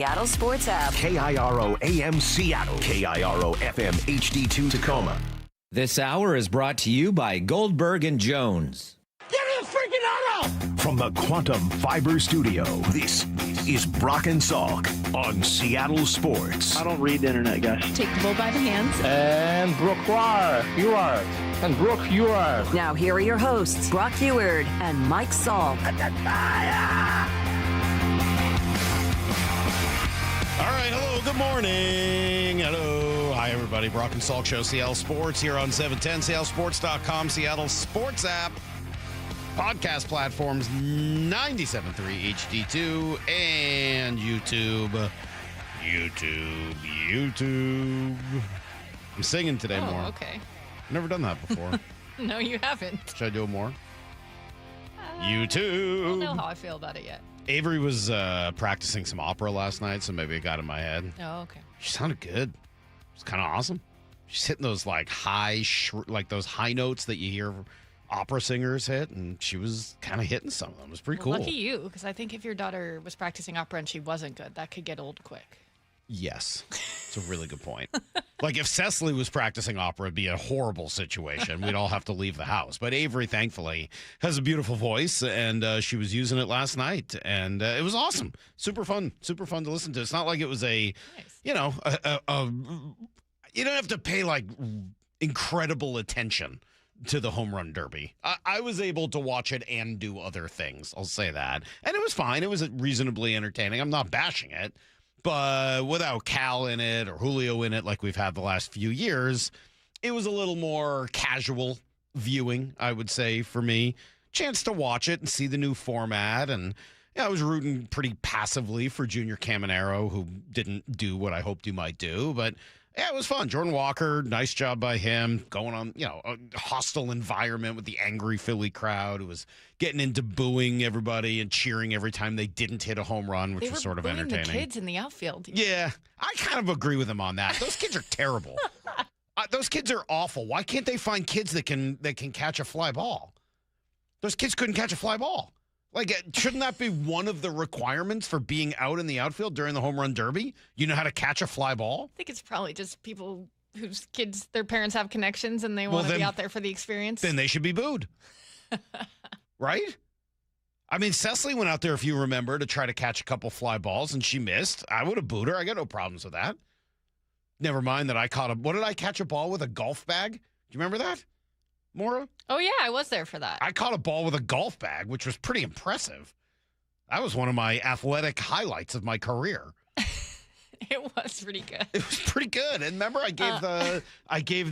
Seattle Sports App. KIRO AM Seattle. KIRO FM HD2 Tacoma. This hour is brought to you by Goldberg and Jones. Give me a freaking auto! From the Quantum Fiber Studio, this is Brock and Salk on Seattle Sports. I don't read the internet, guys. Take the bull by the hands. And Brooke, you are. And Brooke, you are. Now here are your hosts, Brock Heward and Mike Salk. All right, hello, good morning. Hello. Hi, everybody. Brock and Salk Show, Seattle Sports here on 710, seattlesports.com, Seattle Sports App, podcast platforms, 97.3 HD2, and YouTube. I'm singing today more. Okay. I've never done that before. No, you haven't. Should I do it more? YouTube. I don't know how I feel about it yet. Avery was practicing some opera last night, so maybe it got in my head. Oh, okay. She sounded good. It's kind of awesome. She's hitting those like those high notes that you hear opera singers hit, and she was kind of hitting some of them. It was pretty cool. Lucky you, because I think if your daughter was practicing opera and she wasn't good, that could get old quick. Yes, it's a really good point. Like if Cecily was practicing opera, it'd be a horrible situation. We'd all have to leave the house. But Avery, thankfully, has a beautiful voice, and she was using it last night, and it was awesome. Super fun to listen to. It's not like it was you don't have to pay like incredible attention to the home run derby. I was able to watch it and do other things. I'll say that. And it was fine. It was reasonably entertaining. I'm not bashing it. But without Cal in it or Julio in it like we've had the last few years, it was a little more casual viewing, I would say, for me. Chance to watch it and see the new format. And I was rooting pretty passively for Junior Caminero, who didn't do what I hoped he might do. But yeah, it was fun. Jordan Walker, nice job by him, going on, a hostile environment with the angry Philly crowd who was getting into booing everybody and cheering every time they didn't hit a home run, which was sort of entertaining. The kids in the outfield. Yeah, I kind of agree with him on that. Those kids are terrible. Those kids are awful. Why can't they find kids that can catch a fly ball? Those kids couldn't catch a fly ball. Like, shouldn't that be one of the requirements for being out in the outfield during the home run derby? You know how to catch a fly ball? I think it's probably just people whose kids, their parents have connections and they want to be out there for the experience. Then they should be booed. Right? I mean, Cecily went out there, if you remember, to try to catch a couple fly balls, and she missed. I would have booed her. I got no problems with that. Never mind that I caught what did I catch a ball with a golf bag? Do you remember that, Maura? Oh, yeah, I was there for that. I caught a ball with a golf bag, which was pretty impressive. That was one of my athletic highlights of my career. It was pretty good. It was pretty good. And remember, I gave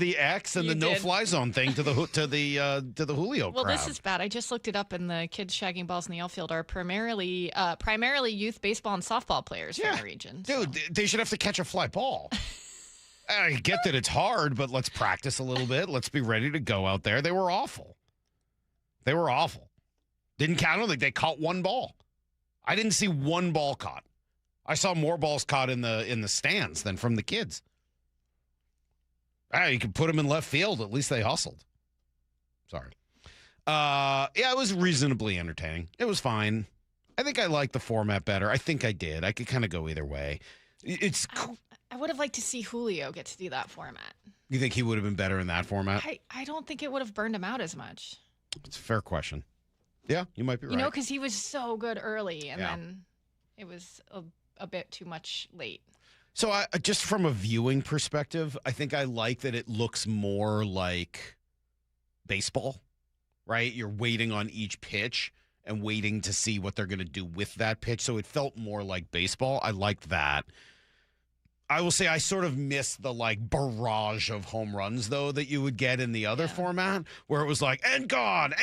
the X and the no-fly zone thing to the Julio crowd. Well, this is bad. I just looked it up, and the kids shagging balls in the outfield are primarily youth baseball and softball players from the region. Dude, they should have to catch a fly ball. I get that it's hard, but let's practice a little bit. Let's be ready to go out there. They were awful. Didn't count them. Like they caught one ball. I didn't see one ball caught. I saw more balls caught in the stands than from the kids. You could put them in left field. At least they hustled. Sorry. It was reasonably entertaining. It was fine. I think I liked the format better. I think I did. I could kind of go either way. It's cool. I would have liked to see Julio get to do that format. You think he would have been better in that format? I don't think it would have burned him out as much. It's a fair question. Yeah, you might be right. Because he was so good early, and then it was a bit too much late. So just from a viewing perspective, I think I like that it looks more like baseball, right? You're waiting on each pitch and waiting to see what they're going to do with that pitch. So it felt more like baseball. I liked that. I will say I sort of missed the barrage of home runs though that you would get in the other format where it was like and gone.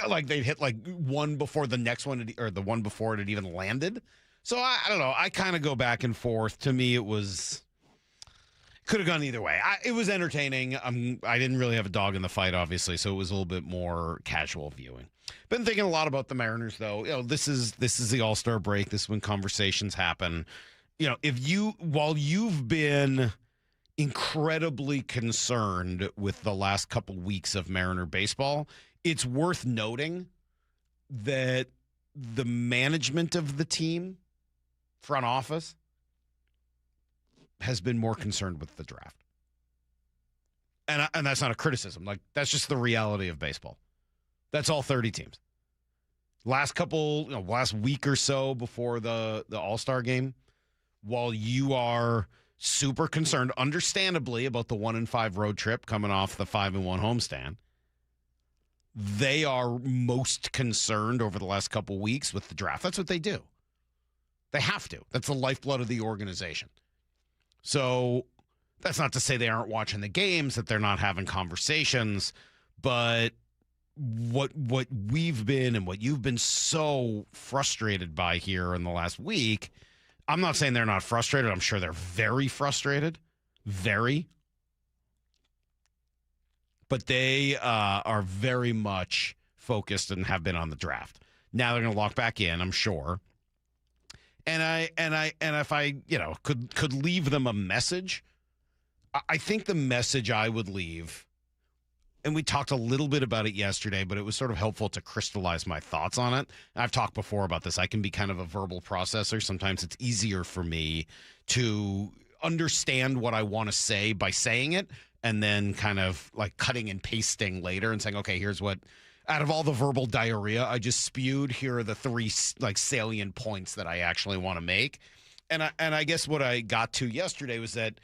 Like they'd hit one before the next one or the one before it had even landed. So I don't know. I kind of go back and forth. To me, it could have gone either way. It was entertaining. I didn't really have a dog in the fight, obviously, so it was a little bit more casual viewing. Been thinking a lot about the Mariners though. This is the All-Star break. This is when conversations happen. While you've been incredibly concerned with the last couple weeks of Mariner baseball, it's worth noting that the management of the team front office has been more concerned with the draft. And that's not a criticism. Like, that's just the reality of baseball. That's all 30 teams. Last week or so before the All-Star game, while you are super concerned, understandably, about the 1-5 road trip coming off the 5-1 homestand, they are most concerned over the last couple weeks with the draft. That's what they do. They have to. That's the lifeblood of the organization. So that's not to say they aren't watching the games, that they're not having conversations, but what we've been and what you've been so frustrated by here in the last week, I'm not saying they're not frustrated. I'm sure they're very frustrated. Very. But they are very much focused and have been on the draft. Now they're going to lock back in, I'm sure. And if I could leave them a message, I think the message I would leave, and we talked a little bit about it yesterday, but it was sort of helpful to crystallize my thoughts on it. I've talked before about this. I can be kind of a verbal processor. Sometimes it's easier for me to understand what I want to say by saying it, and then kind of like cutting and pasting later and saying, okay, here's what, out of all the verbal diarrhea I just spewed, here are the three like salient points that I actually want to make. And I guess what I got to yesterday was that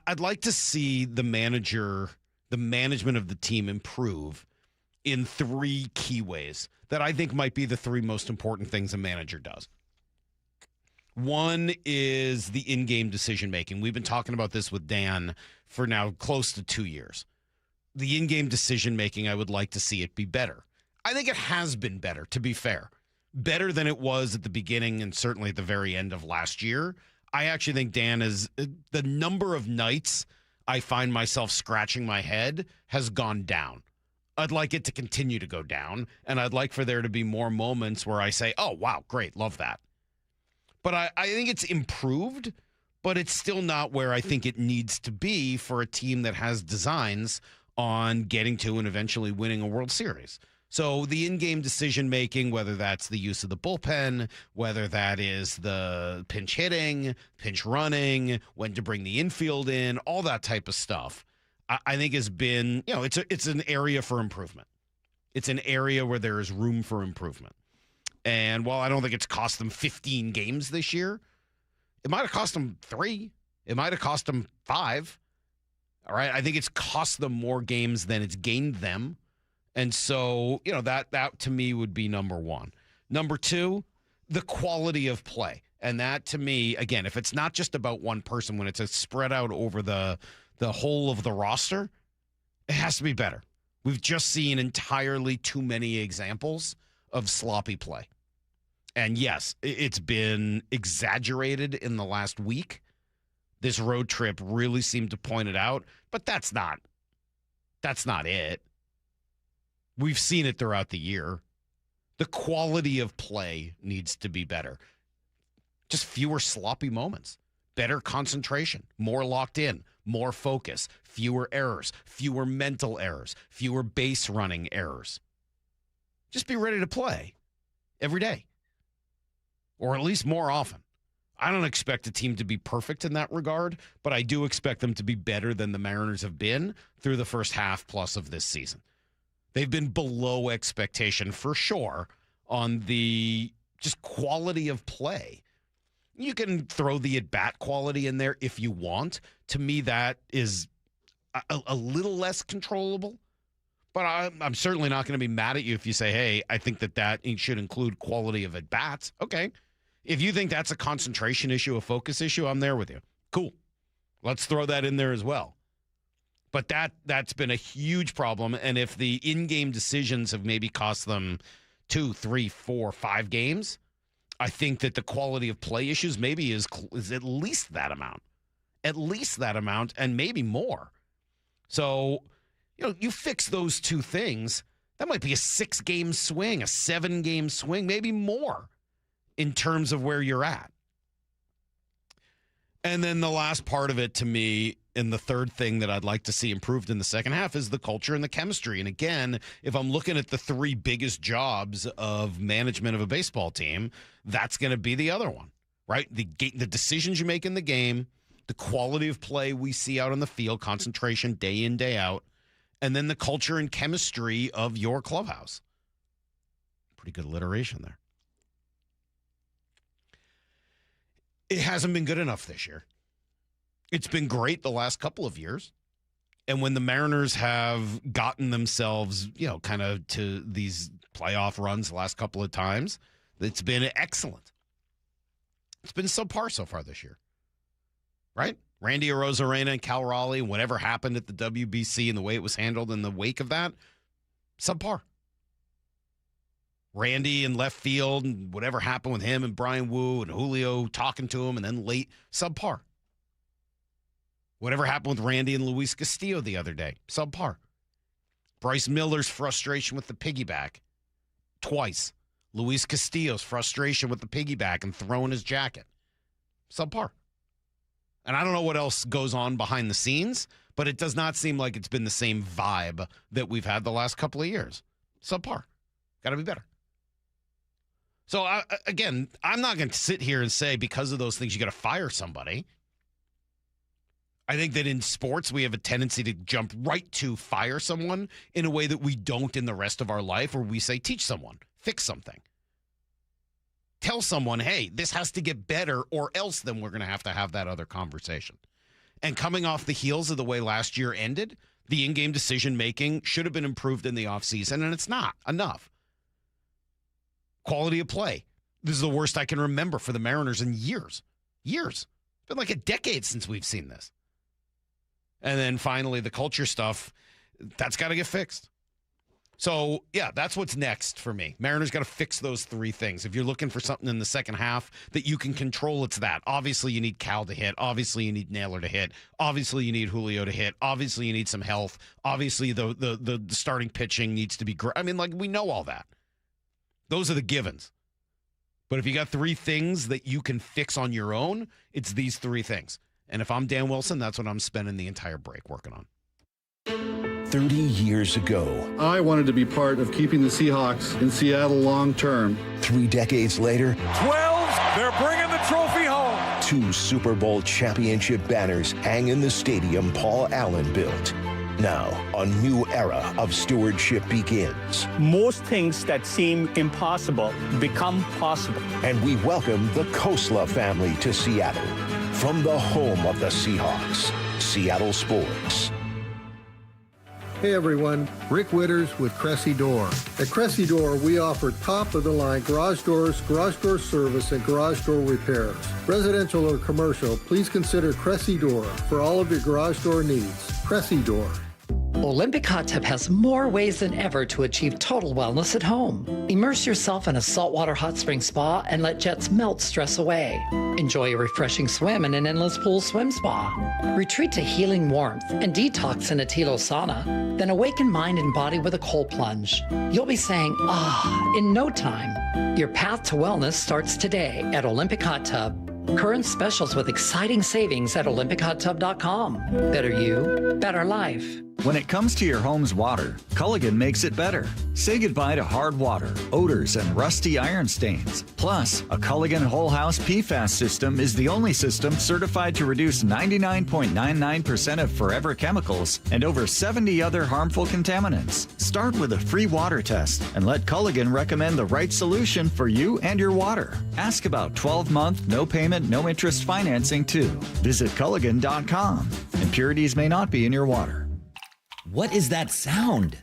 I'd like to see the management of the team improve in three key ways that I think might be the three most important things a manager does. One is the in-game decision-making. We've been talking about this with Dan for now close to 2 years. The in-game decision-making, I would like to see it be better. I think it has been better, to be fair. Better than it was at the beginning and certainly at the very end of last year. I actually think Dan is the number of nights I find myself scratching my head has gone down. I'd like it to continue to go down, and I'd like for there to be more moments where I say, oh, wow, great, love that. But I think it's improved, but it's still not where I think it needs to be for a team that has designs on getting to and eventually winning a World Series. So the in-game decision-making, whether that's the use of the bullpen, whether that is the pinch hitting, pinch running, when to bring the infield in, all that type of stuff, I think has been, it's an area for improvement. It's an area where there is room for improvement. And while I don't think it's cost them 15 games this year, it might have cost them 3. It might have cost them 5. All right. I think it's cost them more games than it's gained them. And so, that to me would be number one. Number two, the quality of play. And that to me, again, if it's not just about one person, when it's a spread out over the whole of the roster, it has to be better. We've just seen entirely too many examples of sloppy play. And yes, it's been exaggerated in the last week. This road trip really seemed to point it out, but that's not it. We've seen it throughout the year. The quality of play needs to be better. Just fewer sloppy moments, better concentration, more locked in, more focus, fewer errors, fewer mental errors, fewer base running errors. Just be ready to play every day, or at least more often. I don't expect a team to be perfect in that regard, but I do expect them to be better than the Mariners have been through the first half plus of this season. They've been below expectation for sure on the just quality of play. You can throw the at-bat quality in there if you want. To me, that is a little less controllable. But I'm certainly not going to be mad at you if you say, hey, I think that should include quality of at-bats. Okay. If you think that's a concentration issue, a focus issue, I'm there with you. Cool. Let's throw that in there as well. But that's been a huge problem. And if the in-game decisions have maybe cost them 2, 3, 4, 5 games, I think that the quality of play issues maybe is at least that amount. At least that amount, and maybe more. So, you fix those two things, that might be a 6-game swing, a 7-game swing, maybe more in terms of where you're at. And then the last part of it to me, and the third thing that I'd like to see improved in the second half, is the culture and the chemistry. And again, if I'm looking at the 3 biggest jobs of management of a baseball team, that's going to be the other one. right? The decisions you make in the game, the quality of play we see out on the field, concentration day in, day out, and then the culture and chemistry of your clubhouse. Pretty good alliteration there. It hasn't been good enough this year. It's been great the last couple of years. And when the Mariners have gotten themselves, kind of to these playoff runs the last couple of times, it's been excellent. It's been subpar so far this year, right? Randy Arozarena and Cal Raleigh, whatever happened at the WBC and the way it was handled in the wake of that, subpar. Randy in left field and whatever happened with him and Brian Wu and Julio talking to him and then late, subpar. Whatever happened with Randy and Luis Castillo the other day, subpar. Bryce Miller's frustration with the piggyback, twice. Luis Castillo's frustration with the piggyback and throwing his jacket, subpar. And I don't know what else goes on behind the scenes, but it does not seem like it's been the same vibe that we've had the last couple of years. Subpar. Got to be better. So, again, I'm not going to sit here and say because of those things you got to fire somebody. I think that in sports we have a tendency to jump right to fire someone in a way that we don't in the rest of our life, where we say teach someone, fix something. Tell someone, hey, this has to get better or else then we're going to have that other conversation. And coming off the heels of the way last year ended, the in-game decision-making should have been improved in the offseason, and it's not enough. Quality of play. This is the worst I can remember for the Mariners in years. Years. It's been like a decade since we've seen this. And then finally, the culture stuff, that's got to get fixed. So, yeah, that's what's next for me. Mariners got to fix those three things. If you're looking for something in the second half that you can control, it's that. Obviously, you need Cal to hit. Obviously, you need Naylor to hit. Obviously, you need Julio to hit. Obviously, you need some health. Obviously, the starting pitching needs to be great. I mean, we know all that. Those are the givens. But if you got three things that you can fix on your own, it's these three things. And if I'm Dan Wilson, that's what I'm spending the entire break working on. 30 years ago, I wanted to be part of keeping the Seahawks in Seattle long term. 3 decades later, 12, they're bringing the trophy home. 2 Super Bowl championship banners hang in the stadium Paul Allen built. Now, a new era of stewardship begins. Most things that seem impossible become possible. And we welcome the Kosla family to Seattle. From the home of the Seahawks, Seattle Sports. Hey everyone, Rick Witters with Cressy Door. At Cressy Door, we offer top-of-the-line garage doors, garage door service, and garage door repairs. Residential or commercial, please consider Cressy Door for all of your garage door needs. Cressy Door. Olympic Hot Tub has more ways than ever to achieve total wellness at home. Immerse yourself in a saltwater hot spring spa and let jets melt stress away. Enjoy a refreshing swim in an endless pool swim spa. Retreat to healing warmth and detox in a Tilo sauna. Then awaken mind and body with a cold plunge. You'll be saying, ah, in no time. Your path to wellness starts today at Olympic Hot Tub. Current specials with exciting savings at OlympicHotTub.com. Better you, better life. When it comes to your home's water, Culligan makes it better. Say goodbye to hard water, odors, and rusty iron stains. Plus, a Culligan Whole House PFAS system is the only system certified to reduce 99.99% of forever chemicals and over 70 other harmful contaminants. Start with a free water test and let Culligan recommend the right solution for you and your water. Ask about 12-month, no payment, no interest financing too. Visit Culligan.com. Impurities may not be in your water. What is that sound?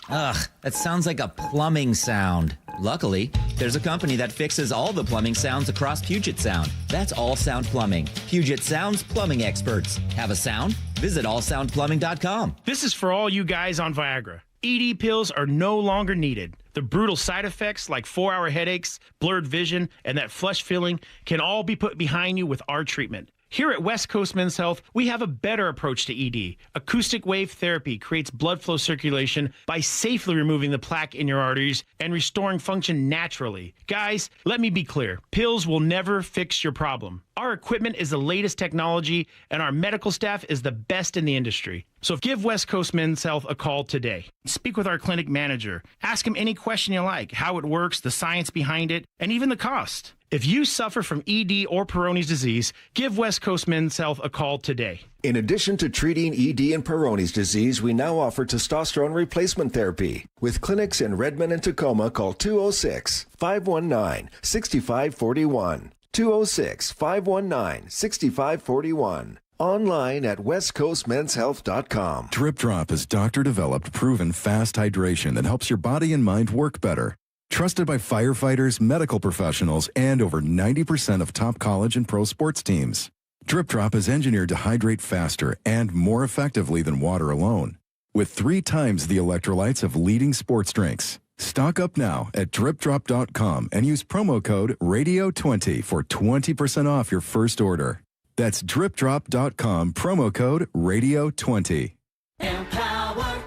Ugh, that sounds like a plumbing sound. Luckily, there's a company that fixes all the plumbing sounds across Puget Sound. That's All Sound Plumbing. Puget Sound's plumbing experts. Have a sound? Visit allsoundplumbing.com. This is for all you guys on Viagra. ED pills are no longer needed. The brutal side effects like 4-hour headaches, blurred vision, and that flush feeling can all be put behind you with our treatment. Here at West Coast Men's Health, we have a better approach to ED. Acoustic wave therapy creates blood flow circulation by safely removing the plaque in your arteries and restoring function naturally. Guys, let me be clear. Pills will never fix your problem. Our equipment is the latest technology, and our medical staff is the best in the industry. So give West Coast Men's Health a call today. Speak with our clinic manager. Ask him any question you like, how it works, the science behind it, and even the cost. If you suffer from ED or Peyronie's disease, give West Coast Men's Health a call today. In addition to treating ED and Peyronie's disease, we now offer testosterone replacement therapy. With clinics in Redmond and Tacoma, call 206-519-6541. 206-519-6541. Online at westcoastmenshealth.com. Drip Drop is doctor-developed, proven fast hydration that helps your body and mind work better. Trusted by firefighters, medical professionals, and over 90% of top college and pro sports teams. Drip Drop is engineered to hydrate faster and more effectively than water alone, with 3 times the electrolytes of leading sports drinks. Stock up now at dripdrop.com and use promo code RADIO20 for 20% off your first order. That's dripdrop.com, promo code RADIO20. Empower.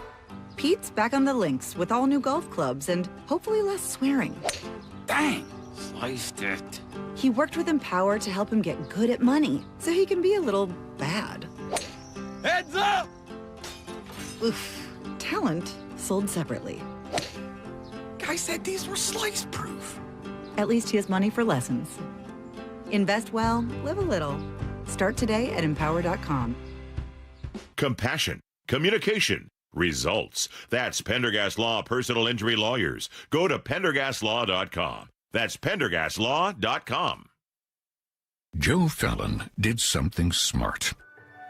Pete's back on the links with all new golf clubs and hopefully less swearing. Dang, sliced it. He worked with Empower to help him get good at money, so he can be a little bad. Heads up! Oof. Talent sold separately. Guy said these were slice-proof. At least he has money for lessons. Invest well, live a little. Start today at empower.com. Compassion, communication, results. That's Pendergast Law Personal Injury Lawyers. Go to pendergastlaw.com. That's pendergastlaw.com. Joe Fallon did something smart.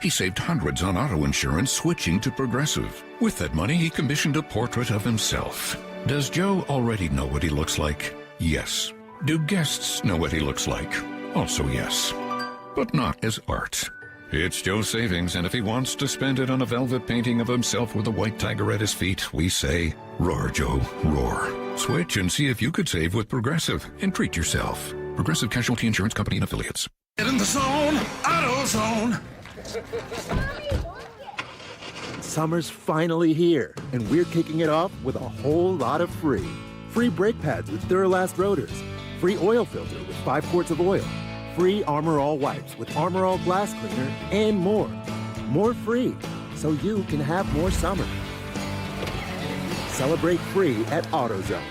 He saved hundreds on auto insurance switching to Progressive. With that money, he commissioned a portrait of himself. Does Joe already know what he looks like? Yes. Do guests know what he looks like? Also yes. But not as art. It's Joe's savings, and if he wants to spend it on a velvet painting of himself with a white tiger at his feet, we say, roar, Joe, roar. Switch and see if you could save with Progressive and treat yourself. Progressive Casualty Insurance Company and Affiliates. Get in the zone, AutoZone. Summer's finally here, and we're kicking it off with a whole lot of free. Free brake pads with Duralast rotors. Free oil filter with 5 quarts of oil. Free Armor All wipes with Armor All glass cleaner, and more. More free, so you can have more summer. Celebrate free at AutoZone.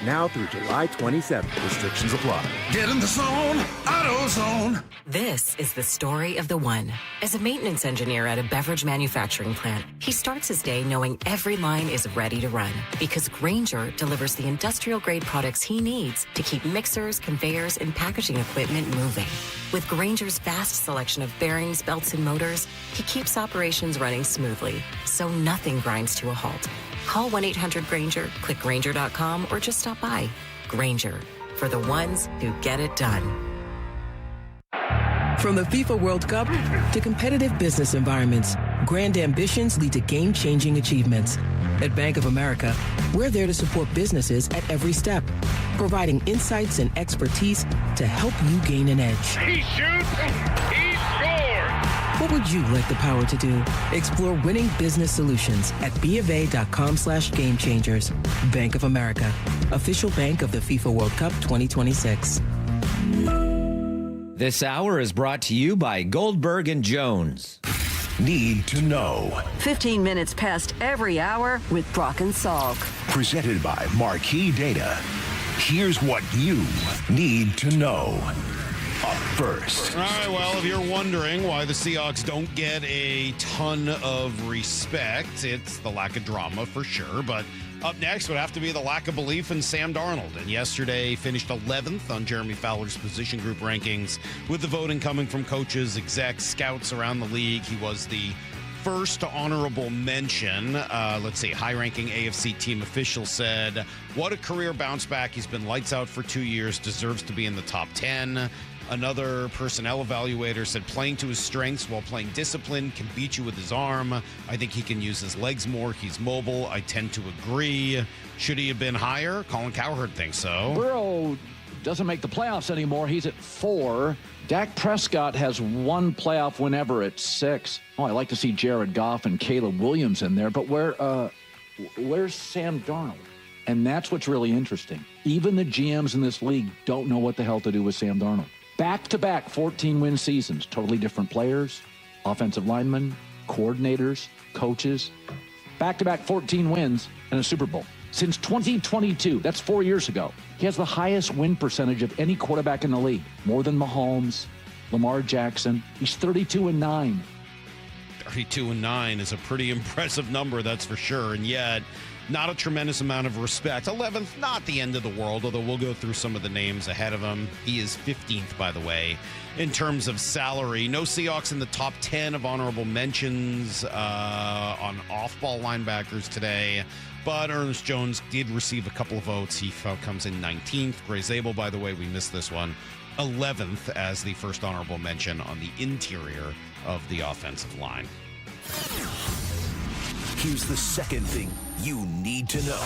Now through July 27th. Restrictions apply. Get in the zone, AutoZone. This is the story of the one. As a maintenance engineer at a beverage manufacturing plant, he starts his day knowing every line is ready to run because Grainger delivers the industrial-grade products he needs to keep mixers, conveyors, and packaging equipment moving. With Grainger's vast selection of bearings, belts, and motors, he keeps operations running smoothly, so nothing grinds to a halt. Call 1-800-GRAINGER, click Grainger.com, or just stop by. Grainger, for the ones who get it done. From the FIFA World Cup to competitive business environments, grand ambitions lead to game-changing achievements. At Bank of America, we're there to support businesses at every step, providing insights and expertise to help you gain an edge. He shoots, he scores! What would you like the power to do? Explore winning business solutions at BofA.com/gamechangers. Bank of America, official bank of the FIFA World Cup 2026. This hour is brought to you by Goldberg and Jones. Need to know. 15 minutes past every hour with Brock and Salk. Presented by Marquee Data. Here's what you need to know. Up first. All right, well, if you're wondering why the Seahawks don't get a ton of respect, it's the lack of drama for sure. But up next would have to be the lack of belief in Sam Darnold. And yesterday finished 11th on Jeremy Fowler's position group rankings with the voting coming from coaches, execs, scouts around the league. He was the first honorable mention. Let's see, high-ranking AFC team official said, what a career bounce back. He's been lights out for 2 years, deserves to be in the top 10. Another personnel evaluator said playing to his strengths while playing discipline can beat you with his arm. I think he can use his legs more. He's mobile. I tend to agree. Should he have been higher? Colin Cowherd thinks so. Burrow doesn't make the playoffs anymore. He's at 4. Dak Prescott has 1 playoff win ever at 6. Oh, I like to see Jared Goff and Caleb Williams in there. But where's Sam Darnold? And that's what's really interesting. Even the GMs in this league don't know what the hell to do with Sam Darnold. Back-to-back 14-win seasons, totally different players, offensive linemen, coordinators, coaches. Back-to-back 14 wins and a Super Bowl. Since 2022, that's 4 years ago, he has the highest win percentage of any quarterback in the league, more than Mahomes, Lamar Jackson. He's 32-9. 32-9 is a pretty impressive number, that's for sure. And yet, not a tremendous amount of respect. 11th, not the end of the world, although we'll go through some of the names ahead of him. He is 15th, by the way, in terms of salary. No Seahawks in the top 10 of honorable mentions on off-ball linebackers today. But Ernest Jones did receive a couple of votes. He comes in 19th. Gray Zabel, by the way, we missed this one, 11th as the first honorable mention on the interior of the offensive line. Here's the second thing you need to know.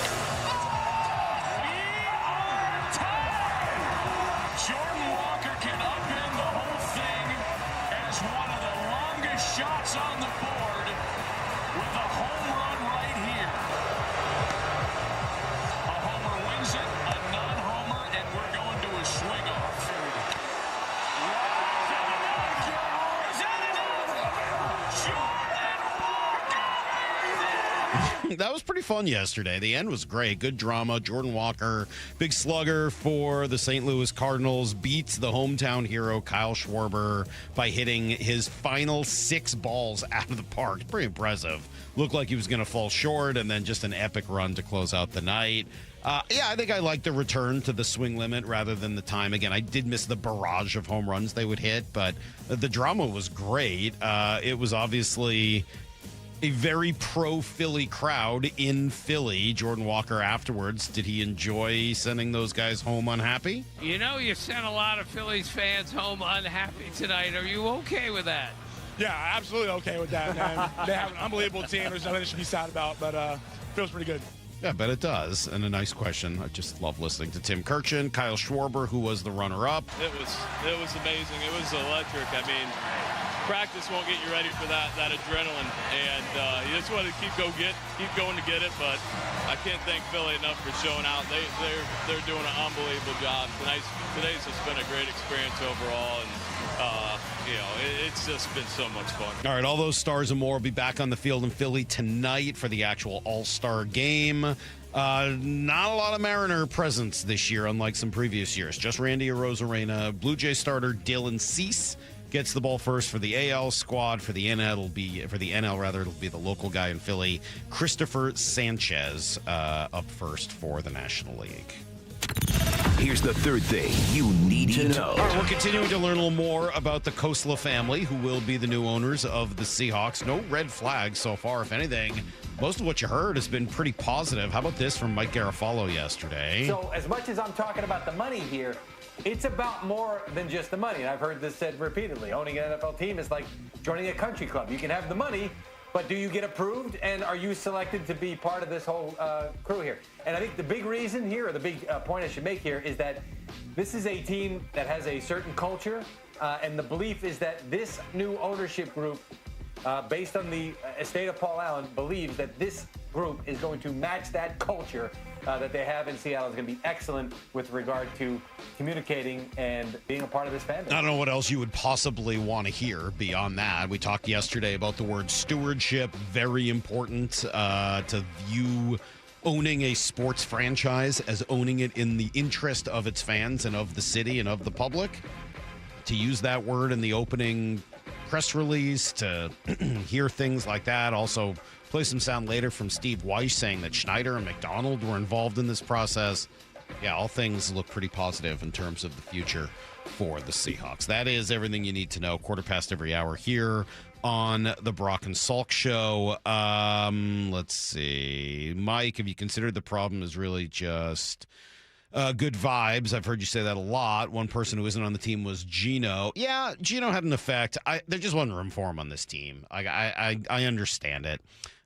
Jordan Walker can upend the whole thing as one of the longest shots on the board with a home run right here. A homer wins it, a non-homer, and we're going to a swing-off. That was pretty fun yesterday. The end was great. Good drama. Jordan Walker, big slugger for the St. Louis Cardinals, beats the hometown hero Kyle Schwarber by hitting his final 6 balls out of the park. Pretty impressive. Looked like he was going to fall short, and then just an epic run to close out the night. Yeah, I think I like the return to the swing limit rather than the time. Again, I did miss the barrage of home runs they would hit, but the drama was great. It was obviously a very pro-Philly crowd in Philly. Jordan Walker afterwards, did he enjoy sending those guys home unhappy? You know, you sent a lot of Phillies fans home unhappy tonight. Are you okay with that? Yeah, absolutely okay with that, man. They have an unbelievable team. There's nothing they should be sad about, but feels pretty good. Yeah, I bet it does. And a nice question. I just love listening to Tim Kirchin, Kyle Schwarber, who was the runner-up. It was amazing. It was electric. I mean, practice won't get you ready for that adrenaline, and you just want to keep going to get it. But I can't thank Philly enough for showing out. They're doing an unbelievable job. Today's just been a great experience overall, and it's just been so much fun. All right, all those stars and more will be back on the field in Philly tonight for the actual All-Star game. Not a lot of Mariner presence this year, unlike some previous years. Just Randy Arozarena. Blue Jay starter Dylan Cease gets the ball first for the AL squad. For the NL, it'll be the local guy in Philly, Christopher Sanchez, up first for the National League. Here's the third thing you need to know. All right, we're continuing to learn a little more about the Khosla family, who will be the new owners of the Seahawks. No red flags so far. If anything, most of what you heard has been pretty positive. How about this from Mike Garafolo yesterday? So as much as I'm talking about the money here, it's about more than just the money. And I've heard this said repeatedly. Owning an NFL team is like joining a country club. You can have the money, but do you get approved? And are you selected to be part of this whole crew here? And I think the big reason here, or the big point I should make here, is that this is a team that has a certain culture. And the belief is that this new ownership group, based on the estate of Paul Allen, believes that this group is going to match that culture that they have in Seattle. Is going to be excellent with regard to communicating and being a part of this family. I don't know what else you would possibly want to hear beyond that. We talked yesterday about the word stewardship. Very important to view owning a sports franchise as owning it in the interest of its fans and of the city and of the public. To use that word in the opening press release, to hear things like that. Also, play some sound later from Steve Weiss saying that Schneider and McDonald were involved in this process. Yeah, all things look pretty positive in terms of the future for the Seahawks. That is everything you need to know. 1:15 every hour here on the Brock and Salk Show. Let's see. Mike, have you considered the problem is really just good vibes? I've heard you say that a lot. One person who isn't on the team was Gino. Yeah, Gino had an effect. There just wasn't room for him on this team. I understand it.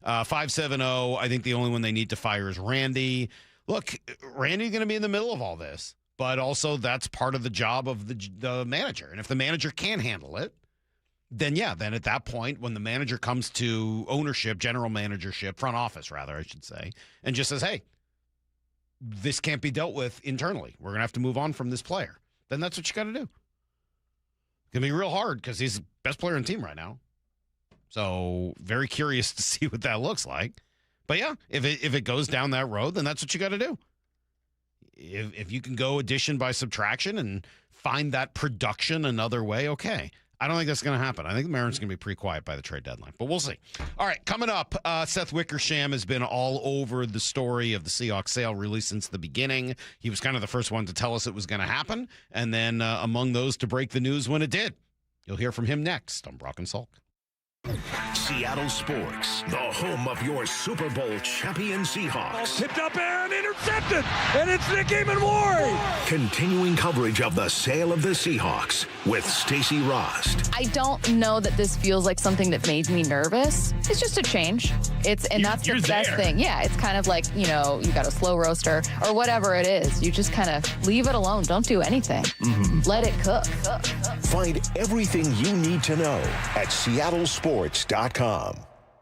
570, I think the only one they need to fire is Randy. Look, Randy's going to be in the middle of all this, but also that's part of the job of the manager. And if the manager can't handle it, then at that point, when the manager comes to ownership, general managership, front office rather, I should say, and just says, hey, this can't be dealt with internally, we're going to have to move on from this player, then that's what you got to do. It's going to be real hard because he's the best player on the team right now. So very curious to see what that looks like. But yeah, if it goes down that road, then that's what you got to do. If you can go addition by subtraction and find that production another way, okay. I don't think that's going to happen. I think the Mariners are going to be pretty quiet by the trade deadline, but we'll see. All right, coming up, Seth Wickersham has been all over the story of the Seahawks sale really since the beginning. He was kind of the first one to tell us it was going to happen, and then among those to break the news when it did. You'll hear from him next on Brock and Salk. Seattle Sports, the home of your Super Bowl champion Seahawks. Tipped up and intercepted, and it's Nick Ward. Continuing coverage of the sale of the Seahawks with Stacey Rost. I don't know that this feels like something that made me nervous. It's just a change. That's the best thing. Yeah, it's kind of like, you got a slow roaster or whatever it is. You just kind of leave it alone. Don't do anything. Mm-hmm. Let it cook. Find everything you need to know at seattlesports.com.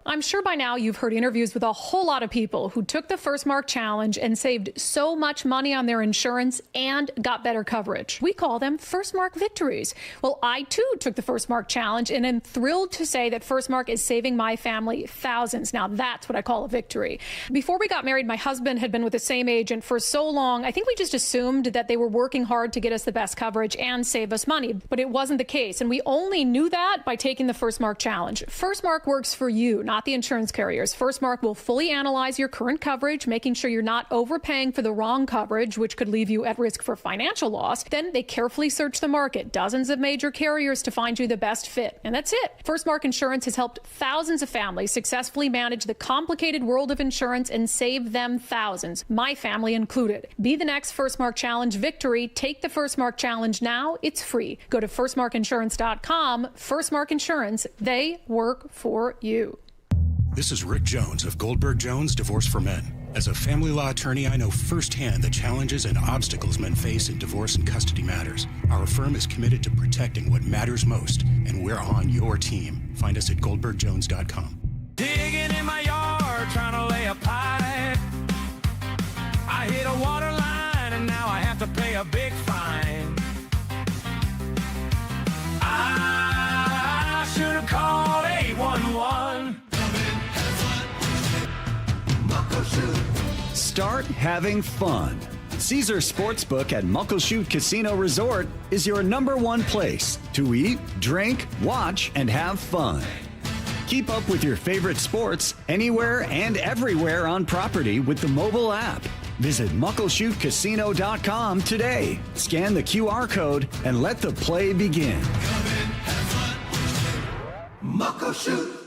I'm sure by now you've heard interviews with a whole lot of people who took the First Mark Challenge and saved so much money on their insurance and got better coverage. We call them First Mark victories. Well, I too took the First Mark Challenge and am thrilled to say that First Mark is saving my family thousands. Now that's what I call a victory. Before we got married, my husband had been with the same agent for so long, I think we just assumed that they were working hard to get us the best coverage and save us money, but it wasn't the case. And we only knew that by taking the First Mark Challenge. First Mark works for you, not the insurance carriers. First Mark will fully analyze your current coverage, making sure you're not overpaying for the wrong coverage, which could leave you at risk for financial loss. Then they carefully search the market, dozens of major carriers to find you the best fit. And that's it. First Mark Insurance has helped thousands of families successfully manage the complicated world of insurance and save them thousands, my family included. Be the next First Mark Challenge victory. Take the First Mark Challenge now. It's free. Go to firstmarkinsurance.com. First Mark Insurance. They work for you. This is Rick Jones of Goldberg Jones Divorce for Men. As a family law attorney, I know firsthand the challenges and obstacles men face in divorce and custody matters. Our firm is committed to protecting what matters most, and we're on your team. Find us at goldbergjones.com. Digging in my yard, trying to lay a pipe. I hit a water line, and now I have to pay a big fine. I should have called 811. Start having fun. Caesar Sportsbook at Muckleshoot Casino Resort is your #1 place to eat, drink, watch, and have fun. Keep up with your favorite sports anywhere and everywhere on property with the mobile app. Visit muckleshootcasino.com today. Scan the QR code and let the play begin. Muckleshoot.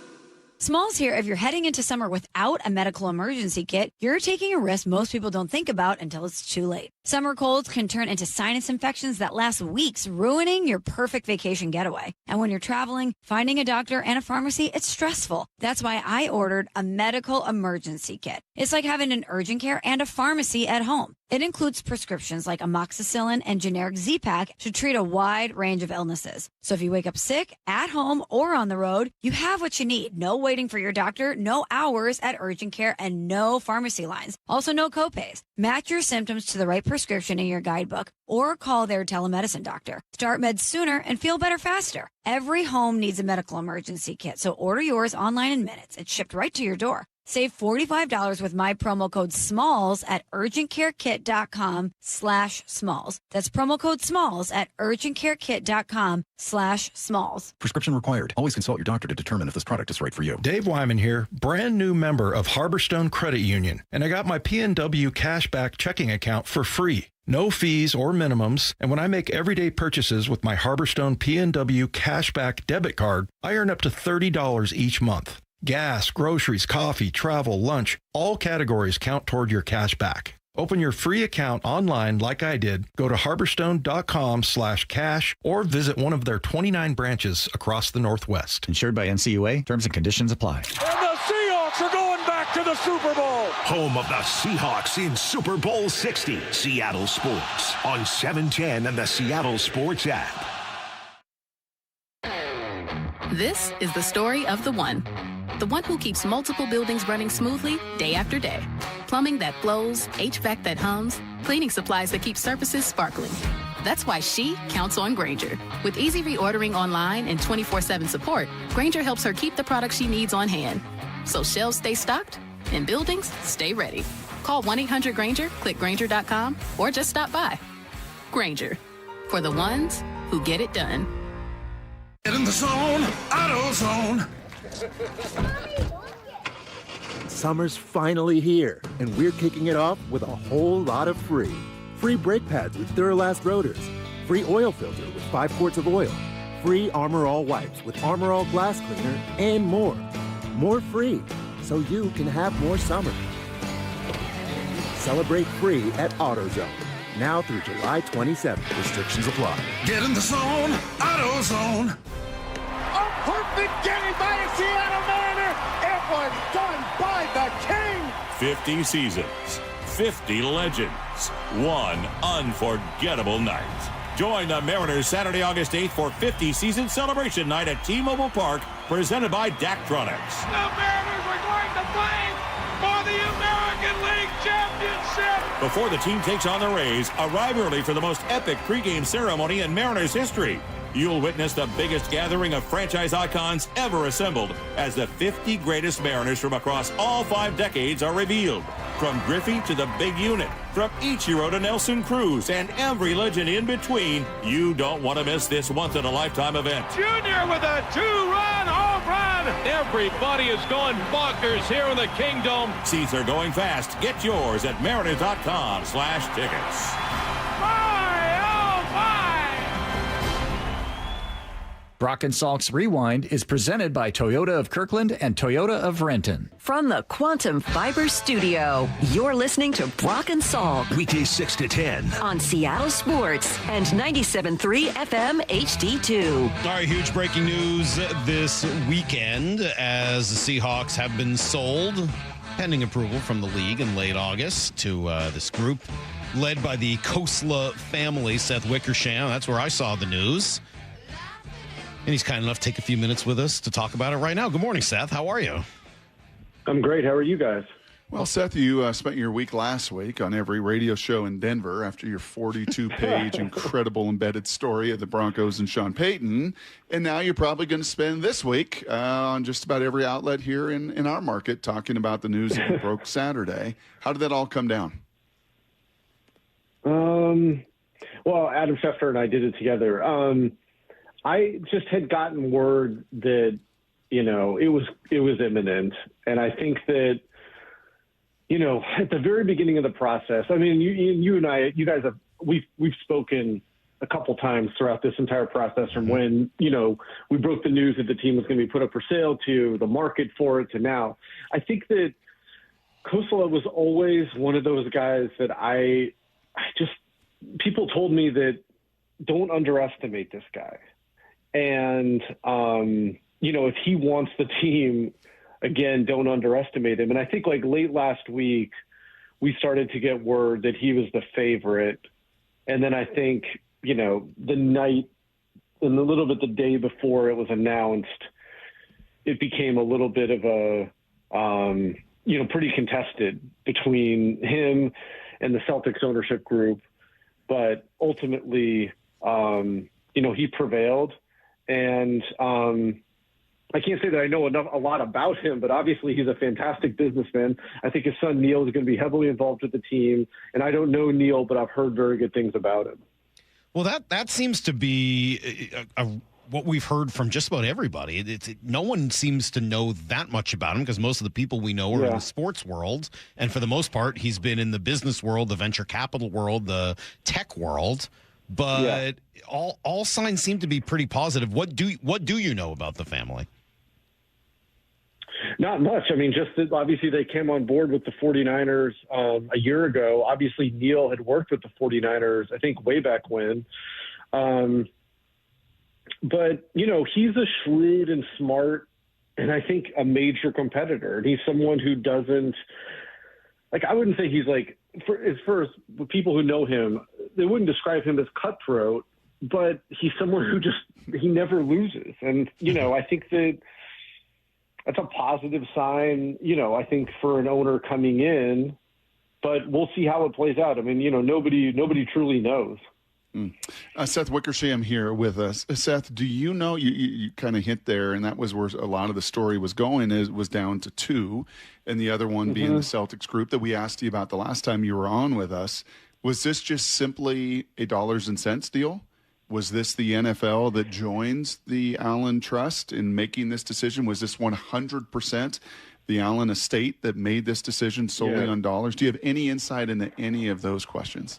Smalls here. If you're heading into summer without a medical emergency kit, you're taking a risk most people don't think about until it's too late. Summer colds can turn into sinus infections that last weeks, ruining your perfect vacation getaway. And when you're traveling, finding a doctor and a pharmacy, it's stressful. That's why I ordered a medical emergency kit. It's like having an urgent care and a pharmacy at home. It includes prescriptions like amoxicillin and generic Z-Pak to treat a wide range of illnesses. So if you wake up sick, at home, or on the road, you have what you need. No waiting for your doctor, no hours at urgent care, and no pharmacy lines. Also, no copays. Match your symptoms to the right prescription in your guidebook or call their telemedicine doctor. Start meds sooner and feel better faster. Every home needs a medical emergency kit, so order yours online in minutes. It's shipped right to your door. Save $45 with my promo code SMALLS at urgentcarekit.com/smalls. That's promo code SMALLS at urgentcarekit.com/smalls. Prescription required. Always consult your doctor to determine if this product is right for you. Dave Wyman here, brand new member of Harborstone Credit Union, and I got my PNW cashback checking account for free. No fees or minimums, and when I make everyday purchases with my Harborstone PNW cashback debit card, I earn up to $30 each month. Gas, groceries, coffee, travel, lunch, all categories count toward your cash back. Open your free account online like I did. Go to harborstone.com/cash or visit one of their 29 branches across the Northwest. Insured by NCUA. Terms and conditions apply. And the Seahawks are going back to the Super Bowl. Home of the Seahawks in Super Bowl 60. Seattle Sports on 710 and the Seattle Sports app. This is the story of the one who keeps multiple buildings running smoothly day after day. Plumbing that flows, HVAC that hums, cleaning supplies that keep surfaces sparkling. That's why she counts on Grainger. With easy reordering online and 24/7 support, Grainger helps her keep the products she needs on hand. So shelves stay stocked In buildings, stay ready. Call 1-800-GRANGER, click Grainger.com, or just stop by. Grainger, for the ones who get it done. Get in the zone, AutoZone. Summer's finally here, and we're kicking it off with a whole lot of free. Free brake pads with Duralast rotors. Free oil filter with 5 quarts of oil. Free Armor All wipes with Armor All glass cleaner, and more. More free, so you can have more summer. Celebrate free at AutoZone. Now through July 27th. Restrictions apply. Get in the zone, AutoZone. A perfect game by a Seattle Mariner. It was done by the King. 50 seasons, 50 legends, one unforgettable night. Join the Mariners Saturday, August 8th for 50 season celebration night at T-Mobile Park, presented by Daktronics. The Mariners are going to play for the American League Championship. Before the team takes on the Rays, arrive early for the most epic pregame ceremony in Mariners history. You'll witness the biggest gathering of franchise icons ever assembled as the 50 greatest Mariners from across all 5 decades are revealed. From Griffey to the big unit, from Ichiro to Nelson Cruz, and every legend in between, you don't want to miss this once-in-a-lifetime event. Junior with a 2-run home run. Everybody is going bonkers here in the Kingdom. Seats are going fast. Get yours at mariners.com/tickets. Brock and Salk's Rewind is presented by Toyota of Kirkland and Toyota of Renton. From the Quantum Fiber Studio, you're listening to Brock and Salk. Weekdays 6 to 10. On Seattle Sports and 97.3 FM HD2. All right, huge breaking news this weekend as the Seahawks have been sold, pending approval from the league in late August, to this group led by the Kosla family, Seth Wickersham. That's where I saw the news. And he's kind enough to take a few minutes with us to talk about it right now. Good morning, Seth. How are you? I'm great. How are you guys? Well, Seth, you spent your week last week on every radio show in Denver after your 42-page incredible embedded story of the Broncos and Sean Payton. And now you're probably going to spend this week on just about every outlet here in our market talking about the news that broke Saturday. How did that all come down? Well, Adam Schefter and I did it together. I just had gotten word that, it was imminent. And I think that, at the very beginning of the process, I mean, you and I, you guys we've spoken a couple times throughout this entire process from when, we broke the news that the team was going to be put up for sale to the market for it to now. I think that Kosla was always one of those guys that people told me that don't underestimate this guy. And, if he wants the team, again, don't underestimate him. And I think late last week, we started to get word that he was the favorite. And then I think, the night and a little bit the day before it was announced, it became a little bit of a, pretty contested between him and the Celtics ownership group. But ultimately, he prevailed. And I can't say that I know a lot about him, but obviously he's a fantastic businessman. I think his son Neil is going to be heavily involved with the team. And I don't know Neil, but I've heard very good things about him. Well, that seems to be what we've heard from just about everybody. No one seems to know that much about him because most of the people we know are in the sports world. And for the most part, he's been in the business world, the venture capital world, the tech world. But all signs seem to be pretty positive. What do you know about the family? Not much. I mean, just that obviously they came on board with the 49ers a year ago. Obviously, Neil had worked with the 49ers, I think, way back when. But, he's a shrewd and smart and I think a major competitor. And he's someone who doesn't I wouldn't say he's for people who know him, they wouldn't describe him as cutthroat, but he's someone who he never loses. And, I think that's a positive sign, I think for an owner coming in, but we'll see how it plays out. I mean, nobody truly knows. Seth Wickersham here with us. Seth, do you know, you kind of hint there, and that was where a lot of the story was going, was down to 2, and the other one being the Celtics group that we asked you about the last time you were on with us. Was this just simply a dollars and cents deal? Was this the NFL that joins the Allen Trust in making this decision? Was this 100% the Allen estate that made this decision solely on dollars? Do you have any insight into any of those questions?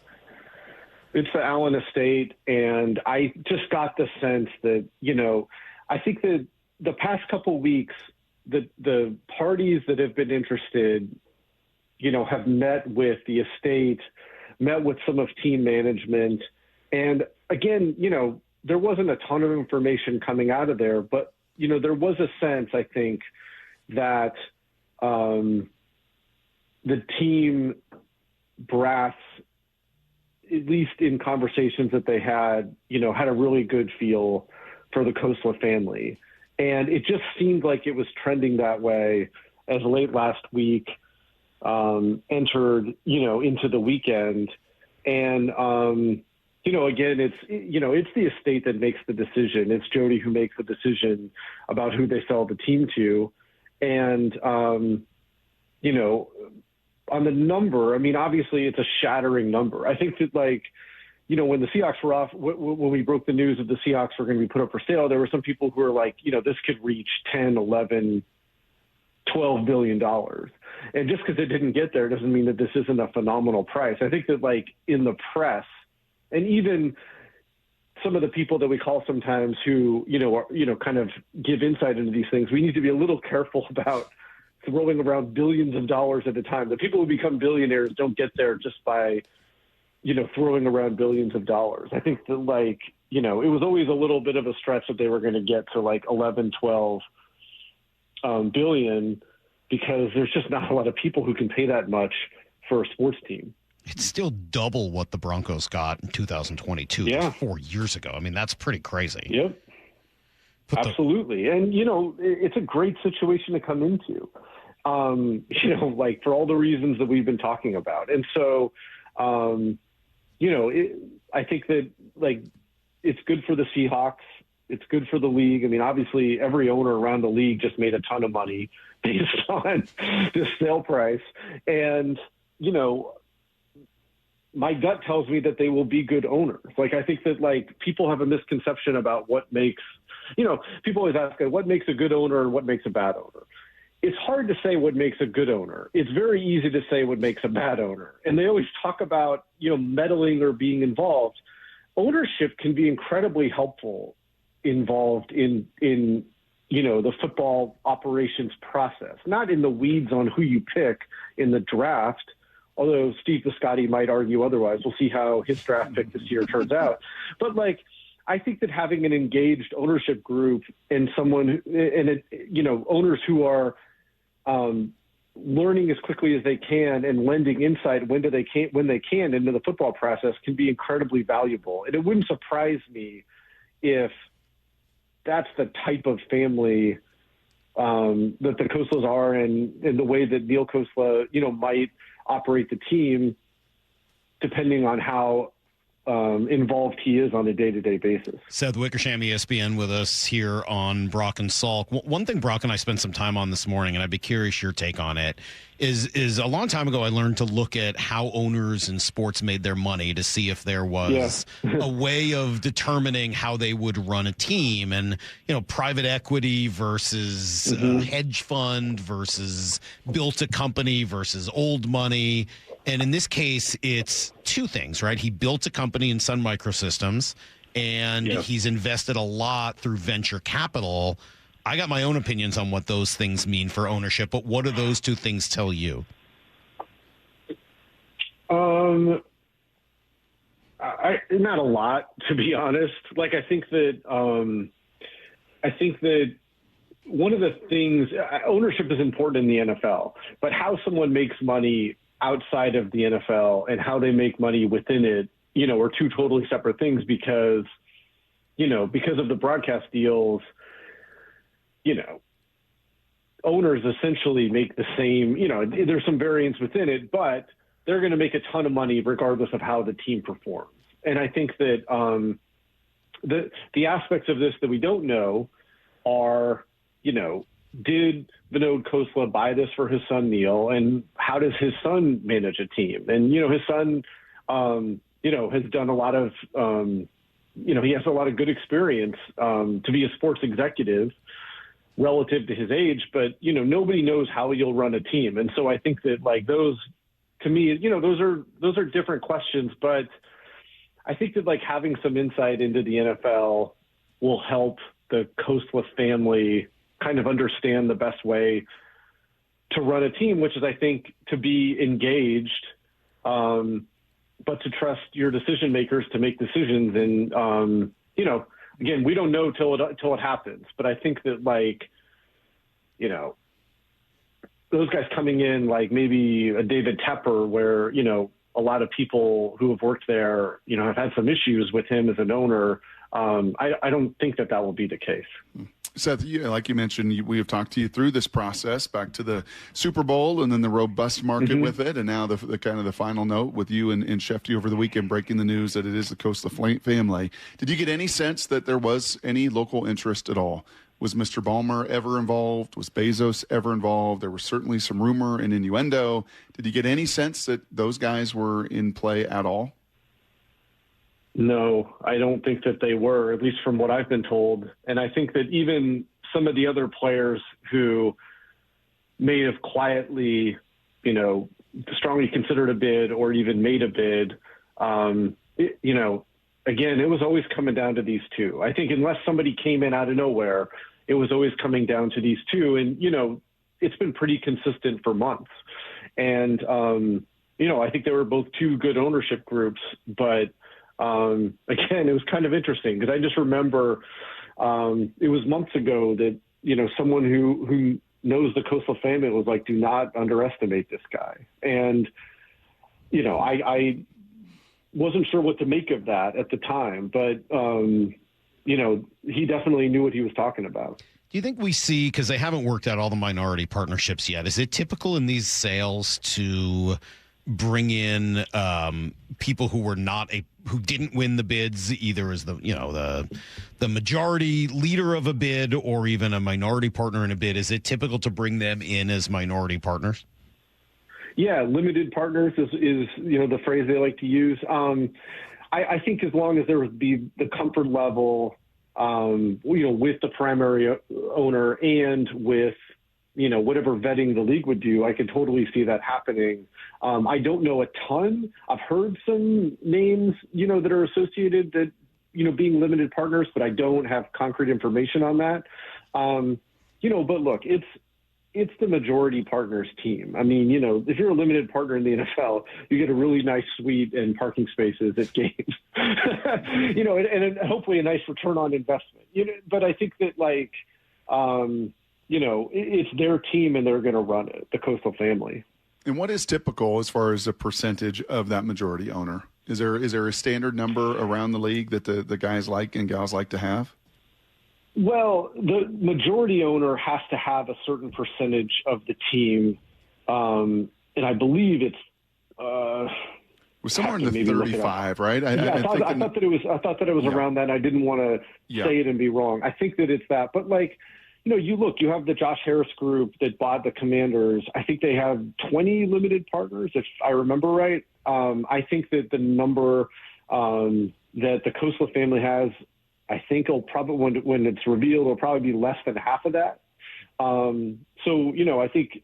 It's the Allen estate, and I just got the sense that, I think that the past couple weeks, the parties that have been interested, have met with the estate, met with some of team management. And again, there wasn't a ton of information coming out of there, but, there was a sense, I think, that the team brass, at least in conversations that they had, had a really good feel for the Khosla family. And it just seemed like it was trending that way as late last week entered, into the weekend. And, again, it's the estate that makes the decision. It's Jody who makes the decision about who they sell the team to. And, on the number, obviously it's a shattering number. I think that, when the Seahawks were off, when we broke the news that the Seahawks were going to be put up for sale, there were some people who were like, this could reach 10, 11, $12 billion. And just because it didn't get there doesn't mean that this isn't a phenomenal price. I think that, in the press, and even some of the people that we call sometimes who, kind of give insight into these things, we need to be a little careful about throwing around billions of dollars at a time. The people who become billionaires don't get there just by, throwing around billions of dollars. I think that, it was always a little bit of a stretch that they were going to get to 11, 12 billion, because there's just not a lot of people who can pay that much for a sports team. It's still double what the Broncos got in 2022, 4 years ago. That's pretty crazy. Yep. Absolutely. And, it's a great situation to come into, for all the reasons that we've been talking about. And so, I think that, it's good for the Seahawks. It's good for the league. Obviously, every owner around the league just made a ton of money based on this sale price. And, my gut tells me that they will be good owners. I think that, people have a misconception about what makes, people always ask, what makes a good owner and what makes a bad owner? It's hard to say what makes a good owner. It's very easy to say what makes a bad owner. And they always talk about, meddling or being involved. Ownership can be incredibly helpful involved in the football operations process, not in the weeds on who you pick in the draft, although Steve Biscotti might argue otherwise. We'll see how his draft pick this year turns out. But, I think that having an engaged ownership group and owners who are learning as quickly as they can and lending insight when they can into the football process can be incredibly valuable. And it wouldn't surprise me if that's the type of family that the Khoslas are, and the way that Neil Khosla, might operate the team, depending on how involved he is on a day-to-day basis. Seth Wickersham, ESPN, with us here on Brock and Salk. One thing Brock and I spent some time on this morning, and I'd be curious your take on it, is a long time ago I learned to look at how owners in sports made their money to see if there was a way of determining how they would run a team, and private equity versus hedge fund versus built a company versus old money. And in this case, it's two things, right? He built a company in Sun Microsystems, and he's invested a lot through venture capital. I got my own opinions on what those things mean for ownership, but what do those two things tell you? Not a lot, to be honest. I think that one of the things, ownership is important in the NFL, but how someone makes money outside of the NFL and how they make money within it, are two totally separate things, because of the broadcast deals, owners essentially make the same, there's some variance within it, but they're going to make a ton of money regardless of how the team performs. And I think that the aspects of this that we don't know are, did Vinod Khosla buy this for his son, Neil? And how does his son manage a team? And, his son, has done a lot of, he has a lot of good experience to be a sports executive relative to his age, but, nobody knows how you'll run a team. And so I think that those, to me, those are different questions, but I think that having some insight into the NFL will help the Khosla family kind of understand the best way to run a team, which is, I think, to be engaged, but to trust your decision makers to make decisions. And, again, we don't know till it happens, but I think that those guys coming in, maybe a David Tepper, where, a lot of people who have worked there, have had some issues with him as an owner. I don't think that will be the case. Seth, like you mentioned, we have talked to you through this process back to the Super Bowl and then the robust market with it. And now the kind of the final note with you and Shefty over the weekend breaking the news that it is the Khosla family. Did you get any sense that there was any local interest at all? Was Mr. Ballmer ever involved? Was Bezos ever involved? There was certainly some rumor and innuendo. Did you get any sense that those guys were in play at all? No, I don't think that they were, at least from what I've been told. And I think that even some of the other players who may have quietly, strongly considered a bid or even made a bid, again, it was always coming down to these two. I think unless somebody came in out of nowhere, it was always coming down to these two. And, it's been pretty consistent for months. And, I think they were both two good ownership groups. But, again, it was kind of interesting because I just remember it was months ago that, someone who knows the Khosla family was like, do not underestimate this guy. And, I wasn't sure what to make of that at the time, but, he definitely knew what he was talking about. Do you think we see, because they haven't worked out all the minority partnerships yet, is it typical in these sales to bring in people who didn't win the bids, either as the majority leader of a bid or even a minority partner in a bid? Is it typical to bring them in as minority partners? Yeah, limited partners is the phrase they like to use. I think as long as there would be the comfort level, with the primary owner and with, whatever vetting the league would do, I could totally see that happening. I don't know a ton. I've heard some names, that are associated that, being limited partners, but I don't have concrete information on that. But look, it's the majority partners team. I mean, if you're a limited partner in the NFL, you get a really nice suite and parking spaces at games, and hopefully a nice return on investment. But I think that it's their team and they're going to run it, the Khosla family. And what is typical as far as a percentage of that majority owner? Is there a standard number around the league that the guys like and gals like to have? Well, the majority owner has to have a certain percentage of the team, and I believe it's was somewhere in the 35, right? I thought that it was around that. And I didn't want to say it and be wrong. I think that it's that, but you have the Josh Harris group that bought the Commanders. I think they have 20 limited partners, if I remember right. I think that the number that the Khosla family has, I think it'll probably, when it's revealed, it'll probably be less than half of that. I think,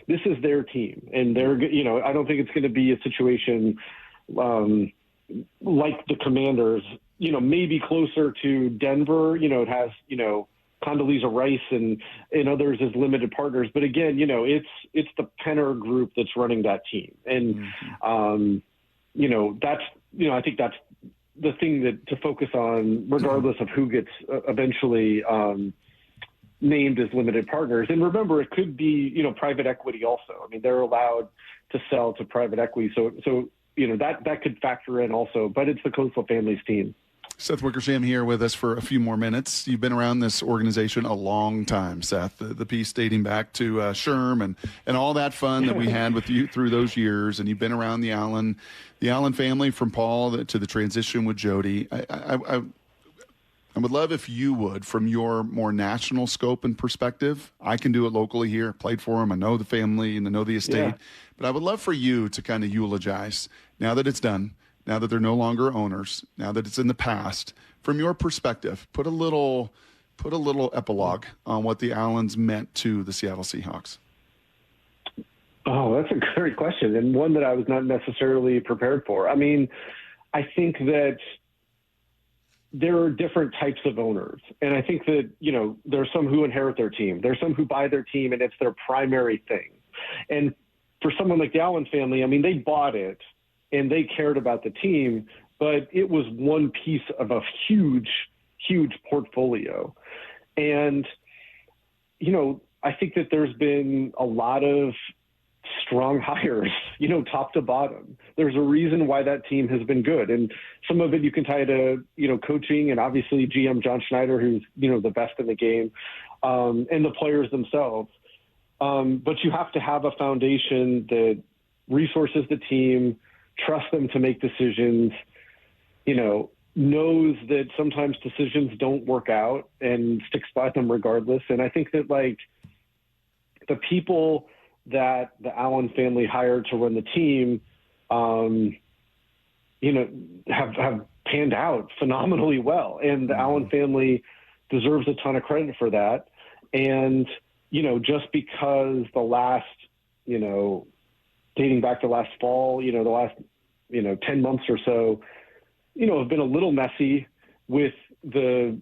this is their team, and they're, I don't think it's going to be a situation like the Commanders, maybe closer to Denver. It has, Condoleezza Rice and others as limited partners. But again, it's the Penner group that's running that team. And, that's, I think that's the thing to focus on, regardless of who gets eventually named as limited partners. And remember, it could be, private equity also. I mean, they're allowed to sell to private equity. So that could factor in also, but it's the Khosla family's team. Seth Wickersham here with us for a few more minutes. You've been around this organization a long time, Seth. The piece dating back to Sherm and all that fun that we had with you through those years. And you've been around the Allen family from Paul to the transition with Jody. I would love if you would, from your more national scope and perspective. I can do it locally here. I played for him. I know the family and I know the estate. Yeah. But I would love for you to kind of eulogize, now that it's done, now that they're no longer owners, now that it's in the past, from your perspective, put a little epilogue on what the Allens meant to the Seattle Seahawks. Oh, that's a great question, and one that I was not necessarily prepared for. I mean, I think that there are different types of owners, and I think that, there are some who inherit their team. There are some who buy their team, and it's their primary thing. And for someone like the Allen family, I mean, they bought it, and they cared about the team, but it was one piece of a huge, huge portfolio. And, I think that there's been a lot of strong hires, top to bottom. There's a reason why that team has been good. And some of it you can tie to, coaching and obviously GM John Schneider, who's, the best in the game, and the players themselves. But you have to have a foundation that resources the team, trust them to make decisions, knows that sometimes decisions don't work out and sticks by them regardless. And I think that, the people that the Allen family hired to run the team, have panned out phenomenally well. And the Allen family deserves a ton of credit for that. And, just because the last, dating back to last fall, the last, 10 months or so, have been a little messy with the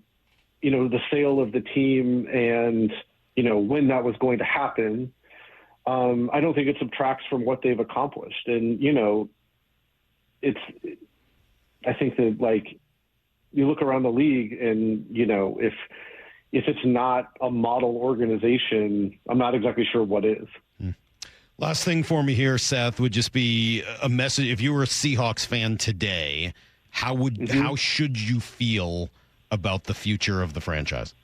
sale of the team and, when that was going to happen. I don't think it subtracts from what they've accomplished. And, I think that you look around the league and, if it's not a model organization, I'm not exactly sure what is. Last thing for me here, Seth, would just be a message. If you were a Seahawks fan today, how should you feel about the future of the franchise?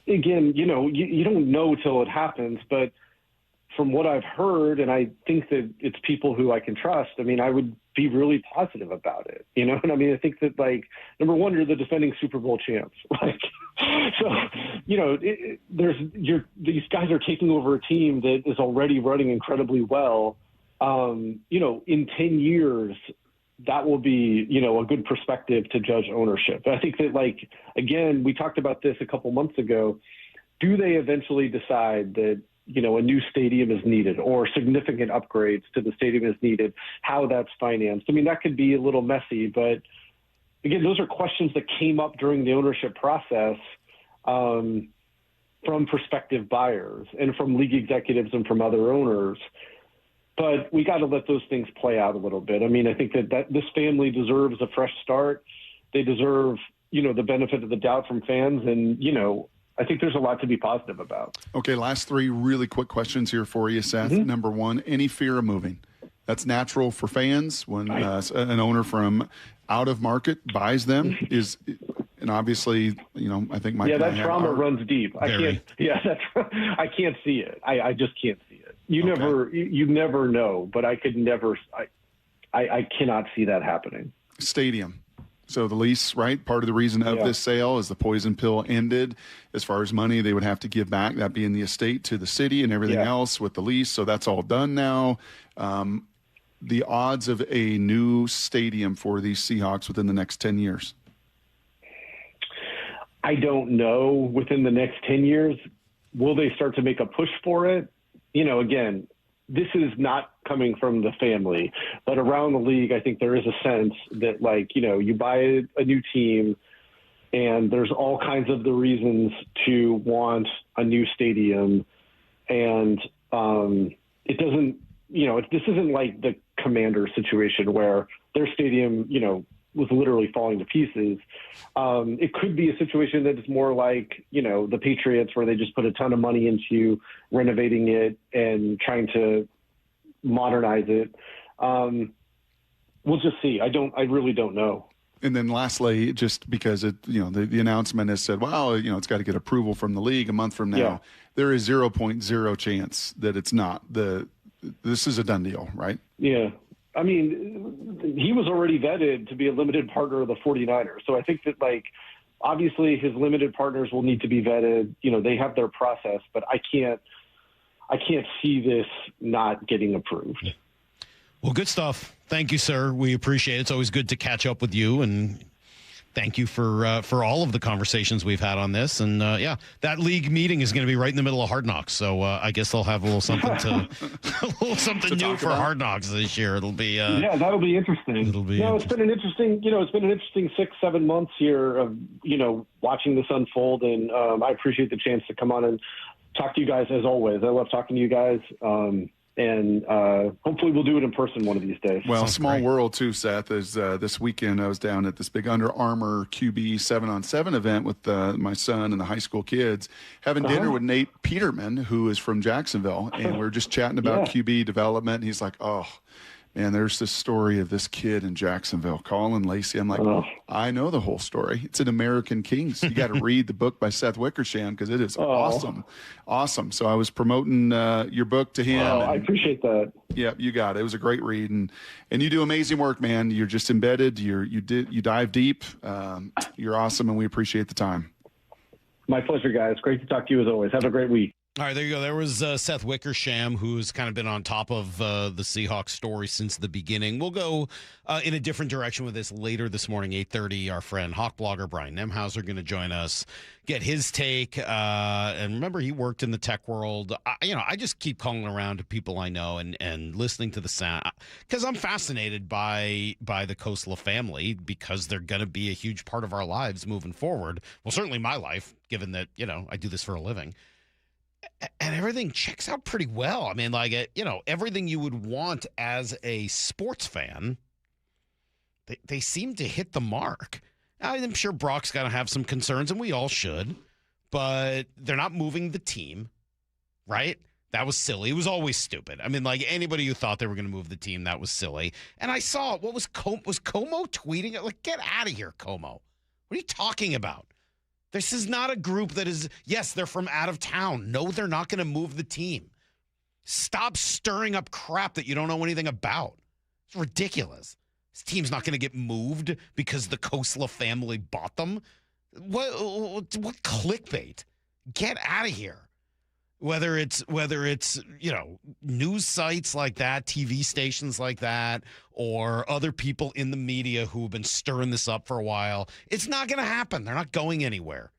Again, you don't know till it happens, but from what I've heard, and I think that it's people who I can trust, I mean, I would be really positive about it, And I mean, I think that, number one, you're the defending Super Bowl champs. So, these guys are taking over a team that is already running incredibly well. In 10 years, that will be, a good perspective to judge ownership. I think that, again, we talked about this a couple months ago. Do they eventually decide that, a new stadium is needed or significant upgrades to the stadium is needed, how that's financed? I mean, that could be a little messy, but again, those are questions that came up during the ownership process from prospective buyers and from league executives and from other owners. But we got to let those things play out a little bit. I mean, I think that this family deserves a fresh start. They deserve, the benefit of the doubt from fans. And, I think there's a lot to be positive about. Okay, last three really quick questions here for you, Seth. Mm-hmm. Number one, any fear of moving? That's natural for fans when an owner from out of market buys them and obviously, I think Mike. Yeah, that trauma runs deep. I can't see it. I just can't see it. You never know, but I cannot see that happening. Stadium. So the lease, right? Part of the reason of this sale is the poison pill ended. As far as money they would have to give back, that being the estate to the city and everything else with the lease. So that's all done now. The odds of a new stadium for these Seahawks within the next 10 years? I don't know. Within the next 10 years, will they start to make a push for it? Again, this is not coming from the family, but around the league, I think there is a sense that, you buy a new team and there's all kinds of the reasons to want a new stadium. And it doesn't, this isn't like the Commander situation where their stadium, was literally falling to pieces. It could be a situation that is more like, the Patriots, where they just put a ton of money into renovating it and trying to modernize it. we'll just see. I really don't know. And then lastly, just because the announcement has said, well, it's got to get approval from the league a month from now. Yeah. There is 0.0 chance that it's not. This is a done deal, right? Yeah. I mean, he was already vetted to be a limited partner of the 49ers. So I think that, obviously his limited partners will need to be vetted. They have their process, but I can't see this not getting approved. Well, good stuff. Thank you, sir. We appreciate it. It's always good to catch up with you, and thank you for all of the conversations we've had on this. And that league meeting is going to be right in the middle of Hard Knocks, so I guess they'll have a little something something new for Hard Knocks this year. It'll be that'll be interesting. It's been an interesting 6-7 months here of watching this unfold, and I appreciate the chance to come on and talk to you guys as always. I love talking to you guys. And hopefully we'll do it in person one of these days. Well, small world too, Seth. Is this weekend I was down at this big Under Armour QB 7-on-7 event with my son and the high school kids, having dinner with Nate Peterman, who is from Jacksonville, and we were just chatting about QB development. And he's like, "Oh, man, there's this story of this kid in Jacksonville, Colin Lacey." I'm like, I know the whole story. It's an American Kings. You got to read the book by Seth Wickersham because it is awesome. So I was promoting your book to him. I appreciate that. Yeah, you got it. It was a great read, and you do amazing work, man. You're just embedded. You dive deep. You're awesome, and we appreciate the time. My pleasure, guys. Great to talk to you as always. Have a great week. All right, there you go. There was Seth Wickersham, who's kind of been on top of the Seahawks story since the beginning. We'll go in a different direction with this later this morning, 8:30. Our friend, Hawk blogger Brian Nemhauser, going to join us, get his take. And remember, he worked in the tech world. I just keep calling around to people I know and listening to the sound because I'm fascinated by the Khosla family because they're going to be a huge part of our lives moving forward. Well, certainly my life, given that, I do this for a living. And everything checks out pretty well. I mean, everything you would want as a sports fan, they seem to hit the mark. Now, I'm sure Brock's going to have some concerns, and we all should, but they're not moving the team, right? That was silly. It was always stupid. I mean, anybody who thought they were going to move the team, that was silly. And I saw, was Como tweeting it? Get out of here, Como. What are you talking about? This is not a group that is, yes, they're from out of town. No, they're not going to move the team. Stop stirring up crap that you don't know anything about. It's ridiculous. This team's not going to get moved because the Khosla family bought them. What clickbait? Get out of here. Whether it's news sites like that, TV stations like that, or other people in the media who have been stirring this up for a while, it's not going to happen. They're not going anywhere.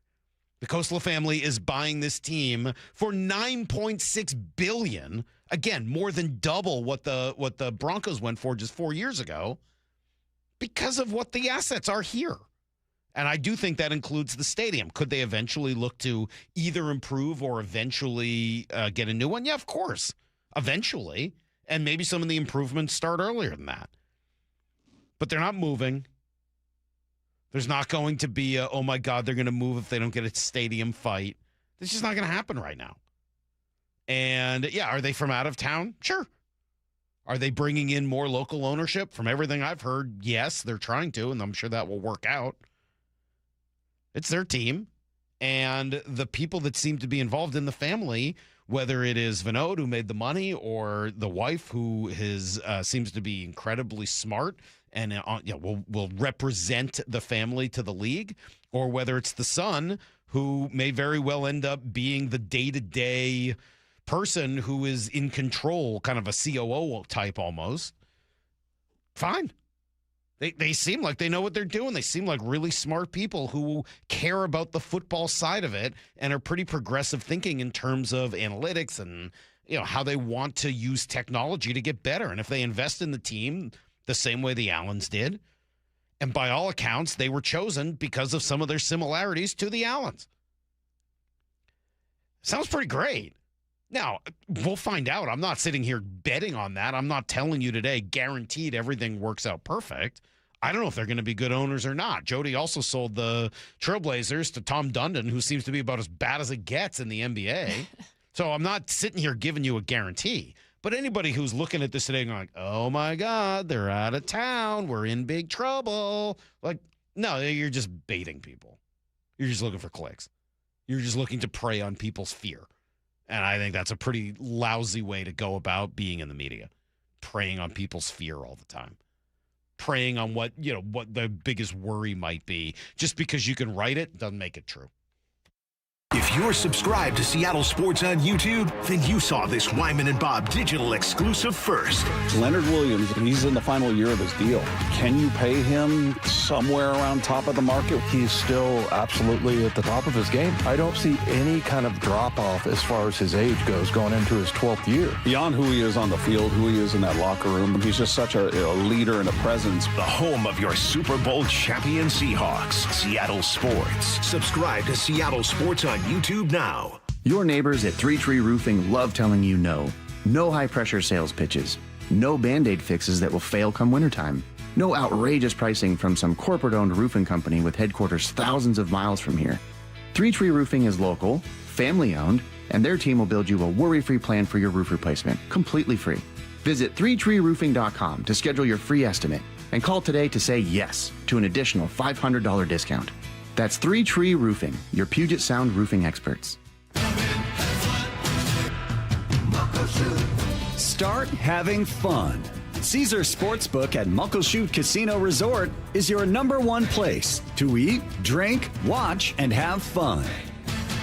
The Khosla family is buying this team for $9.6 billion. Again, more than double what the Broncos went for just 4 years ago, because of what the assets are here. And I do think that includes the stadium. Could they eventually look to either improve or eventually get a new one? Yeah, of course. Eventually. And maybe some of the improvements start earlier than that. But they're not moving. There's not going to be oh my God, they're going to move if they don't get a stadium fight. This is not going to happen right now. And yeah, are they from out of town? Sure. Are they bringing in more local ownership? From everything I've heard, yes, they're trying to, and I'm sure that will work out. It's their team, and the people that seem to be involved in the family, whether it is Vinod, who made the money, or the wife, who seems to be incredibly smart and will represent the family to the league, or whether it's the son, who may very well end up being the day-to-day person who is in control, kind of a COO type almost. Fine. They seem like they know what they're doing. They seem like really smart people who care about the football side of it and are pretty progressive thinking in terms of analytics and how they want to use technology to get better. And if they invest in the team the same way the Allens did, and by all accounts, they were chosen because of some of their similarities to the Allens. Sounds pretty great. Now, we'll find out. I'm not sitting here betting on that. I'm not telling you today, guaranteed everything works out perfect. I don't know if they're going to be good owners or not. Jody also sold the Trailblazers to Tom Dundon, who seems to be about as bad as it gets in the NBA. So I'm not sitting here giving you a guarantee. But anybody who's looking at this today and going, oh, my God, they're out of town. We're in big trouble. Like, no, you're just baiting people. You're just looking for clicks. You're just looking to prey on people's fear. And I think that's a pretty lousy way to go about being in the media, preying on people's fear all the time, preying on what the biggest worry might be. Just because you can write it doesn't make it true. If you're subscribed to Seattle Sports on YouTube, then you saw this Wyman and Bob digital exclusive first. Leonard Williams, he's in the final year of his deal. Can you pay him somewhere around top of the market? He's still absolutely at the top of his game. I don't see any kind of drop-off as far as his age goes going into his 12th year. Beyond who he is on the field, who he is in that locker room, he's just such a leader and a presence. The home of your Super Bowl champion Seahawks, Seattle Sports. Subscribe to Seattle Sports on YouTube now. Your neighbors at 3 Tree Roofing love telling you no. No high-pressure sales pitches. No Band-Aid fixes that will fail come wintertime. No outrageous pricing from some corporate-owned roofing company with headquarters thousands of miles from here. 3 Tree Roofing is local, family-owned, and their team will build you a worry-free plan for your roof replacement, completely free. Visit 3treeroofing.com to schedule your free estimate and call today to say yes to an additional $500 discount. That's 3 Tree Roofing, your Puget Sound roofing experts. Start having fun. Caesar Sportsbook at Muckleshoot Casino Resort is your #1 place to eat, drink, watch, and have fun.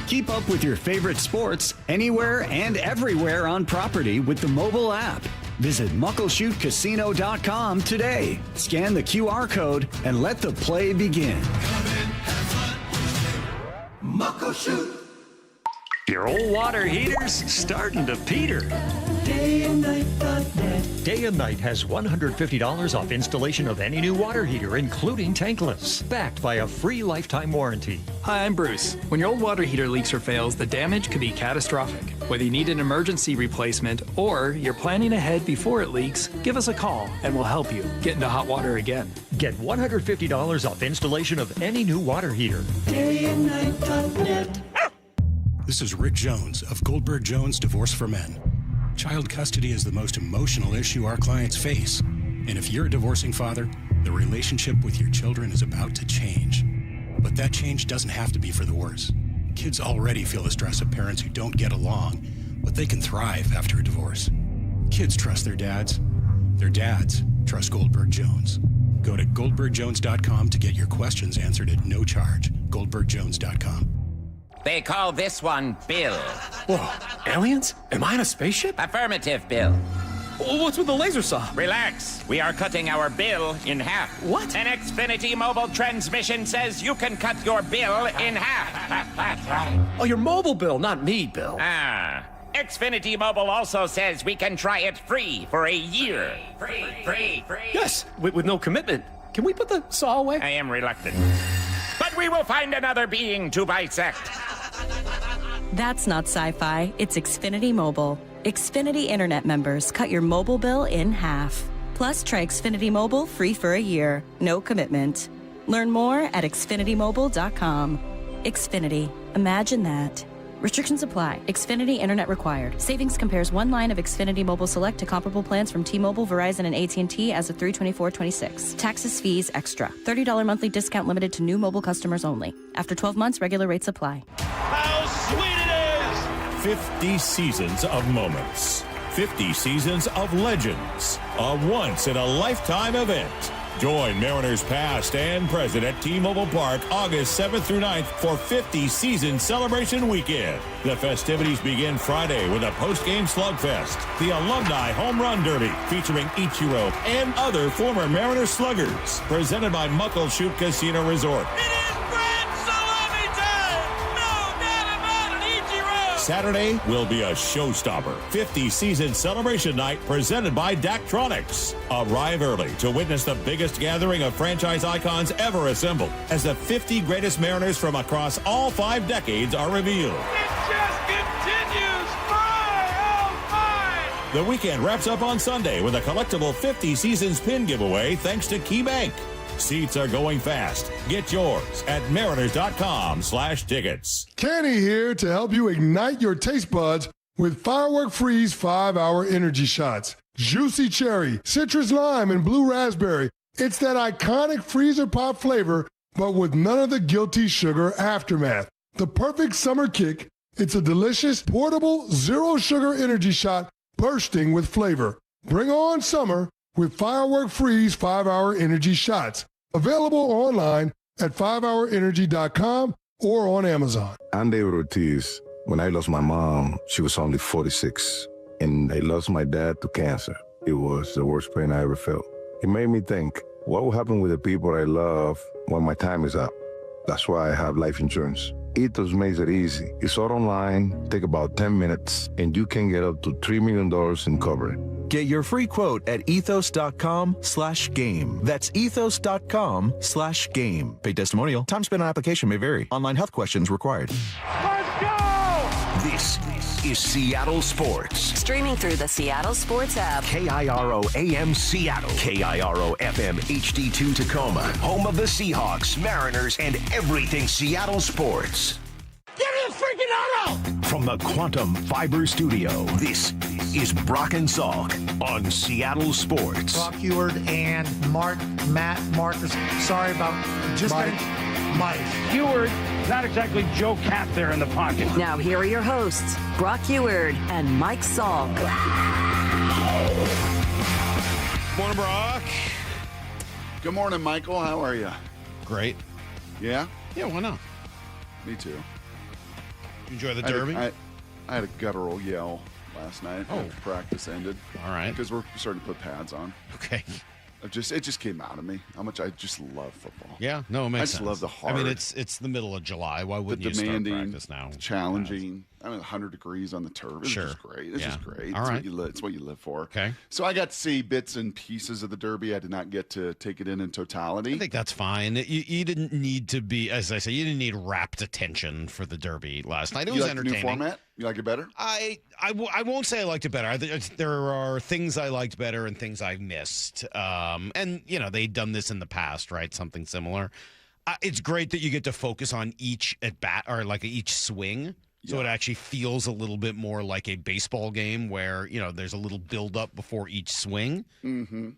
Keep up with your favorite sports anywhere and everywhere on property with the mobile app. Visit muckleshootcasino.com today. Scan the QR code and let the play begin. Muckleshoot. Your old water heater's starting to peter. DayandNight.net. Day and Night has $150 off installation of any new water heater, including tankless, backed by a free lifetime warranty. Hi, I'm Bruce. When your old water heater leaks or fails, the damage could be catastrophic. Whether you need an emergency replacement or you're planning ahead before it leaks, give us a call and we'll help you get into hot water again. Get $150 off installation of any new water heater. DayandNight.net. This is Rick Jones of Goldberg Jones Divorce for Men. Child custody is the most emotional issue our clients face. And if you're a divorcing father, the relationship with your children is about to change. But that change doesn't have to be for the worse. Kids already feel the stress of parents who don't get along, but they can thrive after a divorce. Kids trust their dads. Their dads trust Goldberg Jones. Go to goldbergjones.com to get your questions answered at no charge. goldbergjones.com. They call this one Bill. Whoa, aliens? Am I in a spaceship? Affirmative, Bill. What's with the laser saw? Relax. We are cutting our bill in half. What? An Xfinity mobile transmission says you can cut your bill in half. Oh, your mobile bill, not me, Bill. Xfinity Mobile also says we can try it free for a year. Free. Yes, with no commitment. Can we put the saw away? I am reluctant. But we will find another being to bisect. That's not sci-fi. It's Xfinity Mobile. Xfinity Internet members cut your mobile bill in half. Plus, try Xfinity Mobile free for a year. No commitment. Learn more at xfinitymobile.com. Xfinity. Imagine that. Restrictions apply. Xfinity Internet required. Savings compares one line of Xfinity Mobile Select to comparable plans from T-Mobile, Verizon, and AT&T as of 3/24/26. Taxes, fees, extra. $30 monthly discount limited to new mobile customers only. After 12 months, regular rates apply. How sweet it is! 50 seasons of moments. 50 seasons of legends. A once-in-a-lifetime event. Join Mariners past and present at T-Mobile Park August 7th through 9th for 50 Season Celebration Weekend. The festivities begin Friday with a post-game slugfest, the Alumni Home Run Derby featuring Ichiro and other former Mariners sluggers, presented by Muckleshoot Casino Resort. Saturday will be a showstopper. 50 Season Celebration Night presented by Daktronics. Arrive early to witness the biggest gathering of franchise icons ever assembled as the 50 greatest Mariners from across all 5 decades are revealed. It just continues. The weekend wraps up on Sunday with a collectible 50 Seasons pin giveaway thanks to KeyBank. Seats are going fast. Get yours at mariners.com/tickets. Kenny here to help you ignite your taste buds with Firework Freeze 5-Hour Energy Shots. Juicy cherry, citrus lime, and blue raspberry. It's that iconic freezer pop flavor, but with none of the guilty sugar aftermath. The perfect summer kick. It's a delicious, portable, zero-sugar energy shot bursting with flavor. Bring on summer with Firework Freeze 5-Hour Energy Shots. Available online at 5hourenergy.com or on Amazon. I'm David Ortiz. When I lost my mom, she was only 46, and I lost my dad to cancer. It was the worst pain I ever felt. It made me think, what will happen with the people I love when my time is up? That's why I have life insurance. Ethos makes it easy. It's all online, take about 10 minutes, and you can get up to $3 million in coverage. Get your free quote at ethos.com/game. That's ethos.com/game. Paid testimonial. Time spent on application may vary. Online health questions required. Let's go! This is Seattle Sports. Streaming through the Seattle Sports app. KIRO AM Seattle. KIRO FM HD2 Tacoma. Home of the Seahawks, Mariners, and everything Seattle sports. Give me a freaking auto! From the Quantum Fiber Studio, this is Brock and Salk on Seattle Sports. Brock Heward and Matt Marcus. Sorry about Mike. Heward, not exactly Joe Cat there in the pocket. Now here are your hosts, Brock Heward and Mike Salk. Morning, Brock. Good morning, Michael. How are you? Great. Yeah? Yeah, why not? Me too. You enjoy the Derby? I had a guttural yell last night after practice ended. All right. Because we're starting to put pads on. Okay. It just came out of me how much I just love football. Yeah, no, it makes sense. I just love the hard. I mean, it's the middle of July. Why wouldn't you start practice now? Challenging. I mean, 100 degrees on the turf. It's just great. It's just great. All right. It's what you live for. Okay. So I got to see bits and pieces of the Derby. I did not get to take it in totality. I think that's fine. You didn't need to be, as I say, you didn't need rapt attention for the Derby last night. It was entertaining. The new format? You like it better? I won't say I liked it better. There are things I liked better and things I missed. And, they'd done this in the past, right? Something similar. It's great that you get to focus on each at bat or like each swing. So it actually feels a little bit more like a baseball game where, there's a little build-up before each swing. Mm-hmm.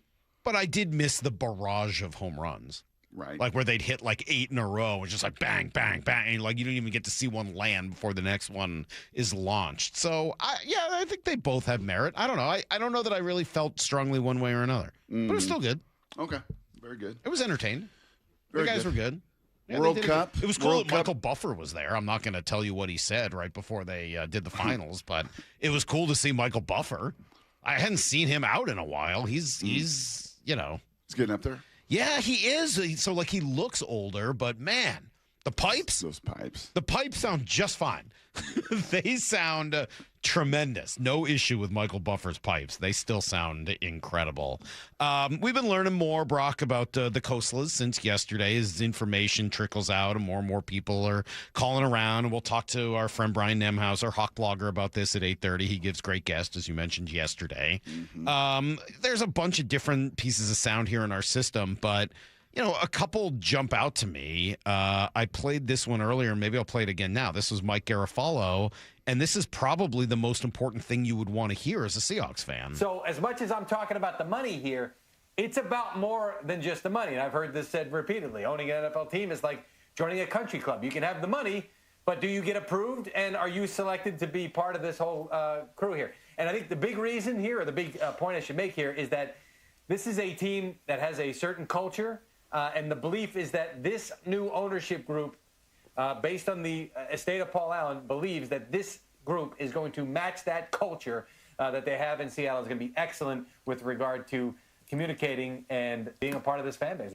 But I did miss the barrage of home runs. Right. Like where they'd hit like 8 in a row. It's just like bang, bang, bang. And like you don't even get to see one land before the next one is launched. So, I think they both have merit. I don't know. I don't know that I really felt strongly one way or another. But it was still good. Okay. Very good. It was entertained. Very the guys good. were good. Yeah, World Cup. It was cool World that Michael Buffer was there. I'm not going to tell you what he said right before they did the finals, but it was cool to see Michael Buffer. I hadn't seen him out in a while. He's He's getting up there. Yeah, he is. So he looks older, but man, the pipes. Those pipes. The pipes sound just fine. They sound tremendous. No issue with Michael Buffer's pipes. They still sound incredible. We've been learning more, Brock, about the Coastless since yesterday. As information trickles out and more people are calling around. And we'll talk to our friend Brian Nemhauser, Hawk blogger, about this at 8:30. He gives great guests, as you mentioned yesterday. Mm-hmm. There's a bunch of different pieces of sound here in our system, but a couple jump out to me. I played this one earlier, and maybe I'll play it again now. This was Mike Garafolo, and this is probably the most important thing you would want to hear as a Seahawks fan. So as much as I'm talking about the money here, it's about more than just the money. And I've heard this said repeatedly. Owning an NFL team is like joining a country club. You can have the money, but do you get approved, and are you selected to be part of this whole crew here? And I think the big reason here, or the big point I should make here, is that this is a team that has a certain culture. And the belief is that this new ownership group, based on the estate of Paul Allen, believes that this group is going to match that culture that they have in Seattle. Is going to be excellent with regard to communicating and being a part of this fan base.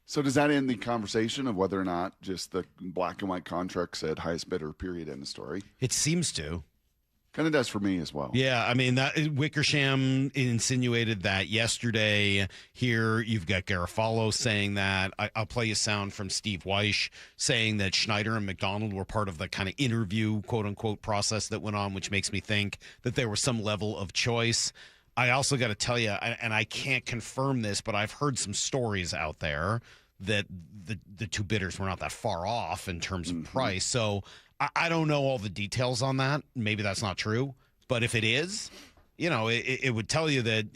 So does that end the conversation of whether or not just the black and white contract said highest bidder, period, end of story? It seems to. Kind of does for me as well. Yeah, I mean, Wickersham insinuated that yesterday. Here, you've got Garafolo saying that. I'll play you sound from Steve Weish saying that Schneider and McDonald were part of the kind of interview, quote-unquote, process that went on, which makes me think that there was some level of choice. I also got to tell you, and I can't confirm this, but I've heard some stories out there that the two bidders were not that far off in terms of price. So I don't know all the details on that. Maybe that's not true. But if it is, it would tell you that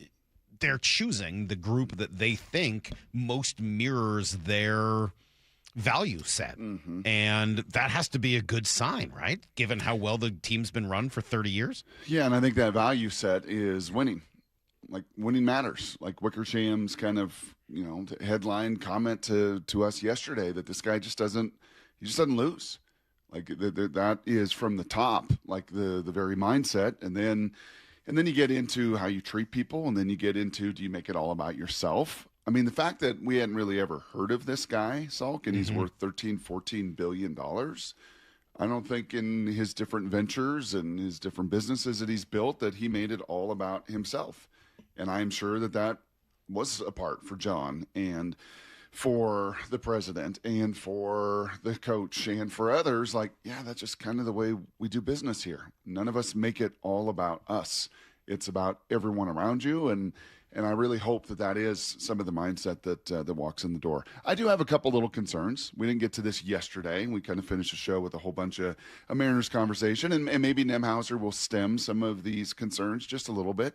they're choosing the group that they think most mirrors their value set. And that has to be a good sign, right? Given how well the team's been run for 30 years. Yeah, and I think that value set is winning. Like, winning matters. Like Wickersham's kind of, headline comment to us yesterday that this guy just doesn't lose. Like that is from the top, like the very mindset. And then you get into how you treat people, and then you get into, do you make it all about yourself? I mean, the fact that we hadn't really ever heard of this guy, Salk, and he's worth $13-14 billion. I don't think in his different ventures and his different businesses that he's built that he made it all about himself. And I'm sure that was a part for John and for the president and for the coach and for others. Like, yeah, that's just kind of the way we do business here. None of us make it all about us. It's about everyone around you. And I really hope that is some of the mindset that walks in the door. I do have a couple little concerns. We didn't get to this yesterday. We kind of finished the show with a whole bunch of a Mariners conversation, and maybe Nemhauser will stem some of these concerns just a little bit.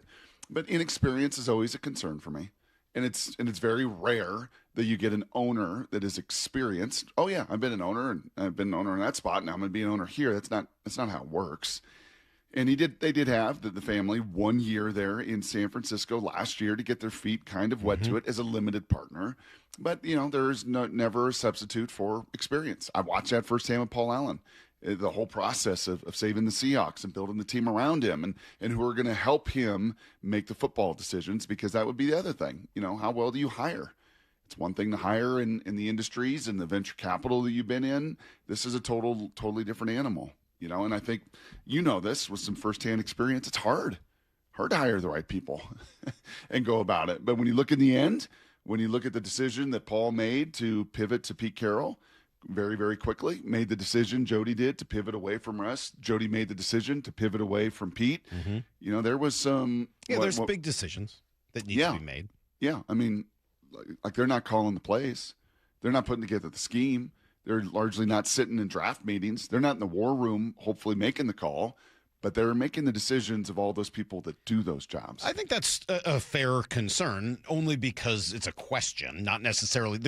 But inexperience is always a concern for me. And it's very rare that you get an owner that is experienced. Oh yeah, I've been an owner, and I've been an owner in that spot. Now I'm going to be an owner here. That's not how it works. And they did have the family 1 year there in San Francisco last year to get their feet kind of wet to it as a limited partner. But there is never a substitute for experience. I watched that firsthand with Paul Allen. The whole process of saving the Seahawks and building the team around him and who are going to help him make the football decisions, because that would be the other thing. How well do you hire? It's one thing to hire in the industries and the venture capital that you've been in. This is a totally different animal, and I think this with some firsthand experience. It's hard to hire the right people and go about it. But when you look in the end, when you look at the decision that Paul made to pivot to Pete Carroll, very, very quickly made the decision, Jody did, to pivot away from Russ. Jody made the decision to pivot away from Pete. There was some... Yeah, there's big decisions that need to be made. Yeah, I mean, like they're not calling the plays. They're not putting together the scheme. They're largely not sitting in draft meetings. They're not in the war room, hopefully making the call, but they're making the decisions of all those people that do those jobs. I think that's a fair concern, only because it's a question, not necessarily...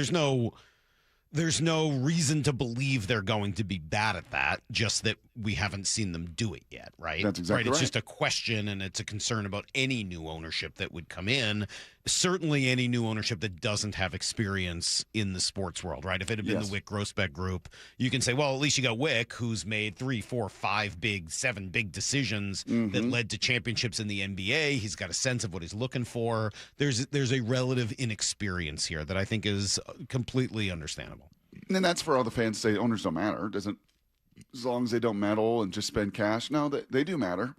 There's no reason to believe they're going to be bad at that, just that we haven't seen them do it yet, right? That's exactly right. It's just a question, and it's a concern about any new ownership that would come in. Certainly any new ownership that doesn't have experience in the sports world, right? If it had been the Wick Grossbeck group, you can say, well, at least you got Wick, who's made 3, 4, 5 7 big decisions that led to championships in the NBA. He's got a sense of what he's looking for. There's a relative inexperience here that I think is completely understandable. And that's for all the fans to say owners don't matter. As long as they don't meddle and just spend cash. No, they do matter.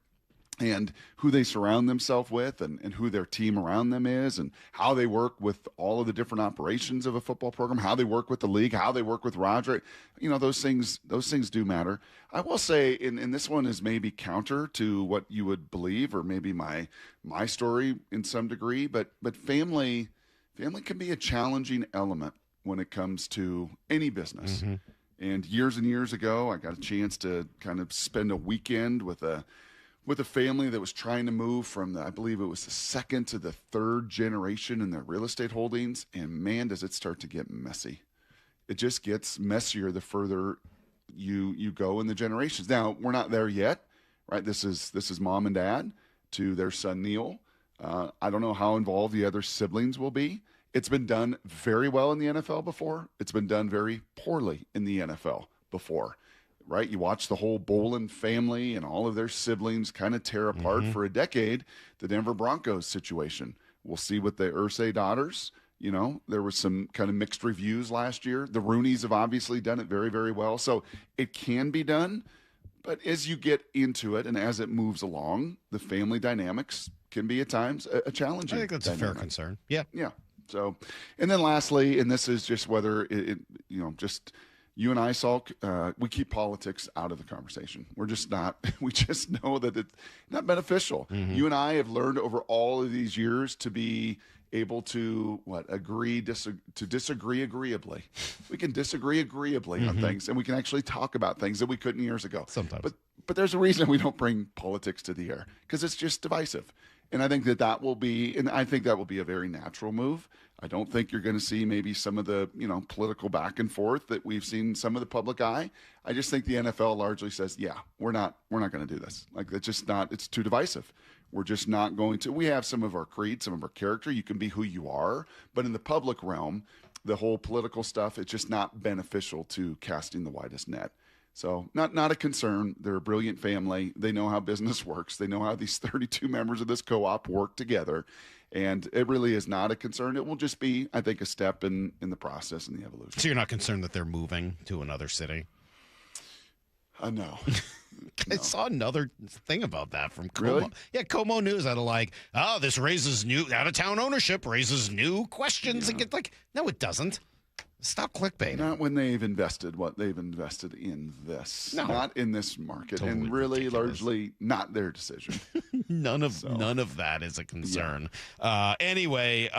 And who they surround themselves with and who their team around them is and how they work with all of the different operations of a football program, how they work with the league, how they work with Roger. Those things do matter. I will say, and this one is maybe counter to what you would believe or maybe my story in some degree, but family can be a challenging element when it comes to any business. And years ago, I got a chance to kind of spend a weekend with a family that was trying to move from I believe it was the second to the third generation in their real estate holdings. And man, does it start to get messy. It just gets messier the further you go in the generations. Now, we're not there yet, right? This is mom and dad to their son, Neil. I don't know how involved the other siblings will be. It's been done very well in the NFL before. It's been done very poorly in the NFL before, right? You watch the whole Bolin family and all of their siblings kind of tear apart for a decade. The Denver Broncos situation. We'll see with the Irsay daughters. There was some kind of mixed reviews last year. The Rooneys have obviously done it very, very well. So it can be done. But as you get into it and as it moves along, the family dynamics can be at times a challenging. I think that's dynamic. A fair concern. Yeah. Yeah. So, and then lastly, and this is just whether just you and I, Salk, we keep politics out of the conversation. We're just not, we just know that it's not beneficial. You and I have learned over all of these years to be able to disagree agreeably. We can disagree agreeably on things, and we can actually talk about things that we couldn't years ago. Sometimes. But there's a reason we don't bring politics to the air, because it's just divisive. And I think that will be a very natural move. I don't think you're going to see maybe some of the, political back and forth that we've seen some of the public eye. I just think the NFL largely says, yeah, we're not going to do this. Like, it's too divisive. We're just not going to. We have some of our creed, some of our character. You can be who you are. But in the public realm, the whole political stuff, it's just not beneficial to casting the widest net. So not a concern. They're a brilliant family. They know how business works. They know how these 32 members of this co-op work together. And it really is not a concern. It will just be, I think, a step in the process and the evolution. So you're not concerned that they're moving to another city? No. I saw another thing about that from Como. Really? Yeah, Como News had this raises new out-of-town ownership, raises new questions. And no, it doesn't. Stop clickbait. Not when they've invested what they've invested in this. No. Not in this market. Totally and really ridiculous. Largely not their decision. None of that is a concern. Yeah. Anyway,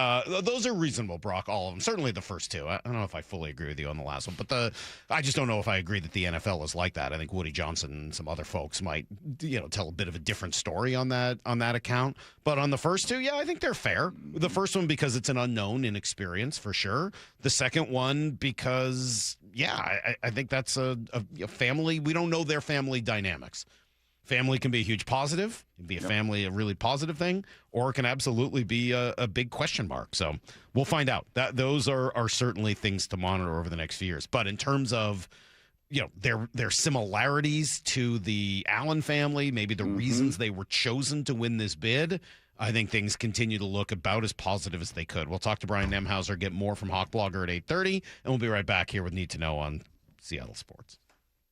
those are reasonable, Brock, all of them. Certainly the first two. I don't know if I fully agree with you on the last one, but I just don't know if I agree that the NFL is like that. I think Woody Johnson and some other folks might, tell a bit of a different story on that account. But on the first two, yeah, I think they're fair. The first one because it's an unknown inexperience for sure. The second one because, I think that's a family. We don't know their family dynamics. Family can be a huge positive. It can be a really positive thing, or it can absolutely be a big question mark. So we'll find out. Those are certainly things to monitor over the next few years. But in terms of their similarities to the Allen family, maybe the reasons they were chosen to win this bid, I think things continue to look about as positive as they could. We'll talk to Brian Nemhauser, get more from Hawk Blogger at 8:30, and we'll be right back here with Need to Know on Seattle Sports.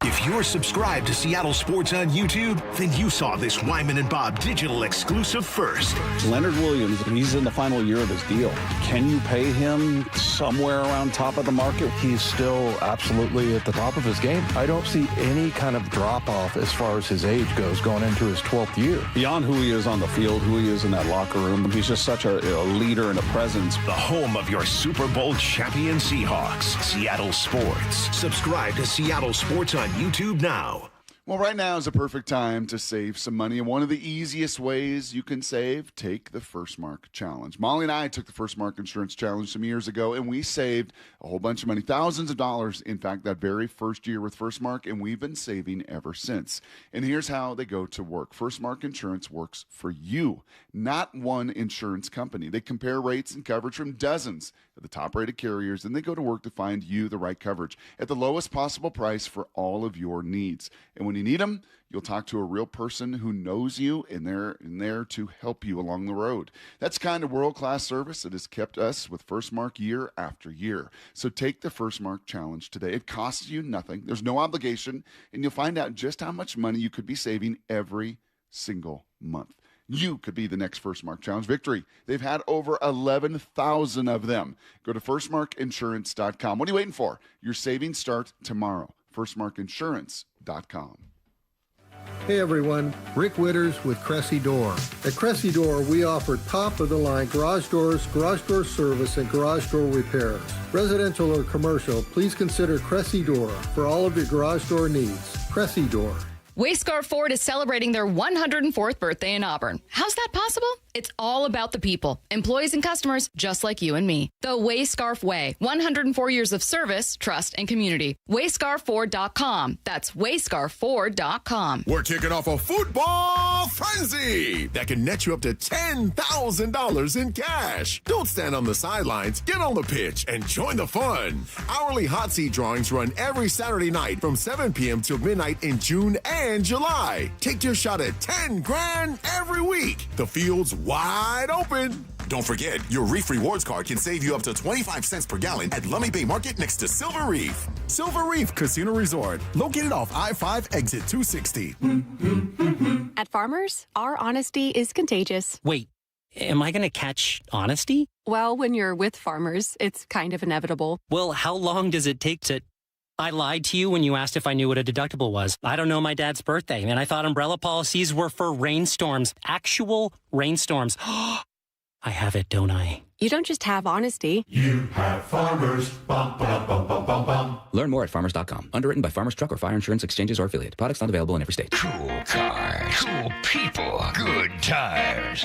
If you're subscribed to Seattle Sports on YouTube, then you saw this Wyman and Bob digital exclusive first. Leonard Williams, he's in the final year of his deal. Can you pay him somewhere around top of the market? He's still absolutely at the top of his game. I don't see any kind of drop-off as far as his age goes going into his 12th year. Beyond who he is on the field, who he is in that locker room, he's just such a leader and a presence. The home of your Super Bowl champion Seahawks, Seattle Sports. Subscribe to Seattle Sports on YouTube now. Well, right now is a perfect time to save some money. And one of the easiest ways you can save, take the First Mark Challenge. Molly and I took the First Mark Insurance Challenge some years ago, and we saved a whole bunch of money, thousands of dollars, in fact, that very first year with First Mark, and we've been saving ever since. And here's how they go to work. First Mark Insurance works for you, not one insurance company. They compare rates and coverage from dozens of the top-rated carriers, and they go to work to find you the right coverage at the lowest possible price for all of your needs. And when you need them, you'll talk to a real person who knows you, and they're in there to help you along the road. That's kind of world-class service that has kept us with First Mark year after year. So take the First Mark Challenge today. It costs you nothing. There's no obligation, and you'll find out just how much money you could be saving every single month. You could be the next First Mark Challenge victory. They've had over 11,000 of them. Go to firstmarkinsurance.com. What are you waiting for? Your savings start tomorrow. firstmarkinsurance.com. Hey everyone, Rick Witters with Cressy Door. At Cressy Door, we offer top-of-the-line garage doors, garage door service, and garage door repairs. Residential or commercial, please consider Cressy Door for all of your garage door needs. Cressy Door. Wayscar Ford is celebrating their 104th birthday in Auburn. How's that possible? It's all about the people, employees and customers just like you and me. The Wayscarf Way, 104 years of service, trust, and community. Wayscarford.com. That's Wayscarford.com. We're kicking off a football frenzy that can net you up to $10,000 in cash. Don't stand on the sidelines. Get on the pitch and join the fun. Hourly hot seat drawings run every Saturday night from 7 p.m. till midnight in June and July. Take your shot at $10,000 every week. The field's wide open. Don't forget, your Reef Rewards card can save you up to 25 cents per gallon at Lummi Bay Market next to Silver Reef. Silver Reef Casino Resort, located off I-5 exit 260. At Farmers, our honesty is contagious. Wait, am I going to catch honesty? Well, when you're with Farmers, it's kind of inevitable. Well, how long does it take to... I lied to you when you asked if I knew what a deductible was. I don't know my dad's birthday, and I thought umbrella policies were for rainstorms. Actual rainstorms. I have it, don't I? you don't just have honesty. You have Farmers. Bum, bum, bum, bum, bum, bum. Learn more at farmers.com. Underwritten by Farmers Truck or Fire Insurance Exchanges or Affiliate. Products not available in every state. Cool cars, cool people, good tires.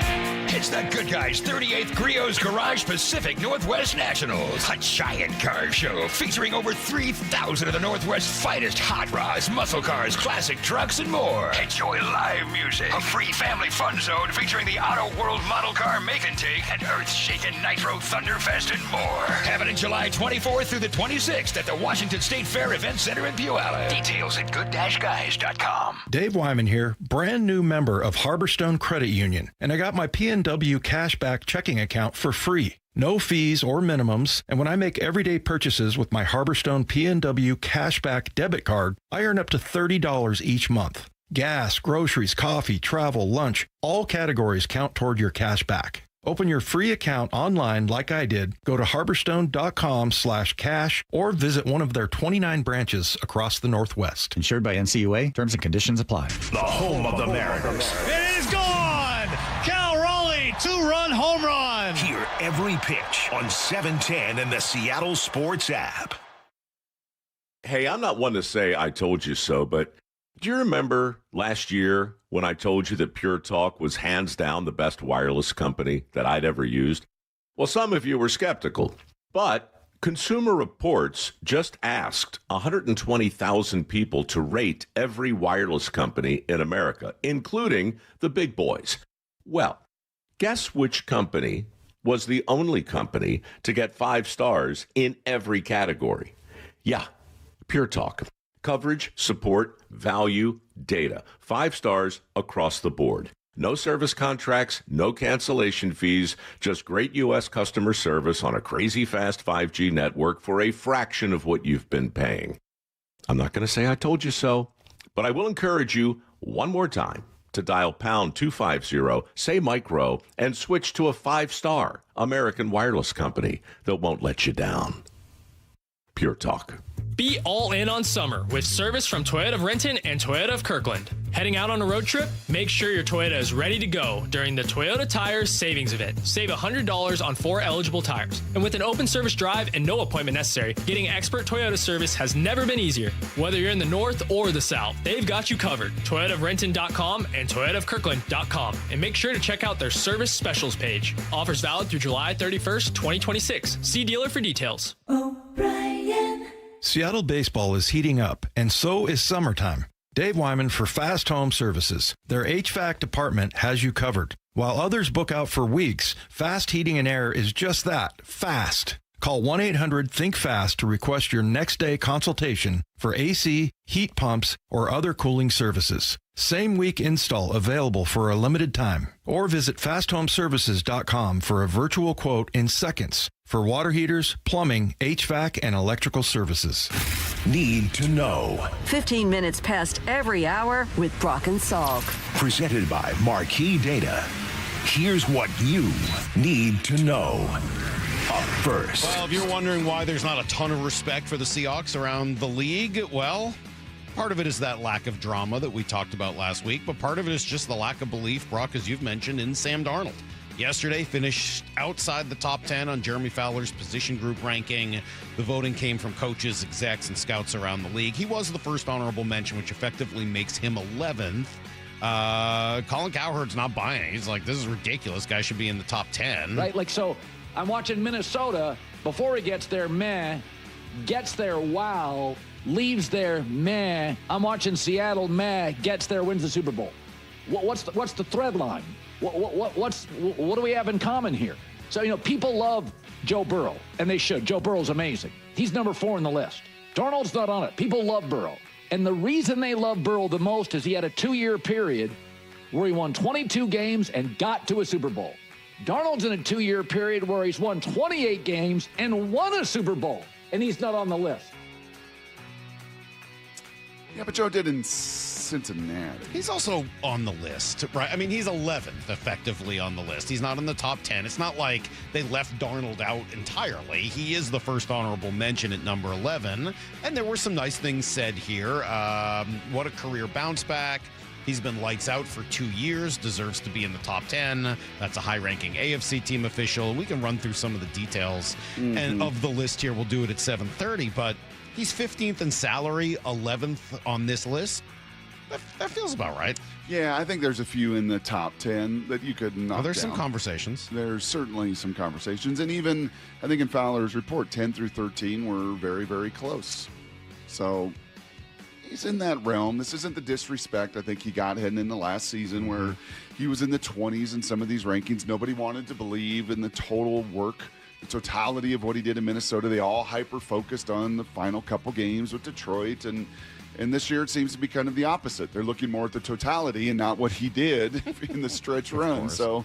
It's the Good Guys 38th Griot's Garage Pacific Northwest Nationals, a giant car show featuring over 3,000 of the Northwest's finest hot rods, muscle cars, classic trucks, and more. Enjoy live music, a free family fun zone featuring the Auto World model car make and take, and earth-shaking Nitro Thunderfest and more. Happening July 24th through the 26th at the Washington State Fair Event Center in Puyallup. Details at good-guys.com. Dave Wyman here, brand new member of Harborstone Credit Union, and I got my PNW Cashback checking account for free. No fees or minimums, and when I make everyday purchases with my Harborstone PNW Cashback debit card, I earn up to $30 each month. Gas, groceries, coffee, travel, lunch, all categories count toward your cash back. Open your free account online like I did. Go to harborstone.com/cash or visit one of their 29 branches across the Northwest. Insured by NCUA. Terms and conditions apply. The home of the Mariners. It is gone! Cal Raleigh, 2-run home run! Hear every pitch on 710 and the Seattle Sports app. Hey, I'm not one to say I told you so, but do you remember last year when I told you that Pure Talk was hands down the best wireless company that I'd ever used? Well, some of you were skeptical, but Consumer Reports just asked 120,000 people to rate every wireless company in America, including the big boys. Well, guess which company was the only company to get 5 stars in every category? Yeah, Pure Talk. Coverage, support, value, data. 5 stars across the board. No service contracts, no cancellation fees, just great U.S. customer service on a crazy fast 5G network for a fraction of what you've been paying. I'm not going to say I told you so, but I will encourage you one more time to dial pound 250, say micro, and switch to a 5-star American wireless company that won't let you down. Pure Talk. Be all in on summer with service from Toyota of Renton and Toyota of Kirkland. Heading out on a road trip? Make sure your Toyota is ready to go during the Toyota Tires Savings Event. Save $100 on 4 eligible tires. And with an open service drive and no appointment necessary, getting expert Toyota service has never been easier. Whether you're in the north or the south, they've got you covered. ToyotaofRenton.com and ToyotaofKirkland.com. And make sure to check out their service specials page. Offers valid through July 31st, 2026. See dealer for details. Seattle baseball is heating up, and so is summertime. Dave Wyman for Fast Home Services. Their HVAC department has you covered. While others book out for weeks, Fast Heating and Air is just that, fast. Call 1-800-THINK-FAST to request your next-day consultation for AC, heat pumps, or other cooling services. Same week install available for a limited time. Or visit fasthomeservices.com for a virtual quote in seconds for water heaters, plumbing, HVAC, and electrical services. Need to know. 15 minutes past every hour with Brock and Salk. Presented by Marquee Data. Here's what you need to know. Up first. Well, if you're wondering why there's not a ton of respect for the Seahawks around the league, well, part of it is that lack of drama that we talked about last week, but part of it is just the lack of belief, Brock, as you've mentioned, in Sam Darnold. Yesterday, finished outside the top 10 on Jeremy Fowler's position group ranking. The voting came from coaches, execs, and scouts around the league. He was the first honorable mention, which effectively makes him 11th. Colin Cowherd's not buying it. He's like, this is ridiculous. Guy should be in the top 10. Right, like, so I'm watching Minnesota. Before he gets there, meh. Gets there, wow. Leaves there, meh. I'm watching Seattle, meh. Gets there, wins the Super Bowl. What's the thread line? What do we have in common here? So, you know, people love Joe Burrow, and they should. Joe Burrow's amazing. He's number 4 on the list. Darnold's not on it. People love Burrow. And the reason they love Burrow the most is he had a 2-year period where he won 22 games and got to a Super Bowl. Darnold's in a 2-year period where he's won 28 games and won a Super Bowl, and he's not on the list. Yeah, but Joe did in Cincinnati. He's also on the list, right? I mean, he's 11th effectively on the list. He's not in the top 10. It's not like they left Darnold out entirely. He is the first honorable mention at number 11. And there were some nice things said here. What a career bounce back. He's been lights out for 2 years, deserves to be in the top 10. That's a high-ranking AFC team official. We can run through some of the details and of the list here. We'll do it at 7:30, but he's 15th in salary, 11th on this list. That feels about right. Yeah, I think there's a few in the top 10 that you could knock There's down. some conversations. There's certainly some conversations. And even, I think in Fowler's report, 10 through 13 were very, very close. So he's in that realm. This isn't the disrespect I think he got heading into last season where he was in the 20s in some of these rankings. Nobody wanted to believe in the total work, the totality of what he did in Minnesota. They all hyper-focused on the final couple games with Detroit. And this year it seems to be kind of the opposite. They're looking more at the totality and not what he did in the stretch run. So,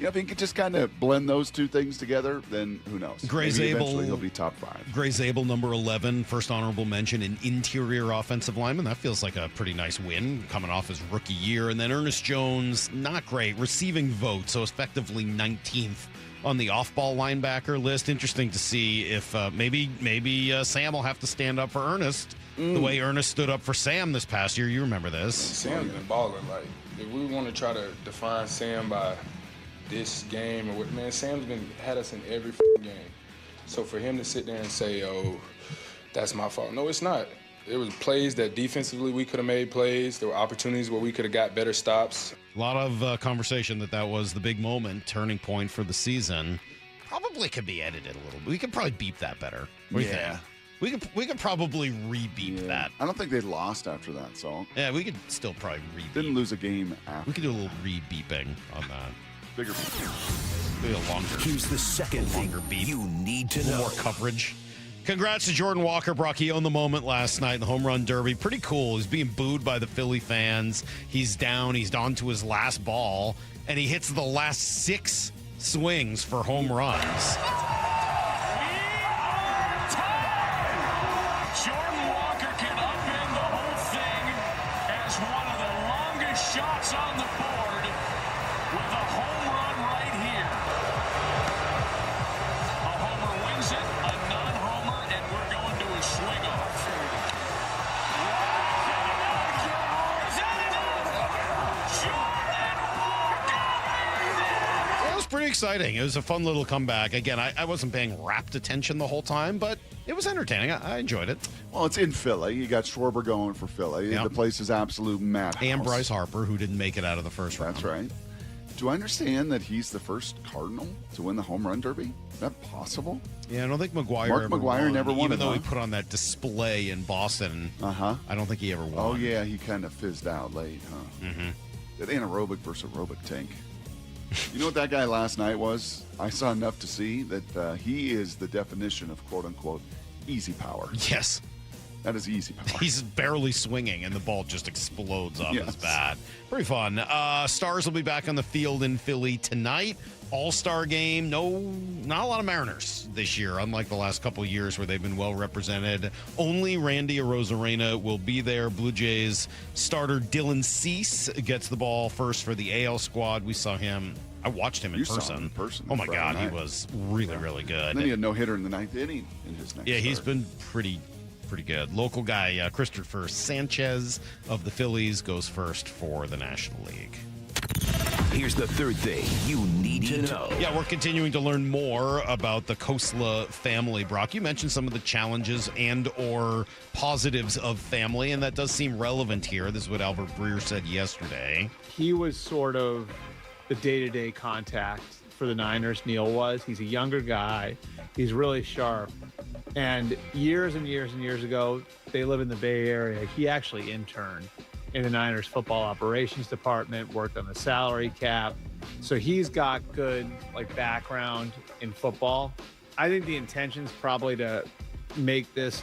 if he could just kind of blend those two things together, then who knows? Gray Maybe Zabel, eventually he'll be top 5. Gray Zabel, number 11, first honorable mention in interior offensive lineman. That feels like a pretty nice win coming off his rookie year. And then Ernest Jones, not great, receiving vote, so effectively 19th on the off-ball linebacker list. Interesting to see if maybe Sam will have to stand up for Ernest the way Ernest stood up for Sam this past year. You remember this. Sam's been balling. Like, if we want to try to define Sam by this game or what, man, Sam's had us in every game. So for him to sit there and say, oh, that's my fault. No, it's not. There was plays that defensively we could have made plays. There were opportunities where we could have got better stops. A lot of conversation that was the big moment, turning point for the season. Probably could be edited a little bit. We could probably beep that better. What do you think? We could probably re-beep that. I don't think they lost after that, so. Yeah, we could still probably re-beep. Didn't lose a game after. We could do a little re-beeping on that. Bigger Maybe a longer. Here's the second thing beep. you need to A little know. more coverage. Congrats to Jordan Walker, Brock. He owned the moment last night in the home run derby. Pretty cool. He's being booed by the Philly fans. He's down. He's on to his last ball, and he hits the last 6 swings for home runs. Jordan Walker can upend the whole thing as one of the longest shots on the board with a home run right here. A homer wins it, a non-homer, and we're going to a swing off. It was pretty exciting. It was a fun little comeback. Again, I wasn't paying rapt attention the whole time, but it was entertaining. I enjoyed it. Well, it's in Philly. You got Schwarber going for Philly. Yep. The place is absolute madhouse. And Bryce Harper, who didn't make it out of the first round. That's right. Do I understand that he's the first Cardinal to win the home run derby? Is that possible? Yeah, I don't think McGuire Mark ever McGuire won. never won Even it, though huh? he put on that display in Boston. I don't think he ever won. Oh, yeah, he kind of fizzed out late, huh? Mm-hmm. That anaerobic versus aerobic tank. You know what that guy last night was? I saw enough to see that he is the definition of quote-unquote easy power. Yes. That is easy power. He's barely swinging, and the ball just explodes off his Yes. bat. Pretty fun. Stars will be back on the field in Philly tonight. All-Star game. No, not a lot of Mariners this year, unlike the last couple of years where they've been well represented. Only Randy Arozarena will be there. Blue Jays starter Dylan Cease gets the ball first for the AL squad. We saw him. I watched him in person. Saw him in person. Oh, my Friday God. night. He was really, really good. And then he had no hitter in the 9th inning in his next Yeah, he's start. been pretty good. Local guy Christopher Sanchez of the Phillies goes first for the National League. Here's the third thing you need to know. Yeah, we're continuing to learn more about the Khosla family, Brock. You mentioned some of the challenges and or positives of family, and that does seem relevant here. This is what Albert Breer said yesterday. He was sort of the day-to-day contact for the Niners, Neil was. He's a younger guy. He's really sharp. And years and years and years ago, they live in the Bay Area. He actually interned in the Niners football operations department, worked on the salary cap. So he's got good background in football. I think the intention's probably to make this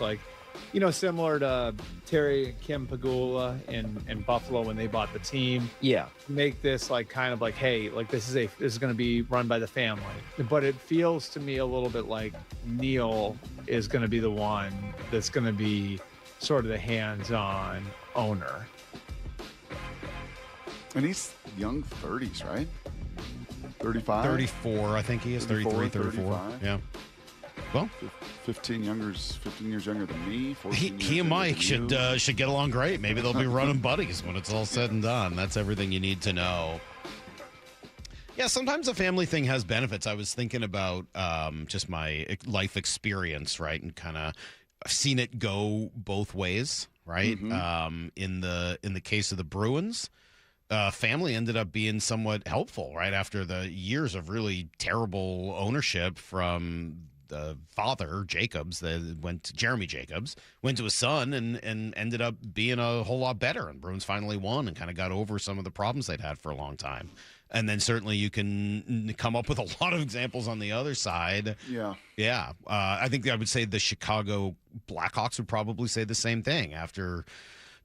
similar to Terry Kim Pagula in Buffalo when they bought the team. Yeah. Make this hey, this is going to be run by the family. But it feels to me a little bit like Neil is going to be the one that's going to be sort of the hands-on owner. And he's young 30s, right? 35? 34, I think he is. 33, 34. Yeah. Well, 15 years younger than me. He and Mike should get along great. Maybe they'll be running buddies when it's all said and done. That's everything you need to know. Yeah, sometimes the family thing has benefits. I was thinking about just my life experience, right, and kind of I've seen it go both ways, right? Mm-hmm. In the case of the Bruins, family ended up being somewhat helpful, right, after the years of really terrible ownership from the father, Jacobs, Jeremy Jacobs, went to his son and ended up being a whole lot better. And Bruins finally won and kind of got over some of the problems they'd had for a long time. And then certainly you can come up with a lot of examples on the other side. Yeah. Yeah. I think I would say the Chicago Blackhawks would probably say the same thing. After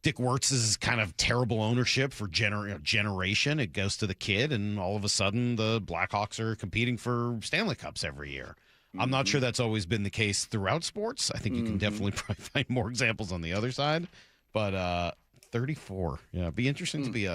Dick Wirtz's kind of terrible ownership for generation, it goes to the kid, and all of a sudden the Blackhawks are competing for Stanley Cups every year. I'm not sure that's always been the case throughout sports. I think you can definitely probably find more examples on the other side. But 34, yeah, it'd be interesting to be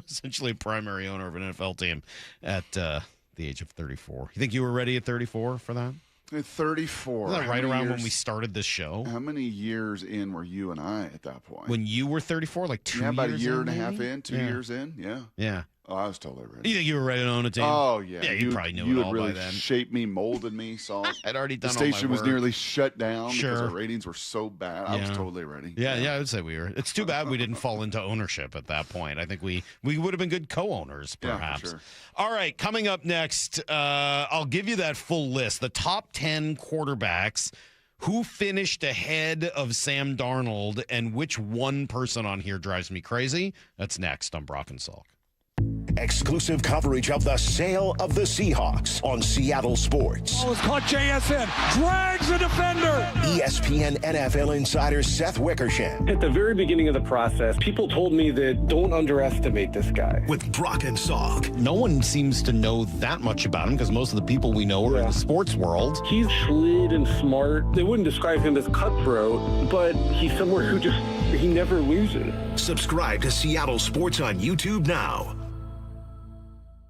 essentially a primary owner of an NFL team at the age of 34. You think you were ready at 34 for that? At 34. Isn't that right around when we started this show? How many years in were you and I at that point? When you were 34, like 2 years in? Yeah, about a year and a half maybe? in, 2 years in, yeah. Yeah. Oh, I was totally ready. You think you were ready to own a team? Oh, yeah. Yeah, you probably knew it all really by then. Shaped me, molded me, Salk. I'd already done the all my station was work. nearly shut down because Sure. our ratings were so bad. I was totally ready. Yeah, I would say we were. It's too bad we didn't fall into ownership at that point. I think we would have been good co-owners, perhaps. Yeah, for sure. All right, coming up next, I'll give you that full list. The top 10 quarterbacks who finished ahead of Sam Darnold, and which one person on here drives me crazy. That's next on Brock and Salk. Exclusive coverage of the sale of the Seahawks on Seattle Sports. Ball is caught. JSN drags a defender. ESPN NFL insider Seth Wickersham. At the very beginning of the process, people told me that don't underestimate this guy. With Brock and Salk. No one seems to know that much about him because most of the people we know are in the sports world. He's shrewd and smart. They wouldn't describe him as cutthroat, but he's someone who he never loses. Subscribe to Seattle Sports on YouTube now.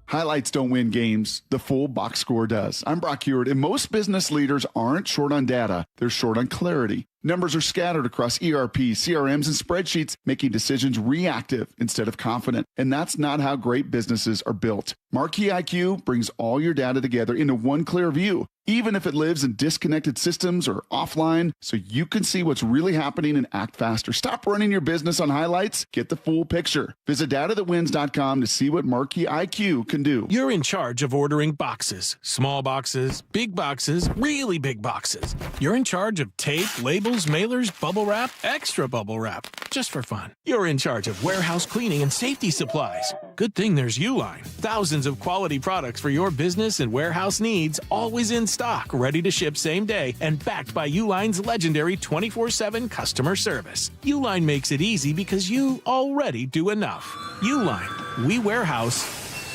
Highlights don't win games. The full box score does. I'm Brock Hewitt, and most business leaders aren't short on data. They're short on clarity. Numbers are scattered across ERP, CRMs, and spreadsheets, making decisions reactive instead of confident. And that's not how great businesses are built. Marquee IQ brings all your data together into one clear view, even if it lives in disconnected systems or offline, so you can see what's really happening and act faster. Stop running your business on highlights. Get the full picture. Visit datathatwins.com to see what Marquee IQ can do. You're in charge of ordering boxes, small boxes, really big boxes. You're in charge of tape, labels, mailers, bubble wrap, extra bubble wrap, just for fun. You're in charge of warehouse cleaning and safety supplies. Good thing there's Uline. Thousands of quality products for your business and warehouse needs, always in stock, ready to ship same day, and backed by Uline's legendary 24/7 customer service. Uline makes it easy because you already do enough. Uline, we warehouse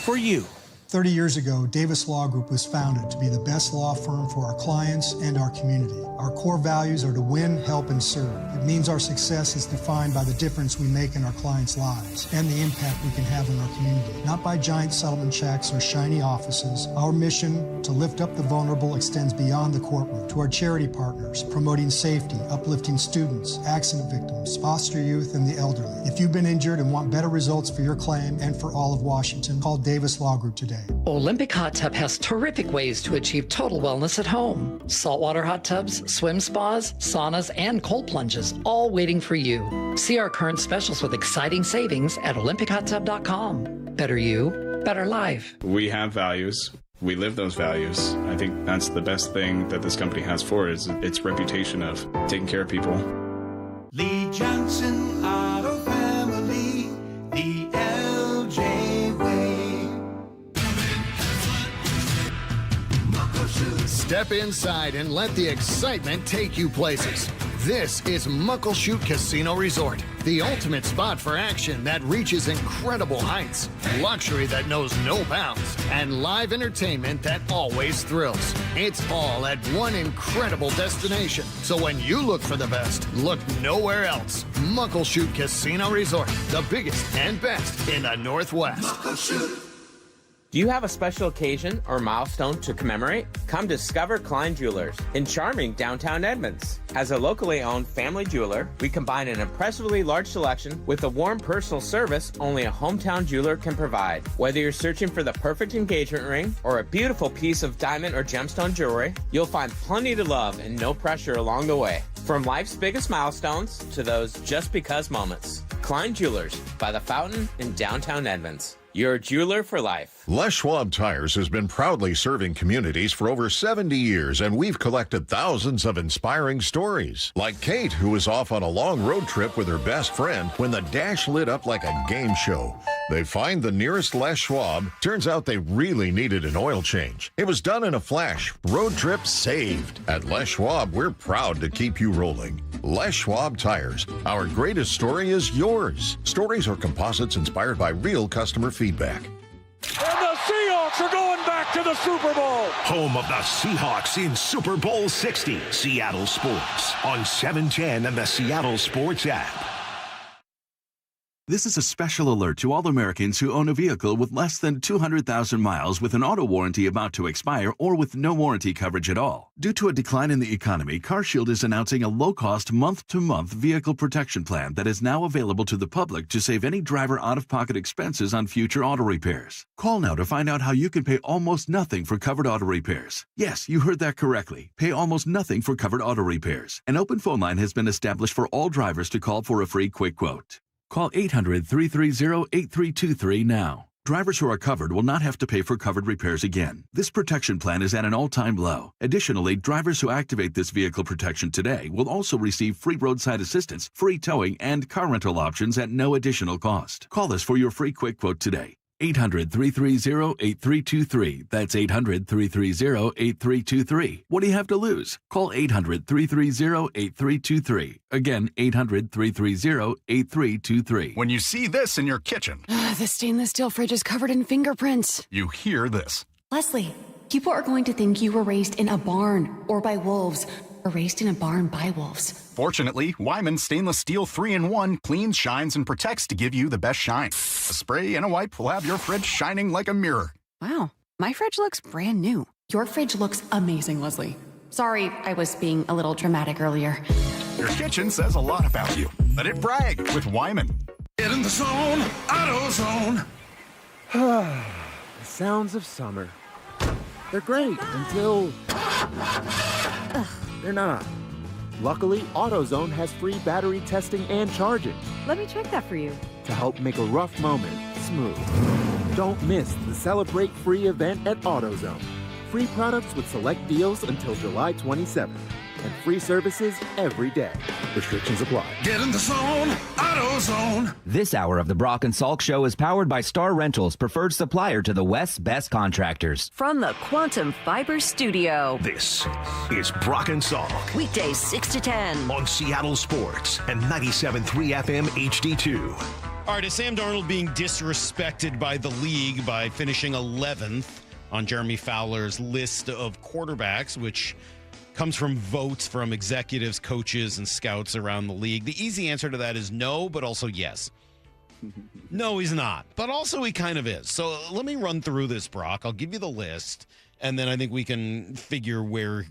for you. 30 years ago, Davis Law Group was founded to be the best law firm for our clients and our community. Our core values are to win, help, and serve. It means our success is defined by the difference we make in our clients' lives and the impact we can have in our community. Not by giant settlement checks or shiny offices. Our mission to lift up the vulnerable extends beyond the courtroom to our charity partners, promoting safety, uplifting students, accident victims, foster youth, and the elderly. If you've been injured and want better results for your claim and for all of Washington, call Davis Law Group today. Olympic Hot Tub has terrific ways to achieve total wellness at home. Saltwater hot tubs, swim spas, saunas, and cold plunges, all waiting for you. See our current specials with exciting savings at olympichottub.com. Better you, better life. We have values. We live those values. I think that's the best thing that this company has for it, is its reputation of taking care of people. Lee Johnson Auto Family, the LJ way. Step inside and let the excitement take you places. This is Muckleshoot Casino Resort, The ultimate spot for action that reaches incredible heights, luxury that knows no bounds, and live entertainment that always thrills. It's all at one incredible destination. So when you look for the best, look nowhere else. Muckleshoot Casino Resort, the biggest and best in the Northwest. Muckleshoot. Do you have a special occasion or milestone to commemorate? Come discover Klein Jewelers in charming downtown Edmonds. As a locally owned family jeweler, we combine an impressively large selection with the warm personal service only a hometown jeweler can provide. Whether you're searching for the perfect engagement ring or a beautiful piece of diamond or gemstone jewelry, you'll find plenty to love and no pressure along the way. From life's biggest milestones to those just because moments. Klein Jewelers by the Fountain in downtown Edmonds. You're a jeweler for life. Les Schwab Tires has been proudly serving communities for over 70 years, and we've collected thousands of inspiring stories. Like Kate, who was off on a long road trip with her best friend when the dash lit up like a game show. They find the nearest Les Schwab. Turns out they really needed an oil change. It was done in a flash. Road trip saved. At Les Schwab, we're proud to keep you rolling. Les Schwab Tires. Our greatest story is yours. Stories are composites inspired by real customer feedback. And the Seahawks are going back to the Super Bowl. Home of the Seahawks in Super Bowl 60. Seattle Sports on 710 and the Seattle Sports app. This is a special alert to all Americans who own a vehicle with less than 200,000 miles with an auto warranty about to expire or with no warranty coverage at all. Due to a decline in the economy, CarShield is announcing a low-cost month-to-month vehicle protection plan that is now available to the public to save any driver out-of-pocket expenses on future auto repairs. Call now to find out how you can pay almost nothing for covered auto repairs. Yes, you heard that correctly. Pay almost nothing for covered auto repairs. An open phone line has been established for all drivers to call for a free quick quote. Call 800-330-8323 now. Drivers who are covered will not have to pay for covered repairs again. This protection plan is at an all-time low. Additionally, drivers who activate this vehicle protection today will also receive free roadside assistance, free towing, and car rental options at no additional cost. Call us for your free quick quote today. 800-330-8323. That's 800-330-8323. What do you have to lose? Call 800-330-8323. Again, 800-330-8323. When you see this in your kitchen, the stainless steel fridge is covered in fingerprints. You hear this. Leslie, people are going to think you were raised in a barn or by wolves, or raised in a barn by wolves. Fortunately, Wyman Stainless Steel 3-in-1 cleans, shines, and protects to give you the best shine. A spray and a wipe will have your fridge shining like a mirror. Wow, my fridge looks brand new. Your fridge looks amazing, Leslie. Sorry, I was being a little dramatic earlier. Your kitchen says a lot about you. Let it brag with Wyman. Get in the zone, AutoZone. The sounds of summer. They're great until they're not. Luckily, AutoZone has free battery testing and charging. Let me check that for you. To help make a rough moment smooth. Don't miss the Celebrate Free event at AutoZone. Free products with select deals until July 27th. And free services every day. Restrictions apply. Get in the zone, AutoZone. This hour of the Brock and Salk Show is powered by Star Rentals, preferred supplier to the West's best contractors. From the Quantum Fiber Studio. This is Brock and Salk. Weekdays 6 to 10. On Seattle Sports and 97.3 FM HD2. All right, is Sam Darnold being disrespected by the league by finishing 11th on Jeremy Fowler's list of quarterbacks, which comes from votes from executives, coaches, and scouts around the league? The easy answer to that is no, but also yes. No, he's not. But also he kind of is. So let me run through this, Brock. I'll give you the list, and then I think we can figure where,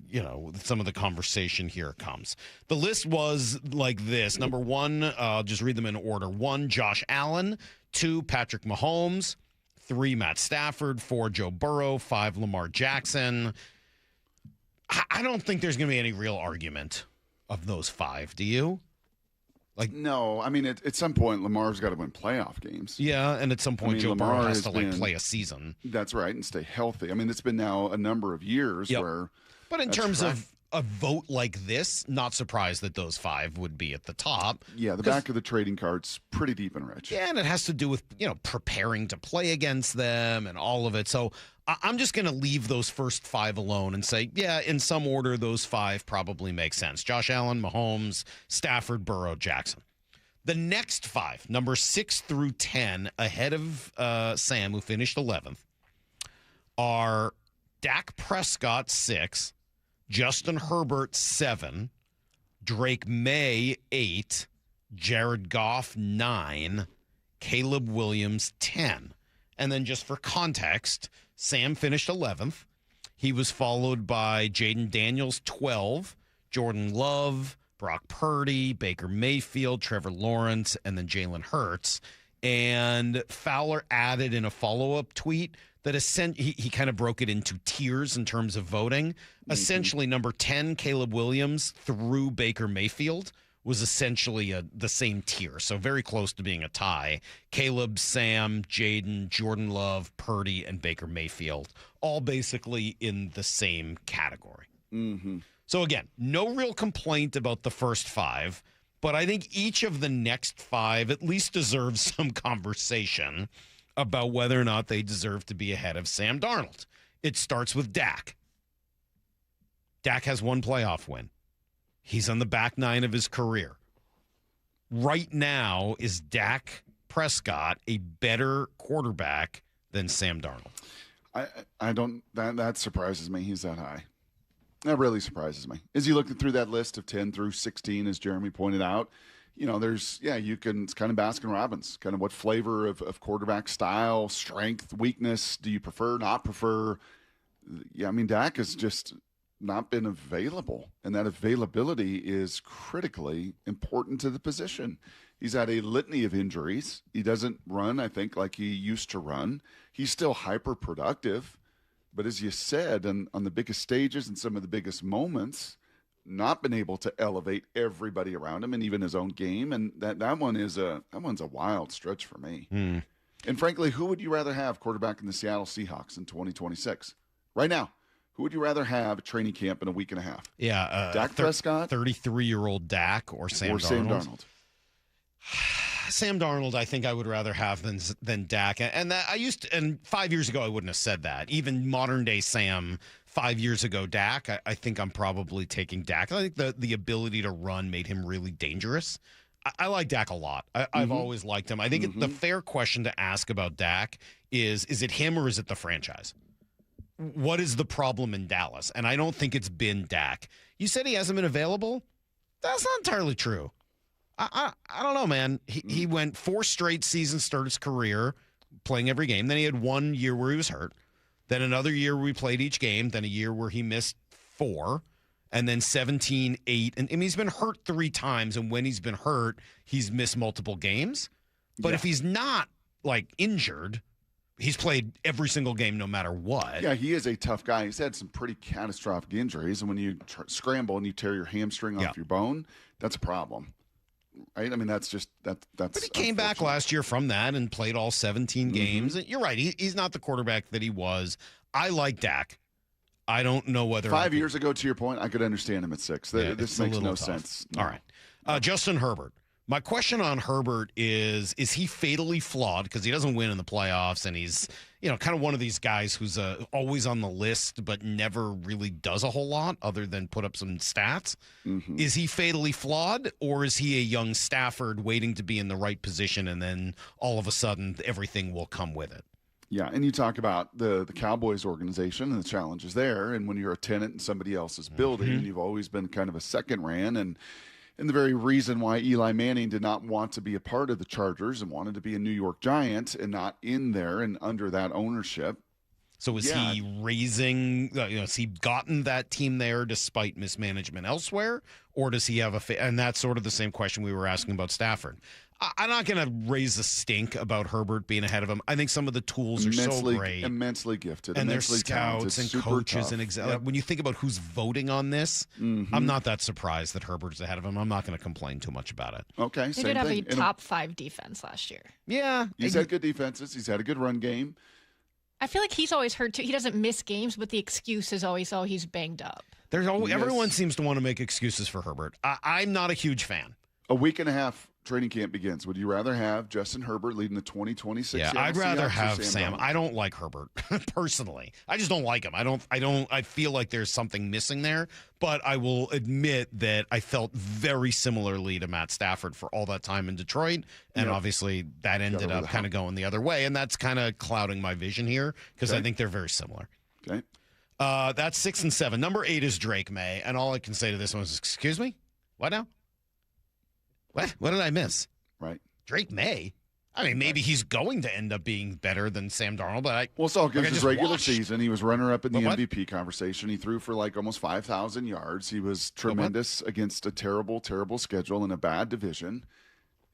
some of the conversation here comes. The list was like this. Number one, I'll just read them in order. 1, Josh Allen. 2, Patrick Mahomes. 3, Matt Stafford. 4, Joe Burrow. 5, Lamar Jackson. I don't think there's going to be any real argument of those 5. Do you? No. I mean, at some point, Lamar's got to win playoff games. Yeah, and at some point, Joe Burrow has to play a season. That's right, and stay healthy. I mean, it's been now a number of years where. But in terms of a vote like this, not surprised that those 5 would be at the top. Yeah, the back of the trading card's pretty deep and rich. Yeah, and it has to do with preparing to play against them and all of it. So I'm just going to leave those first 5 alone and say, yeah, in some order, those 5 probably make sense. Josh Allen, Mahomes, Stafford, Burrow, Jackson. The next 5, number 6 through 10, ahead of Sam, who finished 11th, are Dak Prescott 6, Justin Herbert 7, Drake May 8, Jared Goff 9, Caleb Williams 10. And then just for context, Sam finished 11th. He was followed by Jaden Daniels 12, Jordan Love, Brock Purdy, Baker Mayfield, Trevor Lawrence, and then Jalen Hurts. And Fowler added in a follow-up tweet that he kind of broke it into tiers in terms of voting. Essentially, number 10, Caleb Williams, through Baker Mayfield, was essentially the same tier. So very close to being a tie. Caleb, Sam, Jaden, Jordan Love, Purdy, and Baker Mayfield, all basically in the same category. Mm-hmm. So again, no real complaint about the first 5, but I think each of the next 5 at least deserves some conversation about whether or not they deserve to be ahead of Sam Darnold. It starts with Dak. Dak has 1 playoff win. He's on the back 9 of his career. Right now, is Dak Prescott a better quarterback than Sam Darnold? I don't, that surprises me. He's that high. That really surprises me. As you look through that list of 10 through 16, as Jeremy pointed out, it's kind of Baskin Robbins, kind of what flavor of quarterback style, strength, weakness do you prefer, not prefer? Yeah, I mean, Dak has just not been available, and that availability is critically important to the position. He's had a litany of injuries. He doesn't run, I think, like he used to run. He's still hyper productive. But as you said, on the biggest stages and some of the biggest moments, not been able to elevate everybody around him and even his own game. And that one's a wild stretch for me. And frankly, who would you rather have quarterback in the Seattle Seahawks in 2026? Right now, who would you rather have at training camp in a week and a half? Yeah, Dak Prescott, 33-year-old Dak, or Sam Darnold? Sam Darnold, I think I would rather have than Dak, and 5 years ago I wouldn't have said that. Even modern day Sam, 5 years ago Dak, I think I'm probably taking Dak. I think the ability to run made him really dangerous. I like Dak a lot. I've always liked him. I think the fair question to ask about Dak is it him or is it the franchise? What is the problem in Dallas? And I don't think it's been Dak. You said he hasn't been available? That's not entirely true. I don't know, man. He went 4 straight seasons, started his career playing every game. Then he had 1 year where he was hurt. Then another year where we played each game. Then a year where he missed 4. And then 17, 8. And he's been hurt 3 times. And when he's been hurt, he's missed multiple games. But if he's not, injured, he's played every single game no matter what. Yeah, he is a tough guy. He's had some pretty catastrophic injuries. And when you scramble and you tear your hamstring off your bone, that's a problem. Right? I mean, that's that's. But he came back last year from that and played all 17 games. And you're right. He's not the quarterback that he was. I like Dak. I don't know whether 5 years ago, to your point, I could understand him at 6. This makes no sense. No. All right. Justin Herbert. My question on Herbert is he fatally flawed because he doesn't win in the playoffs and he's, kind of one of these guys who's always on the list but never really does a whole lot other than put up some stats. Is he fatally flawed, or is he a young Stafford waiting to be in the right position and then all of a sudden everything will come with it? Yeah, and you talk about the Cowboys organization and the challenges there, and when you're a tenant in somebody else's building, and you've always been kind of a second ran, and the very reason why Eli Manning did not want to be a part of the Chargers and wanted to be a New York Giant and not in there and under that ownership. So is he raising, has he gotten that team there despite mismanagement elsewhere, or does he have and that's sort of the same question we were asking about Stafford. I'm not going to raise a stink about Herbert being ahead of him. I think some of the tools are so great. Immensely gifted. And their immensely scouts talented, and coaches. And when you think about who's voting on this, I'm not that surprised that Herbert's ahead of him. I'm not going to complain too much about it. Okay, They did have a top 5 defense last year. Yeah. He's had good defenses. He's had a good run game. I feel like he's always hurt, too. He doesn't miss games, but the excuse is always, he's banged up. Everyone seems to want to make excuses for Herbert. I'm not a huge fan. A week and a half training camp begins, would you rather have Justin Herbert leading the 2026? Yeah, I'd rather have Sam. I don't like Herbert personally. I just don't like him. I feel like there's something missing there, but I will admit that I felt very similarly to Matt Stafford for all that time in Detroit, and obviously that ended up kind of going the other way, and that's kind of clouding my vision here because I think they're very similar. Okay. That's 6 and 7. Number 8 is Drake May, and all I can say to this one is, excuse me? What now? What did I miss? Right. Drake May? I mean, maybe he's going to end up being better than Sam Darnold, but Salk, it was his regular watched. season. He was runner-up in the MVP conversation. He threw for like almost 5,000 yards. He was tremendous against a terrible, terrible schedule in a bad division.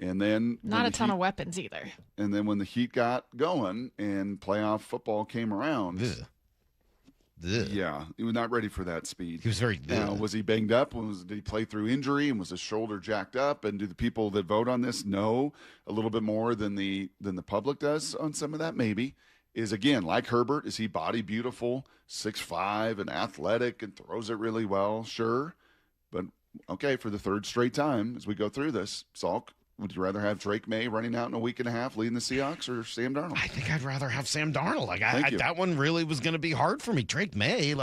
And then not a ton of weapons either. And then when the Heat got going and playoff football came around, yeah, he was not ready for that speed. He was very. Was he banged up? Did he play through injury? And was his shoulder jacked up? And do the people that vote on this know a little bit more than the public does on some of that? Maybe. Is again like Herbert. Is he body beautiful, 6'5", and athletic, and throws it really well? Sure, but okay, for the third straight time as we go through this, Salk, would you rather have Drake May running out in a week and a half leading the Seahawks or Sam Darnold? I think I'd rather have Sam Darnold. That one really was going to be hard for me. Drake May,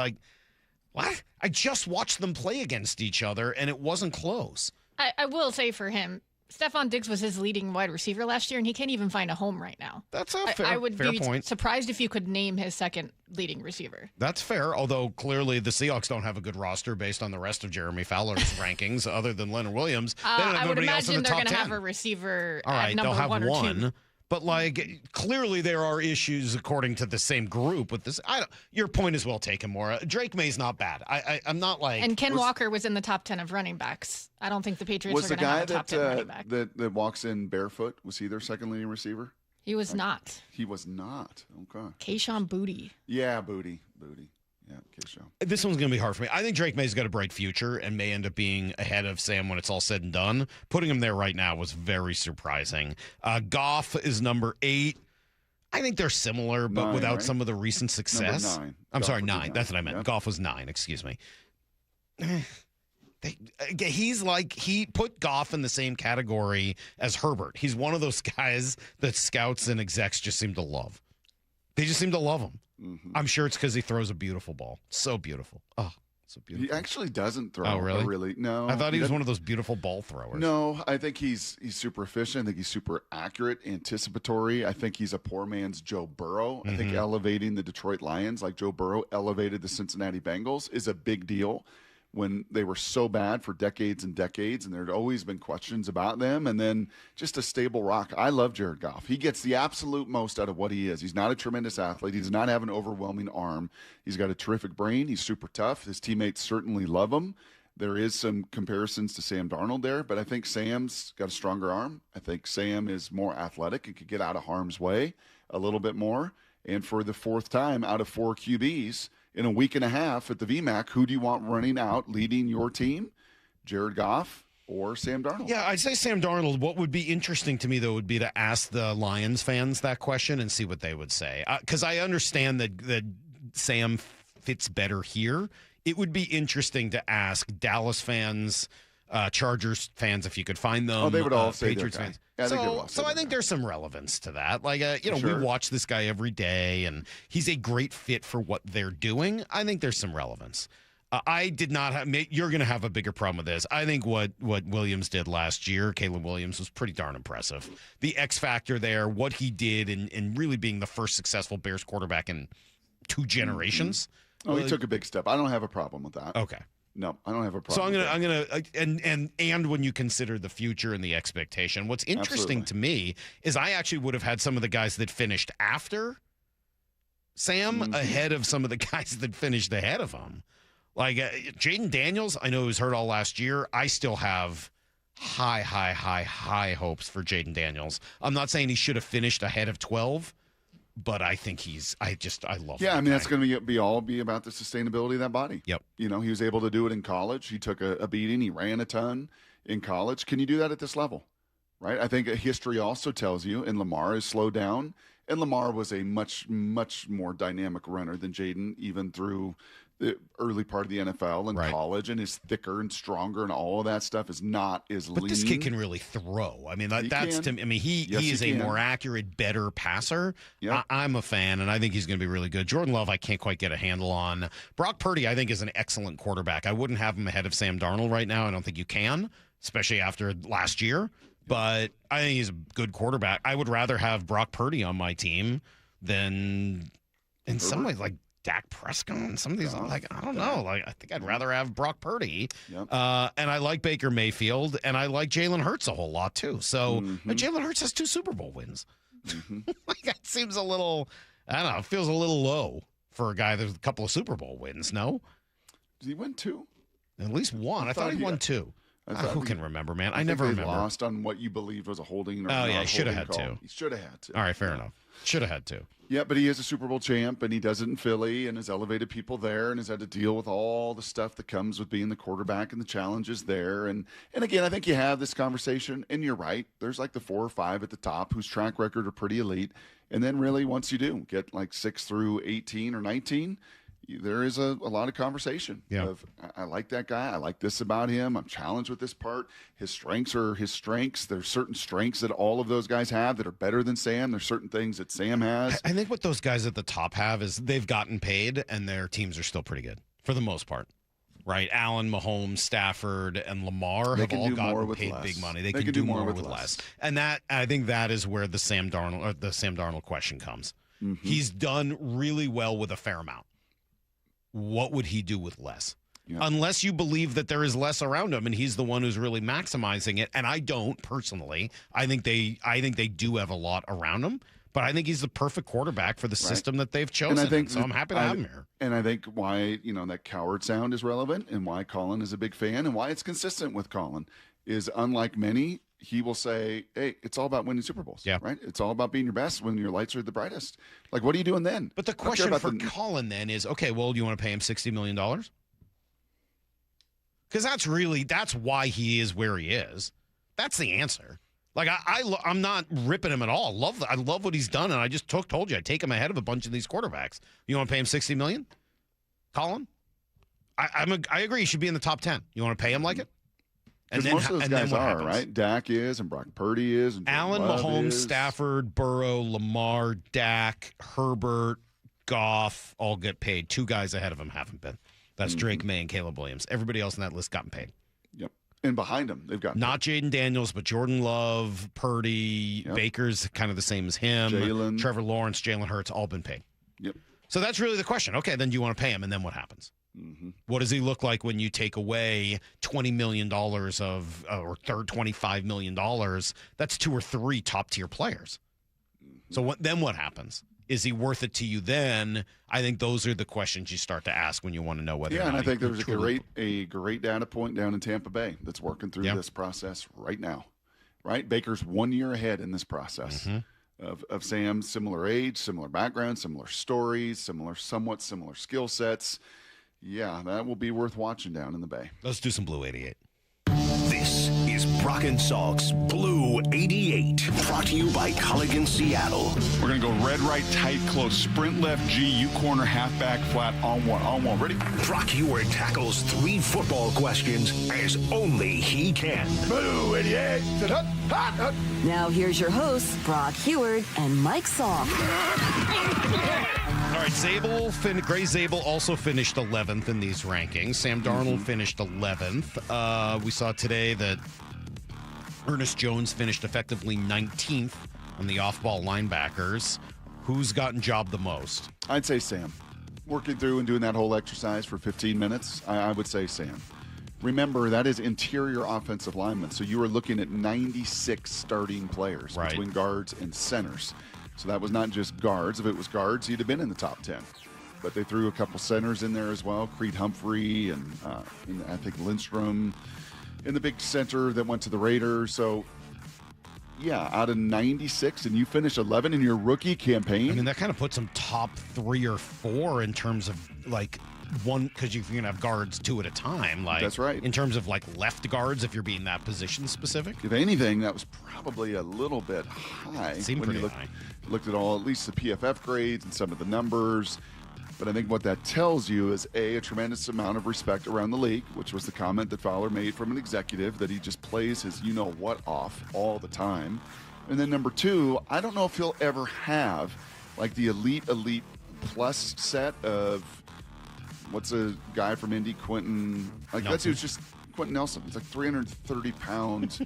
what? I just watched them play against each other, and it wasn't close. I will say for him, Stephon Diggs was his leading wide receiver last year, and he can't even find a home right now. That's a fair, I would fair be point. surprised if you could name his second leading receiver. That's fair, although clearly the Seahawks don't have a good roster based on the rest of Jeremy Fowler's rankings, other than Leonard Williams. They don't have I would nobody else in imagine the they're top going to 10. have a receiver All right, at number they'll have 1 or 2. But clearly there are issues according to the same group with this. Your point is well taken, Maura. Drake May's not bad. I'm not like. And Ken Walker was in the top 10 of running backs. I don't think the Patriots are going to have a top 10 running back. that walks in barefoot, was he their second leading receiver? He was not. He was not. Okay. Kayshawn Booty. Yeah, Booty. Yeah, Kayshawn. This one's going to be hard for me. I think Drake May's got a bright future and may end up being ahead of Sam when it's all said and done. Putting him there right now was very surprising. Goff is number 8. I think they're similar, but 9, without right? some of the recent success. Number 9. I'm Goff sorry, would be 9. That's what I meant. Yeah. Goff was 9, excuse me. He put Goff in the same category as Herbert. He's one of those guys that scouts and execs just seem to love. They just seem to love him. Mm-hmm. I'm sure it's because he throws a beautiful ball. So beautiful. Oh, so beautiful. He actually doesn't throw. Oh, really? No. I thought he was one of those beautiful ball throwers. No, I think he's super efficient. I think he's super accurate, anticipatory. I think he's a poor man's Joe Burrow. I think elevating the Detroit Lions like Joe Burrow elevated the Cincinnati Bengals is a big deal. When they were so bad for decades and decades, and there had always been questions about them, and then just a stable rock. I love Jared Goff. He gets the absolute most out of what he is. He's not a tremendous athlete. He does not have an overwhelming arm. He's got a terrific brain. He's super tough. His teammates certainly love him. There is some comparisons to Sam Darnold there, but I think Sam's got a stronger arm. I think Sam is more athletic and could get out of harm's way a little bit more. And for the fourth time out of 4 QBs, in a week and a half at the VMAC, who do you want running out, leading your team? Jared Goff or Sam Darnold? Yeah, I'd say Sam Darnold. What would be interesting to me, though, would be to ask the Lions fans that question and see what they would say. Because I understand that Sam fits better here. It would be interesting to ask Dallas fans, Chargers fans, if you could find them. Oh, they would all say Patriots their guy. fans. Yeah, So I think there's some relevance to that. Sure. We watch this guy every day, and he's a great fit for what they're doing. I think there's some relevance. I did not have. You're going to have a bigger problem with this. I think what Williams did last year, Caleb Williams, was pretty darn impressive. The X factor there, what he did, in really being the first successful Bears quarterback in 2 generations. Oh, he took a big step. I don't have a problem with that. Okay. No, I don't have a So problem. I'm gonna and when you consider the future and the expectation, what's interesting to me is I actually would have had some of the guys that finished after Sam ahead of some of the guys that finished ahead of him. Like Jaden Daniels, I know he was hurt all last year. I still have high hopes for Jaden Daniels. I'm not saying he should have finished ahead of 12. But I think I love. Yeah, I mean, that's going to be about the sustainability of that body. Yep. You know, he was able to do it in college. He took a beating. He ran a ton in college. Can you do that at this level? Right. I think history also tells you, and Lamar is slowed down, and Lamar was a much more dynamic runner than Jaden, even through the early part of the NFL and college, and is thicker and stronger, and all of that stuff is not as lean. But this kid can really throw. I mean, he is a more accurate, better passer. Yep. I'm a fan, and I think he's going to be really good. Jordan Love, I can't quite get a handle on. Brock Purdy, I think, is an excellent quarterback. I wouldn't have him ahead of Sam Darnold right now. I don't think you can, especially after last year. But I think he's a good quarterback. I would rather have Brock Purdy on my team than, in some ways, like Dak Prescott and some of these, I don't know. Like, I think I'd rather have Brock Purdy. Yep. And I like Baker Mayfield, and I like Jalen Hurts a whole lot, too. So Jalen Hurts has 2 Super Bowl wins. Like, that seems a little, I don't know, it feels a little low for a guy that's a couple of Super Bowl wins, no? Did he win 2? At least 1. I thought he won 2. Who can remember, man? I never remember. Lost on what you believed was a holding. Or he should have had call. 2. He should have had 2. All right, fair enough. Should have had 2. Yeah, but he is a Super Bowl champ, and he does it in Philly, and has elevated people there, and has had to deal with all the stuff that comes with being the quarterback and the challenges there. And again, I think you have this conversation, and you're right. There's like the 4 or 5 at the top whose track record are pretty elite. And then really, once you do get like 6 through 18 or 19, there is a lot of conversation of, I like that guy. I like this about him. I'm challenged with this part. His strengths are his strengths. There's certain strengths that all of those guys have that are better than Sam. There's certain things that Sam has. I think what those guys at the top have is they've gotten paid, and their teams are still pretty good for the most part. Right? Allen, Mahomes, Stafford, and Lamar have all gotten paid big money. They can do more with less. And that, I think that is where the Sam Darnold question comes. He's done really well with a fair amount. What would he do with less? Yeah. Unless you believe that there is less around him and he's the one who's really maximizing it. And I don't personally. I think they do have a lot around him, but I think he's the perfect quarterback for the system that they've chosen. And I think so I'm happy to have him here. And I think why, that coward sound is relevant, and why Colin is a big fan, and why it's consistent with Colin is, unlike many, he will say, hey, it's all about winning Super Bowls. Yeah. Right? It's all about being your best when your lights are the brightest. Like, what are you doing then? But the question for Colin then is, okay, well, do you want to pay him $60 million? Because that's why he is where he is. That's the answer. Like, I'm not ripping him at all. I love what he's done, and I just told you I'd take him ahead of a bunch of these quarterbacks. You want to pay him $60 million? Colin? I agree he should be in the top 10. You want to pay him like it? And then, most of those guys are, right? Dak is, and Brock Purdy is, and Allen, Mahomes, Stafford, Burrow, Lamar, Dak, Herbert, Goff all get paid. 2 guys ahead of him haven't been. That's Drake May and Caleb Williams. Everybody else on that list gotten paid. Yep. And behind him, they've got not Jaden Daniels, but Jordan Love, Purdy, Baker's kind of the same as him. Jalen, Trevor Lawrence, Jalen Hurts, all been paid. Yep. So that's really the question. Okay, then do you want to pay him, and then what happens? What does he look like when you take away $20 million of, or $25 million? That's 2 or 3 top tier players. So then what happens? Is he worth it to you then? I think those are the questions you start to ask when you want to know whether. Yeah, or not and I think there's a great data point down in Tampa Bay that's working through this process right now. Right, Baker's 1 year ahead in this process of Sam. Similar age, similar background, similar stories, somewhat similar skill sets. Yeah, that will be worth watching down in the Bay. Let's do some Blue 88. This is Brock and Salk's Blue 88, brought to you by Culligan Seattle. We're going to go red, right, tight, close, sprint left, G, U corner, halfback, flat, on one. Ready? Brock Heward tackles 3 football questions as only he can. Blue 88. Now here's your hosts, Brock Heward and Mike Salk. All right, Gray Zabel also finished 11th in these rankings. Sam Darnold finished 11th. We saw today that Ernest Jones finished effectively 19th on the off-ball linebackers. Who's gotten jobbed the most? I'd say Sam. Working through and doing that whole exercise for 15 minutes, I would say Sam. Remember, that is interior offensive linemen, so you are looking at 96 starting players between guards and centers. So that was not just guards. If it was guards, he'd have been in the top 10. But they threw a couple centers in there as well. Creed Humphrey and I think Lindstrom in the big center that went to the Raiders. So, yeah, out of 96, and you finish 11 in your rookie campaign. I mean, that kind of puts him top 3 or 4 in terms of, like, one, because you're going to have guards 2 at a time. Like, that's right. In terms of, like, left guards, if you're being that position specific. If anything, that was probably a little bit high. It seemed pretty high. Looked at all, at least the PFF grades and some of the numbers. But I think what that tells you is, A, a tremendous amount of respect around the league, which was the comment that Fowler made from an executive, that he just plays his you-know-what off all the time. And then number 2, I don't know if he'll ever have like the elite plus set of, what's a guy from Indy, Quentin? Like that dude's just Quentin Nelson. It's like 330 pounds,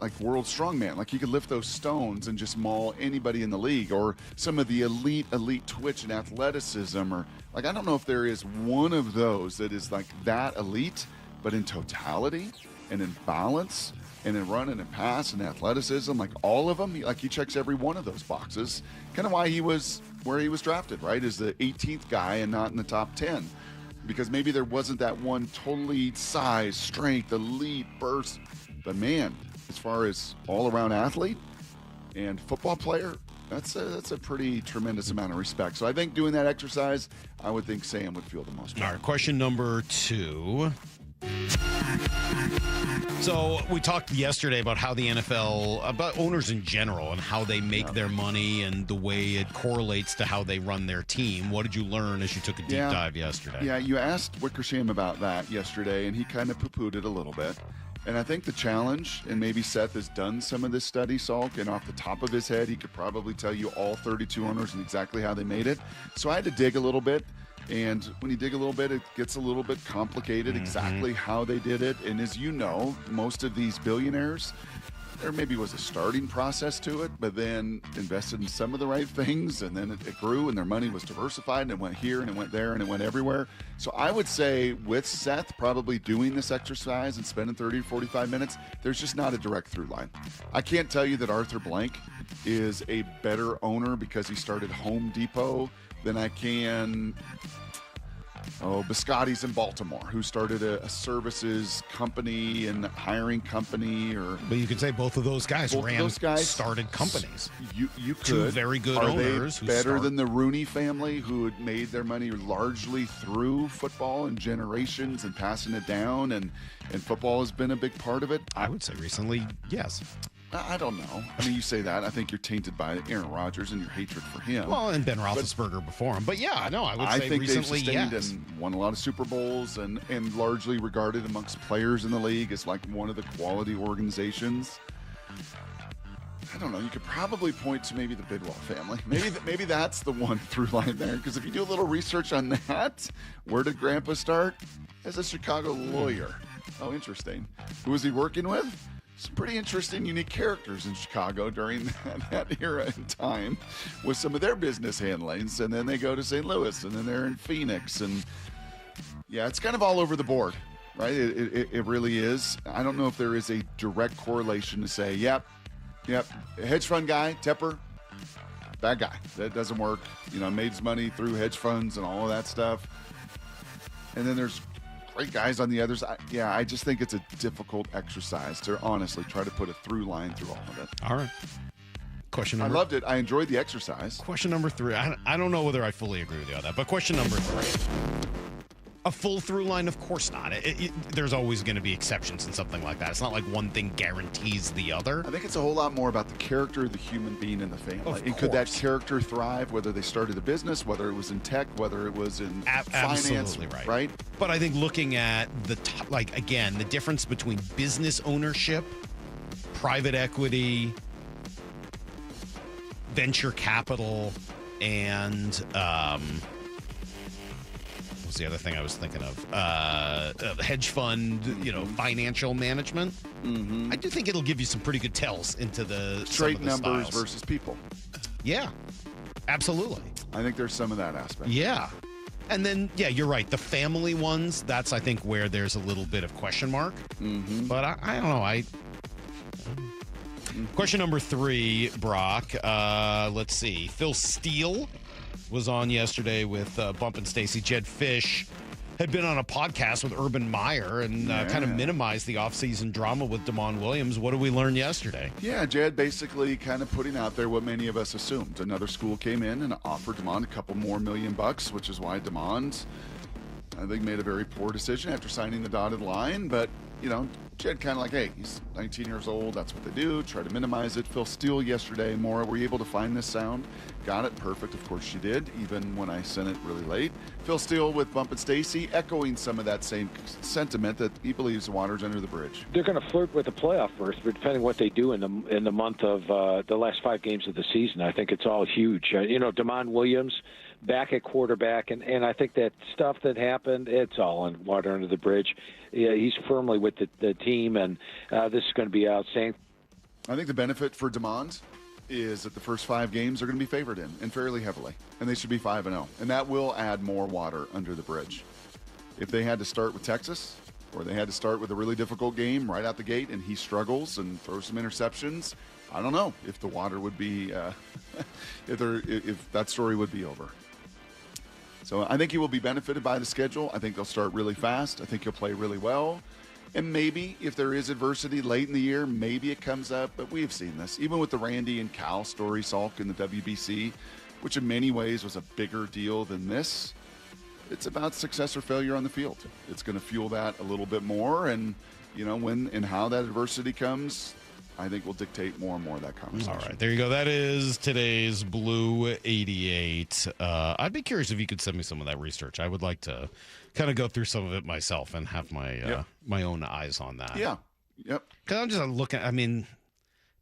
like world strongman. Like he could lift those stones and just maul anybody in the league. Or some of the elite twitch and athleticism. Or like I don't know if there is one of those that is like that elite, but in totality and in balance and in running and pass and athleticism, like all of them, he checks every one of those boxes. Kind of why he was where he was drafted, right? As the 18th guy and not in the top 10. Because maybe there wasn't that one totally size, strength, elite burst. But man, as far as all-around athlete and football player, that's a pretty tremendous amount of respect. So I think doing that exercise, I would think Sam would feel the most. All right, question number 2. So we talked yesterday about how the NFL, about owners in general and how they make their money and the way it correlates to how they run their team. What did you learn as you took a deep dive yesterday? Yeah, you asked Wickersham about that yesterday, and he kind of poo-pooed it a little bit. And I think the challenge, and maybe Seth has done some of this study, Salk, and off the top of his head, he could probably tell you all 32 owners and exactly how they made it. So I had to dig a little bit. And when you dig a little bit, it gets a little bit complicated exactly how they did it. And as you know, most of these billionaires, there maybe was a starting process to it, but then invested in some of the right things, and then it grew, and their money was diversified, and it went here, and it went there, and it went everywhere. So I would say with Seth probably doing this exercise and spending 30 or 45 minutes, there's just not a direct through line. I can't tell you that Arthur Blank is a better owner because he started Home Depot than I can Biscotti's in Baltimore, who started a services company and hiring company. But you could say both of those guys started companies. You could. Two very good owners. Are they better than the Rooney family, who had made their money largely through football and generations and passing it down, and football has been a big part of it? I would say recently, yes. I don't know. I mean, you say that. I think you're tainted by Aaron Rodgers and your hatred for him. Well, and Ben Roethlisberger before him. But yeah, no, I would say think recently, they've sustained and won a lot of Super Bowls and largely regarded amongst players in the league as like one of the quality organizations. I don't know. You could probably point to maybe the Bidwell family. Maybe that's the one through line there. Because if you do a little research on that, where did Grandpa start? As a Chicago lawyer. Oh, interesting. Who was he working with? Some pretty interesting, unique characters in Chicago during that era and time with some of their business handlings. And then they go to St. Louis, and then they're in Phoenix. And yeah, it's kind of all over the board, right? It really is. I don't know if there is a direct correlation to say, yep, hedge fund guy, Tepper, bad guy. That doesn't work. Made his money through hedge funds and all of that stuff. And then there's great guys on the others. I just think it's a difficult exercise to honestly try to put a through line through all of it. All right. Question I loved it. I enjoyed the exercise. Question number 3. I don't know whether I fully agree with you on that, but question number 3. A full through line? Of course not. There's always going to be exceptions in something like that. It's not like one thing guarantees the other. I think it's a whole lot more about the character of the human being in the family. And could that character thrive, whether they started a business, whether it was in tech, whether it was in finance, absolutely right? But I think looking at the difference between business ownership, private equity, venture capital, and the other thing I was thinking of, hedge fund, financial management. Mm-hmm. I do think it'll give you some pretty good tells into the straight numbers versus people. Yeah, absolutely. I think there's some of that aspect. Yeah. And then, you're right. The family ones, that's, I think, where there's a little bit of question mark. Mm-hmm. But I don't know. Question number 3, Brock. Let's see. Phil Steele was on yesterday with Bump and Stacy. Jed Fish had been on a podcast with Urban Meyer and kind of minimized the offseason drama with Damon Williams. What did we learn yesterday? Yeah, Jed basically kind of putting out there what many of us assumed. Another school came in and offered Damon a couple more $1 million, which is why Damon's, I think, made a very poor decision after signing the dotted line. But, Jed kind of like, hey, he's 19 years old. That's what they do. Try to minimize it. Phil Steele yesterday, Maura, were you able to find this sound? Got it. Perfect. Of course she did, even when I sent it really late. Phil Steele with Bump and Stacy, echoing some of that same sentiment that he believes the water's under the bridge. They're going to flirt with the playoff berth, but depending what they do in the month of the last 5 games of the season, I think it's all huge. Damon Williams back at quarterback, and I think that stuff that happened, it's all in water under the bridge. Yeah, he's firmly with the team, and this is going to be outstanding. I think the benefit for DeMond is that the first 5 games are going to be favored in, and fairly heavily, and they should be 5-0, and that will add more water under the bridge. If they had to start with Texas, or they had to start with a really difficult game right out the gate, and he struggles and throws some interceptions, I don't know if the water would be, if that story would be over. So I think he will be benefited by the schedule. I think they'll start really fast. I think he'll play really well. And maybe if there is adversity late in the year, maybe it comes up. But we have seen this, even with the Randy and Cal story, Salk in the WBC, which in many ways was a bigger deal than this. It's about success or failure on the field. It's going to fuel that a little bit more. And, when and how that adversity comes, I think will dictate more and more of that conversation. All right, there you go. That is today's Blue 88. I'd be curious if you could send me some of that research. I would like to kind of go through some of it myself and have my my own eyes on that. Yeah. Yep. Because I'm just looking. I mean,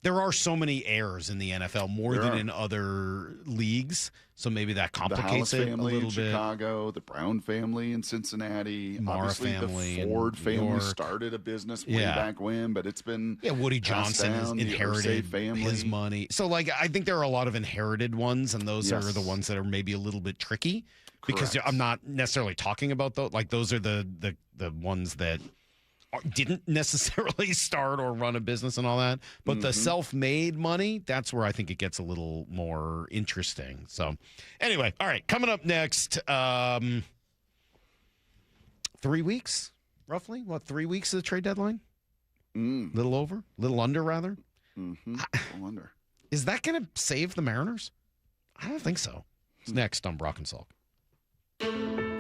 there are so many errors in the NFL, more than in other leagues. So maybe that complicates it a little bit. Chicago, the Brown family in Cincinnati, Mara obviously family, the Ford family York. Started a business way back when, but it's been Woody Johnson has inherited his money. So I think there are a lot of inherited ones, and those are the ones that are maybe a little bit tricky. Because I'm not necessarily talking about those. Those are the ones that didn't necessarily start or run a business and all that. But the self-made money, that's where I think it gets a little more interesting. So anyway, all right, coming up next, 3 weeks, roughly? 3 weeks of the trade deadline? Little over? Little under, rather? Mm-hmm. Little under. Is that going to save the Mariners? I don't think so. It's next on Brock and Salk.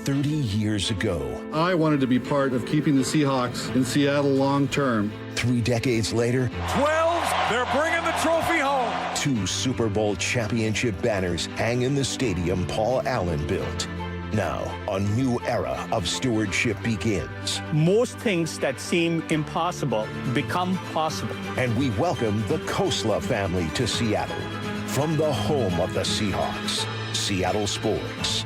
30 years ago, I wanted to be part of keeping the Seahawks in Seattle long term. 3 decades later, 12, they're bringing the trophy home. 2 Super Bowl championship banners hang in the stadium Paul Allen built. Now, a new era of stewardship begins. Most things that seem impossible become possible. And we welcome the Kosla family to Seattle. From the home of the Seahawks, Seattle Sports.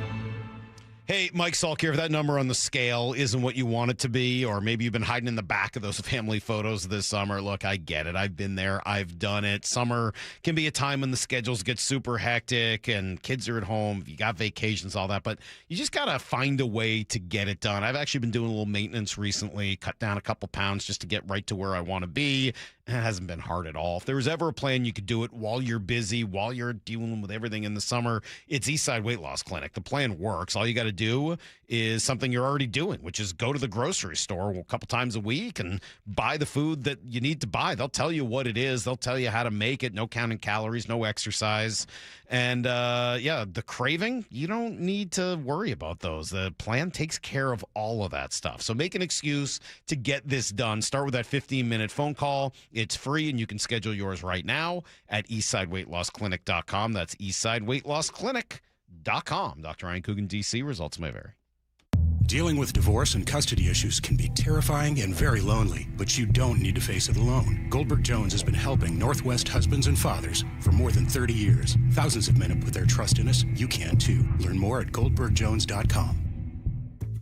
Hey, Mike Salk here. If that number on the scale isn't what you want it to be, or maybe you've been hiding in the back of those family photos this summer, look, I get it. I've been there. I've done it. Summer can be a time when the schedules get super hectic and kids are at home. You got vacations, all that, but you just got to find a way to get it done. I've actually been doing a little maintenance recently, cut down a couple pounds just to get right to where I want to be. It hasn't been hard at all. If there was ever a plan you could do it while you're busy, while you're dealing with everything in the summer, it's Eastside Weight Loss Clinic. The plan works. All you got to do is something you're already doing, which is go to the grocery store a couple times a week and buy the food that you need to buy. They'll tell you what it is. They'll tell you how to make it. No counting calories, no exercise. And the craving, you don't need to worry about those. The plan takes care of all of that stuff. So make an excuse to get this done. Start with that 15-minute phone call. It's free, and you can schedule yours right now at eastsideweightlossklinik.com. That's eastsideweightlossklinik.com. Dr. Ryan Coogan, D.C. Results may vary. Dealing with divorce and custody issues can be terrifying and very lonely, but you don't need to face it alone. Goldberg Jones has been helping Northwest husbands and fathers for more than 30 years. Thousands of men have put their trust in us. You can too. Learn more at goldbergjones.com.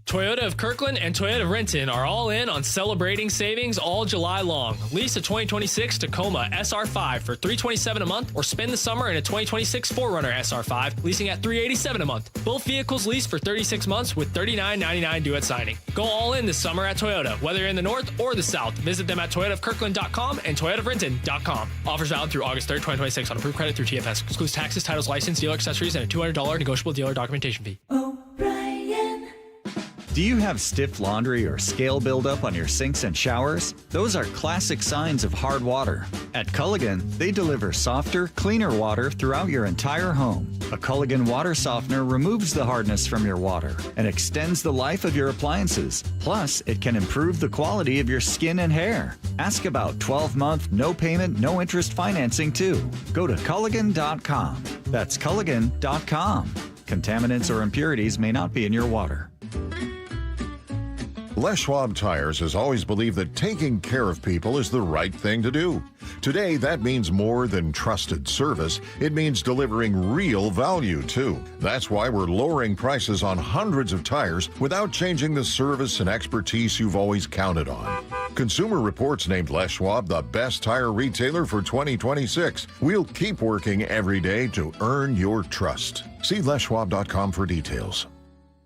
Toyota of Kirkland and Toyota of Renton are all in on celebrating savings all July long. Lease a 2026 Tacoma SR5 for $327 a month, or spend the summer in a 2026 4Runner SR5, leasing at $387 a month. Both vehicles leased for 36 months with $39.99 due at signing. Go all in this summer at Toyota, whether you're in the north or the south. Visit them at toyotaofkirkland.com and toyotaofrenton.com. Offers valid through August 3rd, 2026 on approved credit through TFS. Excludes taxes, titles, license, dealer accessories, and a $200 negotiable dealer documentation fee. Do you have stiff laundry or scale buildup on your sinks and showers? Those are classic signs of hard water. At Culligan, they deliver softer, cleaner water throughout your entire home. A Culligan water softener removes the hardness from your water and extends the life of your appliances. Plus, it can improve the quality of your skin and hair. Ask about 12-month, no payment, no interest financing too. Go to Culligan.com. That's Culligan.com. Contaminants or impurities may not be in your water. Les Schwab Tires has always believed that taking care of people is the right thing to do. Today, that means more than trusted service. It means delivering real value, too. That's why we're lowering prices on hundreds of tires without changing the service and expertise you've always counted on. Consumer Reports named Les Schwab the best tire retailer for 2026. We'll keep working every day to earn your trust. See leschwab.com for details.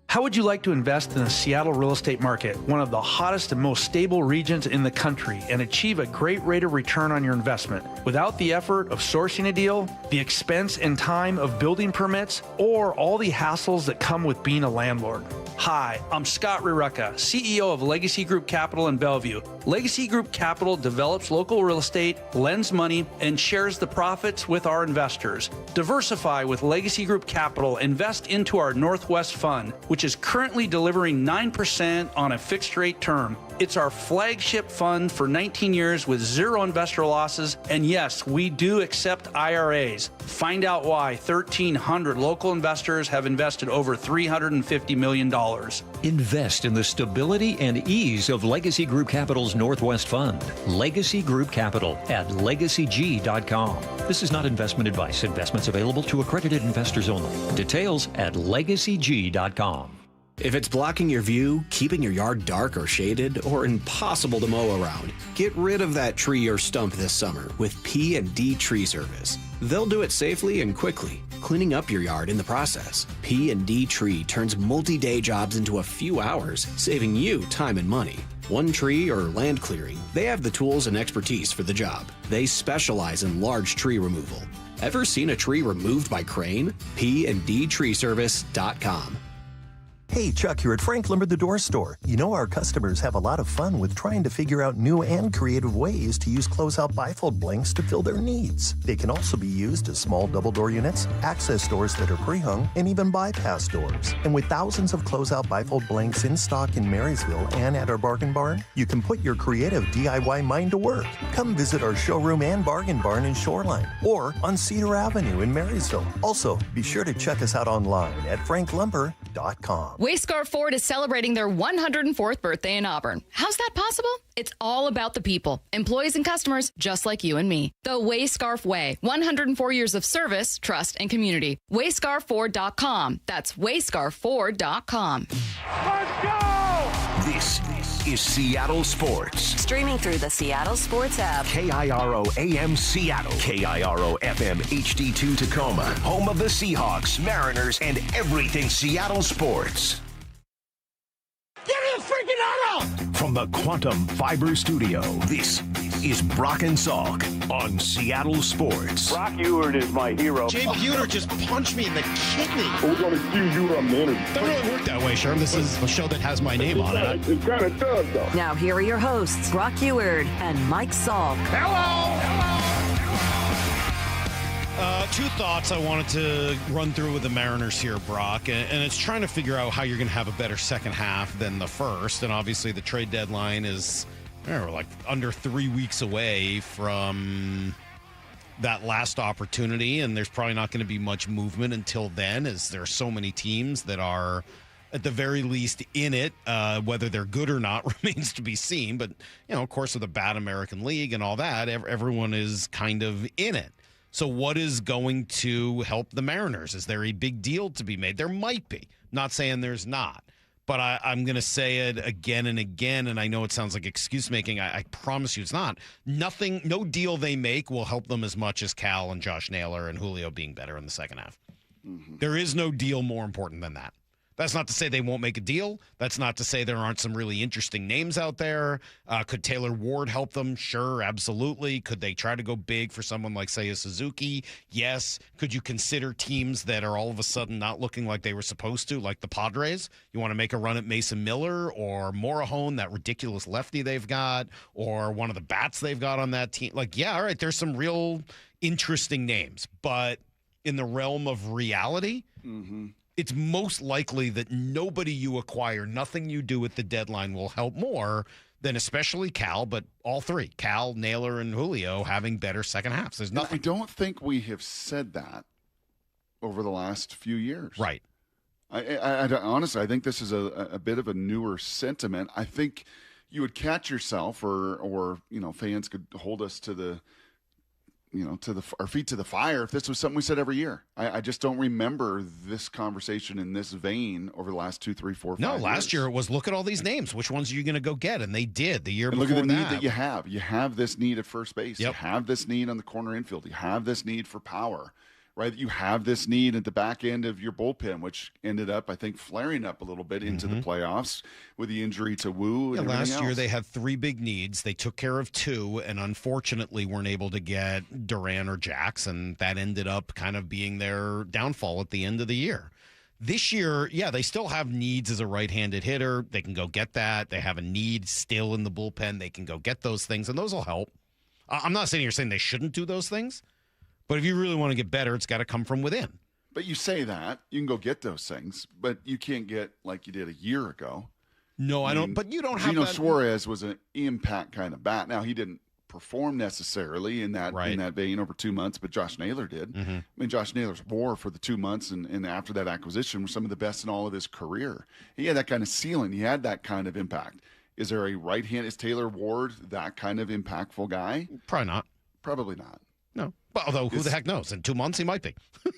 How would you like to invest in the Seattle real estate market, one of the hottest and most stable regions in the country, and achieve a great rate of return on your investment without the effort of sourcing a deal, the expense and time of building permits, or all the hassles that come with being a landlord? Hi, I'm Scott Rirucka, CEO of Legacy Group Capital in Bellevue. Legacy Group Capital develops local real estate, lends money, and shares the profits with our investors. Diversify with Legacy Group Capital. Invest into our Northwest Fund, which is currently delivering 9% on a fixed rate term. It's our flagship fund for 19 years with zero investor losses. And yes, we do accept IRAs. Find out why 1,300 local investors have invested over $350 million. Invest in the stability and ease of Legacy Group Capital's Northwest Fund. Legacy Group Capital at legacyg.com. This is not investment advice. Investments available to accredited investors only. Details at legacyg.com. If it's blocking your view, keeping your yard dark or shaded, or impossible to mow around, get rid of that tree or stump this summer with P&D Tree Service. They'll do it safely and quickly, cleaning up your yard in the process. P&D Tree turns multi-day jobs into a few hours, saving you time and money. One tree or land clearing, they have the tools and expertise for the job. They specialize in large tree removal. Ever seen a tree removed by crane? PndTreeservice.com. Hey, Chuck here at Frank Lumber the Door Store. You know our customers have a lot of fun with trying to figure out new and creative ways to use closeout bifold blanks to fill their needs. They can also be used as small double door units, access doors that are pre-hung, and even bypass doors. And with thousands of closeout bifold blanks in stock in Marysville and at our Bargain Barn, you can put your creative DIY mind to work. Come visit our showroom and Bargain Barn in Shoreline or on Cedar Avenue in Marysville. Also, be sure to check us out online at franklumber.com. Wayscar Ford is celebrating their 104th birthday in Auburn. How's that possible? It's all about the people, employees and customers just like you and me. The Wayscarf Way, 104 years of service, trust, and community. Wayscarford.com. That's wayscarford.com. Let's go! This is Seattle Sports. Streaming through the Seattle Sports app. KIRO AM Seattle. KIRO FM HD2 Tacoma. Home of the Seahawks, Mariners, and everything Seattle sports. Give me a freaking auto! From the Quantum Fiber Studio, this is Brock and Salk on Seattle Sports. Brock Ewert is my hero. Jay Buhner just punched me in the kidney. We're going to accuse you of murder. Doesn't really work that way, Sherm. This is a show that has my name on it. It kind of does, though. Now here are your hosts, Brock Ewert and Mike Salk. Two thoughts I wanted to run through with the Mariners here, Brock, and it's trying to figure out how you're going to have a better second half than the first. And obviously the trade deadline is like under 3 weeks away from that last opportunity, and there's probably not going to be much movement until then, as there are so many teams that are at the very least in it. Whether they're good or not remains to be seen. But, of course, with the bad American League and all that, everyone is kind of in it. So what is going to help the Mariners? Is there a big deal to be made? There might be. Not saying there's not. But I'm going to say it again and again, and I know it sounds like excuse-making. I promise you it's not. No deal they make will help them as much as Cal and Josh Naylor and Julio being better in the second half. Mm-hmm. There is no deal more important than that. That's not to say they won't make a deal. That's not to say there aren't some really interesting names out there. Could Taylor Ward help them? Sure, absolutely. Could they try to go big for someone like, say, a Suzuki? Yes. Could you consider teams that are all of a sudden not looking like they were supposed to, like the Padres? You want to make a run at Mason Miller or Morahone, that ridiculous lefty they've got, or one of the bats they've got on that team? Like, yeah, all right, there's some real interesting names. But in the realm of reality, it's most likely that nobody you acquire, nothing you do at the deadline will help more than especially Cal, but all three, Cal, Naylor, and Julio, having better second halves. There's nothing. I don't think we have said that over the last few years. Right. I honestly, I think this is a bit of a newer sentiment. I think you would catch yourself, or fans could hold us to our feet to the fire if this was something we said every year. I just don't remember this conversation in this vein over the last 2, 3, 4, 5 years. No, last year it was, look at all these names. Which ones are you going to go get? And they did the year and before that. Look at the need that you have. You have this need at first base. Yep. You have this need on the corner infield. You have this need for power, right? You have this need at the back end of your bullpen, which ended up, I think, flaring up a little bit into the playoffs with the injury to Wu. Yeah, and last year else. they had 3 big needs. They took care of 2, and unfortunately weren't able to get Duran or Jax, and that ended up kind of being their downfall at the end of the year. This year, yeah, they still have needs as a right-handed hitter. They can go get that. They have a need still in the bullpen. They can go get those things, and those will help. I'm not saying you're saying they shouldn't do those things, but if you really want to get better, it's got to come from within. But you say that. You can go get those things, but you can't get like you did a year ago. No, I don't. But you don't have Gino that. Suarez was an impact kind of bat. Now, he didn't perform necessarily in that vein over 2 months, but Josh Naylor did. I mean, Josh Naylor's WAR for the 2 months and after that acquisition were some of the best in all of his career. He had that kind of ceiling. He had that kind of impact. Is there a right hand? Is Taylor Ward that kind of impactful guy? Probably not. Probably not. No. But although, who the heck knows? In 2 months, he might be.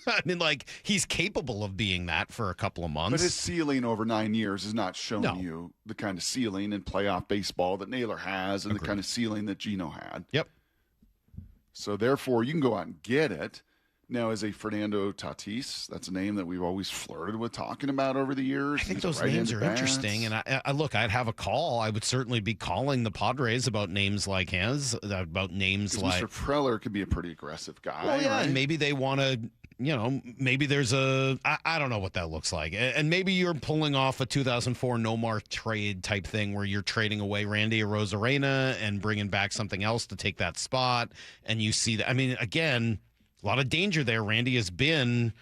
I mean, like, he's capable of being that for a couple of months. But his ceiling over 9 years has not shown you the kind of ceiling in playoff baseball that Naylor has and the kind of ceiling that Gino had. Yep. So, therefore, you can go out and get it. Now, as a Fernando Tatis, that's a name that we've always flirted with talking about over the years. I think those names are interesting. And I look, I'd have a call. I would certainly be calling the Padres about names like his, about names like Mr. Preller could be a pretty aggressive guy. Well, yeah, right? and maybe they want to, maybe there's I don't know what that looks like. And maybe you're pulling off a 2004 Nomar trade type thing where you're trading away Randy Arozarena and bringing back something else to take that spot. And you see that. I mean, again, a lot of danger there. Randy has been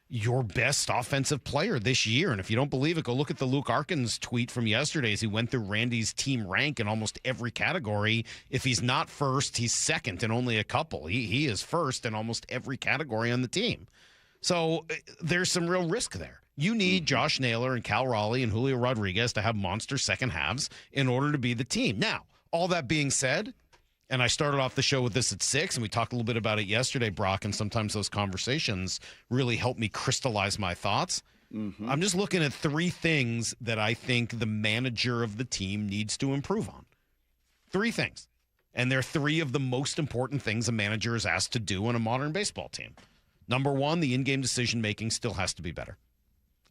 your best offensive player this year. And if you don't believe it, go look at the Luke Arkins tweet from yesterday as he went through Randy's team rank in almost every category. If he's not first, he's second in only a couple. He is first in almost every category on the team. So there's some real risk there. You need Josh Naylor and Cal Raleigh and Julio Rodriguez to have monster second halves in order to be the team. Now, all that being said, and I started off the show with this at 6, and we talked a little bit about it yesterday, Brock, and sometimes those conversations really help me crystallize my thoughts. I'm just looking at 3 things that I think the manager of the team needs to improve on. 3 things. And they're 3 of the most important things a manager is asked to do on a modern baseball team. Number 1, the in-game decision-making still has to be better.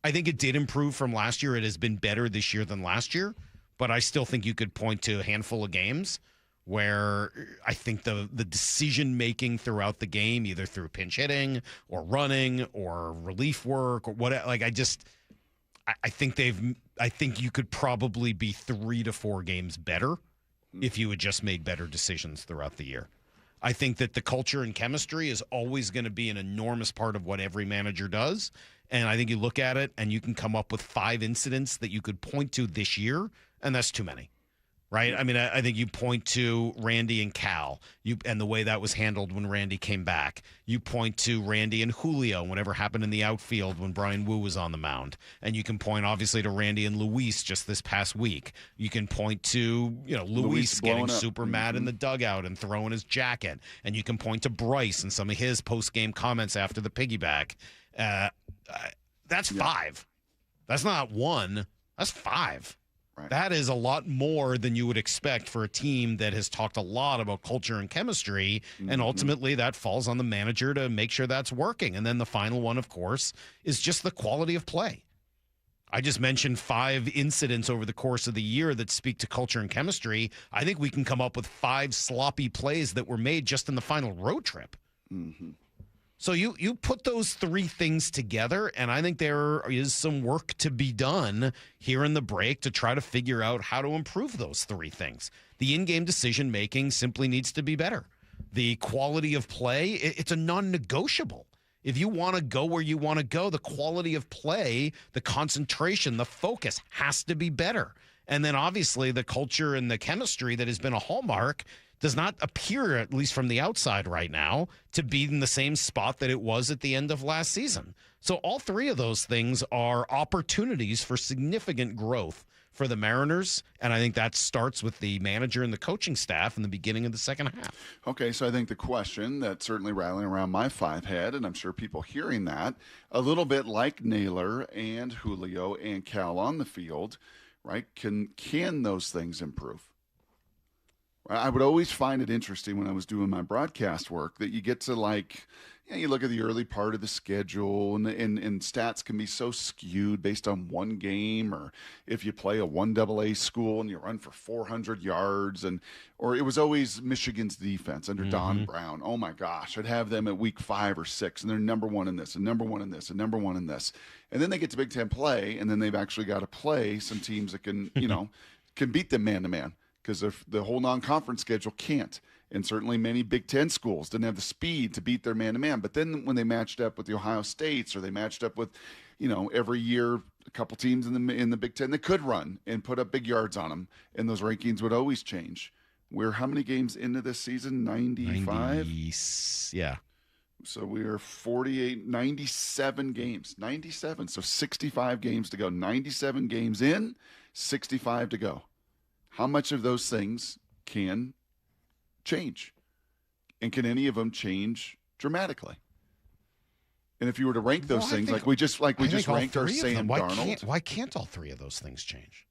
I think it did improve from last year. It has been better this year than last year, but I still think you could point to a handful of games where I think the decision-making throughout the game, either through pinch hitting or running or relief work or whatever, like I think you could probably be 3 to 4 games better if you had just made better decisions throughout the year. I think that the culture and chemistry is always going to be an enormous part of what every manager does. And I think you look at it and you can come up with 5 incidents that you could point to this year, and that's too many. Right? I mean, I think you point to Randy and Cal and the way that was handled when Randy came back. You point to Randy and Julio, whatever happened in the outfield when Brian Wu was on the mound. And you can point, obviously, to Randy and Luis just this past week. You can point to, Luis getting super mad in the dugout and throwing his jacket. And you can point to Bryce and some of his post-game comments after the piggyback. That's 5. That's not 1. That's 5. That is a lot more than you would expect for a team that has talked a lot about culture and chemistry, and ultimately that falls on the manager to make sure that's working. And then the final one, of course, is just the quality of play. I just mentioned 5 incidents over the course of the year that speak to culture and chemistry. I think we can come up with 5 sloppy plays that were made just in the final road trip. Mm-hmm. So you put those 3 things together, and I think there is some work to be done here in the break to try to figure out how to improve those 3 things. The in-game decision-making simply needs to be better. The quality of play, it's a non-negotiable. If you want to go where you want to go, the quality of play, the concentration, the focus has to be better. And then obviously the culture and the chemistry that has been a hallmark does not appear, at least from the outside right now, to be in the same spot that it was at the end of last season. So all 3 of those things are opportunities for significant growth for the Mariners, and I think that starts with the manager and the coaching staff in the beginning of the second half. Okay, so I think the question that's certainly rattling around my 5 head, and I'm sure people hearing that, a little bit like Naylor and Julio and Cal on the field, right? Can those things improve? I would always find it interesting when I was doing my broadcast work that you get to you look at the early part of the schedule and stats can be so skewed based on one game, or if you play a 1AA school and you run for 400 yards, or it was always Michigan's defense under Don Brown. Oh my gosh, I'd have them at week 5 or 6 and they're number 1 in this and number 1 in this and number 1 in this. And then they get to Big Ten play, and then they've actually got to play some teams that can, can beat them man to man. Because the whole non-conference schedule can't. And certainly many Big Ten schools didn't have the speed to beat their man-to-man. But then when they matched up with the Ohio States, or they matched up with, every year a couple teams in the Big Ten that could run and put up big yards on them, and those rankings would always change. We're how many games into this season? 95? Yeah. So we are 97 games. 97. So 65 games to go. 97 games in, 65 to go. How much of those things can change? And can any of them change dramatically? And if you were to rank those things, we just ranked our Sam Darnold. Why can't all 3 of those things change?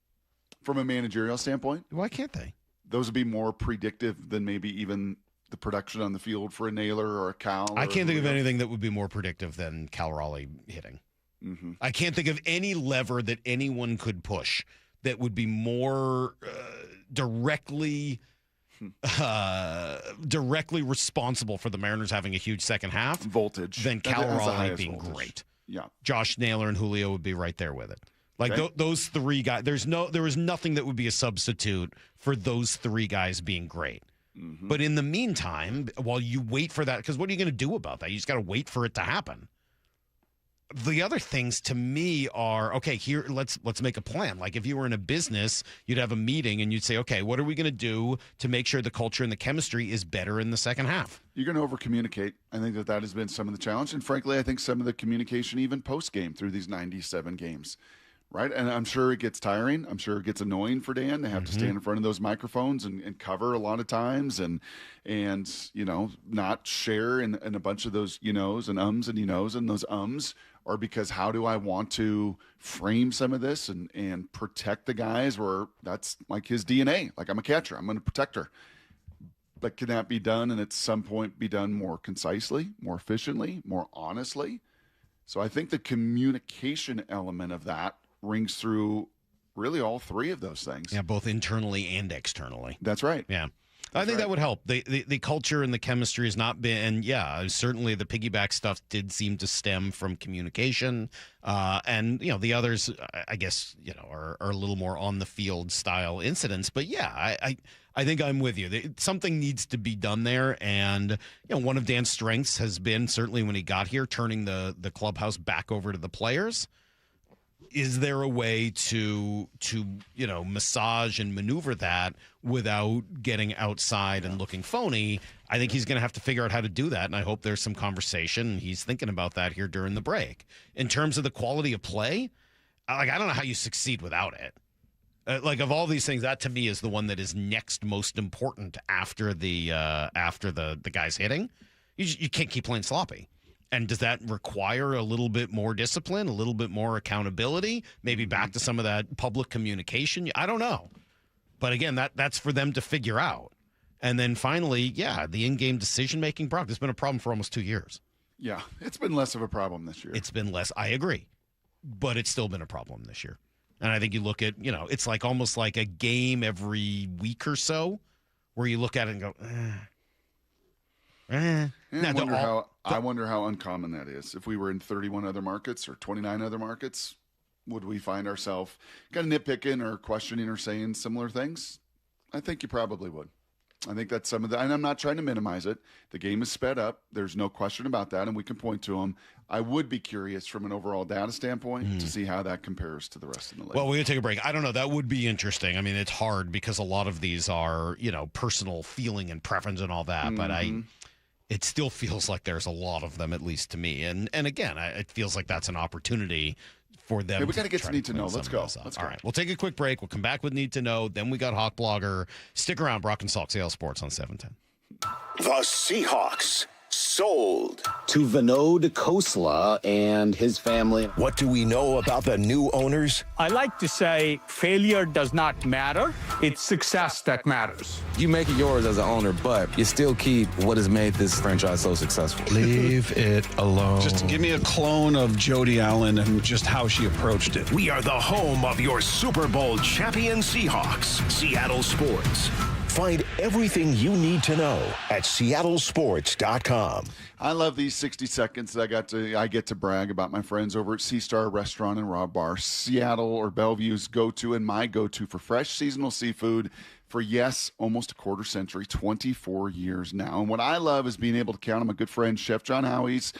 From a managerial standpoint? Why can't they? Those would be more predictive than maybe even the production on the field for a Naylor or a Cal. I can't think of anything that would be more predictive than Cal Raleigh hitting. Mm-hmm. I can't think of any lever that anyone could push that would be more directly responsible for the Mariners having a huge second half voltage than Cal Raleigh being voltage. Great. Yeah, Josh Naylor and Julio would be right there with it. Those 3 guys. There was nothing that would be a substitute for those 3 guys being great. Mm-hmm. But in the meantime, while you wait for that, because what are you going to do about that? You just got to wait for it to happen. The other things to me are, okay, here, let's make a plan. Like if you were in a business, you'd have a meeting and you'd say, okay, what are we going to do to make sure the culture and the chemistry is better in the second half? You're going to over-communicate. I think that has been some of the challenge. And frankly, I think some of the communication even post-game through these 97 games, right? And I'm sure it gets tiring. I'm sure it gets annoying for Dan. They have to stand in front of those microphones and cover a lot of times and not share in a bunch of those you-knows and ums and you-knows, and those ums are because how do I want to frame some of this and protect the guys where that's like his DNA. Like I'm a catcher. I'm going to protect her. But can that be done and at some point be done more concisely, more efficiently, more honestly? So I think the communication element of that rings through really all 3 of those things. Yeah, both internally and externally. That's right. Yeah. I think that would help. The culture and the chemistry has not been, and yeah, certainly the piggyback stuff did seem to stem from communication. And, the others, I guess, are a little more on the field style incidents. But yeah, I think I'm with you. Something needs to be done there. And, one of Dan's strengths has been, certainly when he got here, turning the clubhouse back over to the players. Is there a way to massage and maneuver that without getting outside and looking phony? I think he's going to have to figure out how to do that, and I hope there's some conversation. He's thinking about that here during the break. In terms of the quality of play, I don't know how you succeed without it. Of all these things, that to me is the one that is next most important after the guys hitting. You can't keep playing sloppy. And does that require a little bit more discipline, a little bit more accountability, maybe back to some of that public communication? I don't know. But again, that's for them to figure out. And then finally, the in-game decision-making problem. It's been a problem for almost 2 years. Yeah, it's been less of a problem this year. It's been less. I agree. but it's still been a problem this year. And I think you look at, it's like almost like a game every week or so where you look at it and go, I wonder how uncommon that is. If we were in 31 other markets or 29 other markets, would we find ourselves kind of nitpicking or questioning or saying similar things? I think you probably would. I think that's some of the, and I'm not trying to minimize it. The game is sped up. There's no question about that, and we can point to them. I would be curious from an overall data standpoint to see how that compares to the rest of the league. Well, we're going to take a break. I don't know. That would be interesting. I mean, it's hard because a lot of these are, personal feeling and preference and all that, but it still feels like there's a lot of them, at least to me. And again, it feels like that's an opportunity for them. Hey, we got to get to Need to Know. Let's go. All right. We'll take a quick break. We'll come back with Need to Know. Then we got Hawk Blogger. Stick around. Brock and Salk, Seattle Sports on 710. The Seahawks sold to Vinod Khosla and his family. What do we know about the new owners? I like to say failure does not matter. It's success that matters. You make it yours as an owner, but you still keep what has made this franchise so successful. Leave it alone. Just give me a clone of Jody Allen and just how she approached it. We are the home of your Super Bowl champion Seahawks, Seattle Sports. Find everything you need to know at seattlesports.com. I love these 60 seconds that I get to brag about my friends over at Sea Star Restaurant and Raw Bar, Seattle or Bellevue's go-to and my go-to for fresh seasonal seafood for, yes, almost a quarter century, 24 years now. And what I love is being able to count on my good friend Chef John Howie's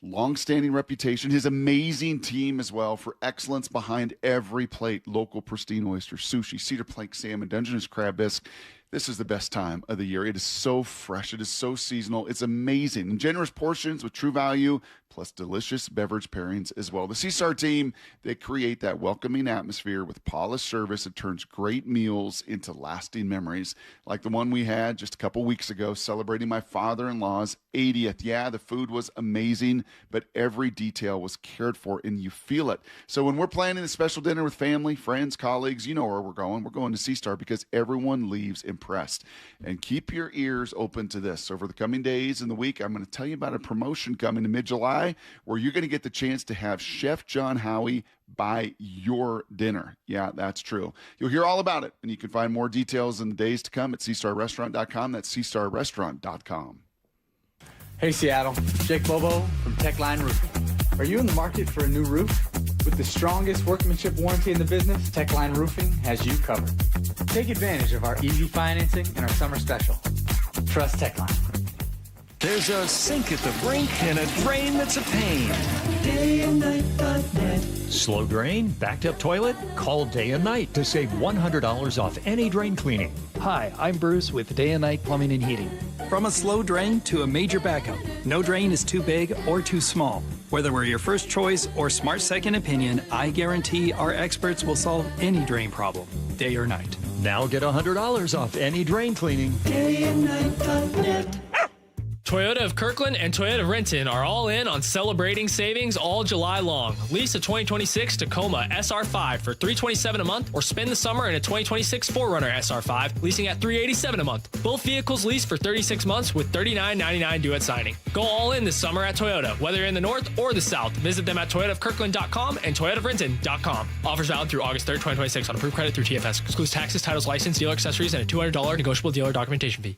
long-standing reputation, his amazing team as well for excellence behind every plate. Local pristine oysters, sushi, cedar plank salmon, Dungeness crab bisque. This is the best time of the year. It is so fresh. It is so seasonal. It's amazing. And generous portions with true value, plus delicious beverage pairings as well. The Sea Star team, they create that welcoming atmosphere with polished service that turns great meals into lasting memories, like the one we had just a couple weeks ago celebrating my father-in-law's 80th. Yeah, the food was amazing, but every detail was cared for, and you feel it. So when we're planning a special dinner with family, friends, colleagues, you know where we're going. We're going to Sea Star because everyone leaves impressed. And keep your ears open to this. Over the coming days and the week, I'm going to tell you about a promotion coming in mid-July where you're going to get the chance to have Chef John Howie buy your dinner. Yeah, that's true. You'll hear all about it, and you can find more details in the days to come at seastarrestaurant.com. That's seastarrestaurant.com. Hey, Seattle. Jake Bobo from Techline Roofing. Are you in the market for a new roof? With the strongest workmanship warranty in the business, Techline Roofing has you covered. Take advantage of our easy financing and our summer special. Trust Techline. There's a sink at the brink and a drain that's a pain. DayandNight.net. Slow drain? Backed up toilet? Call Day and Night to save $100 off any drain cleaning. Hi, I'm Bruce with Day and Night Plumbing and Heating. From a slow drain to a major backup, no drain is too big or too small. Whether we're your first choice or smart second opinion, I guarantee our experts will solve any drain problem, day or night. Now get $100 off any drain cleaning. DayandNight.net. Toyota of Kirkland and Toyota of Renton are all in on celebrating savings all July long. Lease a 2026 Tacoma SR5 for $327 a month, or spend the summer in a 2026 4Runner SR5, leasing at $387 a month. Both vehicles lease for 36 months with $39.99 due at signing. Go all in this summer at Toyota, whether you're in the north or the south. Visit them at toyotaofkirkland.com and toyotaofrenton.com. Offers valid through August 3rd, 2026 on approved credit through TFS. Excludes taxes, titles, license, dealer accessories, and a $200 negotiable dealer documentation fee.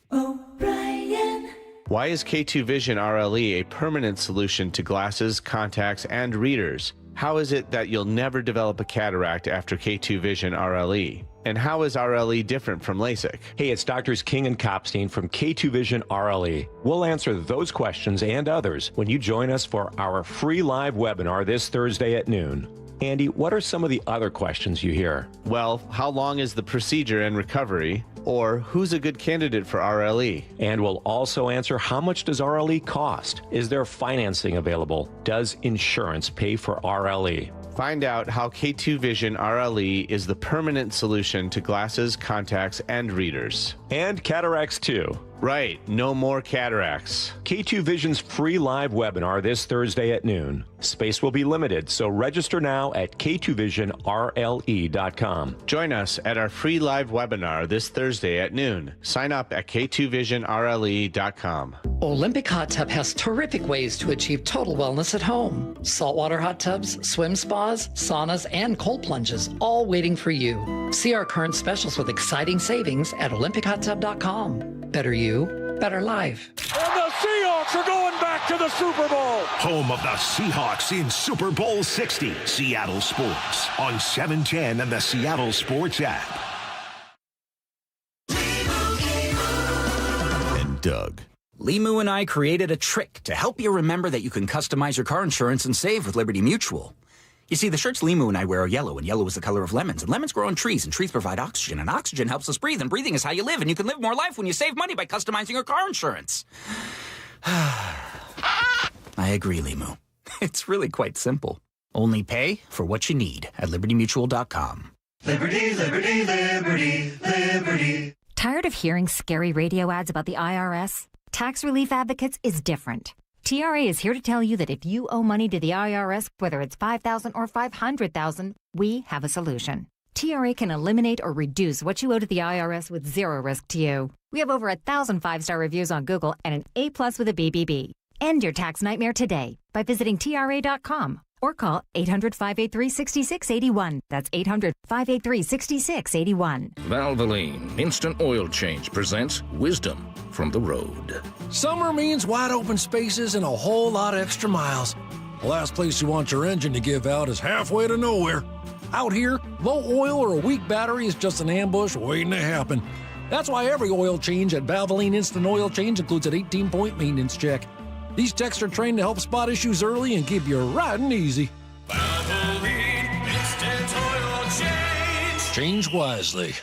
Why is K2 Vision RLE a permanent solution to glasses, contacts, and readers? How is it that you'll never develop a cataract after K2 Vision RLE? And how is RLE different from LASIK? Hey, it's Doctors King and Kopstein from K2 Vision RLE. We'll answer those questions and others when you join us for our free live webinar this Thursday at noon. Andy, what are some of the other questions you hear? Well, how long is the procedure and recovery? Or who's a good candidate for RLE? And we'll also answer, how much does RLE cost? Is there financing available? Does insurance pay for RLE? Find out how K2 Vision RLE is the permanent solution to glasses, contacts, and readers. And cataracts too. Right, no more cataracts. K2 Vision's free live webinar this Thursday at noon. Space will be limited, so register now at k2visionrle.com. Join us at our free live webinar this Thursday at noon. Sign up at k2visionrle.com. Olympic Hot Tub has terrific ways to achieve total wellness at home. Saltwater hot tubs, swim spas, saunas, and cold plunges, all waiting for you. See our current specials with exciting savings at olympichottub.com. Better you, better life. And the Seahawks are going back to the Super Bowl. Home of the Seahawks in Super Bowl 60. Seattle Sports on 710 and the Seattle Sports app. And Doug. Limu and I created a trick to help you remember that you can customize your car insurance and save with Liberty Mutual. You see, the shirts Limu and I wear are yellow, and yellow is the color of lemons, and lemons grow on trees, and trees provide oxygen, and oxygen helps us breathe, and breathing is how you live, and you can live more life when you save money by customizing your car insurance. I agree, Limu. It's really quite simple. Only pay for what you need at libertymutual.com. Liberty, liberty, liberty, liberty. Tired of hearing scary radio ads about the IRS? Tax Relief Advocates is different. TRA is here to tell you that if you owe money to the IRS, whether it's $5,000 or $500,000, we have a solution. TRA can eliminate or reduce what you owe to the IRS with zero risk to you. We have over 1,000 5-star reviews on Google and an A+ with a BBB. End your tax nightmare today by visiting TRA.com or call 800-583-6681. That's 800-583-6681. Valvoline Instant Oil Change presents Wisdom from the Road. Summer means wide open spaces and a whole lot of extra miles. The last place you want your engine to give out is halfway to nowhere. Out here, low oil or a weak battery is just an ambush waiting to happen. That's why every oil change at Valvoline Instant Oil Change includes an 18-point maintenance check. These techs are trained to help spot issues early and keep you riding easy. Valvoline Instant Oil Change. Change wisely.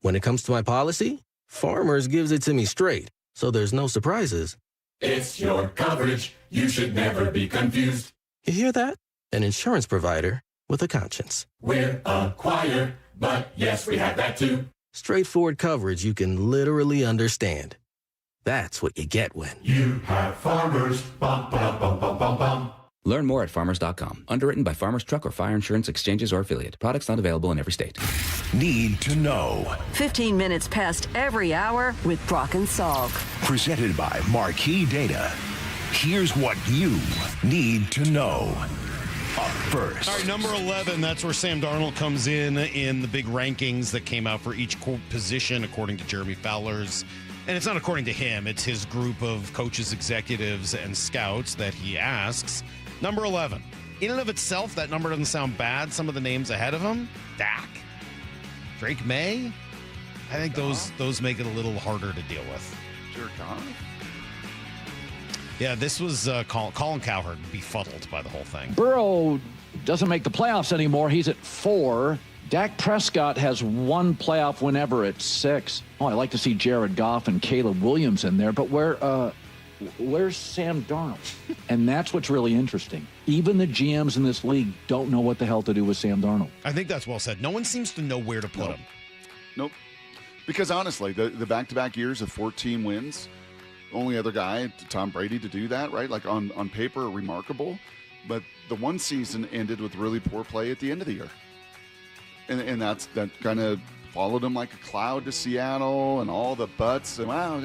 When it comes to my policy, Farmers gives it to me straight, so there's no surprises. It's your coverage. You should never be confused. You hear that? An insurance provider with a conscience. We're a choir, but yes, we have that too. Straightforward coverage you can literally understand. That's what you get when you have Farmers. Bum, bum, bum, bum, bum, bum. Learn more at farmers.com. Underwritten by Farmers Truck or Fire Insurance Exchanges or Affiliate. Products not available in every state. Need to know. 15 minutes past every hour with Brock and Salk. Presented by Marquee Data. Here's what you need to know. Up first. All right, number 11, that's where Sam Darnold comes in the big rankings that came out for each position, according to Jeremy Fowler's. And it's not according to him, it's his group of coaches, executives, and scouts that he asks. Number 11. In and of itself, that number doesn't sound bad. Some of the names ahead of him, Dak, Drake May, I think those make it a little harder to deal with. Jared Goff? Yeah, this was Colin Cowherd befuddled by the whole thing. Burrow doesn't make the playoffs anymore. He's at 4. Dak Prescott has one playoff win ever at 6. Oh, I'd like to see Jared Goff and Caleb Williams in there, but where's Sam Darnold? And that's what's really interesting. Even the GMs in this league don't know what the hell to do with Sam Darnold. I think that's well said. No one seems to know where to put him. Nope. Because honestly, the back-to-back years of 14 wins, only other guy, Tom Brady, to do that, right? Like on paper, remarkable. But the one season ended with really poor play at the end of the year. And that kind of followed him like a cloud to Seattle and all the buts. And wow,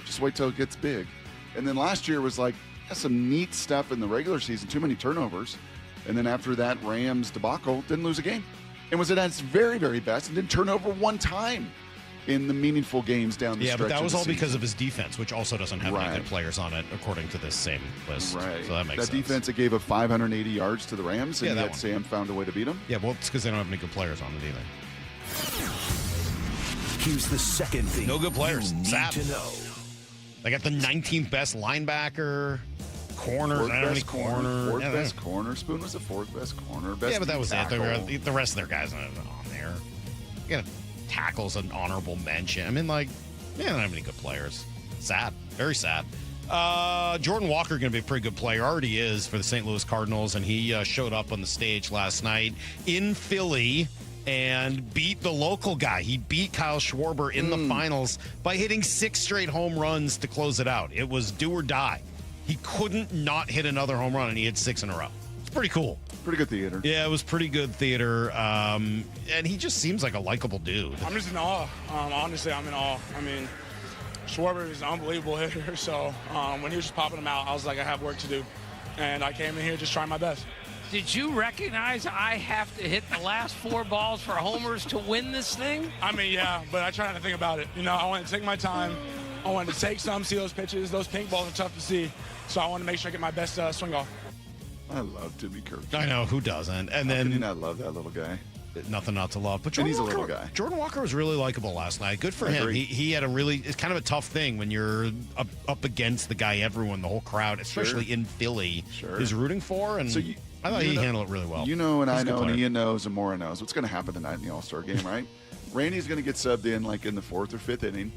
just wait till it gets big. And then last year was like some neat stuff in the regular season, too many turnovers. And then after that Rams debacle, didn't lose a game. And was at its very, very best and didn't turn over one time in the meaningful games down the stretch. Yeah, but that was all season. Because of his defense, which also doesn't have any good players on it, according to this same list. Right. So that makes sense. That defense that gave up 580 yards to the Rams, and yet one. Sam found a way to beat them. Yeah, well, it's because they don't have any good players on it either. Here's the second thing. No good players. You need Sad. to know. They got the 19th best linebacker, corners. I don't have any corner. Fourth best corner. Spoon was the fourth best corner. Best Yeah, but that was tackle. it. The rest of their guys aren't on there. You got tackles, an honorable mention. I mean, like, they don't have any good players. Sad. Very sad. Jordan Walker going to be a pretty good player. Already is for the St. Louis Cardinals, and he showed up on the stage last night in Philly and beat the local guy. He beat Kyle Schwarber in the finals by hitting 6 straight home runs to close it out. It was do or die. He couldn't not hit another home run, and he hit 6 in a row. It's pretty cool. Pretty good theater. Yeah, it was pretty good theater. And he just seems like a likable dude. I'm just in awe. Honestly, I'm in awe. I mean, Schwarber is an unbelievable hitter, so when he was just popping them out, I was like, I have work to do. And I came in here just trying my best. Did you recognize I have to hit the last 4 balls for homers to win this thing? I mean, yeah, but I try not to think about it. You know, I wanted to take my time. I wanted to take some, see those pitches. Those pink balls are tough to see, so I want to make sure I get my best swing off. I love Timmy Kirk. I know, who doesn't? And How then can you not love that little guy? Nothing not to love. But And Jordan he's a Walker, little guy. Jordan Walker was really likable last night. Good for I him. agree. He had it's kind of a tough thing when you're up against the guy everyone, the whole crowd, especially in Philly, is rooting for. And I thought he handled it really well. You know, and He's I a good know, and player. Ian knows, and Maura knows what's going to happen tonight in the All-Star game, right? Randy's going to get subbed in like in the 4th or 5th inning,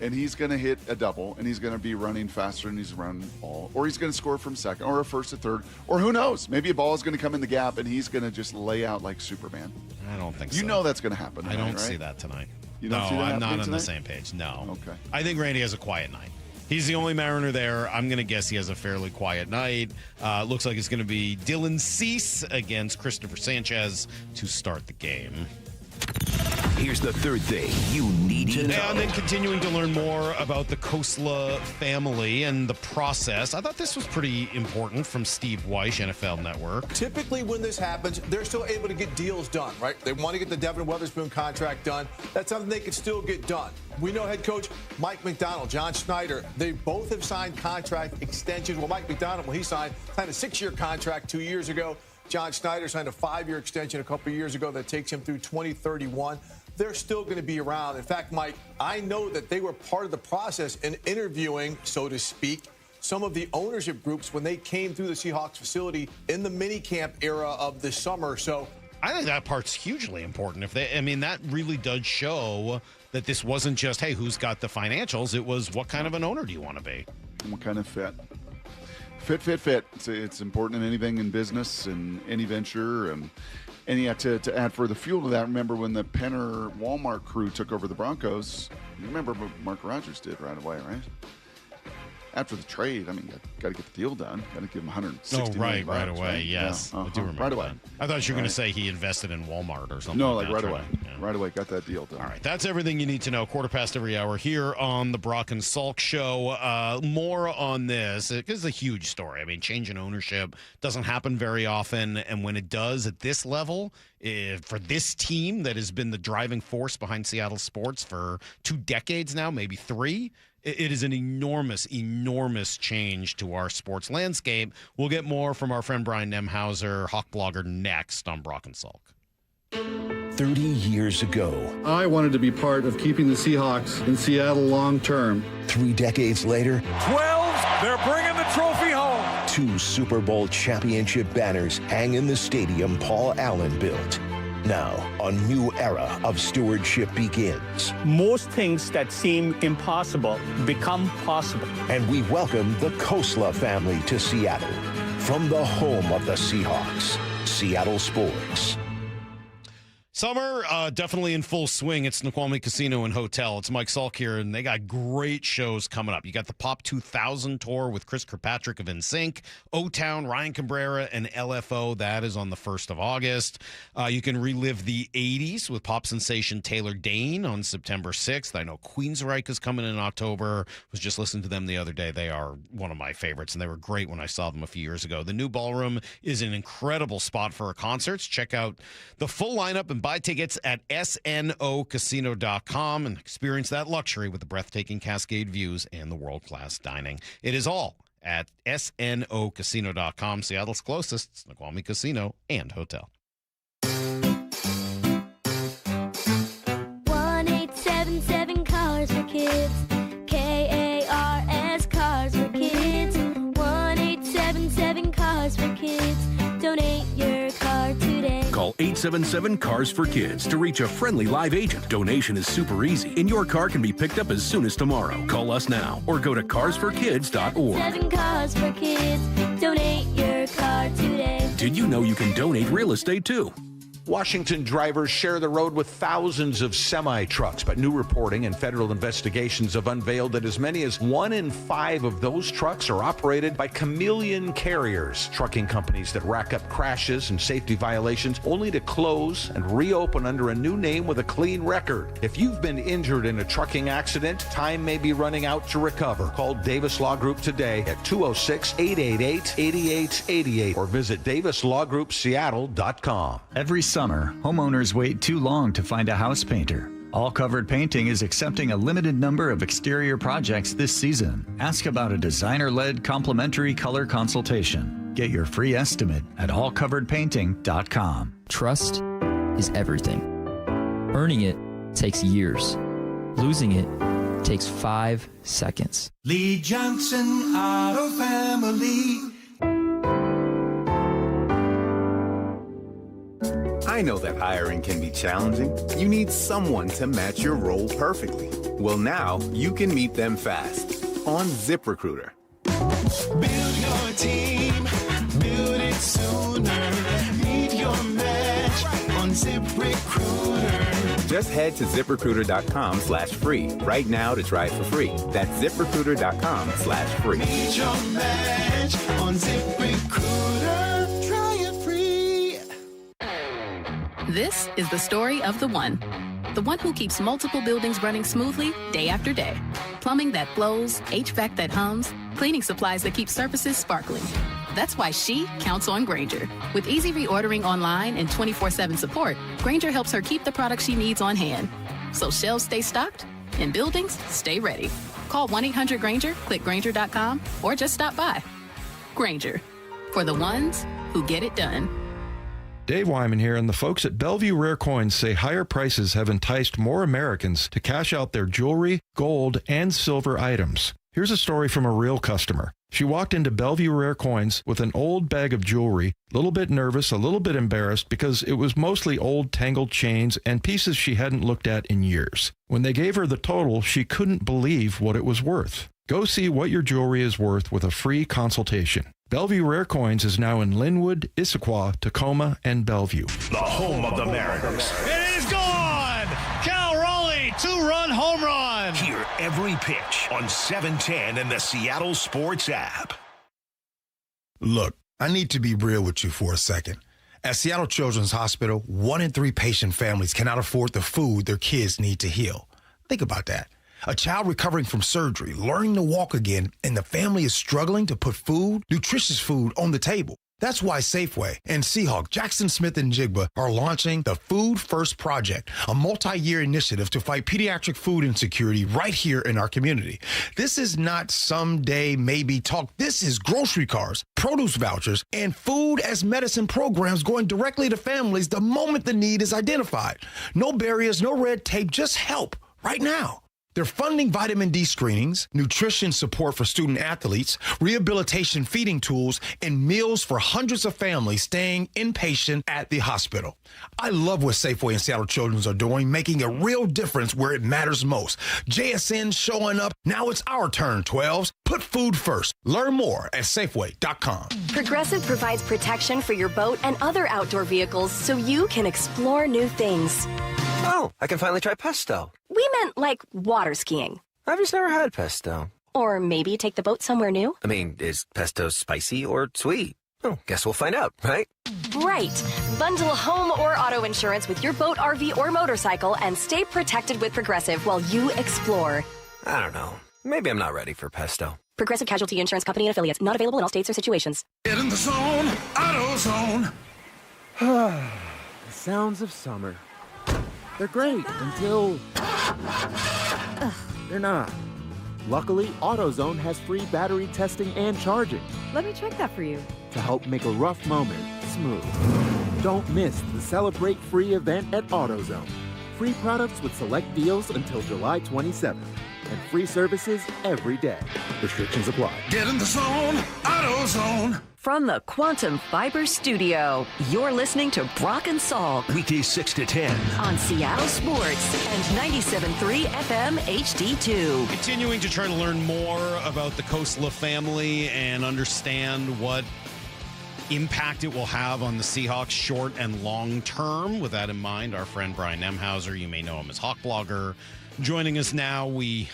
and he's going to hit a double, and he's going to be running faster than he's running the ball, or he's going to score from second, or a first to third, or who knows? Maybe a ball is going to come in the gap, and he's going to just lay out like Superman. I don't think so. You know that's going to happen. I tonight, don't right? see that tonight. You don't see that I'm not happening on the tonight? same page. No. Okay. I think Randy has a quiet night. He's the only Mariner there. I'm going to guess he has a fairly quiet night. Looks like it's going to be Dylan Cease against Christopher Sanchez to start the game. Here's the third thing you need to know. And then continuing to learn more about the Kosla family and the process. I thought this was pretty important from Steve Weish, NFL Network. Typically when this happens, they're still able to get deals done, right? They want to get the Devin Weatherspoon contract done. That's something they can still get done. We know head coach Mike McDonald, John Schneider, they both have signed contract extensions. Well, Mike McDonald, when he signed a 6-year contract 2 years ago. John Schneider signed a 5-year extension a couple of years ago that takes him through 2031. They're still going to be around. In fact, Mike, I know that they were part of the process in interviewing, so to speak, some of the ownership groups when they came through the Seahawks facility in the minicamp era of this summer. So I think that part's hugely important. That really does show that this wasn't just, hey, who's got the financials? It was, what kind of an owner do you want to be? And what kind of fit? Fit. It's important in anything in business and any venture. And yeah, to add further fuel to that, remember when the Penner Walmart crew took over the Broncos, you remember what Mark Rodgers did right away, right? After the trade, got to get the deal done. Got to give him $160 million. Right away, yes. Yeah, I do remember right away. That. I thought you were going to say he invested in Walmart or something. No, like right that, away. Right away, got that deal done. All right, that's everything you need to know. 15:15 every hour here on the Brock and Salk Show. More on this. It's a huge story. Change in ownership doesn't happen very often, and when it does at this level, for this team that has been the driving force behind Seattle sports for 2 decades now, maybe 3, it is an enormous, enormous change to our sports landscape. We'll get more from our friend Brian Nemhauser, Hawk blogger, next on Brock and Salk. 30 years ago, I wanted to be part of keeping the Seahawks in Seattle long term. 3 decades later, 12, they're bringing the trophy home. 2 Super Bowl championship banners hang in the stadium Paul Allen built. Now, a new era of stewardship begins. Most things that seem impossible become possible. And we welcome the Kosla family to Seattle. From the home of the Seahawks, Seattle Sports. Summer, definitely in full swing. It's Snoqualmie Casino and Hotel. It's Mike Salk here, and they got great shows coming up. You got the Pop 2000 tour with Chris Kirkpatrick of NSYNC, O-Town, Ryan Cabrera, and LFO. That is on the 1st of August. You can relive the 80s with pop sensation Taylor Dane on September 6th. I know Queensryche is coming in October. Was just listening to them the other day. They are one of my favorites, and they were great when I saw them a few years ago. The new ballroom is an incredible spot for concerts. Check out the full lineup and buy tickets at snocasino.com and experience that luxury with the breathtaking Cascade views and the world-class dining. It is all at snocasino.com, Seattle's closest Snoqualmie Casino and Hotel. 1-877 Cars for Kids. KARS Cars for Kids. 1-877 Cars for Kids. Donate your car today. Call 877-CARS for Kids to reach a friendly live agent. Donation is super easy, and your car can be picked up as soon as tomorrow. Call us now or go to carsforkids.org. 7 Cars for Kids. Donate your car today. Did you know you can donate real estate too? Washington drivers share the road with thousands of semi-trucks, but new reporting and federal investigations have unveiled that as many as 1 in 5 of those trucks are operated by chameleon carriers, trucking companies that rack up crashes and safety violations only to close and reopen under a new name with a clean record. If you've been injured in a trucking accident, time may be running out to recover. Call Davis Law Group today at 206-888-8888 or visit davislawgroupseattle.com. Every summer, homeowners wait too long to find a house painter. All Covered Painting is accepting a limited number of exterior projects this season. Ask about a designer-led complimentary color consultation. Get your free estimate at allcoveredpainting.com. Trust is everything. Earning it takes years. Losing it takes 5 seconds. Lee Johnson Auto Family. I know that hiring can be challenging. You need someone to match your role perfectly. Well, now you can meet them fast on ZipRecruiter. Build your team, build it sooner. Meet your match on ZipRecruiter. Just head to ZipRecruiter.com/free right now to try it for free. That's ZipRecruiter.com/free. Meet your match on ZipRecruiter. Try it free. This is the story of the one who keeps multiple buildings running smoothly day after day. Plumbing that flows, HVAC that hums, cleaning supplies that keep surfaces sparkling. That's why she counts on Grainger. With easy reordering online and 24/7 support, Grainger helps her keep the products she needs on hand. So shelves stay stocked and buildings stay ready. Call 1-800-GRAINGER, click Grainger.com, or just stop by. Grainger, for the ones who get it done. Dave Wyman here, and the folks at Bellevue Rare Coins say higher prices have enticed more Americans to cash out their jewelry, gold, and silver items. Here's a story from a real customer. She walked into Bellevue Rare Coins with an old bag of jewelry, a little bit nervous, a little bit embarrassed because it was mostly old tangled chains and pieces she hadn't looked at in years. When they gave her the total, she couldn't believe what it was worth. Go see what your jewelry is worth with a free consultation. Bellevue Rare Coins is now in Linwood, Issaquah, Tacoma, and Bellevue. The home of the Mariners. It is gone! Cal Raleigh, 2-run home run! Hear every pitch on 710 and the Seattle Sports app. Look, I need to be real with you for a second. At Seattle Children's Hospital, 1 in 3 patient families cannot afford the food their kids need to heal. Think about that. A child recovering from surgery, learning to walk again, and the family is struggling to put food, nutritious food, on the table. That's why Safeway and Seahawks, Jackson Smith and Jigba are launching the Food First Project, a multi-year initiative to fight pediatric food insecurity right here in our community. This is not someday maybe talk. This is grocery cards, produce vouchers, and food as medicine programs going directly to families the moment the need is identified. No barriers, no red tape, just help right now. They're funding vitamin D screenings, nutrition support for student athletes, rehabilitation feeding tools, and meals for hundreds of families staying inpatient at the hospital. I love what Safeway and Seattle Children's are doing, making a real difference where it matters most. JSN showing up. Now it's our turn, 12s. Put food first. Learn more at Safeway.com. Progressive provides protection for your boat and other outdoor vehicles so you can explore new things. Oh, I can finally try pesto. We meant like water skiing. I've just never had pesto. Or maybe take the boat somewhere new. I mean, is pesto spicy or sweet? Oh, guess we'll find out, right? Right. Bundle home or auto insurance with your boat, RV, or motorcycle and stay protected with Progressive while you explore. I don't know. Maybe I'm not ready for pesto. Progressive Casualty Insurance Company and Affiliates. Not available in all states or situations. Get in the zone, AutoZone. The sounds of summer. They're great until they're not. Luckily, AutoZone has free battery testing and charging. Let me check that for you. To help make a rough moment smooth. Don't miss the Celebrate Free event at AutoZone. Free products with select deals until July 27th. And free services every day. Restrictions apply. Get in the zone, AutoZone. From the Quantum Fiber Studio, you're listening to Brock and Salk. Weekdays 6 to 10. On Seattle Sports and 97.3 FM HD2. Continuing to try to learn more about the Khosla family and understand what impact it will have on the Seahawks short and long term. With that in mind, our friend Brian Nemhauser, you may know him as Hawk Blogger, joining us now. We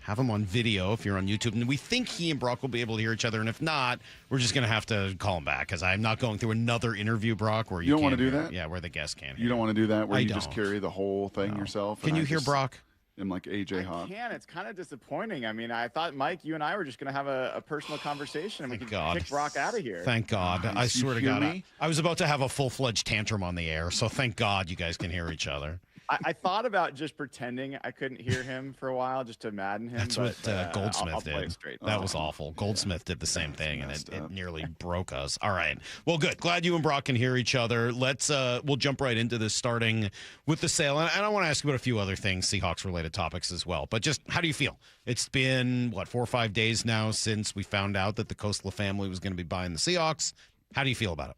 have him on video if you're on YouTube, and we think he and Brock will be able to hear each other, and if not, we're just going to have to call him back because I'm not going through another interview, Brock, where you don't want to do that? Yeah, where the guest can't hear. You don't want to do that, where I you don't. just carry the whole thing yourself? Can you hear Brock? I'm like AJ Hawk. Can. It's kind of disappointing. I mean, I thought, Mike, you and I were just going to have a personal conversation and we could kick Brock out of here. Thank God. I swear to God. I was about to have a full-fledged tantrum on the air, so thank God you guys can hear each other. I thought about just pretending I couldn't hear him for a while just to madden him. That's what Goldsmith I'll play did. it straight. That was awful. Goldsmith did the same thing, and it nearly broke us. All right. Well, good. Glad you and Brock can hear each other. We'll jump right into this, starting with the sale. And I want to ask you about a few other things, Seahawks-related topics as well. But just how do you feel? It's been, 4 or 5 days now since we found out that the Kostla family was going to be buying the Seahawks. How do you feel about it?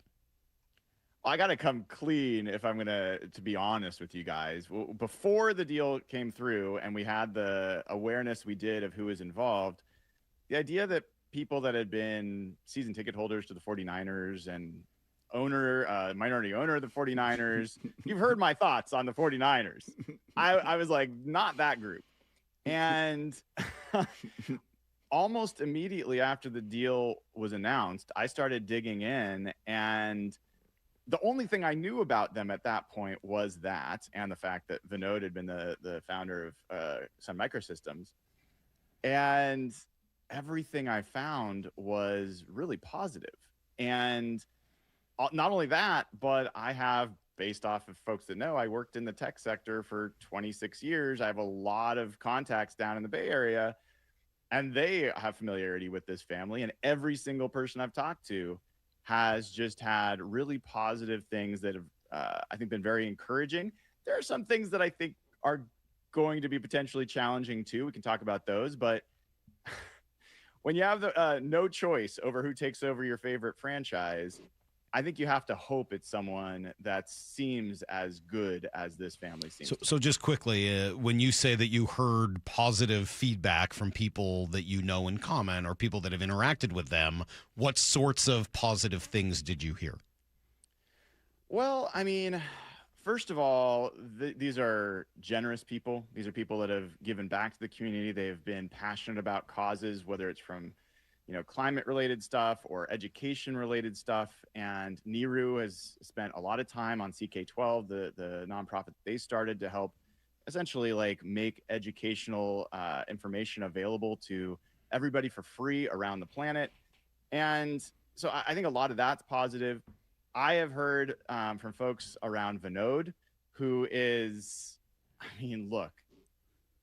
I got to come clean if I'm going to be honest with you guys. Before the deal came through and we had the awareness we did of who was involved, the idea that people that had been season ticket holders to the 49ers and minority owner of the 49ers, you've heard my thoughts on the 49ers. I was like, not that group. And almost immediately after the deal was announced, I started digging in, and the only thing I knew about them at that point was that, and the fact that Vinod had been the founder of Sun Microsystems. And everything I found was really positive. And not only that, but I have, based off of folks that know, I worked in the tech sector for 26 years. I have a lot of contacts down in the Bay Area, and they have familiarity with this family. And every single person I've talked to has just had really positive things that have, I think, been very encouraging. There are some things that I think are going to be potentially challenging too. We can talk about those, but when you have the no choice over who takes over your favorite franchise, I think you have to hope it's someone that seems as good as this family seems. So just quickly, when you say that you heard positive feedback from people that you know in common or people that have interacted with them, what sorts of positive things did you hear? Well, I mean, first of all, these are generous people. These are people that have given back to the community. They've been passionate about causes, whether it's from climate-related stuff or education-related stuff. And Niru has spent a lot of time on CK12, the nonprofit they started to help essentially make educational information available to everybody for free around the planet. And so I think a lot of that's positive. I have heard from folks around Vinod, who is, look,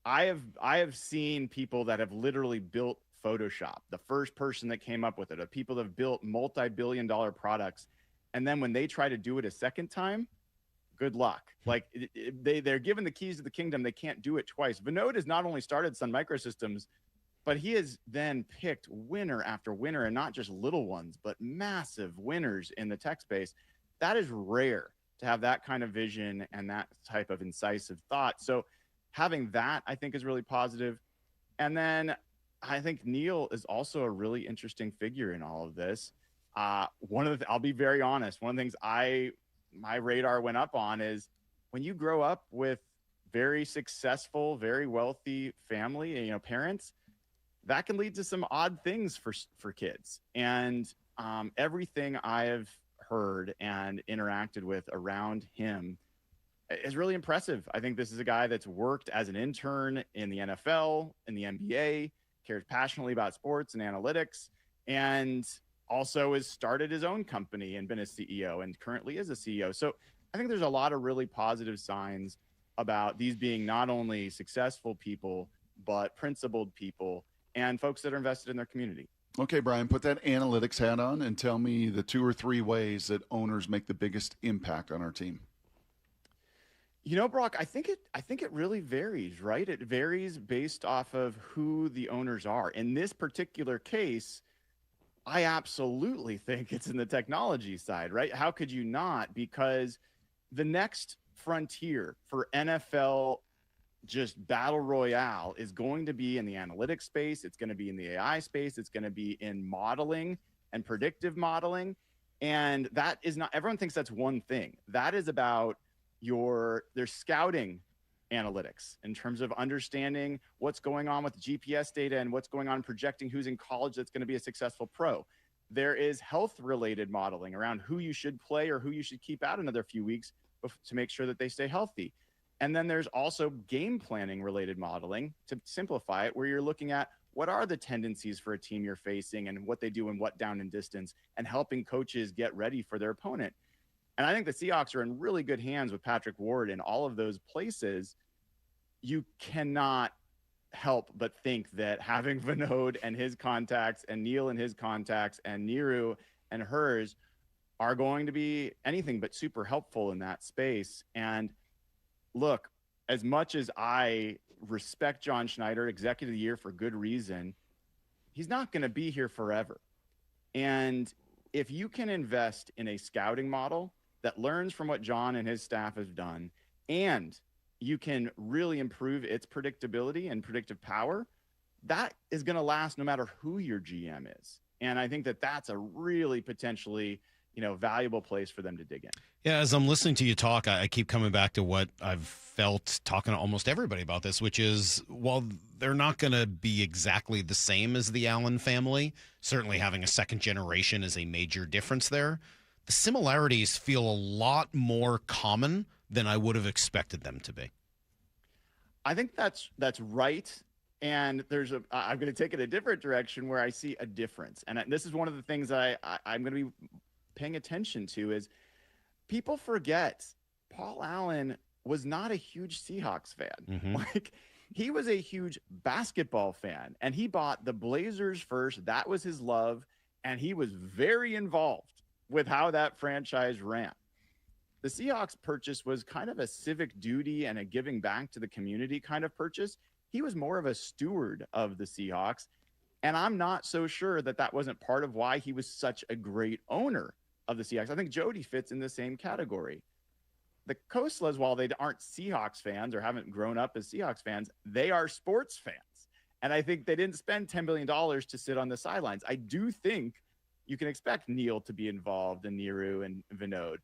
I have seen people that have literally built Photoshop, the first person that came up with it, of people that have built multi-billion-dollar products, and then when they try to do it a second time, good luck. They're given the keys to the kingdom, they can't do it twice. Vinod has not only started Sun Microsystems, but he has then picked winner after winner, and not just little ones, but massive winners in the tech space. That is rare to have that kind of vision and that type of incisive thought. So having that, I think, is really positive. And then I think Neil is also a really interesting figure in all of this. I'll be very honest. One of the things my radar went up on is when you grow up with very successful, very wealthy family, parents, that can lead to some odd things for kids. And everything I have heard and interacted with around him is really impressive. I think this is a guy that's worked as an intern in the NFL, in the NBA, cares passionately about sports and analytics, and also has started his own company and been a CEO and currently is a CEO. So I think there's a lot of really positive signs about these being not only successful people, but principled people and folks that are invested in their community. Okay, Brian, put that analytics hat on and tell me the 2 or 3 ways that owners make the biggest impact on our team. Brock, I think it really varies, right? It varies based off of who the owners are. In this particular case, I absolutely think it's in the technology side, right? How could you not? Because the next frontier for NFL just battle royale is going to be in the analytics space. It's going to be in the AI space. It's going to be in modeling and predictive modeling. And that is not, everyone thinks that's one thing. That is about their scouting analytics in terms of understanding what's going on with GPS data and what's going on projecting who's in college that's going to be a successful pro. There is health related modeling around who you should play or who you should keep out another few weeks to make sure that they stay healthy. And then there's also game planning related modeling, to simplify it, where you're looking at what are the tendencies for a team you're facing and what they do in what down and distance, and helping coaches get ready for their opponent. And I think the Seahawks are in really good hands with Patrick Ward in all of those places. You cannot help but think that having Vinod and his contacts and Neil and his contacts and Niru and hers are going to be anything but super helpful in that space. And look, as much as I respect John Schneider, executive of the year for good reason, he's not going to be here forever. And if you can invest in a scouting model that learns from what John and his staff have done, and you can really improve its predictability and predictive power, that is going to last no matter who your GM is. And I think that that's a really potentially, valuable place for them to dig in. Yeah, as I'm listening to you talk, I keep coming back to what I've felt talking to almost everybody about this, which is, while they're not going to be exactly the same as the Allen family, certainly having a second generation is a major difference there. The similarities feel a lot more common than I would have expected them to be. I think that's right. And I'm going to take it a different direction where I see a difference. And this is one of the things I'm going to be paying attention to is people forget Paul Allen was not a huge Seahawks fan. Mm-hmm. Like, he was a huge basketball fan, and he bought the Blazers first. That was his love. And he was very involved with how that franchise ran. The Seahawks purchase was kind of a civic duty and a giving back to the community kind of purchase. He was more of a steward of the Seahawks. And I'm not so sure that that wasn't part of why he was such a great owner of the Seahawks. I think Jody fits in the same category. The Koslas, while they aren't Seahawks fans or haven't grown up as Seahawks fans, they are sports fans. And I think they didn't spend $10 billion to sit on the sidelines. I do think you can expect Neil to be involved and Niru and Vinod.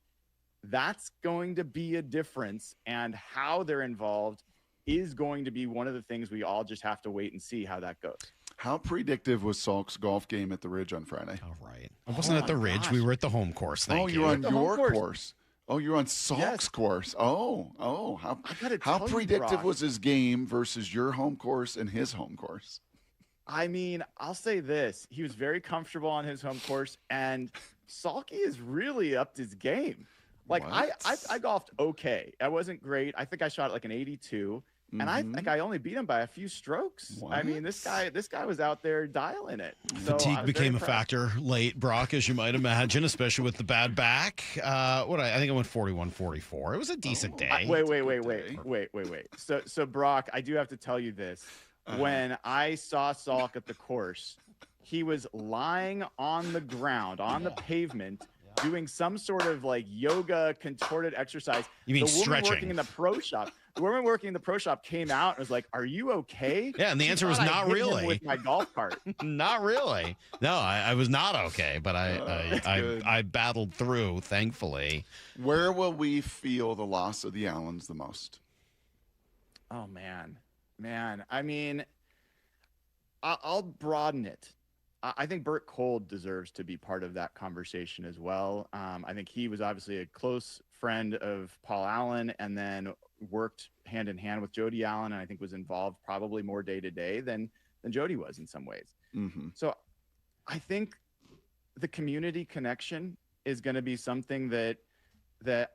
That's going to be a difference, and how they're involved is going to be one of the things we all just have to wait and see how that goes. How predictive was Salk's golf game at the Ridge on Friday? All right. I wasn't at the Ridge. Gosh. We were at the home course. Thank you. You're on your course. course. Oh, you're on Salk's course. How predictive Brock, was his game versus your home course and his home course? I mean, I'll say this. He was very comfortable on his home course, and Salky has really upped his game. Like, I golfed okay. I wasn't great. I think I shot like an 82. And I think I only beat him by a few strokes. What? I mean, this guy was out there dialing it. So Fatigue became a factor late, Brock, as you might imagine, especially with the bad back. I think I went 41-44. It was a decent day. Wait. So Brock, I do have to tell you this. When I saw Salk at the course, he was lying on the ground, on the pavement, doing some sort of like yoga contorted exercise. You mean the woman stretching? Working in the pro shop. The woman working in the pro shop came out and was like, "Are you okay?" Yeah, and the answer was not really. With my golf cart. Not really. No, I was not okay, but I battled through, thankfully. Where will we feel the loss of the Allens the most? Oh man. I mean, I'll broaden it. I think Burt Cole deserves to be part of that conversation as well. I think he was obviously a close friend of Paul Allen, and then worked hand in hand with Jody Allen, and I think was involved probably more day to day than Jody was in some ways. Mm-hmm. So I think the community connection is going to be something that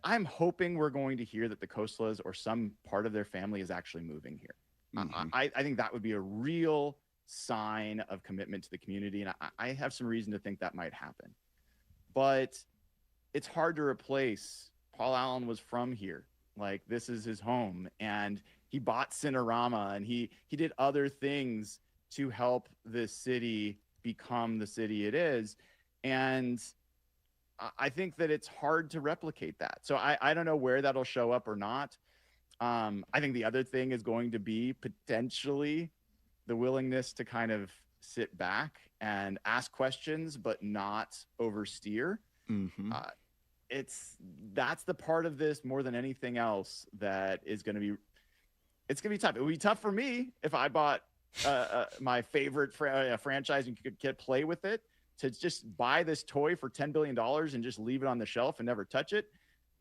I'm hoping we're going to hear, that the Koslas or some part of their family is actually moving here. Mm-hmm. I think that would be a real sign of commitment to the community, and I have some reason to think that might happen. But it's hard to replace. Paul Allen was from here. Like, this is his home, and he bought Cinerama, and he did other things to help this city become the city it is. And I think that it's hard to replicate that. So I don't know where that'll show up or not. I think the other thing is going to be potentially the willingness to kind of sit back and ask questions, but not oversteer. Mm-hmm. That's the part of this more than anything else that is going to be. It's going to be tough. It would be tough for me if I bought my favorite franchise and could play with it, to just buy this toy for $10 billion and just leave it on the shelf and never touch it.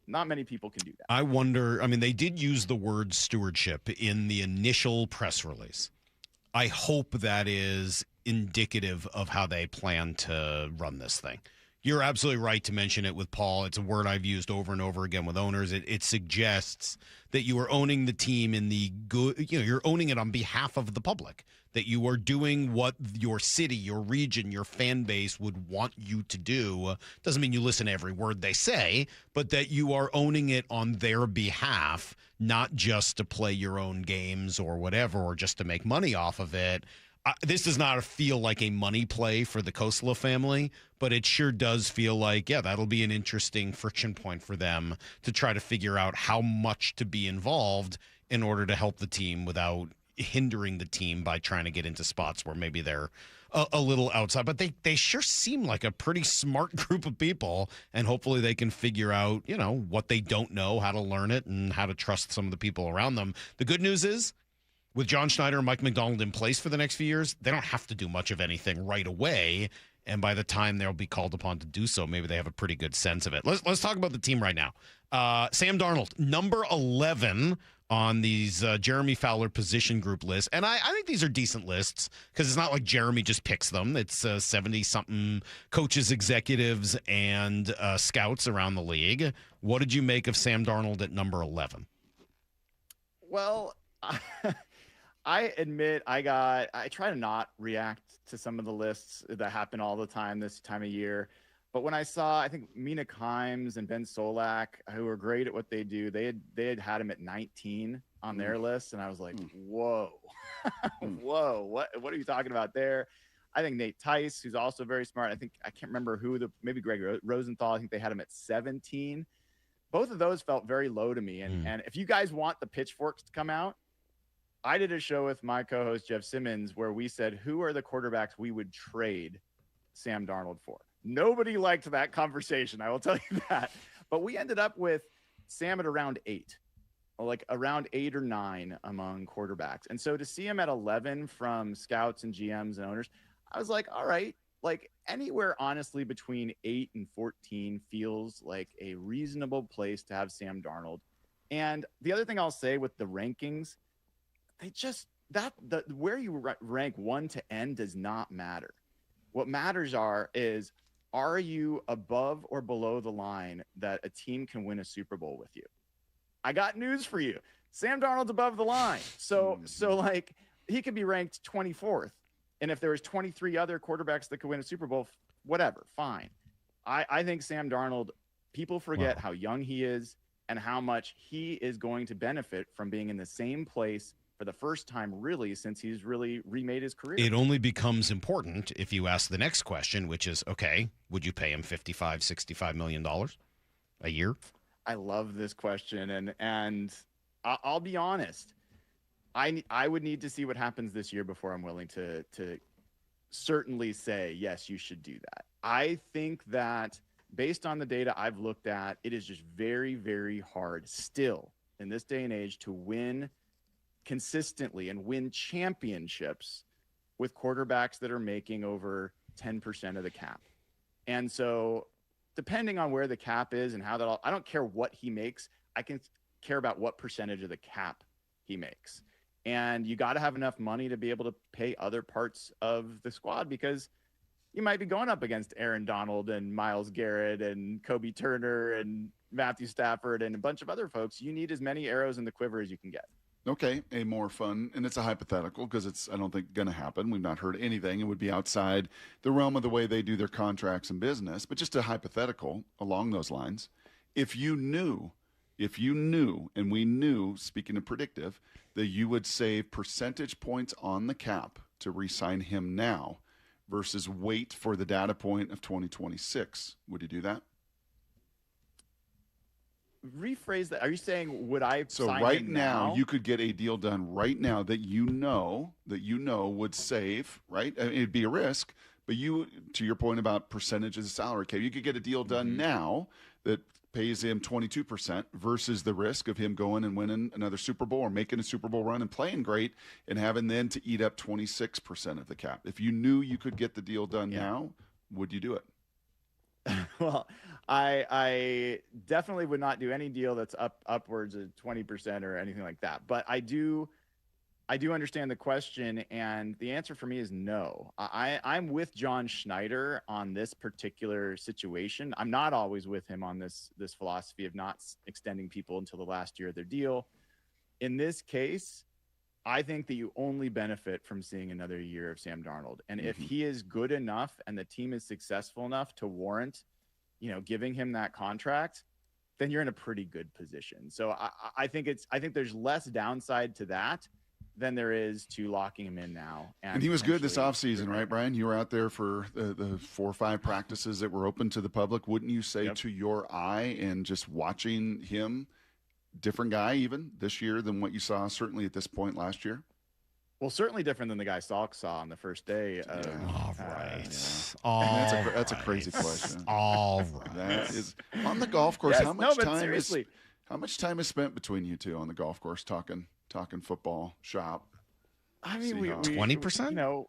Not many people can do that. I wonder, I mean, they did use the word stewardship in the initial press release. I hope that is indicative of how they plan to run this thing. You're absolutely right to mention it with Paul. It's a word I've used over and over again with owners. It suggests that you are owning the team in the good, you're owning it on behalf of the public, that you are doing what your city, your region, your fan base would want you to do. Doesn't mean you listen to every word they say, but that you are owning it on their behalf, not just to play your own games or whatever, or just to make money off of it. This does not feel like a money play for the Kosla family, but it sure does feel like, yeah, that'll be an interesting friction point for them to try to figure out how much to be involved in order to help the team without hindering the team by trying to get into spots where maybe they're a little outside. But they sure seem like a pretty smart group of people, and hopefully they can figure out, what they don't know, how to learn it, and how to trust some of the people around them. The good news is, with John Schneider and Mike McDonald in place for the next few years, they don't have to do much of anything right away. And by the time they'll be called upon to do so, maybe they have a pretty good sense of it. Let's talk about the team right now. Sam Darnold, number 11 on these Jeremy Fowler position group lists. And I think these are decent lists because it's not like Jeremy just picks them. It's 70-something coaches, executives, and scouts around the league. What did you make of Sam Darnold at number 11? Well, I admit I try to not react to some of the lists that happen all the time this time of year. But when I saw, I think Mina Kimes and Ben Solak, who are great at what they do, they had him at 19 on their list. And I was like, whoa, whoa, what are you talking about there? I think Nate Tice, who's also very smart. I can't remember maybe Greg Rosenthal. I think they had him at 17. Both of those felt very low to me. And if you guys want the pitchforks to come out, I did a show with my co-host Jeff Simmons where we said, who are the quarterbacks we would trade Sam Darnold for? Nobody liked that conversation, I will tell you that. But we ended up with Sam at around 8, like around 8 or 9 among quarterbacks. And so to see him at 11 from scouts and GMs and owners, I was like, all right, like anywhere honestly between 8 and 14 feels like a reasonable place to have Sam Darnold. And the other thing I'll say with the rankings, where you rank 1 to N does not matter. What matters is, are you above or below the line that a team can win a Super Bowl with you? I got news for you. Sam Darnold's above the line. So like he could be ranked 24th. And if there was 23 other quarterbacks that could win a Super Bowl, whatever, fine. I think Sam Darnold, people forget how young he is and how much he is going to benefit from being in the same place for the first time, really, since he's really remade his career. It only becomes important if you ask the next question, which is, okay, would you pay him $55, $65 million a year? I love this question, and I'll be honest. I would need to see what happens this year before I'm willing to certainly say, yes, you should do that. I think that based on the data I've looked at, it is just very, very hard still in this day and age to win consistently and win championships with quarterbacks that are making over 10% of the cap. And so depending on where the cap is and how I don't care what he makes. I can care about what percentage of the cap he makes. And you got to have enough money to be able to pay other parts of the squad, because you might be going up against Aaron Donald and Myles Garrett and Kobe Turner and Matthew Stafford and a bunch of other folks. You need as many arrows in the quiver as you can get. Okay, a more fun, and it's a hypothetical because it's, I don't think, going to happen. We've not heard anything. It would be outside the realm of the way they do their contracts and business, but just a hypothetical along those lines. If you knew, and we knew, speaking of predictive, that you would save percentage points on the cap to re-sign him now versus wait for the data point of 2026, would you do that? Rephrase that. Are you saying would I so sign right him now you could get a deal done right now that you know would save, right? I mean, it'd be a risk, But you, to your point about percentages of salary cap, you could get a deal done now that pays him 22% versus the risk of him going and winning another Super Bowl or making a Super Bowl run and playing great and having then to eat up 26% of the cap. If you knew you could get the deal done now, would you do it? Well, I definitely would not do any deal that's upwards of 20% or anything like that. But I do understand the question, and the answer for me is no. I'm with John Schneider on this particular situation. I'm not always with him on this philosophy of not extending people until the last year of their deal. In this case, I think that you only benefit from seeing another year of Sam Darnold. And if he is good enough and the team is successful enough to warrant, giving him that contract, then you're in a pretty good position. So I think there's less downside to that than there is to locking him in now. And he was good this offseason, right, Brian? You were out there for the 4 or 5 practices that were open to the public. Wouldn't you say to your eye and just watching him, different guy even this year than what you saw certainly at this point last year? Well, certainly different than the guy Salk saw on the first day. All right. That's a crazy question. All right. That is on the golf course. Yes, how much time is spent between you two on the golf course talking football shop? I mean, we 20%.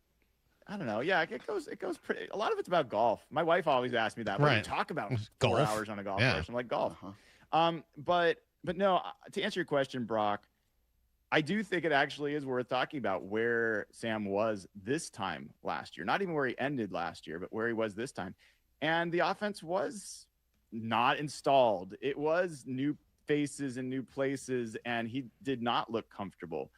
I don't know. Yeah, it goes pretty. A lot of it's about golf. My wife always asks me that. What do you talk about? 4 hours on a golf course. I'm like, golf. But no. To answer your question, Brock, I do think it actually is worth talking about where Sam was this time last year. Not even where he ended last year, but where he was this time. And the offense was not installed. It was new faces in new places, and he did not look comfortable.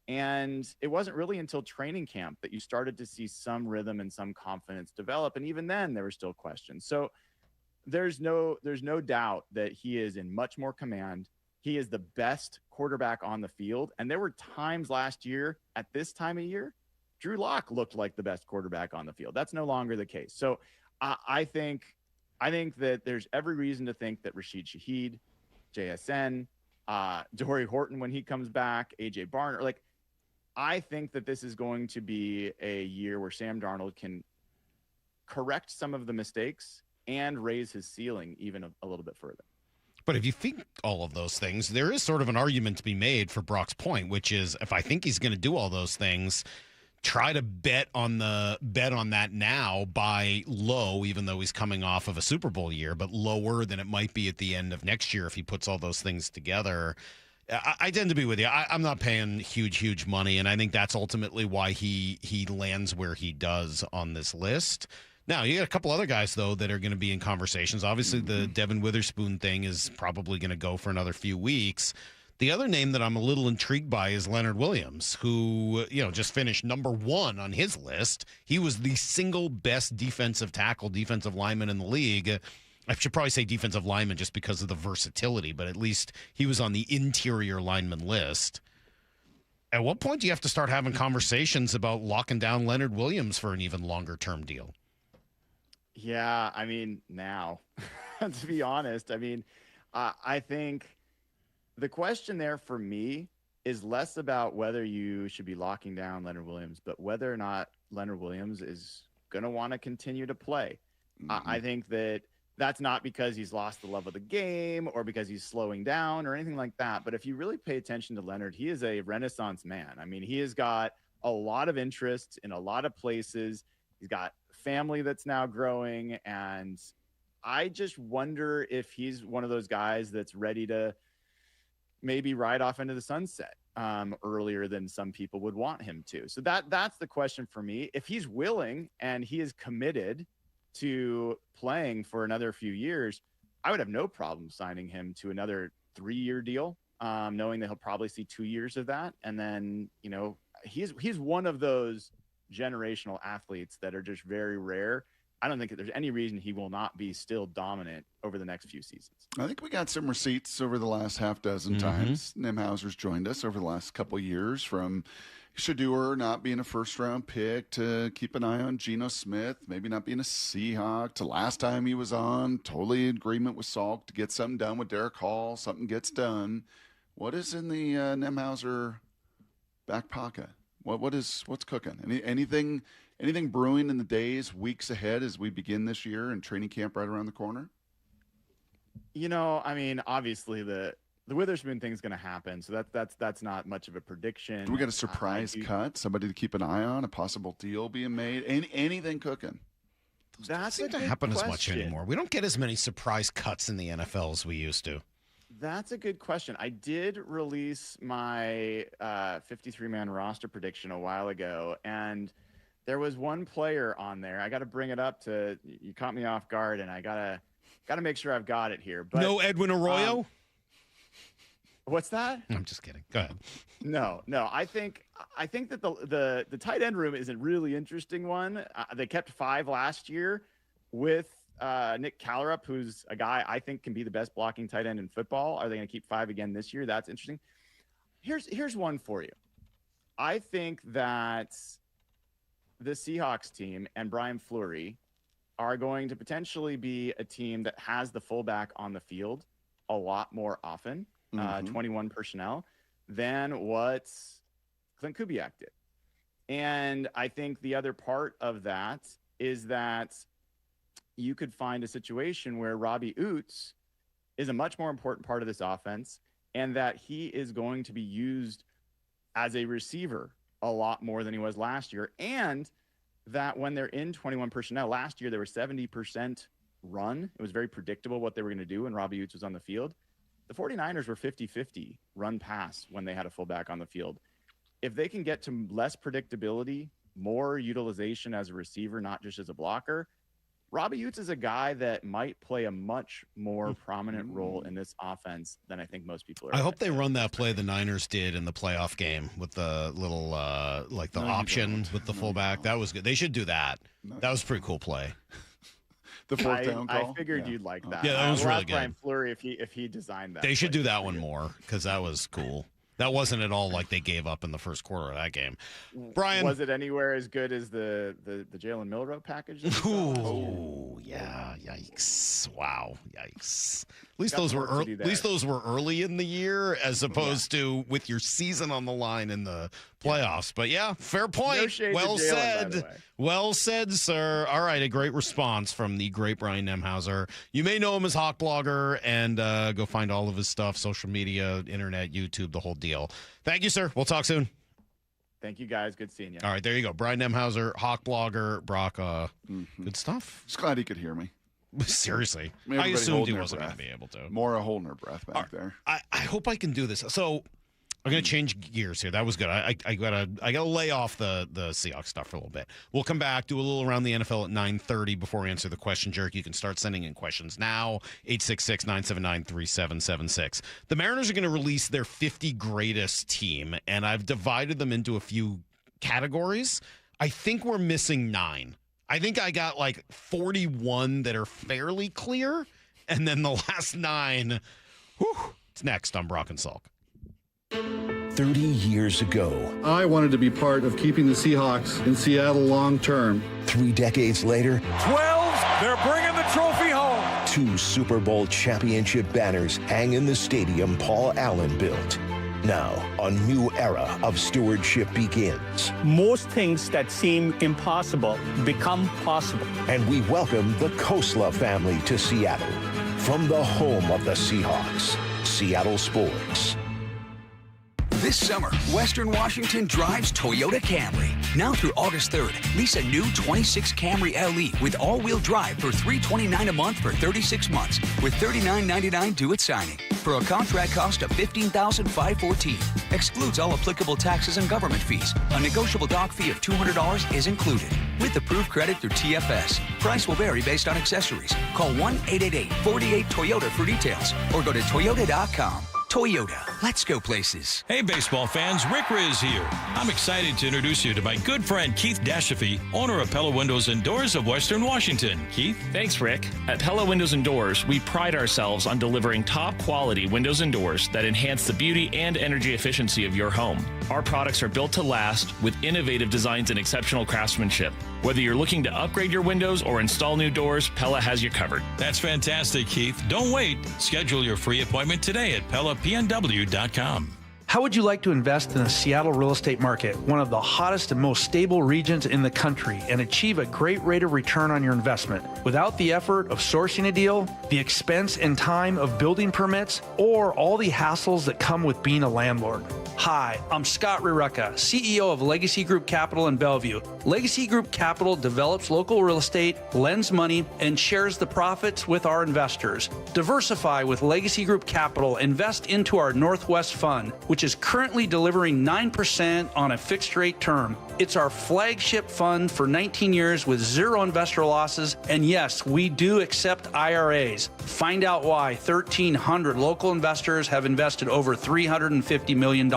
And it wasn't really until training camp that you started to see some rhythm and some confidence develop. And even then, there were still questions. So there's no doubt that he is in much more command. He is the best quarterback on the field. And there were times last year at this time of year, Drew Lock looked like the best quarterback on the field. That's no longer the case. So I think that there's every reason to think that Rashid Shaheed, JSN, Dory Horton when he comes back, AJ Barner, I think that this is going to be a year where Sam Darnold can correct some of the mistakes and raise his ceiling even a little bit further. But if you think all of those things, there is sort of an argument to be made for Brock's point, which is if I think he's going to do all those things, try to bet on that now, buy low, even though he's coming off of a Super Bowl year, but lower than it might be at the end of next year if he puts all those things together. I tend to be with you. I'm not paying huge money, and I think that's ultimately why he lands where he does on this list. Now, you got a couple other guys, though, that are going to be in conversations. Obviously, the Devin Witherspoon thing is probably going to go for another few weeks. The other name that I'm a little intrigued by is Leonard Williams, who, just finished number 1 on his list. He was the single best defensive lineman in the league. I should probably say defensive lineman just because of the versatility, but at least he was on the interior lineman list. At what point do you have to start having conversations about locking down Leonard Williams for an even longer term deal? Yeah, I mean, now, to be honest, I think the question there for me is less about whether you should be locking down Leonard Williams, but whether or not Leonard Williams is going to want to continue to play. I think that's not because he's lost the love of the game or because he's slowing down or anything like that. But if you really pay attention to Leonard, he is a renaissance man. He has got a lot of interest in a lot of places. He's got family that's now growing. And I just wonder if he's one of those guys that's ready to maybe ride off into the sunset earlier than some people would want him to. So that's the question for me. If he's willing and he is committed to playing for another few years, I would have no problem signing him to another 3-year deal, knowing that he'll probably see 2 years of that. And then, he's one of those generational athletes that are just very rare. I don't think that there's any reason he will not be still dominant over the next few seasons. I think we got some receipts over the last half dozen times. Nemhauser's joined us over the last couple of years, from Shadeur not being a first-round pick to keep an eye on Geno Smith, maybe not being a Seahawk, to last time he was on, totally in agreement with Salk to get something done with Derek Hall, something gets done. What is in the Nemhauser back pocket? What's cooking? Anything brewing in the days, weeks ahead as we begin this year and training camp right around the corner? I mean, obviously the Witherspoon thing's going to happen, so that's not much of a prediction. Do we got a surprise cut? Somebody to keep an eye on? A possible deal being made? Anything cooking? That's Doesn't happen as much anymore. We don't get as many surprise cuts in the NFL as we used to. That's a good question. I did release my 53-man roster prediction a while ago, and there was one player on there. I got to bring it up you caught me off guard, and I got to make sure I've got it here. But no Edwin Arroyo? What's that? I'm just kidding. Go ahead. No. I think that the tight end room is a really interesting one. They kept 5 last year with Nick Callerup, who's a guy I think can be the best blocking tight end in football. Are they going to keep 5 again this year? That's interesting. Here's one for you. I think that the Seahawks team and Brian Fleury are going to potentially be a team that has the fullback on the field a lot more often. 21 personnel than what Clint Kubiak did. And I think the other part of that is that you could find a situation where Robbie Oots is a much more important part of this offense, and that he is going to be used as a receiver a lot more than he was last year. And that when they're in 21 personnel, last year they were 70% run. It was very predictable what they were going to do when Robbie Oots was on the field. The 49ers were 50-50 run pass when they had a fullback on the field. If they can get to less predictability, more utilization as a receiver, not just as a blocker, Robbie Oots is a guy that might play a much more prominent role in this offense than I think most people are. I hope they run that play the Niners did in the playoff game with the little option with the fullback. That was good. They should do that. That was a pretty cool play. The fourth down call? I figured you'd like that. Yeah, that was really good. Brian Fleury if he designed that. They should do that one more because that was cool. That wasn't at all like they gave up in the first quarter of that game. Brian, was it anywhere as good as the Jalen Milroe package? Ooh, yeah, yikes! Wow, yikes! At least those were early. At least those were early in the year, as opposed to with your season on the line in the playoffs. But yeah, fair point. No shade well to Jalen, said. by the way. Well said, sir. All right, a great response from the great Brian Nemhauser. You may know him as Hawk Blogger, and go find all of his stuff: social media, internet, YouTube, the whole deal. Thank you, sir. We'll talk soon. Thank you, guys. Good seeing you. All right, there you go. Brian Nemhauser, Hawk Blogger, Brock. Good stuff. Just glad he could hear me. Seriously. I assumed he wasn't going to be able to. Maura holding her breath back there. I hope I can do this. So I'm going to change gears here. That was good. I gotta lay off the Seahawks stuff for a little bit. We'll come back, do a little around the NFL at 9:30 before we answer the question jerk. You can start sending in questions now, 866-979-3776. The Mariners are going to release their 50 greatest team, and I've divided them into a few categories. I think we're missing 9. I think I got like 41 that are fairly clear, and then the last 9, it's next on Brock and Salk. 30 years ago, I wanted to be part of keeping the Seahawks in Seattle long term. 3 decades later, 12, they're bringing the trophy home. 2 Super Bowl championship banners hang in the stadium Paul Allen built. Now, a new era of stewardship begins. Most things that seem impossible become possible. And we welcome the Khosla family to Seattle. From the home of the Seahawks, Seattle Sports. This summer, Western Washington drives Toyota Camry. Now through August 3rd, lease a new 26 Camry LE with all-wheel drive for $329 a month for 36 months with $39.99 due at signing for a contract cost of $15,514. Excludes all applicable taxes and government fees. A negotiable dock fee of $200 is included. With approved credit through TFS. Price will vary based on accessories. Call 1-888-48-TOYOTA for details or go to toyota.com. Toyota, let's go places. Hey, baseball fans, Rick Riz here. I'm excited to introduce you to my good friend Keith Dashafy, owner of Pella Windows and Doors of Western Washington. Keith? Thanks, Rick. At Pella Windows and Doors, we pride ourselves on delivering top-quality windows and doors that enhance the beauty and energy efficiency of your home. Our products are built to last with innovative designs and exceptional craftsmanship. Whether you're looking to upgrade your windows or install new doors, Pella has you covered. That's fantastic, Keith. Don't wait. Schedule your free appointment today at PellaPNW.com. How would you like to invest in the Seattle real estate market, one of the hottest and most stable regions in the country, and achieve a great rate of return on your investment without the effort of sourcing a deal, the expense and time of building permits, or all the hassles that come with being a landlord? Hi, I'm Scott Rireka, CEO of Legacy Group Capital in Bellevue. Legacy Group Capital develops local real estate, lends money, and shares the profits with our investors. Diversify with Legacy Group Capital. Invest into our Northwest Fund, which is currently delivering 9% on a fixed rate term. It's our flagship fund for 19 years with zero investor losses. And yes, we do accept IRAs. Find out why 1,300 local investors have invested over $350 million.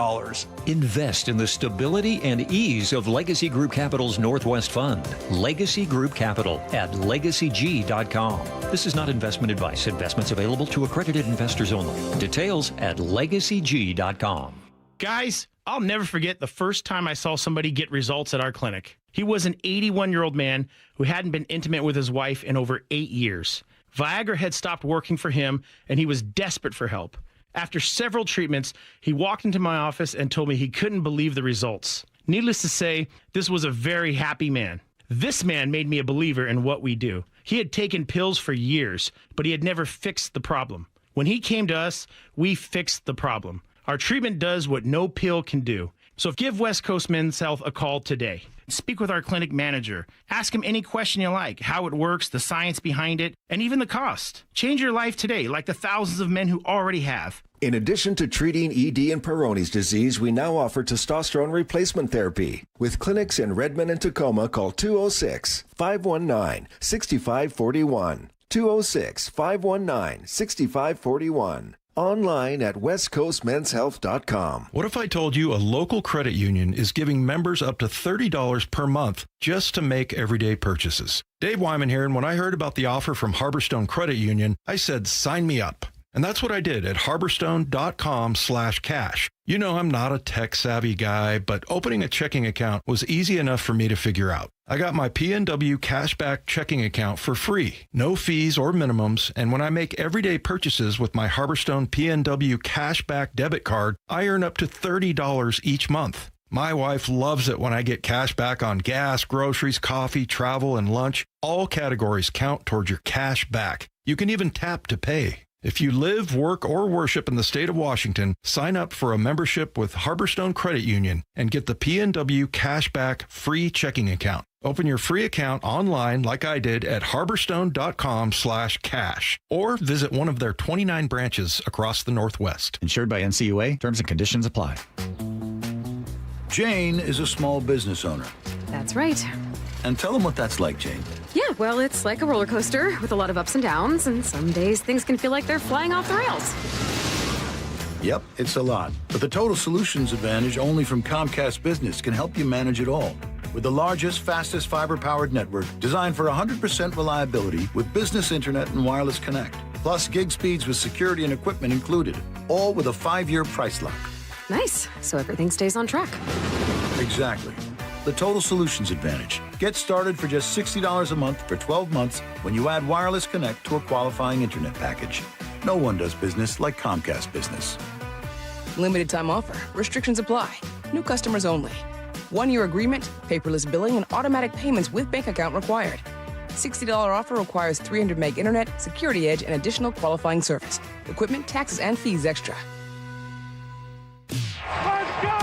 Invest in the stability and ease of Legacy Group Capital's Northwest Fund. Legacy Group Capital at legacyg.com. This is not investment advice. Investments available to accredited investors only. Details at legacyg.com. Guys, I'll never forget the first time I saw somebody get results at our clinic. He was an 81-year-old man who hadn't been intimate with his wife in over 8 years. Viagra had stopped working for him, and he was desperate for help. After several treatments, he walked into my office and told me he couldn't believe the results. Needless to say, this was a very happy man. This man made me a believer in what we do. He had taken pills for years, but he had never fixed the problem. When he came to us, we fixed the problem. Our treatment does what no pill can do. So give West Coast Men's Health a call today. Speak with our clinic manager. Ask him any question you like, how it works, the science behind it, and even the cost. Change your life today, like the thousands of men who already have. In addition to treating ED and Peyronie's disease, we now offer testosterone replacement therapy. With clinics in Redmond and Tacoma, call 206-519-6541. 206-519-6541. Online at westcoastmenshealth.com. What if I told you a local credit union is giving members up to $30 per month just to make everyday purchases? Dave Wyman here, and when I heard about the offer from Harborstone Credit Union, I said, sign me up. And that's what I did at harborstone.com/cash. You know, I'm not a tech-savvy guy, but opening a checking account was easy enough for me to figure out. I got my PNW Cashback checking account for free, no fees or minimums, and when I make everyday purchases with my Harborstone PNW Cashback debit card, I earn up to $30 each month. My wife loves it when I get cash back on gas, groceries, coffee, travel, and lunch. All categories count towards your cash back. You can even tap to pay. If you live, work, or worship in the state of Washington, sign up for a membership with Harborstone Credit Union and get the PNW Cashback free checking account. Open your free account online like I did at harborstone.com/cash or visit one of their 29 branches across the Northwest. Insured by NCUA. Terms and conditions apply. Jane is a small business owner. That's right. And tell them what that's like, Jane. Yeah, well, it's like a roller coaster with a lot of ups and downs, and some days things can feel like they're flying off the rails. Yep, it's a lot. But the Total Solutions Advantage only from Comcast Business can help you manage it all. With the largest, fastest fiber-powered network designed for 100% reliability with business internet and wireless connect. Plus gig speeds with security and equipment included. All with a 5-year price lock. Nice. So everything stays on track. Exactly. The Total Solutions Advantage. Get started for just $60 a month for 12 months when you add wireless connect to a qualifying internet package. No one does business like Comcast Business. Limited time offer. Restrictions apply. New customers only. 1-year agreement, paperless billing, and automatic payments with bank account required. $60 offer requires 300 meg internet, security edge, and additional qualifying service. Equipment, taxes, and fees extra. Let's go!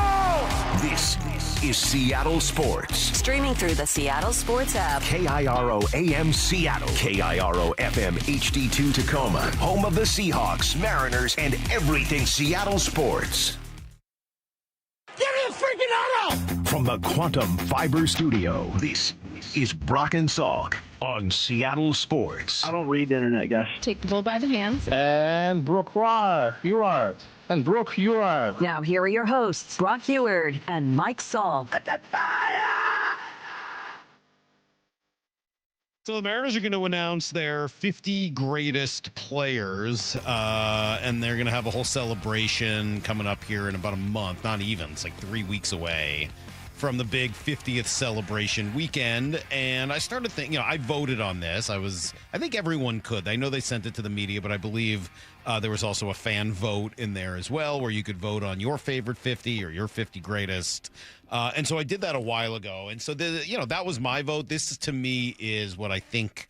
This is Seattle Sports. Streaming through the Seattle Sports app. KIRO AM Seattle. KIRO FM HD2 Tacoma. Home of the Seahawks, Mariners, and everything Seattle sports. Give me a freaking auto! From the Quantum Fiber Studio, this is Brock and Salk on Seattle Sports. I don't read the internet, guys. Take the bull by the hands. And Brooke you are. And Brooke, you are. Now here are your hosts, Brock Heward and Mike Salk. So the Mariners are going to announce their 50 greatest players, and they're going to have a whole celebration coming up here in about a month. Not even. It's like 3 weeks away. from the big 50th celebration weekend. And I started thinking, I voted on this. I think everyone could. I know they sent it to the media, but I believe there was also a fan vote in there as well, where you could vote on your favorite 50 or your 50 greatest. And so I did that a while ago. And so, that was my vote. This, to me, is what I think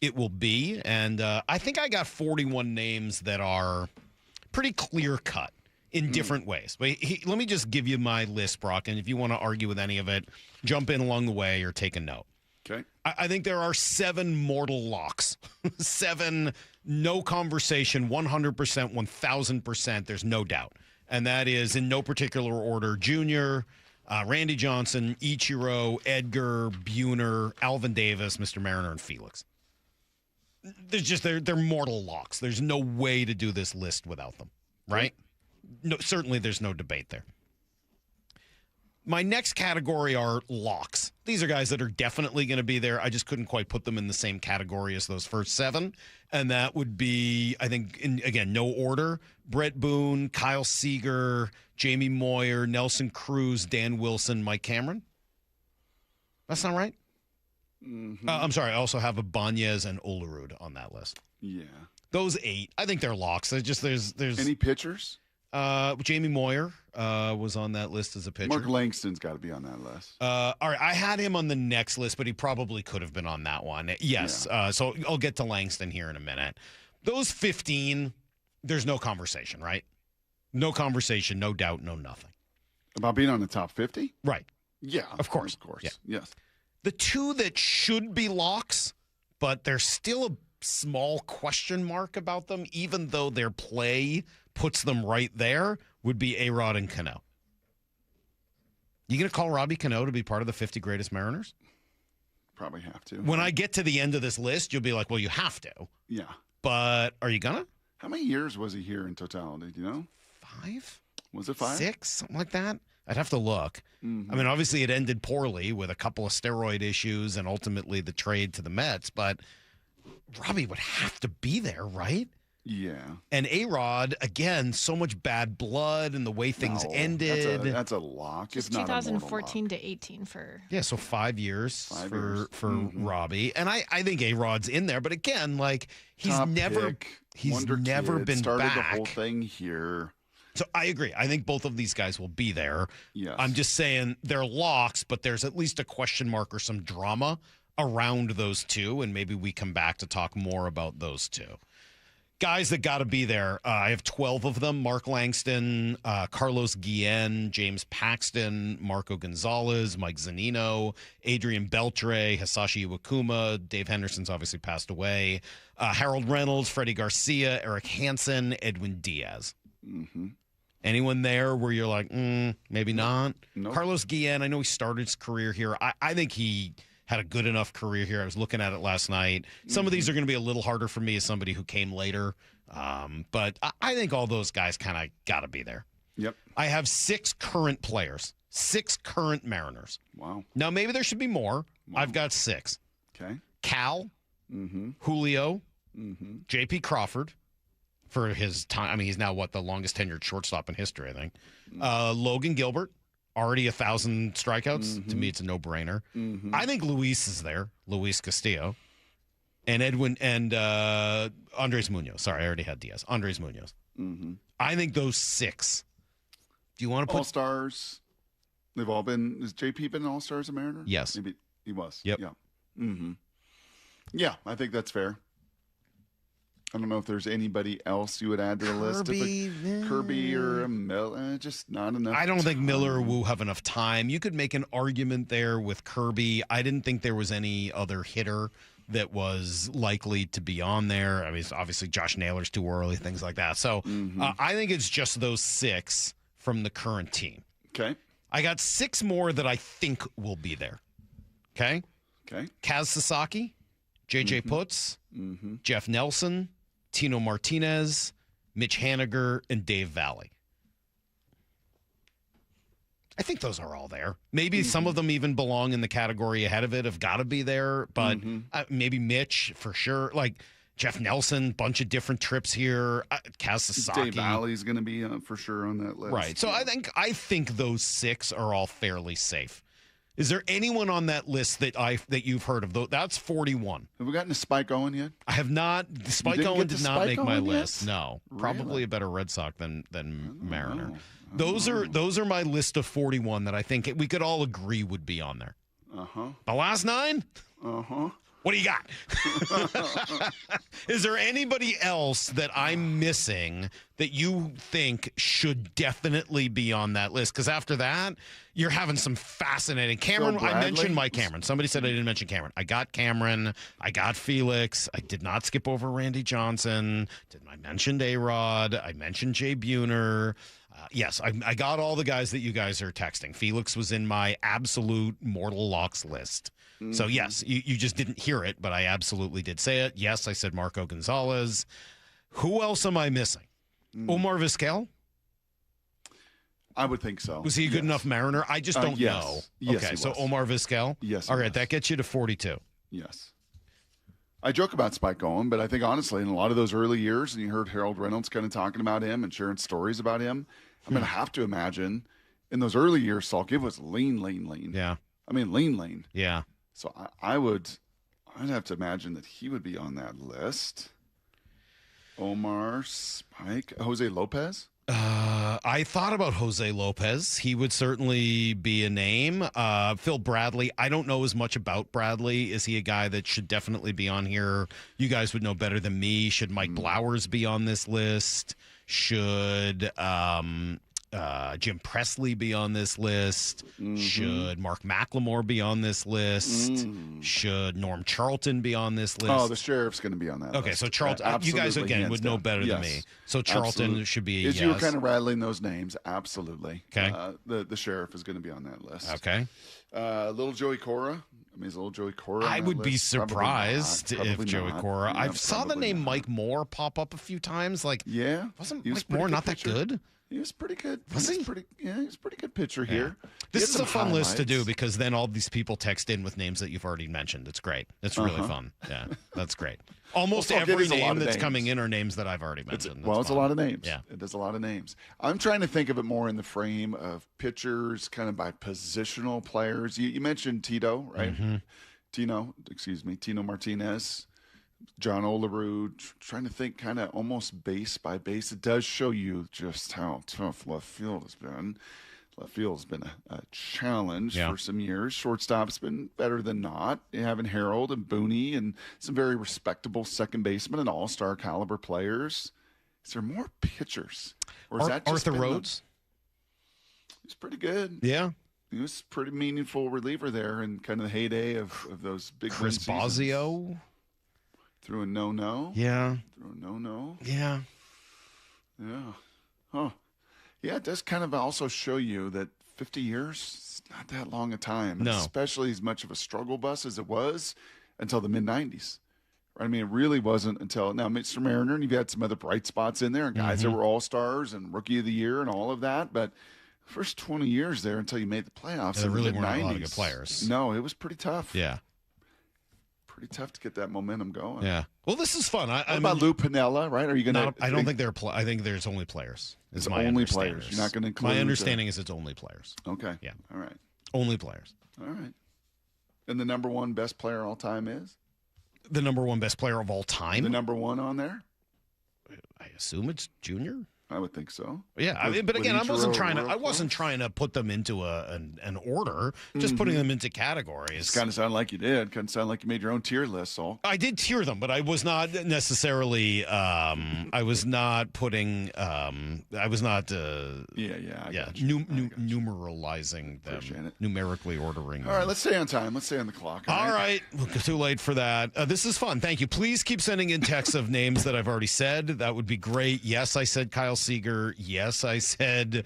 it will be. And I think I got 41 names that are pretty clear-cut in different ways. But let me just give you my list, Brock, and if you want to argue with any of it, jump in along the way or take a note. Okay. I think there are 7 mortal locks. 7, no conversation, 100%, 1,000%, there's no doubt. And that is, in no particular order, Junior, Randy Johnson, Ichiro, Edgar, Buhner, Alvin Davis, Mr. Mariner, and Felix. They're mortal locks. There's no way to do this list without them, right? No, certainly there's no debate there. My next category are locks. These are guys that are definitely going to be there. I just couldn't quite put them in the same category as those first 7. And that would be, I think, again, no order, Brett Boone, Kyle Seager, Jamie Moyer, Nelson Cruz, Dan Wilson, Mike Cameron. That's not right? Mm-hmm. I'm sorry. I also have Ibanez and Olerud on that list. Yeah. Those 8, I think they're locks. There's any pitchers? Jamie Moyer was on that list as a pitcher. Mark Langston's got to be on that list. All right, I had him on the next list, but he probably could have been on that one. Yes, Yeah. So I'll get to Langston here in a minute. Those 15, there's no conversation, right? No conversation, no doubt, no nothing. About being on the top 50? Right. Yeah. Of course. Yeah. Yes. The 2 that should be locks, but there's still a small question mark about them, even though their play puts them right there, would be A-Rod and Cano. You going to call Robbie Cano to be part of the 50 greatest Mariners? Probably have to. When I get to the end of this list, you'll be like, well, you have to. Yeah. But are you going to? How many years was he here in totality? Do you know? 5? Was it 5? 6? Something like that? I'd have to look. Mm-hmm. I mean, obviously it ended poorly with a couple of steroid issues and ultimately the trade to the Mets, but Robbie would have to be there, right? Yeah. And A-Rod, again, so much bad blood and the way things ended. That's a lock. Just It's not 2014 to 18 for. Yeah, so 5 years for Mm-hmm. Robbie. And I think A-Rod's in there, but again, like he's Top never pick, he's wonder never kid, been started back. the whole thing here. So I agree. I think both of these guys will be there. Yes. I'm just saying they're locks, but there's at least a question mark or some drama around those 2, and maybe we come back to talk more about those 2. Guys that got to be there, I have 12 of them. Mark Langston, Carlos Guillen, James Paxton, Marco Gonzalez, Mike Zunino, Adrian Beltre, Hisashi Iwakuma, Dave Henderson's obviously passed away, Harold Reynolds, Freddie Garcia, Eric Hansen, Edwin Diaz. Mm-hmm. Anyone there where you're like, maybe not? Nope. Carlos Guillen, I know he started his career here. I think he had a good enough career here. I was looking at it last night. Some of these are going to be a little harder for me as somebody who came later. But I think all those guys kind of got to be there. Yep. I have 6 current players, 6 current Mariners. Wow. Now, maybe there should be more. Wow. I've got 6. Okay. Cal, Mm-hmm. Julio, Mm-hmm. J.P. Crawford for his time. I mean, he's now, the longest tenured shortstop in history, I think. Logan Gilbert. Already 1,000 strikeouts. Mm-hmm. To me, it's a no-brainer. Mm-hmm. I think Luis is there. Luis Castillo. And Edwin and Andres Munoz. Sorry, I already had Diaz. Andres Munoz. Mm-hmm. I think those 6. Do you want to put All-Stars? They've all been. Has JP been an All-Stars, a Mariner? Yes. Maybe he was. Yep. Yeah. Mm-hmm. Yeah, I think that's fair. I don't know if there's anybody else you would add to the list. Kirby or a Miller, just not enough. I don't think time. Miller will have enough time. You could make an argument there with Kirby. I didn't think there was any other hitter that was likely to be on there. I mean, obviously Josh Naylor's too early, things like that. So I think it's just those 6 from the current team. Okay. I got 6 more that I think will be there. Okay? Okay. Kaz Sasaki, J.J. Putz, Jeff Nelson, Tino Martinez, Mitch Haniger, and Dave Valley. I think those are all there. Maybe some of them even belong in the category ahead of it, have got to be there, but maybe Mitch for sure. Like Jeff Nelson, bunch of different trips here. Kaz Sasaki. Dave Valley's going to be for sure on that list. Right. So I think those 6 are all fairly safe. Is there anyone on that list that you've heard of? That's 41. Have we gotten to Spike Owen yet? I have not. Spike Owen did not make my list. No, Really? probably a better Red Sox than Mariner. Those are my list of 41 that I think we could all agree would be on there. The last 9? What do you got? Is there anybody else that I'm missing that you think should definitely be on that list? Because after that, you're having some fascinating. Cameron, I mentioned Mike Cameron. Somebody said I didn't mention Cameron. I got Cameron. I got Felix. I did not skip over Randy Johnson. I mentioned A-Rod. I mentioned Jay Buhner. Yes, I got all the guys that you guys are texting. Felix was in my absolute mortal locks list. So, yes, you just didn't hear it, but I absolutely did say it. Yes, I said Marco Gonzalez. Who else am I missing? Omar Vizquel? I would think so. Was he a good enough Mariner? I just don't know. Yes, okay, so Omar Vizquel? Yes. All right, that gets you to 42. Yes. I joke about Spike Owen, but I think, honestly, in a lot of those early years, and you heard Harold Reynolds kind of talking about him and sharing stories about him, I'm going to have to imagine in those early years, Salk, it was lean. Yeah. I mean, lean. Yeah. So I'd have to imagine that he would be on that list. Omar, Spike, Jose Lopez? I thought about Jose Lopez. He would certainly be a name. Phil Bradley. I don't know as much about Bradley. Is he a guy that should definitely be on here? You guys would know better than me. Should Mike Blowers be on this list? Should Jim Presley be on this list? Should Mark McLemore be on this list? Should Norm Charlton be on this list? Oh, the sheriff's going to be on that list. Okay, so Charlton, you guys, again, would know better than me. So Charlton should be a yes. You were kind of rattling those names. Absolutely. Okay. The sheriff is going to be on that list. Okay. Little Joey Cora. I mean, is little Joey Cora on I that would be list? surprised Probably if Joey not. Cora. Yeah, I saw the name not. Mike Moore pop up a few times. Like, wasn't Mike Moore not that good? He was pretty good. Was he? He was a pretty good pitcher here. This is a fun list to do because then all these people text in with names that you've already mentioned. It's great. It's really fun. Yeah, that's great. Almost every name that's coming in are names that I've already mentioned. It's a lot of names. Yeah. It is a lot of names. I'm trying to think of it more in the frame of pitchers, kind of by positional players. You mentioned Tito, right? Tino Martinez. John Olerud, trying to think kind of almost base by base. It does show you just how tough left field has been. Left field's been a challenge for some years. Shortstop's been better than not. You having Harold and Booney and some very respectable second basemen and all-star caliber players. Is there more pitchers? Or is that just Arthur Rhodes? He's pretty good. Yeah. He was a pretty meaningful reliever there in kind of the heyday of those big Chris Bosio. Through a no-no. Yeah. Through a no-no. Yeah. Yeah. Oh. Yeah, it does kind of also show you that 50 years is not that long a time. No. Especially as much of a struggle bus as it was until the mid-90s. Right? I mean, it really wasn't until now, Mr. Mariner, and you've had some other bright spots in there, and guys that were all-stars and Rookie of the Year and all of that, but first 20 years there until you made the playoffs. There really weren't mid-90s. a lot of good players. No, it was pretty tough. Yeah. Pretty tough to get that momentum going. Yeah. Well, this is fun. What about Lou Piniella, right? Are you going to? I don't think they're. I think there's only players. It's only players. You're not going to include. My understanding is it's only players. Okay. Yeah. All right. Only players. All right. And the number one best player all time is? The number one best player of all time? The number one on there? I assume it's Junior. I would think so. Yeah, but again, I wasn't trying to put them into an order, just putting them into categories. It kind of sounded like you did. Kind of sounded like you made your own tier list, Saul. I did tier them, but I was not necessarily. I was not putting. I was not. Numeralizing them, numerically ordering. All right, let's stay on time. Let's stay on the clock. All right. Too late for that. This is fun. Thank you. Please keep sending in texts of names that I've already said. That would be great. Yes, I said Kyle Seager. Yes, I said.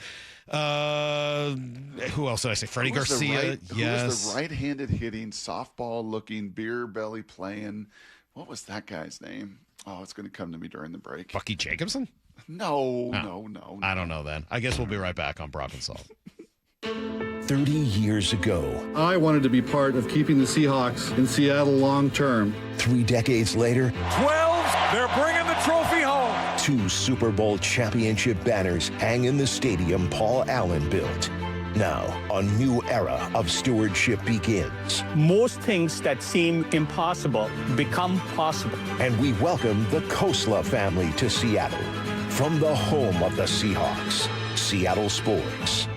Who else did I say? Freddie Garcia. Who was the right-handed hitting, softball-looking, beer belly playing? What was that guy's name? Oh, it's going to come to me during the break. Bucky Jacobson? No. I don't know then. I guess we'll be right back on Brock and Salk. 30 years ago. I wanted to be part of keeping the Seahawks in Seattle long term. 3 decades later. 12, they're bringing the trophy home. 2 Super Bowl championship banners hang in the stadium Paul Allen built. Now, a new era of stewardship begins. Most things that seem impossible become possible. And we welcome the Kosla family to Seattle. From the home of the Seahawks, Seattle Sports.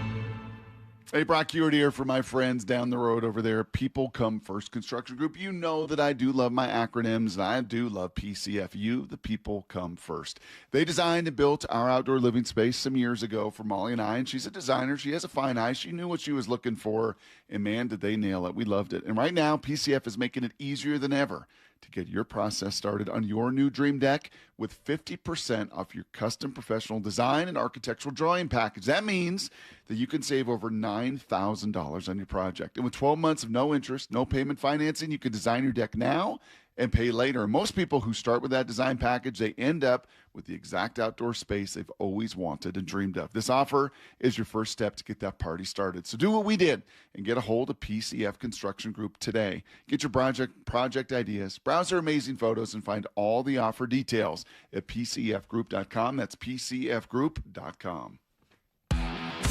Hey, Brock Ewart here for my friends down the road over there, People Come First Construction Group. You know that I do love my acronyms, and I do love PCFU, the People Come First. They designed and built our outdoor living space some years ago for Molly and I, and she's a designer. She has a fine eye. She knew what she was looking for, and man, did they nail it. We loved it. And right now, PCF is making it easier than ever to get your process started on your new dream deck with 50% off your custom professional design and architectural drawing package. That means that you can save over $9,000 on your project. And with 12 months of no interest, no payment financing, you can design your deck now and pay later. And most people who start with that design package, they end up with the exact outdoor space they've always wanted and dreamed of. This offer is your first step to get that party started. So do what we did and get a hold of PCF Construction Group today. Get your project ideas, browse their amazing photos, and find all the offer details at PCFgroup.com. That's PCFgroup.com.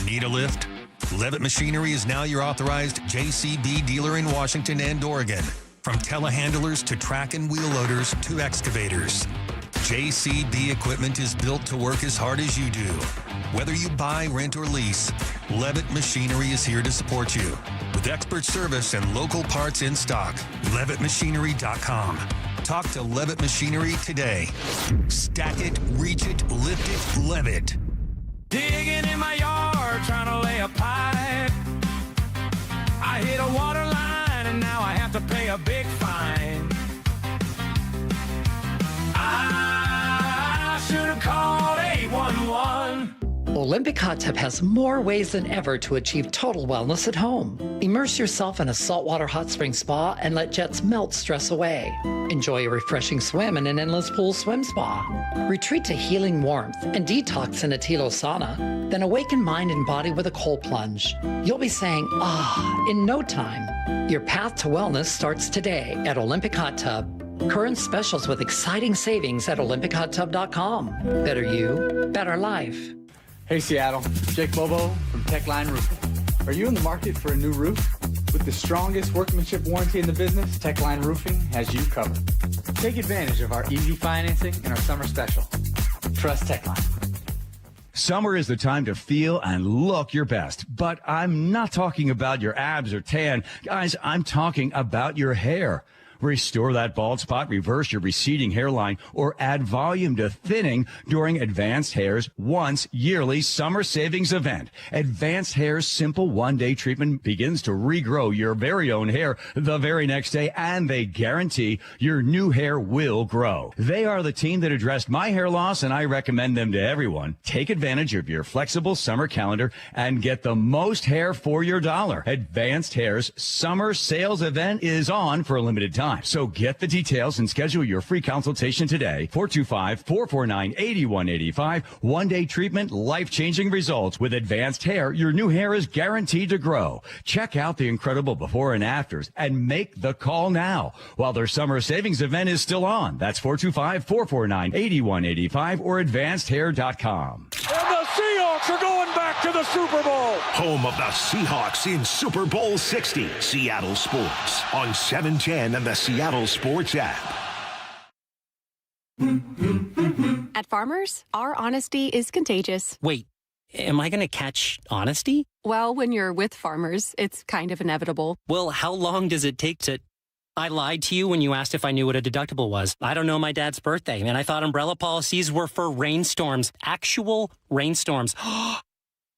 Need a lift? Levitt Machinery is now your authorized JCB dealer in Washington and Oregon. From telehandlers to track and wheel loaders to excavators, JCB equipment is built to work as hard as you do. Whether you buy, rent, or lease, Levitt Machinery is here to support you. With expert service and local parts in stock, LevittMachinery.com. Talk to Levitt Machinery today. Stack it, reach it, lift it, Levitt. Digging in my yard, trying to lay a pipe. I hit a water line and now I have to pay a big fine. I should have called 811. Olympic Hot Tub has more ways than ever to achieve total wellness at home. Immerse yourself in a saltwater hot spring spa and let jets melt stress away. Enjoy a refreshing swim in an endless pool swim spa. Retreat to healing warmth and detox in a Tilo sauna. Then awaken mind and body with a cold plunge. You'll be saying, ah, in no time. Your path to wellness starts today at Olympic Hot Tub. Current specials with exciting savings at OlympicHotTub.com. Better you, better life. Hey Seattle, Jake Bobo from Techline Roofing. Are you in the market for a new roof? With the strongest workmanship warranty in the business, Techline Roofing has you covered. Take advantage of our easy financing and our summer special. Trust Techline. Summer is the time to feel and look your best, but I'm not talking about your abs or tan. Guys, I'm talking about your hair. Restore that bald spot, reverse your receding hairline, or add volume to thinning during Advanced Hair's once yearly summer savings event. Advanced Hair's simple one-day treatment begins to regrow your very own hair the very next day, and they guarantee your new hair will grow. They are the team that addressed my hair loss, and I recommend them to everyone. Take advantage of your flexible summer calendar and get the most hair for your dollar. Advanced Hair's summer sales event is on for a limited time. So get the details and schedule your free consultation today. 425-449-8185. One-day treatment, life-changing results. With Advanced Hair, your new hair is guaranteed to grow. Check out the incredible before and afters and make the call now while their summer savings event is still on. That's 425-449-8185 or advancedhair.com. And the Seahawks are going back to the Super Bowl. Home of the Seahawks in Super Bowl 60. Seattle Sports on 710 and the Seattle Sports app. At Farmers, our honesty is contagious. Wait, am I going to catch honesty? Well, when you're with Farmers, it's kind of inevitable. Well, how long does it take to... I lied to you when you asked if I knew what a deductible was. I don't know my dad's birthday, and I thought umbrella policies were for rainstorms. Actual rainstorms. I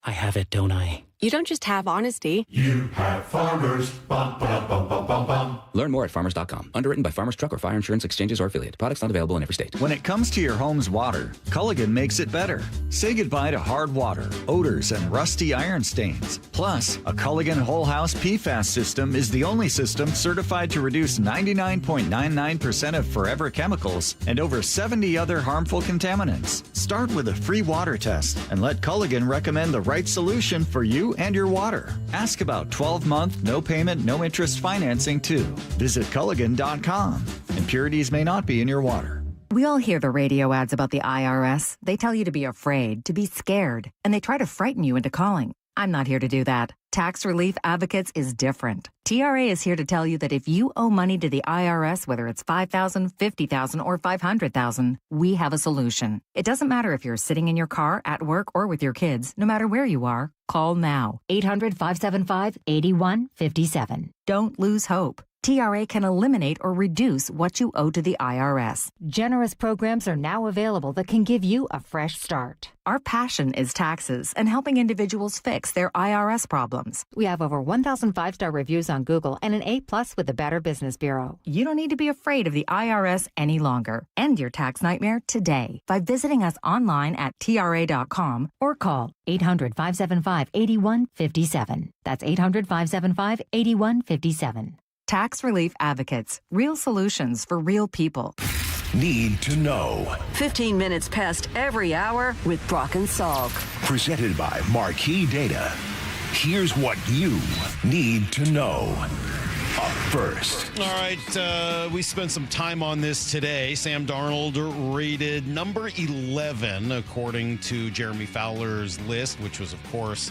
have it, don't I? You don't just have honesty. You have Farmers. Bum, bum, bum, bum, bum, bum. Learn more at farmers.com. Underwritten by Farmers Truck or Fire Insurance Exchanges or Affiliate. Products not available in every state. When it comes to your home's water, Culligan makes it better. Say goodbye to hard water, odors, and rusty iron stains. Plus, a Culligan Whole House PFAS system is the only system certified to reduce 99.99% of forever chemicals and over 70 other harmful contaminants. Start with a free water test and let Culligan recommend the right solution for you and your water. Ask about 12-month, no payment, no interest financing too. Visit Culligan.com. Impurities may not be in your water. We all hear the radio ads about the IRS. They tell you to be afraid, to be scared, and they try to frighten you into calling. I'm not here to do that. Tax Relief Advocates is different. TRA is here to tell you that if you owe money to the IRS, whether it's $5,000, $50,000, or $500,000, we have a solution. It doesn't matter if you're sitting in your car, at work, or with your kids. No matter where you are, call now. 800-575-8157. Don't lose hope. TRA can eliminate or reduce what you owe to the IRS. Generous programs are now available that can give you a fresh start. Our passion is taxes and helping individuals fix their IRS problems. We have over 1,000 5-star reviews on Google and an A+ with the Better Business Bureau. You don't need to be afraid of the IRS any longer. End your tax nightmare today by visiting us online at TRA.com or call 800-575-8157. That's 800-575-8157. Tax Relief Advocates. Real solutions for real people. Need to know. 15 minutes past every hour with Brock and Salk. Presented by Marquee Data. Here's what you need to know. Up first. All right, we spent some time on this today. Sam Darnold rated number 11, according to Jeremy Fowler's list, which was, of course,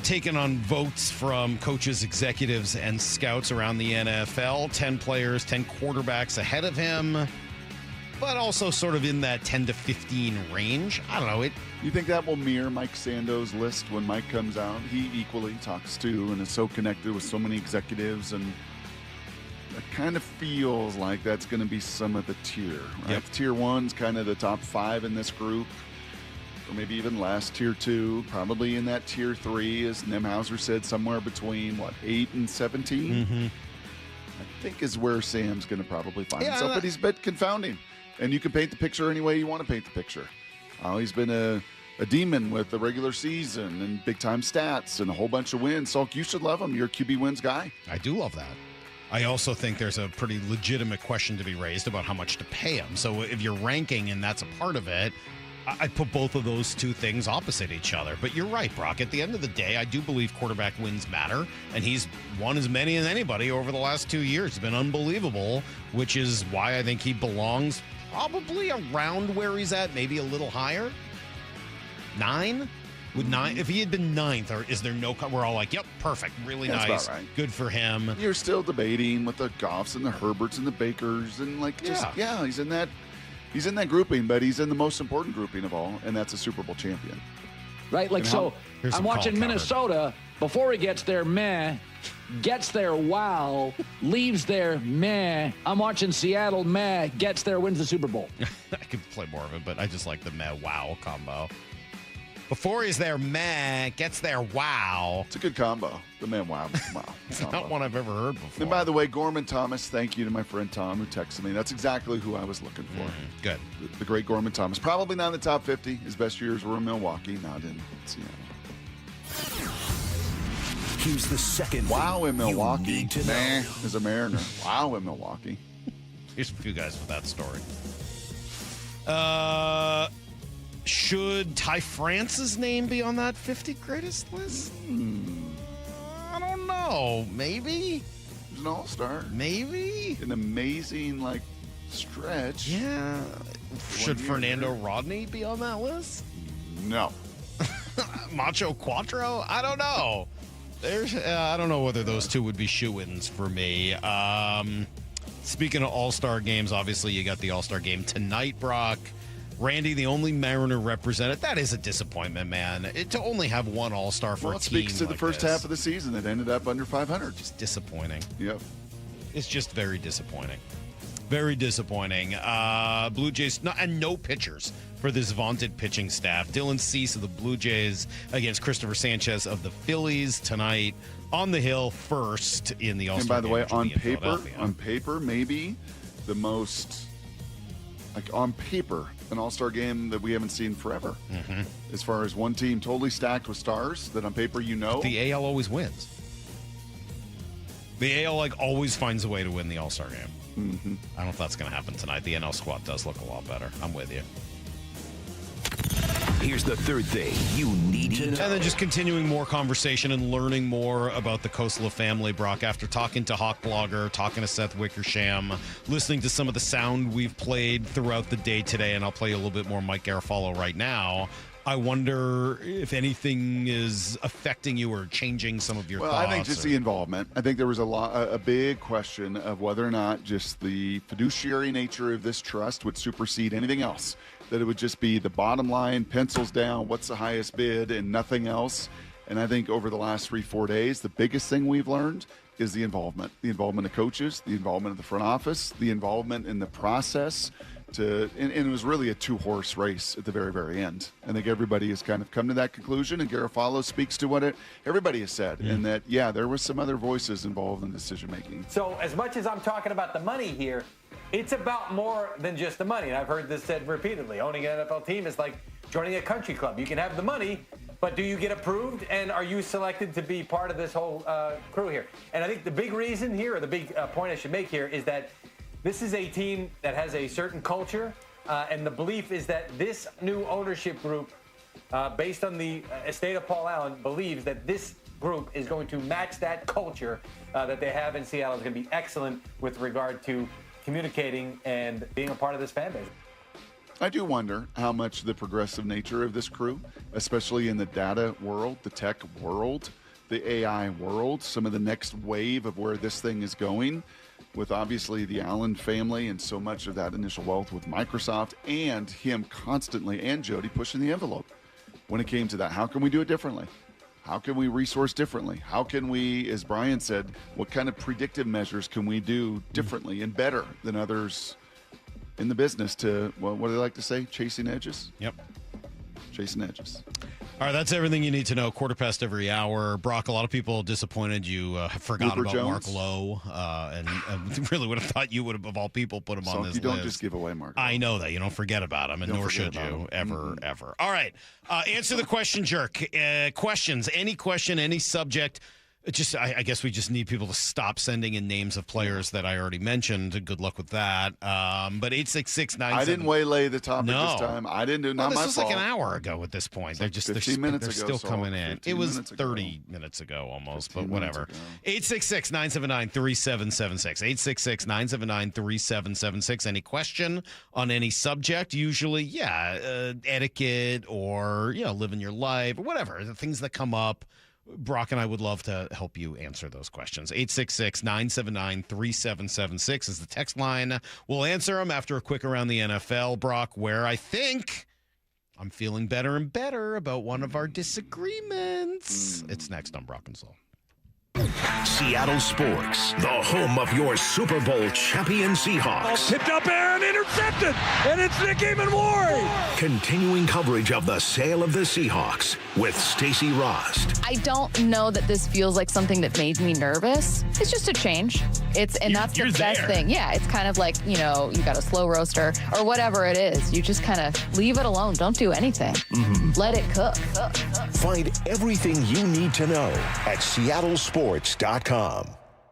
taken on votes from coaches, executives, and scouts around the NFL. 10 players, 10 quarterbacks ahead of him, but also sort of in that 10 to 15 range. I don't know. You think that will mirror Mike Sando's list when Mike comes out? He equally talks to and is so connected with so many executives, and it kind of feels like that's going to be some of the tier. Right? Yep. Tier 1's kind of the top 5 in this group. Or maybe even last tier 2, probably in that tier 3, as Nemhauser said, somewhere between 8 and 17. Mm-hmm. I think is where Sam's going to probably find himself, that- but he's a bit confounding. And you can paint the picture any way you want to paint the picture. He's been a demon with the regular season and big time stats and a whole bunch of wins. Salk, you should love him. You're a QB wins guy. I do love that. I also think there's a pretty legitimate question to be raised about how much to pay him. So if you're ranking and that's a part of it, I put both of those two things opposite each other. But you're right, Brock. At the end of the day, I do believe quarterback wins matter, and he's won as many as anybody over the last 2 years. It's been unbelievable, which is why I think he belongs probably around where he's at, maybe a little higher. 9? Would 9? If he had been 9th, or is there no? We're all like, yep, perfect, really That's nice, about right. Good for him. You're still debating with the Goffs and the Herberts and the Bakers and he's in that. He's in that grouping, but he's in the most important grouping of all, and that's a Super Bowl champion. Right? Like, so I'm watching Minnesota. Before he gets there, meh. Gets there, wow. Leaves there, meh. I'm watching Seattle, meh. Gets there, wins the Super Bowl. I could play more of it, but I just like the meh wow combo. Before he's there, meh. Gets there, wow. It's a good combo. The meh wow. It's not one I've ever heard before. And by the way, Gorman Thomas, thank you to my friend Tom who texted me. That's exactly who I was looking for. Good. The great Gorman Thomas. Probably not in the top 50. His best years were in Milwaukee, not in Seattle. Here's the second. Wow in Milwaukee. Nah, as a Mariner. Wow in Milwaukee. Here's a few guys with that story. Should Ty France's name be on that 50 greatest list? I don't know. Maybe. He's an all-star. Maybe. An amazing, stretch. Yeah. Should Fernando Rodney be on that list? No. Macho Quattro? I don't know. I don't know whether those two would be shoo-ins for me. Speaking of all-star games, obviously you got the all-star game tonight, Brock. Randy, the only Mariner represented. That is a disappointment, man. To only have one all-star for a team. It speaks to the first half of the season that ended up under 500. Just disappointing. Yep. It's just very disappointing. Very disappointing. Blue Jays, no pitchers for this vaunted pitching staff. Dylan Cease of the Blue Jays against Christopher Sanchez of the Phillies tonight on the Hill, first in the All-Star game. And by the way, on paper, maybe the most, on paper, an all-star game that we haven't seen forever. Mm-hmm. As far as one team totally stacked with stars that on paper The AL always wins. The AL always finds a way to win the all-star game. Mm-hmm. I don't know if that's going to happen tonight. The NL squad does look a lot better. I'm with you. Here's the third thing you need to know. And then just continuing more conversation and learning more about the Kosela family, Brock. After talking to Hawk Blogger, talking to Seth Wickersham, listening to some of the sound we've played throughout the day today, and I'll play a little bit more Mike Garafolo right now. I wonder if anything is affecting you or changing some of your thoughts. Well, I think just the involvement. I think there was a big question of whether or not just the fiduciary nature of this trust would supersede anything else, that it would just be the bottom line, pencils down, what's the highest bid, and nothing else. And I think over the last 3-4 days, the biggest thing we've learned is the involvement of coaches, the involvement of the front office, the involvement in the process. And it was really a 2-horse race at the very, very end. I think everybody has kind of come to that conclusion, and Garofalo speaks to what everybody has said, and that, there was some other voices involved in decision-making. So as much as I'm talking about the money here, it's about more than just the money. And I've heard this said repeatedly. Owning an NFL team is like joining a country club. You can have the money, but do you get approved, and are you selected to be part of this whole crew here? And I think the big reason here, or the big point I should make here, is that this is a team that has a certain culture, and the belief is that this new ownership group, based on the estate of Paul Allen, believes that this group is going to match that culture that they have in Seattle. Is going to be excellent with regard to communicating and being a part of this fan base. I do wonder how much the progressive nature of this crew, especially in the data world, the tech world, the AI world, some of the next wave of where this thing is going, with obviously the Allen family and so much of that initial wealth with Microsoft, and him constantly, and Jody pushing the envelope when it came to that. How can we do it differently? How can we resource differently? How can we, as Brian said, what kind of predictive measures can we do differently and better than others in the business to, well, what do they like to say? Chasing edges? Yep. Chasing edges. All right, that's everything you need to know. 1/4 every hour. Brock, a lot of people disappointed you forgot Rupert about Jones? Mark Lowe, and really would have thought you would have, of all people, put him on this You don't list. just give away Mark Lowe. I know that. You don't forget about him, and nor should you, ever. All right, answer the question, jerk. Questions, any question, any subject. Just, I guess we just need people to stop sending in names of players that I already mentioned. Good luck with that. But 866-97. I didn't waylay the topic this time. I didn't do. Not this my was fault. like an hour ago at this point. They're just 15 minutes they're ago, still coming in. It was 30 ago. minutes ago almost, but whatever. 866-979-3776. 866-979-3776. Any question on any subject? Usually, etiquette or living your life or whatever. The things that come up. Brock and I would love to help you answer those questions. 866-979-3776 is the text line. We'll answer them after a quick around the NFL, Brock, where I think I'm feeling better and better about one of our disagreements. It's next on Brock and Salk. Seattle Sports, the home of your Super Bowl champion Seahawks. Tipped up and intercepted, and it's Nick Ward. Continuing coverage of the sale of the Seahawks with Stacey Rost. I don't know that this feels like something that made me nervous. It's just a change. That's the best thing. Yeah, it's kind of like, you got a slow roaster or whatever it is. You just kind of leave it alone. Don't do anything. Let it cook. Find everything you need to know at seattlesports.com.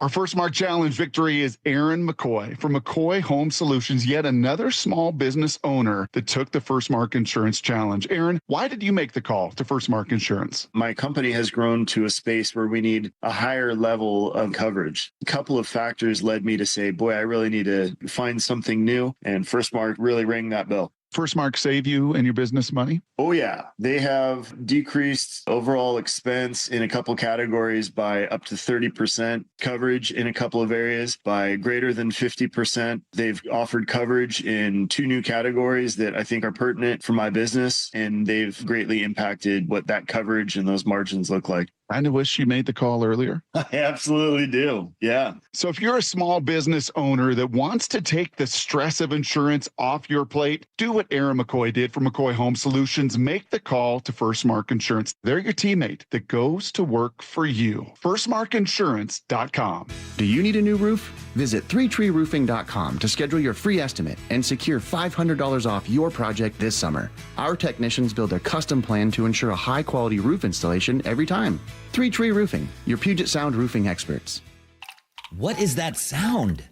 Our first Mark Challenge victory is Aaron McCoy from McCoy Home Solutions, yet another small business owner that took the First Mark Insurance Challenge. Aaron, why did you make the call to First Mark Insurance? My company has grown to a space where we need a higher level of coverage. A couple of factors led me to say, boy, I really need to find something new, and First Mark really rang that bell. First Mark save you and your business money? Oh, yeah. They have decreased overall expense in a couple categories by up to 30%, coverage in a couple of areas by greater than 50%. They've offered coverage in 2 new categories that I think are pertinent for my business, and they've greatly impacted what that coverage and those margins look like. I wish you made the call earlier. I absolutely do. Yeah. So if you're a small business owner that wants to take the stress of insurance off your plate, do what Aaron McCoy did for McCoy Home Solutions. Make the call to First Mark Insurance. They're your teammate that goes to work for you. FirstMarkInsurance.com. Do you need a new roof? Visit 3treeroofing.com to schedule your free estimate and secure $500 off your project this summer. Our technicians build a custom plan to ensure a high-quality roof installation every time. 3 Tree Roofing, your Puget Sound roofing experts. What is that sound?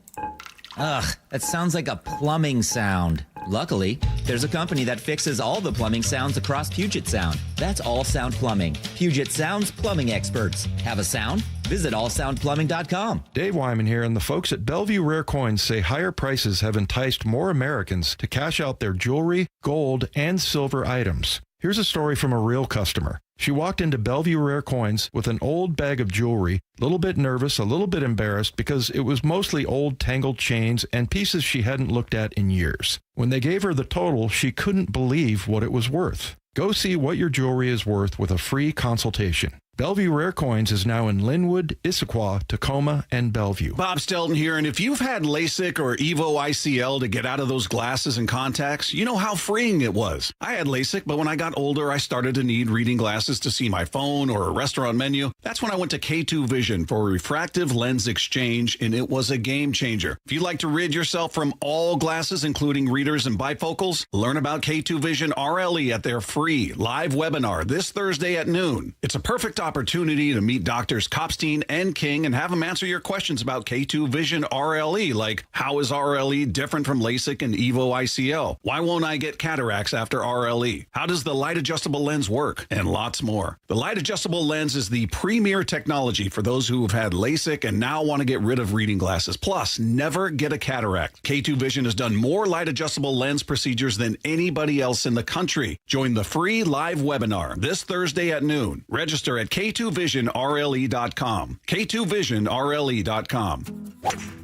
Ugh, that sounds like a plumbing sound. Luckily, there's a company that fixes all the plumbing sounds across Puget Sound. That's All Sound Plumbing. Puget Sound's plumbing experts. Have a sound? Visit allsoundplumbing.com. Dave Wyman here, and the folks at Bellevue Rare Coins say higher prices have enticed more Americans to cash out their jewelry, gold, and silver items. Here's a story from a real customer. She walked into Bellevue Rare Coins with an old bag of jewelry, a little bit nervous, a little bit embarrassed because it was mostly old tangled chains and pieces she hadn't looked at in years. When they gave her the total, she couldn't believe what it was worth. Go see what your jewelry is worth with a free consultation. Bellevue Rare Coins is now in Linwood, Issaquah, Tacoma, and Bellevue. Bob Stelton here, and if you've had LASIK or EVO ICL to get out of those glasses and contacts, you know how freeing it was. I had LASIK, but when I got older, I started to need reading glasses to see my phone or a restaurant menu. That's when I went to K2 Vision for a refractive lens exchange, and it was a game changer. If you'd like to rid yourself from all glasses, including readers and bifocals, learn about K2 Vision RLE at their free live webinar this Thursday at noon. It's a perfect opportunity to meet Doctors Kopstein and King and have them answer your questions about K2 Vision RLE, like how is RLE different from LASIK and EVO ICL? Why won't I get cataracts after RLE? How does the light adjustable lens work? And lots more. The light adjustable lens is the premier technology for those who have had LASIK and now want to get rid of reading glasses. Plus, never get a cataract. K2 Vision has done more light adjustable lens procedures than anybody else in the country. Join the free live webinar this Thursday at noon. Register at K2VisionRLE.com. K2VisionRLE.com.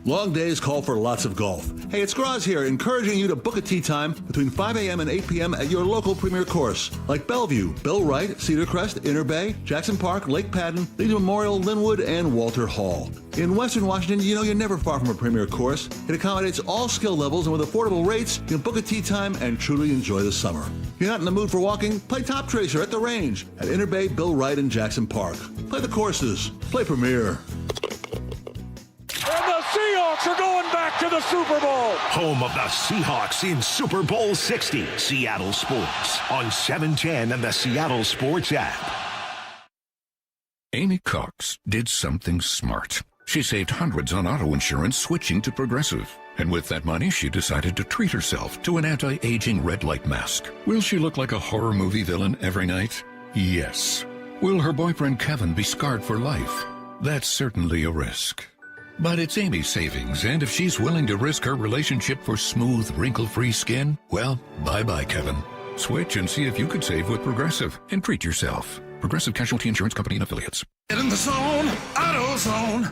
Long days call for lots of golf. Hey, it's Graz here, encouraging you to book a tee time between 5 a.m. and 8 p.m. at your local premier course, like Bellevue, Bill Wright, Cedar Crest, Inner Bay, Jackson Park, Lake Padden, Legion Memorial, Linwood, and Walter Hall. In Western Washington, you know you're never far from a premier course. It accommodates all skill levels, and with affordable rates, you can book a tee time and truly enjoy the summer. If you're not in the mood for walking, play Top Tracer at the range at Inner Bay, Bill Wright, and Jackson Park. Play the courses. Play Premier. And the Seahawks are going back to the Super Bowl. Home of the Seahawks in Super Bowl 60. Seattle Sports on 710 and the Seattle Sports app. Amy Cox did something smart. She saved hundreds on auto insurance switching to Progressive. And with that money, she decided to treat herself to an anti-aging red light mask. Will she look like a horror movie villain every night? Yes. Will her boyfriend Kevin be scarred for life? That's certainly a risk. But it's Amy's savings, and if she's willing to risk her relationship for smooth, wrinkle-free skin, well, bye-bye, Kevin. Switch and see if you could save with Progressive and treat yourself. Progressive Casualty Insurance Company and Affiliates. Get in the zone, AutoZone.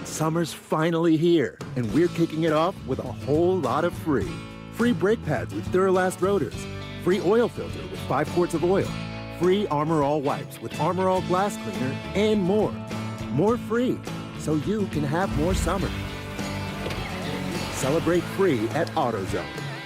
Summer's finally here, and we're kicking it off with a whole lot of free. Free brake pads with Duralast rotors. Free oil filter with 5 quarts of oil. Free Armor All wipes with Armor All glass cleaner, and more. More free, so you can have more summer. Celebrate free at AutoZone.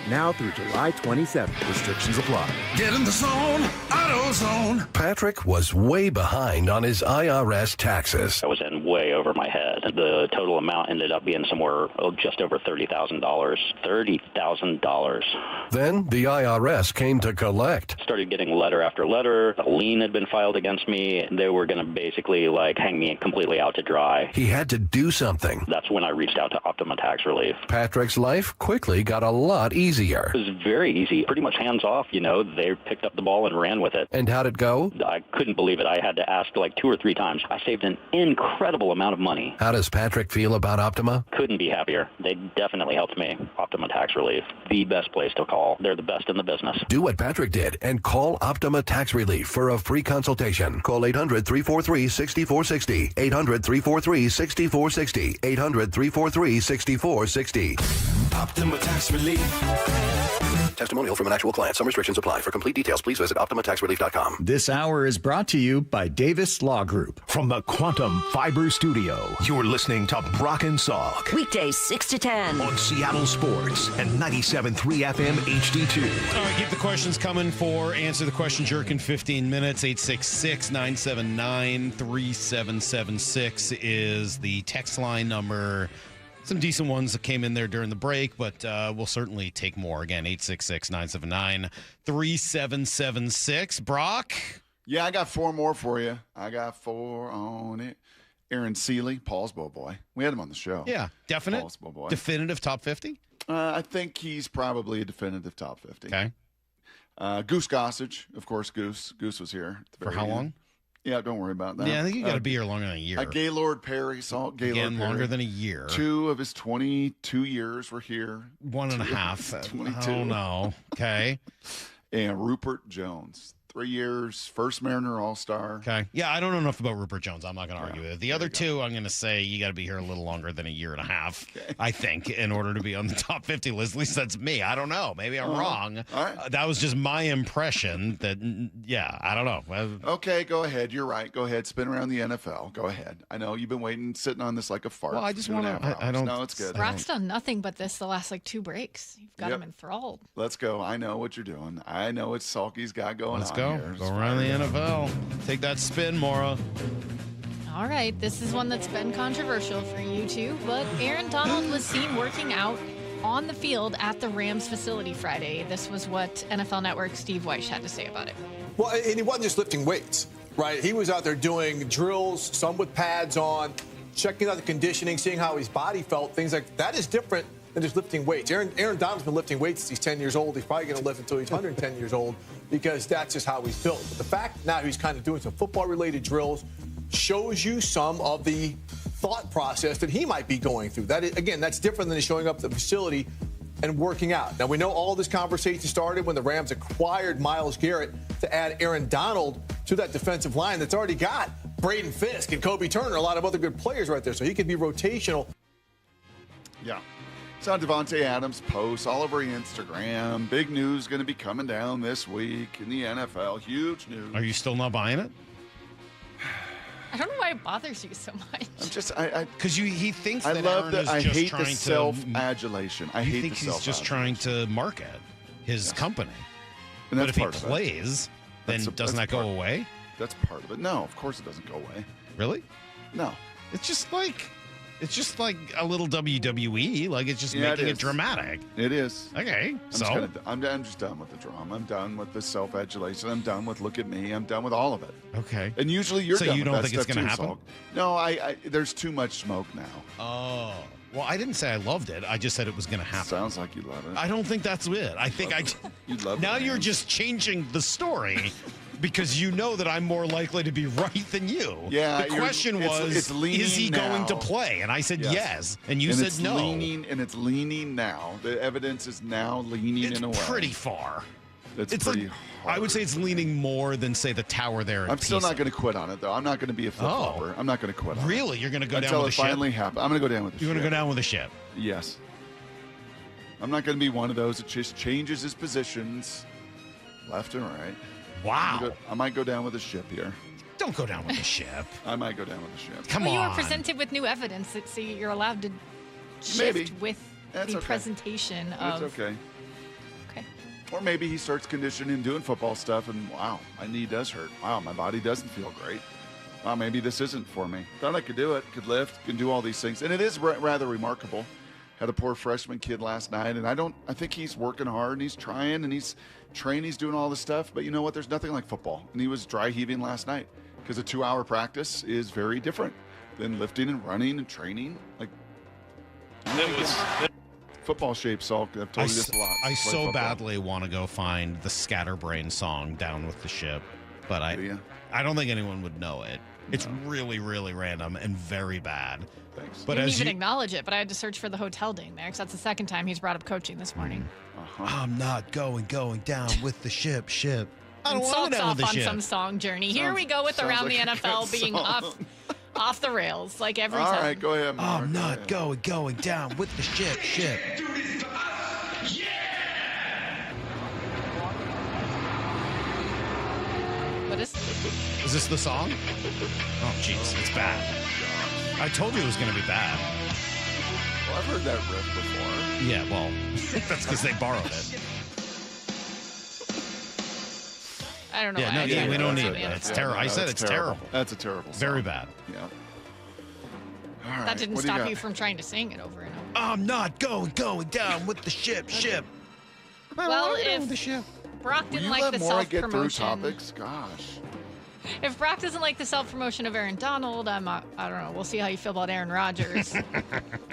Now through July 27th. Restrictions apply. Get in the zone, AutoZone. Patrick was way behind on his IRS taxes. I was in way over my head. The total amount ended up being somewhere just over $30,000. $30,000. Then the IRS came to collect. Started getting letter after letter. A lien had been filed against me. They were going to basically hang me completely out to dry. He had to do something. That's when I reached out to Optima Tax Relief. Patrick's life quickly got a lot easier. It was very easy, pretty much hands off, They picked up the ball and ran with it. And how'd it go? I couldn't believe it. I had to ask 2 or 3 times. I saved an incredible amount of money. How does Patrick feel about Optima? Couldn't be happier. They definitely helped me. Optima Tax Relief, the best place to call. They're the best in the business. Do what Patrick did and call Optima Tax Relief for a free consultation. Call 800-343-6460. 800-343-6460. 800-343-6460. Optima Tax Relief. Testimonial from an actual client. Some restrictions apply. For complete details, please visit OptimaTaxRelief.com. This hour is brought to you by Davis Law Group. From the Quantum Fiber Studio, you're listening to Brock and Salk. Weekdays 6 to 10. On Seattle Sports and 97.3 FM HD2. All right, keep the questions coming for Answer the Question Jerk in 15 minutes. 866-979-3776 is the text line number. Some decent ones that came in there during the break, but we'll certainly take more. Again, 866-979-3776. Brock? Yeah, I got 4 more for you. I got 4 on it. Aaron Seeley, Paul's boy. We had him on the show. Yeah, definite. Paul's boy. Definitive top 50? I think he's probably a definitive top 50. Okay. Goose Gossage, of course, Goose. Goose was here. For how long? Yeah, don't worry about that. Yeah, I think you got to be here longer than a year. Gaylord Perry, Salt Gaylord Again, Perry. longer than a year. 2 of his 22 years were here. 1.5. 22. Oh, no. Okay. And Rupert Jones, 3 years, first Mariner All-Star. Okay. Yeah, I don't know enough about Rupert Jones. I'm not going to argue with it. The other two, I'm going to say you got to be here a little longer than a year and a half, I think, in order to be on the top 50 list. At least that's me. I don't know. Maybe I'm wrong. All right. That was just my impression that, I don't know. Okay, go ahead. You're right. Go ahead. Spin around the NFL. Go ahead. I know you've been waiting, sitting on this like a fart. Well, I just want to. I don't. No, it's good. Brock's done nothing but this the last 2 breaks. You've got him enthralled. Let's go. I know what you're doing. I know what Salky's got going Let's on go. here. Go around the NFL. Take that spin, Maura. All right, this is one that's been controversial for you two, but Aaron Donald was seen working out on the field at the Rams facility Friday. This was what NFL Network's Steve Weish had to say about it. Well, and he wasn't just lifting weights, right? He was out there doing drills, some with pads on, checking out the conditioning, seeing how his body felt, things like that. Is different than just lifting weights. Aaron Donald's been lifting weights since he's 10 years old. He's probably going to lift until he's 110 years old because that's just how he's built. But the fact now he's kind of doing some football-related drills shows you some of the thought process that he might be going through. That is, again, that's different than showing up at the facility and working out. Now, we know all this conversation started when the Rams acquired Myles Garrett to add Aaron Donald to that defensive line that's already got Braden Fisk and Kobe Turner, a lot of other good players right there, so he could be rotational. Yeah. Saw Devontae Adams post all over Instagram. Big news going to be coming down this week in the NFL. Huge news. Are you still not buying it? I don't know why it bothers you so much. I'm just, because he thinks I that love Aaron that. is I just hate trying the to self-adulation. I hate the think he's just trying to market his company. And But that's if he part of it. plays, then doesn't that go away? That's part of it. No, of course it doesn't go away. Really? No. It's just like a little WWE. Like it's just making it dramatic. It is. Okay. I'm just done with the drama. I'm done with the self-adulation. I'm done with look at me. I'm done with all of it. Okay. And usually you're so done you with don't that think it's stuff going to too, happen? Salk. No, I there's too much smoke now. Oh. Well, I didn't say I loved it. I just said it was going to happen. Sounds like you love it. I don't think that's it. I think you love it. Now you're just changing the story. Because you know that I'm more likely to be right than you. Yeah. The question was, it's is he now. going to play? And I said yes. And you said no. It's leaning now. The evidence is now leaning in a way. It's pretty far. It's pretty hard. I would say it's leaning more than, say, the tower there. I'm still not going to quit on it, though. I'm not going to be a flip-flopper. I'm not going to quit on it. Really? You're going to go down until with the ship? Until it finally happens. I'm going to go down with the ship. You're going to go down with the ship? Yes. I'm not going to be one of those that just changes his positions left and right. Wow. I might go down with the ship here. Don't go down with the ship. I might go down with the ship. Come on. You were presented with new evidence that say you're allowed to shift with the presentation of. It's okay. Okay. Or maybe he starts conditioning and doing football stuff, and wow, my knee does hurt. Wow, my body doesn't feel great. Wow, maybe this isn't for me. Thought I could do it, could lift, can do all these things, and it is rather remarkable. Had a poor freshman kid last night, and I think he's working hard, and he's trying, and he's training, he's doing all this stuff, but you know what? There's nothing like football, and he was dry heaving last night because a 2-hour practice is very different than lifting and running and training. Like, football shape, Salk. I've told you this a lot. I so badly want to go find the Scatterbrain song "Down with the Ship," but I don't think anyone would know it. It's really, really random and very bad. Thanks. But I didn't even acknowledge it, but I had to search for the hotel ding there because that's the second time he's brought up coaching this morning. I'm not going down with the ship. I don't want to Salk's go down off with the on ship. some song journey. Here we go with Around the NFL being off the rails like every time. All right, go ahead, Mark. I'm not going down with the ship. What is this? Is this the song? Oh, jeez, it's bad. I told you it was going to be bad. Well, I've heard that riff before. Yeah, well, that's because they borrowed it. I don't know. Yeah, we don't need it. It's terrible. I said it's terrible. That's a terrible song. Very bad. Yeah. All right. That didn't stop you from trying to sing it over and over. I'm not going down with the ship. Well, if Brock didn't like the self-promotion. Topics? Gosh. If Brock doesn't like the self-promotion of Aaron Donald, I don't know. We'll see how you feel about Aaron Rodgers.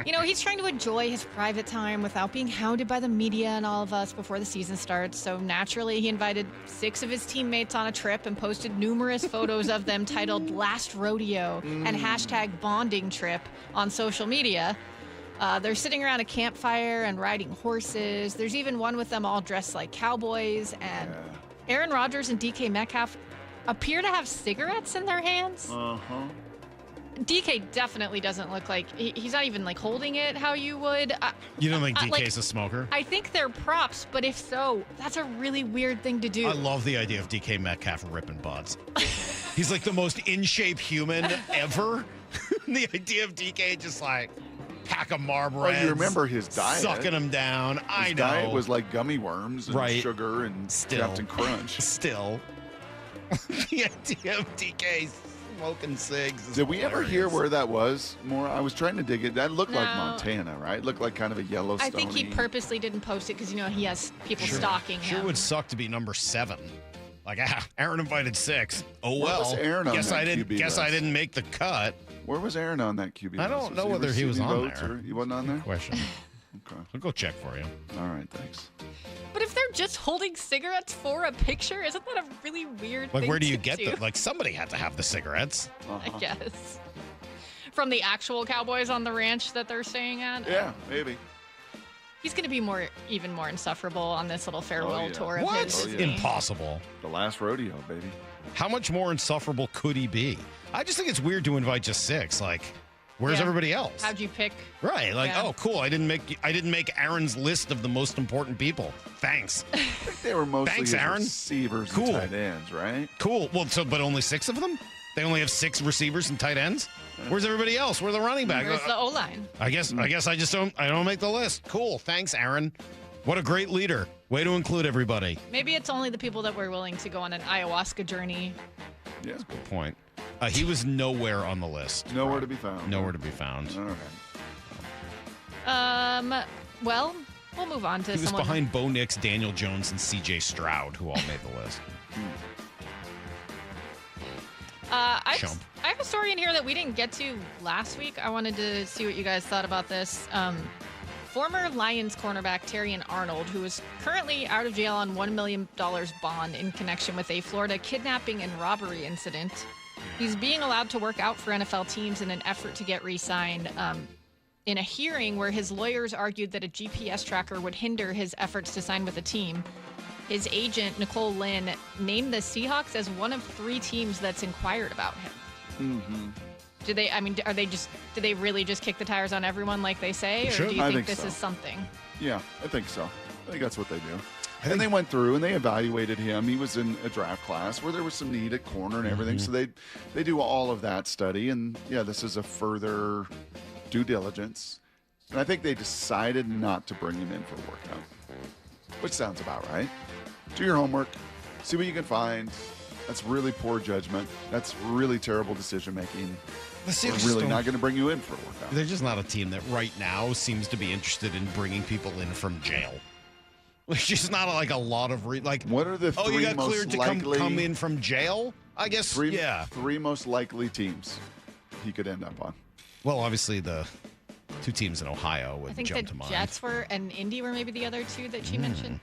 He's trying to enjoy his private time without being hounded by the media and all of us before the season starts. So naturally, he invited 6 of his teammates on a trip and posted numerous photos of them titled Last Rodeo and hashtag Bonding Trip on social media. They're sitting around a campfire and riding horses. There's even one with them all dressed like cowboys. And Aaron Rodgers and DK Metcalf appear to have cigarettes in their hands. DK definitely doesn't look like he's not even like holding it how you would. You don't think DK's a smoker? I think they're props, but if so, that's a really weird thing to do. I love the idea of DK Metcalf ripping butts. He's like the most in shape human ever. The idea of DK just like pack of Marlboros. Well, you remember his diet. Sucking them down. His diet was like gummy worms and sugar and Still. Captain Crunch. Still. The idea of DK smoking cigs is Did we hilarious. ever hear where that was more? I was trying to dig it. That looked like No. Montana, right? Looked like kind of a Yellowstone. I think he purposely didn't post it because he has people stalking him. Sure would suck to be number 7. Like, Aaron invited 6. Oh, Where well. was Aaron on guess that I didn't. QB Guess I list? didn't make the cut. Where was Aaron on that QB? I don't list? know Was whether he was receiving on votes there. or he wasn't on there. Question. Okay. I'll go check for you. All right, thanks. But if they're just holding cigarettes for a picture, isn't that a really weird Like, thing where do you to get do? them? Like, somebody had to have the cigarettes. I guess. From the actual cowboys on the ranch that they're staying at? Yeah, maybe. He's going to be even more insufferable on this little farewell tour of What? his. Impossible. The last rodeo, baby. How much more insufferable could he be? I just think it's weird to invite just 6. Like, where's Yeah. everybody else? How'd you pick? Right. Like, Yeah. oh, cool. I didn't make Aaron's list of the most important people. Thanks. I think they were mostly Thanks, his Aaron. receivers Cool. and tight ends, right? Cool. Well, but only 6 of them? They only have 6 receivers and tight ends? Where's everybody else? Where's the running back? Where's the O-line? I guess I just don't make the list. Cool. Thanks, Aaron. What a great leader. Way to include everybody. Maybe it's only the people that were willing to go on an ayahuasca journey. Yeah. Good point. He was nowhere on the list. Nowhere to be found. Nowhere to be found. All right. Well, we'll move on to He was someone. behind Bo Nix, Daniel Jones, and C.J. Stroud, who all made the list. I Chump. have a story in here that we didn't get to last week. I wanted to see what you guys thought about this. Former Lions cornerback Terrion Arnold, who is currently out of jail on $1 million bond in connection with a Florida kidnapping and robbery incident. He's being allowed to work out for NFL teams in an effort to get re-signed. In a hearing where his lawyers argued that a GPS tracker would hinder his efforts to sign with a team, his agent, Nicole Lynn, named the Seahawks as one of 3 teams that's inquired about him. Mm-hmm. Do they really just kick the tires on everyone like they say? Or do you think this is something? Yeah, I think so. I think that's what they do. And they went through and they evaluated him. He was in a draft class where there was some need at corner and everything. So they do all of that study. And yeah, this is a further due diligence. And I think they decided not to bring him in for a workout, which sounds about right. Do your homework, see what you can find. That's really poor judgment. That's really terrible decision making. We're really not going to bring you in for a workout. They're just not a team that right now seems to be interested in bringing people in from jail. There's just not like a lot of what are the 3 you got most cleared to likely, come in from jail? I guess three most likely teams he could end up on. Well, obviously the 2 teams in Ohio would I think jump the to mind. Jets and Indy were maybe the other 2 that she mentioned.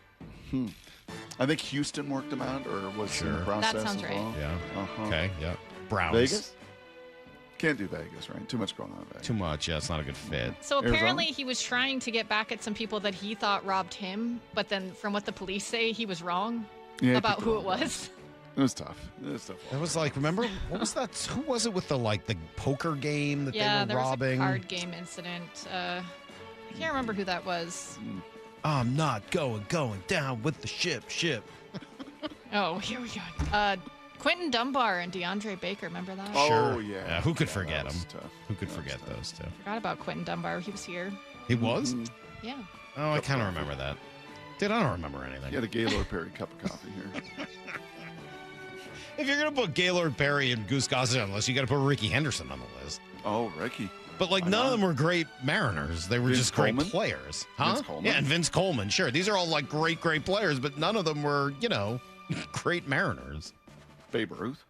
I think Houston worked him out, or was in the process. That sounds as right. well. Yeah. Okay. Yeah. Browns. Vegas. Can't do Vegas, right? Too much going on in Vegas. Too much. Yeah, it's not a good fit. So apparently he was trying to get back at some people that he thought robbed him, but then from what the police say, he was wrong about who it was. It was tough. It was like, remember, what was that? Who was it with the poker game that they were there robbing? was a card game incident. I can't remember who that was. I'm not going down with the ship. Oh, here we go. Quentin Dunbar and DeAndre Baker, remember that? Oh, yeah. Who could forget him? Who could forget those 2? Forgot about Quentin Dunbar. He was here. He was? Yeah. Oh, I kind of remember that. Dude, I don't remember anything. You had a Gaylord Perry cup of coffee here. If you're going to put Gaylord Perry and Goose Gossett on the list, you got to put Ricky Henderson on the list. Oh, Ricky. But none of them were great Mariners. They were Vince just Coleman? great players. Huh? Vince Coleman? Yeah, and Vince Coleman. Sure. These are all great players, but none of them were, great Mariners. Babe Ruth.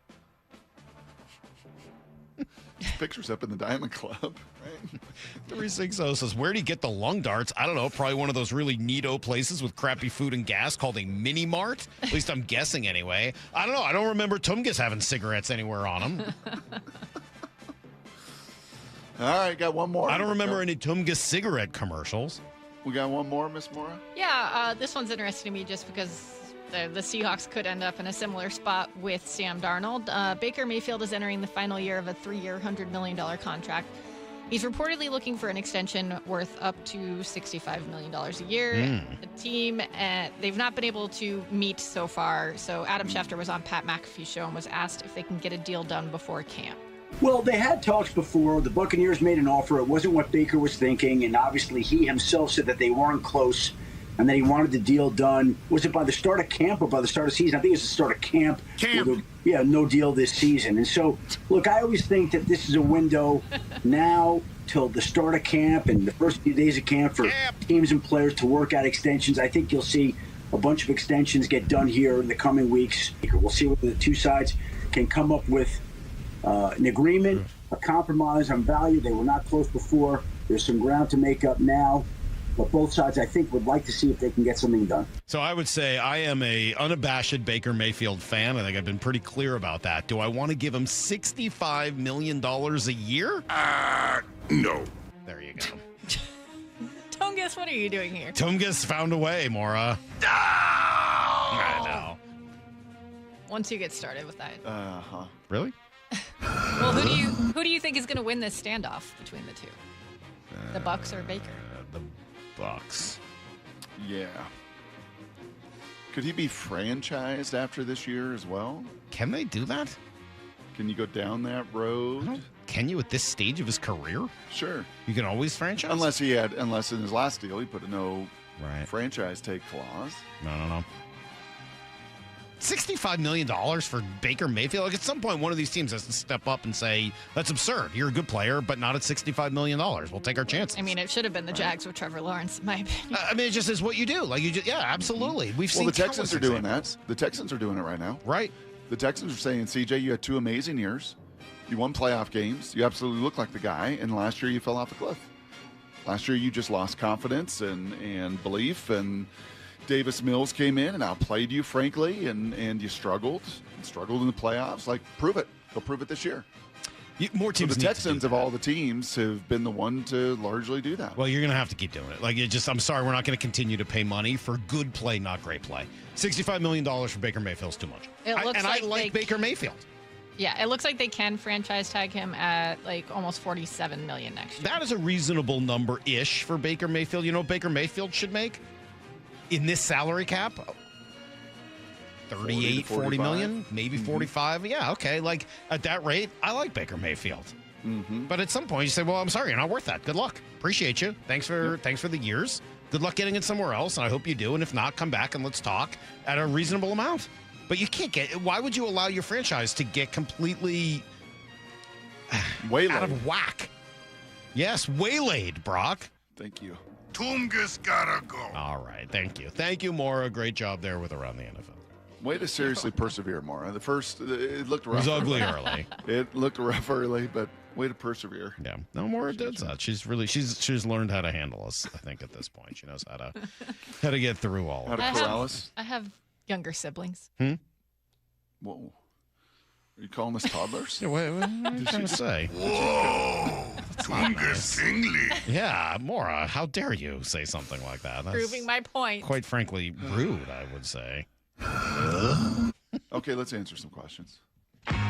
Pictures up in the Diamond Club, right? 360 says, where do you get the lung darts? I don't know. Probably one of those really neato places with crappy food and gas called a mini mart. At least I'm guessing anyway. I don't know. I don't remember Tumgus having cigarettes anywhere on him. All right, got one more. I don't remember any Tumgus cigarette commercials. We got one more, Miss Mora? Yeah, this one's interesting to me just because the Seahawks could end up in a similar spot with Sam Darnold. Baker Mayfield is entering the final year of a 3-year, $100 million contract. He's reportedly looking for an extension worth up to $65 million a year. The team, they've not been able to meet so far. So Adam Schefter was on Pat McAfee's show and was asked if they can get a deal done before camp. Well, they had talks before. The Buccaneers made an offer. It wasn't what Baker was thinking, and obviously he himself said that they weren't close and that he wanted the deal done. Was it by the start of camp or by the start of season? I think it was the start of camp. Yeah, no deal this season. And so, look, I always think that this is a window now till the start of camp and the first few days of camp for teams and players to work out extensions. I think you'll see a bunch of extensions get done here in the coming weeks. We'll see whether the two sides can come up with an agreement, a compromise on value. They were not close before. There's some ground to make up now. But both sides, I think, would like to see if they can get something done. So I would say I am a unabashed Baker Mayfield fan. I think I've been pretty clear about that. Do I want to give him $65 million a year? No. There you go. Tongus, what are you doing here? Tongus found a way, Maura. I know. Once you get started with that. Really? Well, who do you think is going to win this standoff between the two? The Bucs or Baker? The Bucs. Yeah. Could he be franchised after this year as well? Can they do that? Can you go down that road? Can you at this stage of his career? Sure. You can always franchise? Unless in his last deal he put a no franchise tag clause. No. $65 million for Baker Mayfield? Like, at some point, one of these teams has to step up and say, that's absurd. You're a good player, but not at $65 million. We'll take our chances. I mean, it should have been the Jags with Trevor Lawrence, in my opinion. I mean, it just is what you do. Like, yeah, absolutely. We've seen the Texans are doing examples. that. The Texans are doing it right now. Right. The Texans are saying, CJ, you had 2 amazing years. You won playoff games. You absolutely look like the guy. And last year, you fell off a cliff. Last year, you just lost confidence and belief. And Davis Mills came in and outplayed you, frankly, and you struggled in the playoffs. Like, prove it. Go prove it this year. More teams. So the Texans of all the teams have been the one to largely do that. Well, you're going to have to keep doing it. Like, I'm sorry, we're not going to continue to pay money for good play, not great play. $65 million for Baker Mayfield is too much. I like Baker Mayfield. Yeah, it looks like they can franchise tag him at like almost $47 million next year. That is a reasonable number-ish for Baker Mayfield. You know what Baker Mayfield should make in this salary cap? 38, 40 million, maybe 45. Yeah, okay. Like, at that rate, I like Baker Mayfield. But at some point, you say, well, I'm sorry, you're not worth that. Good luck. Appreciate you. Thanks for the years. Good luck getting it somewhere else, and I hope you do. And if not, come back and let's talk at a reasonable amount. But you can't why would you allow your franchise to get completely out of whack? Yes, waylaid, Brock. Thank you. Tumgus gotta go. All right, thank you. Thank you, Maura. Great job there with Around the NFL. Way to seriously persevere, Maura. It looked rough. It was ugly early. It looked rough early, but way to persevere. Yeah. No, Maura did that. She's learned how to handle us, I think, at this point. She knows how to get through all of it. I have younger siblings. Whoa. Are you calling us toddlers? Yeah, what are you trying to say? Whoa. Tumgus Tingley. Yeah, Maura, how dare you say something like that? That's proving my point. Quite frankly, rude, I would say. Okay, let's answer some questions.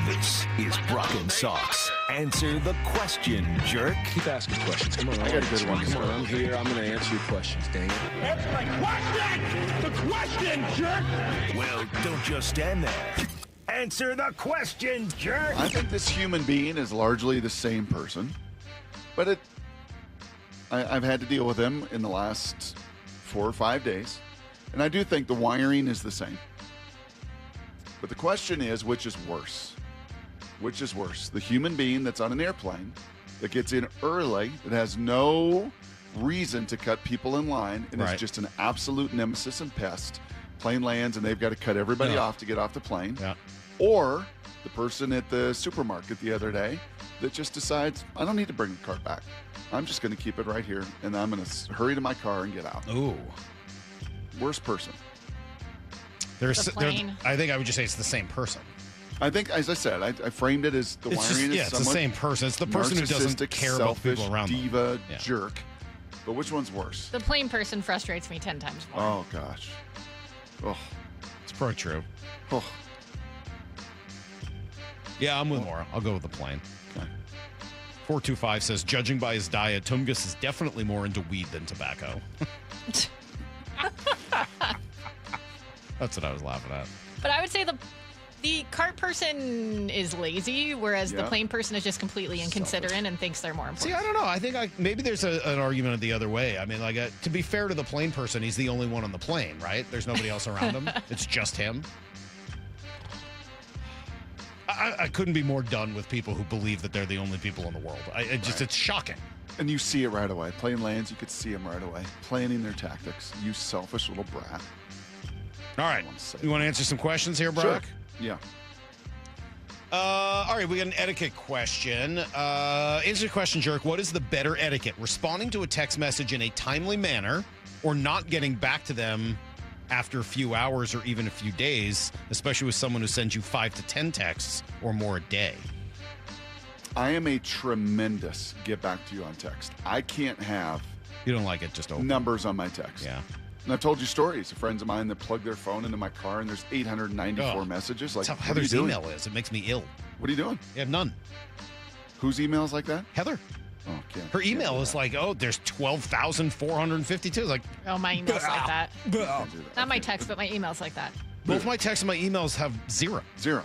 This is Brock and Salk's Answer the Question, jerk. Keep asking questions. Come on, I got a good one. Come on, I'm here. I'm going to answer your questions, dang it. Answer my question! The question, jerk! Well, don't just stand there. Answer the question, jerk! I think this human being is largely the same person, but I've had to deal with him in the last 4 or 5 days, and I do think the wiring is the same. But the question is, which is worse? Which is worse? The human being that's on an airplane that gets in early, that has no reason to cut people in line, and is just an absolute nemesis and pest. Plane lands, and they've got to cut everybody off to get off the plane. Yeah. Or the person at the supermarket the other day that just decides, I don't need to bring the cart back. I'm just going to keep it right here, and I'm going to hurry to my car and get out. Ooh. Worst person. I think I would just say it's the same person. I think, as I said, I framed it as the wiring is it's the same person. It's the person who doesn't care about the people around them. Diva, jerk. But which one's worse? The plain person frustrates me 10 times more. Oh, gosh. Oh. It's probably true. Oh. Yeah, I'm with Laura. I'll go with the plain. Okay. 425 says, judging by his diet, Tungus is definitely more into weed than tobacco. That's what I was laughing at. But I would say the cart person is lazy, whereas the plain person is just completely inconsiderate and thinks they're more important. See, I don't know. I think maybe there's an argument the other way. I mean, to be fair to the plain person, he's the only one on the plane, right? There's nobody else around him. It's just him. I couldn't be more done with people who believe that they're the only people in the world. It's shocking. And you see it right away. Plane lands, you could see them right away. Planning their tactics. You selfish little brat. All right. You want to answer some questions here, Brock? Sure. Yeah. All right, we got an etiquette question. Answer the question, Jerk. What is the better etiquette? Responding to a text message in a timely manner or not getting back to them after a few hours or even a few days, especially with someone who sends you 5 to 10 texts or more a day? I am a tremendous get back to you on text. I can't have... You don't like it just open. Numbers on my text. Yeah. And I've told you stories of friends of mine that plug their phone into my car and there's 894 messages. Like, that's how Heather's email is. It makes me ill. What are you doing? You have none. Whose email is like that? Heather. Oh, her email is like, there's 12,452. Like, oh, my email's like that. Not my text, but my email's like that. Both my texts and my emails have zero. Zero.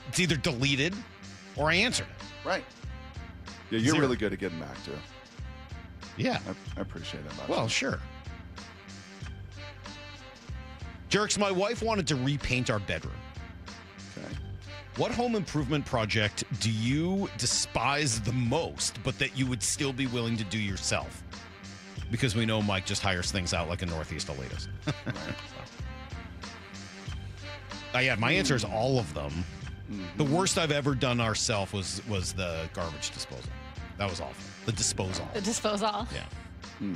It's either deleted or I answered it. Right. Yeah, you're really good at getting back to it. Yeah. I appreciate that much. Well, sure. Jerks, my wife wanted to repaint our bedroom. Okay. What home improvement project do you despise the most, but that you would still be willing to do yourself? Because we know Mike just hires things out like a Northeast elitist. Yeah, my answer is all of them. The worst I've ever done ourselves was the garbage disposal. That was awful. The disposal. The disposal. Yeah.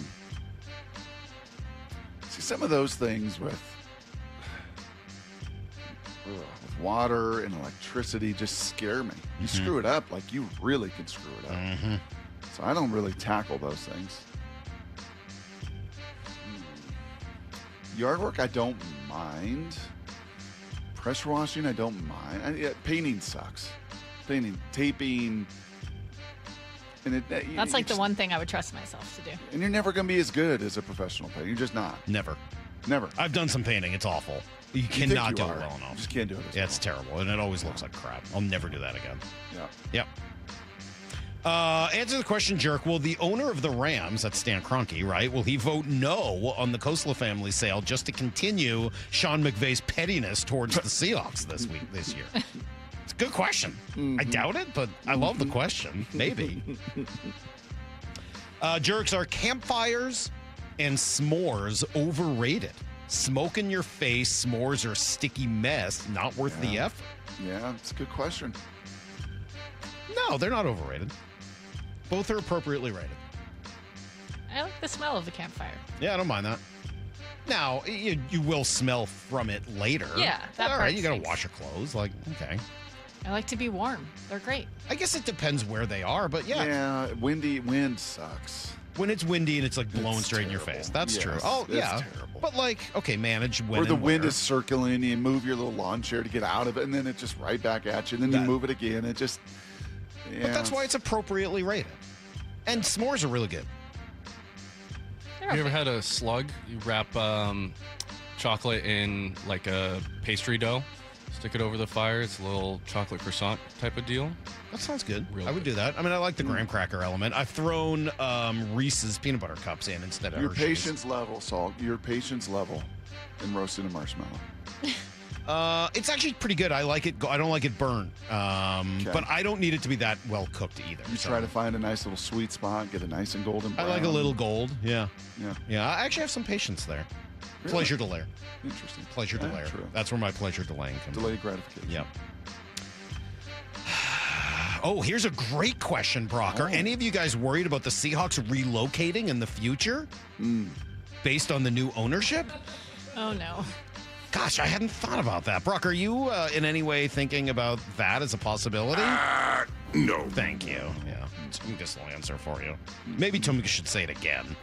See, some of those things with water and electricity just scare me. You screw it up, like you really can screw it up. So I don't really tackle those things. Yard work, I don't mind. Pressure washing, I don't mind. Painting sucks. Painting, taping. And that's like the one thing I would trust myself to do. And you're never going to be as good as a professional painter. You're just not. Never. Never. I've done some painting. It's awful. You think cannot you do are. it well enough. You just can't do it. It's terrible, and it always looks like crap. I'll never do that again. Yeah. Yep. Answer the question, Jerk. Will the owner of the Rams, that's Stan Kroenke, right? Will he vote no on the Khosla family sale just to continue Sean McVay's pettiness towards the Seahawks this year? It's a good question. I doubt it, but I love the question. Maybe. Jerks, are campfires and s'mores overrated? Smoke in your face, s'mores are a sticky mess, not worth the effort. Yeah, it's a good question. No, they're not overrated. Both are appropriately rated. I like the smell of the campfire. Yeah, I don't mind that. Now, you will smell from it later. Yeah, that all part right, you got to stinks. wash your clothes. Like, okay. I like to be warm. They're great. I guess it depends where they are, but yeah. Yeah, wind sucks. When it's windy and it's like blowing straight in your face. That's true. Oh, it's yeah. terrible. But like, okay, manage when Or the and wind where. is circling, you move your little lawn chair to get out of it, and then it's just right back at you, and then you move it again. It just, But that's why it's appropriately rated. And s'mores are really good. Have you ever had a slug? You wrap chocolate in like a pastry dough, stick it over the fire. It's a little chocolate croissant type of deal. That sounds good. Real I would do that. I mean, I like the graham cracker element. I've thrown Reese's peanut butter cups in instead of your Hershey's. patience level, Salt. Your patience level in roasting a marshmallow. It's actually pretty good. I like it. I don't like it burnt, but I don't need it to be that well cooked either. You try to find a nice little sweet spot, get it nice and golden brown. I like a little gold. Yeah. Yeah. I actually have some patience there. Really? Pleasure delay. Interesting. Pleasure delay. True. That's where my pleasure delaying comes in. Delayed gratification. Yep. Oh, here's a great question, Brock. Are any of you guys worried about the Seahawks relocating in the future based on the new ownership? Oh, no. Gosh, I hadn't thought about that. Brock, are you in any way thinking about that as a possibility? No. Thank you. Yeah, I guess I'll answer for you. Maybe Tommy should say it again.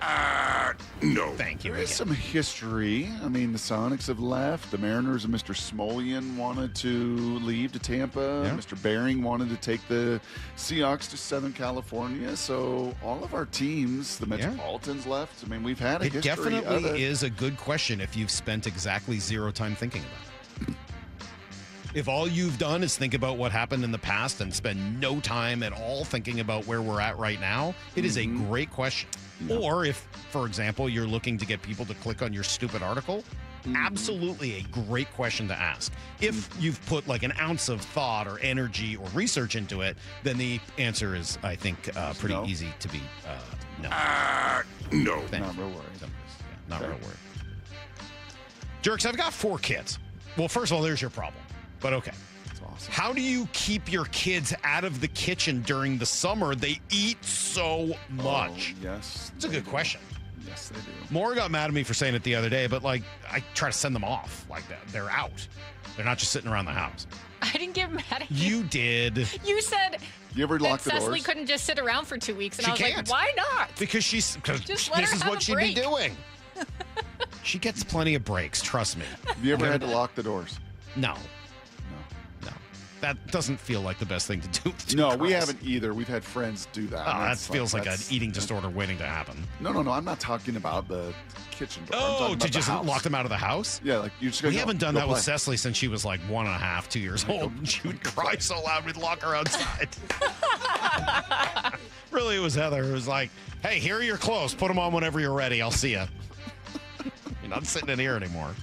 No. Thank you There is again. some history. I mean, the Sonics have left. The Mariners and Mr. Smolian wanted to leave to Tampa. Yeah. Mr. Behring wanted to take the Seahawks to Southern California. So all of our teams, the Metropolitans left. I mean, we've had a It history of it. definitely is a good question if you've spent exactly 0 time thinking about it. If all you've done is think about what happened in the past and spend no time at all thinking about where we're at right now, it is a great question. Or if, for example, you're looking to get people to click on your stupid article, absolutely a great question to ask. If you've put like an ounce of thought or energy or research into it, then the answer is, I think, pretty easy to be no. No. Not real worried. Not real worried. Jerks, I've got 4 kids. Well, first of all, there's your problem. But okay. That's awesome. How do you keep your kids out of the kitchen during the summer? They eat so much. Yes. It's a good question. Yes, they do. Maura got mad at me for saying it the other day, but like I try to send them off like that. They're out. They're not just sitting around the house. I didn't get mad at you. You did. You said You ever lock the Cecily doors? couldn't just sit around for 2 weeks. And She I was can't. like, why not? Because Just let this her is have what a she'd be break. doing. She gets plenty of breaks, trust me. Have you ever had to lock the doors? No. That doesn't feel like the best thing to do. with No, girls. we haven't either. We've had friends do that. Oh, and that it's feels like an that's- eating disorder waiting to happen. No. I'm not talking about the kitchen door. I'm Oh, talking to about the just house. lock them out of the house? Yeah, like you just gotta We go, haven't done go that with play. Cecily since she was like 1.5, 2 years old. She would cry so loud we'd lock her outside. Really, it was Heather. It was like, hey, here are your clothes. Put them on whenever you're ready. I'll see you. You're not sitting in here anymore.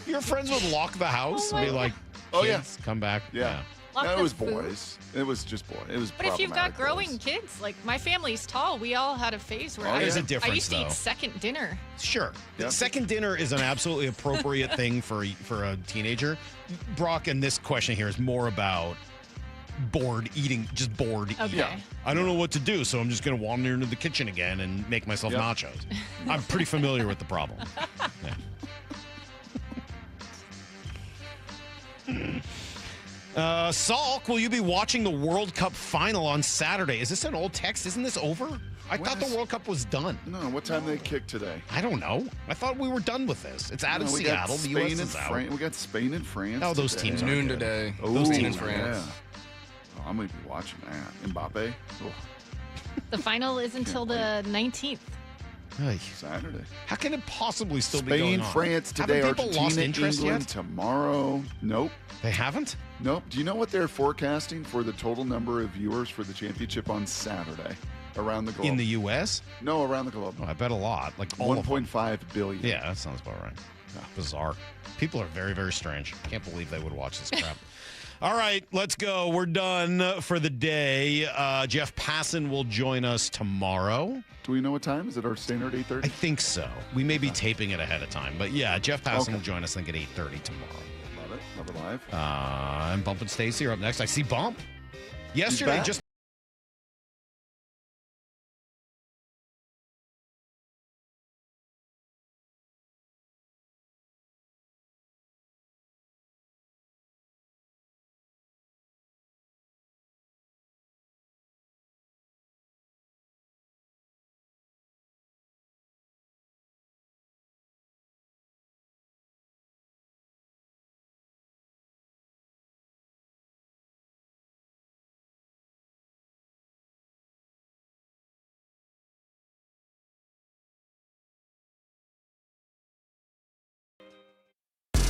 Your friends would lock the house and be like, Oh, yeah. kids, come back. Yeah. Lock No, it the was food. boys. It was just boys. It was. But if you've got problematic growing boys. kids, like my family's tall, we all had a phase where Oh, There's yeah. a difference, I used to though. eat second dinner. Sure. Yep. Second dinner is an absolutely appropriate thing for a teenager. Brock, and this question here is more about bored eating, just bored eating. Okay. I don't know what to do, so I'm just going to wander into the kitchen again and make myself Yep. nachos. I'm pretty familiar with the problem. Yeah. Salk, will you be watching the World Cup final on Saturday? Is this an old text? Isn't this over? I thought the World Cup was done. No, what time they kick today? I don't know. I thought we were done with this. It's out of No, we Seattle. got The Spain U.S. and is out. We got Spain and France. Oh, those today. teams are Noon good. today. Those Spain teams and are France. Yeah. Oh, I'm gonna be watching that. Mbappe. Oh, The final is until the 19th. Saturday. How can it possibly still be going Spain, on? France today. Haven't people lost Argentina, interest England yet? tomorrow. Nope. They haven't? Nope. Do you know what they're forecasting for the total number of viewers for the championship on Saturday around the globe? In the U.S.? No, around the globe. Oh, I bet a lot. Like all of them. 1.5 billion. Yeah, that sounds about right. Bizarre. People are very, very strange. Can't believe they would watch this crap. All right, let's go. We're done for the day. Jeff Passan will join us tomorrow. Do we know what time? Is it our standard 8:30? I think so. We may be taping it ahead of time. But yeah, Jeff Passan Okay. will join us, I think, at 8:30 tomorrow. Love it. Love it live. And Bump and Stacy are up next. I see Bump. Yesterday, back. just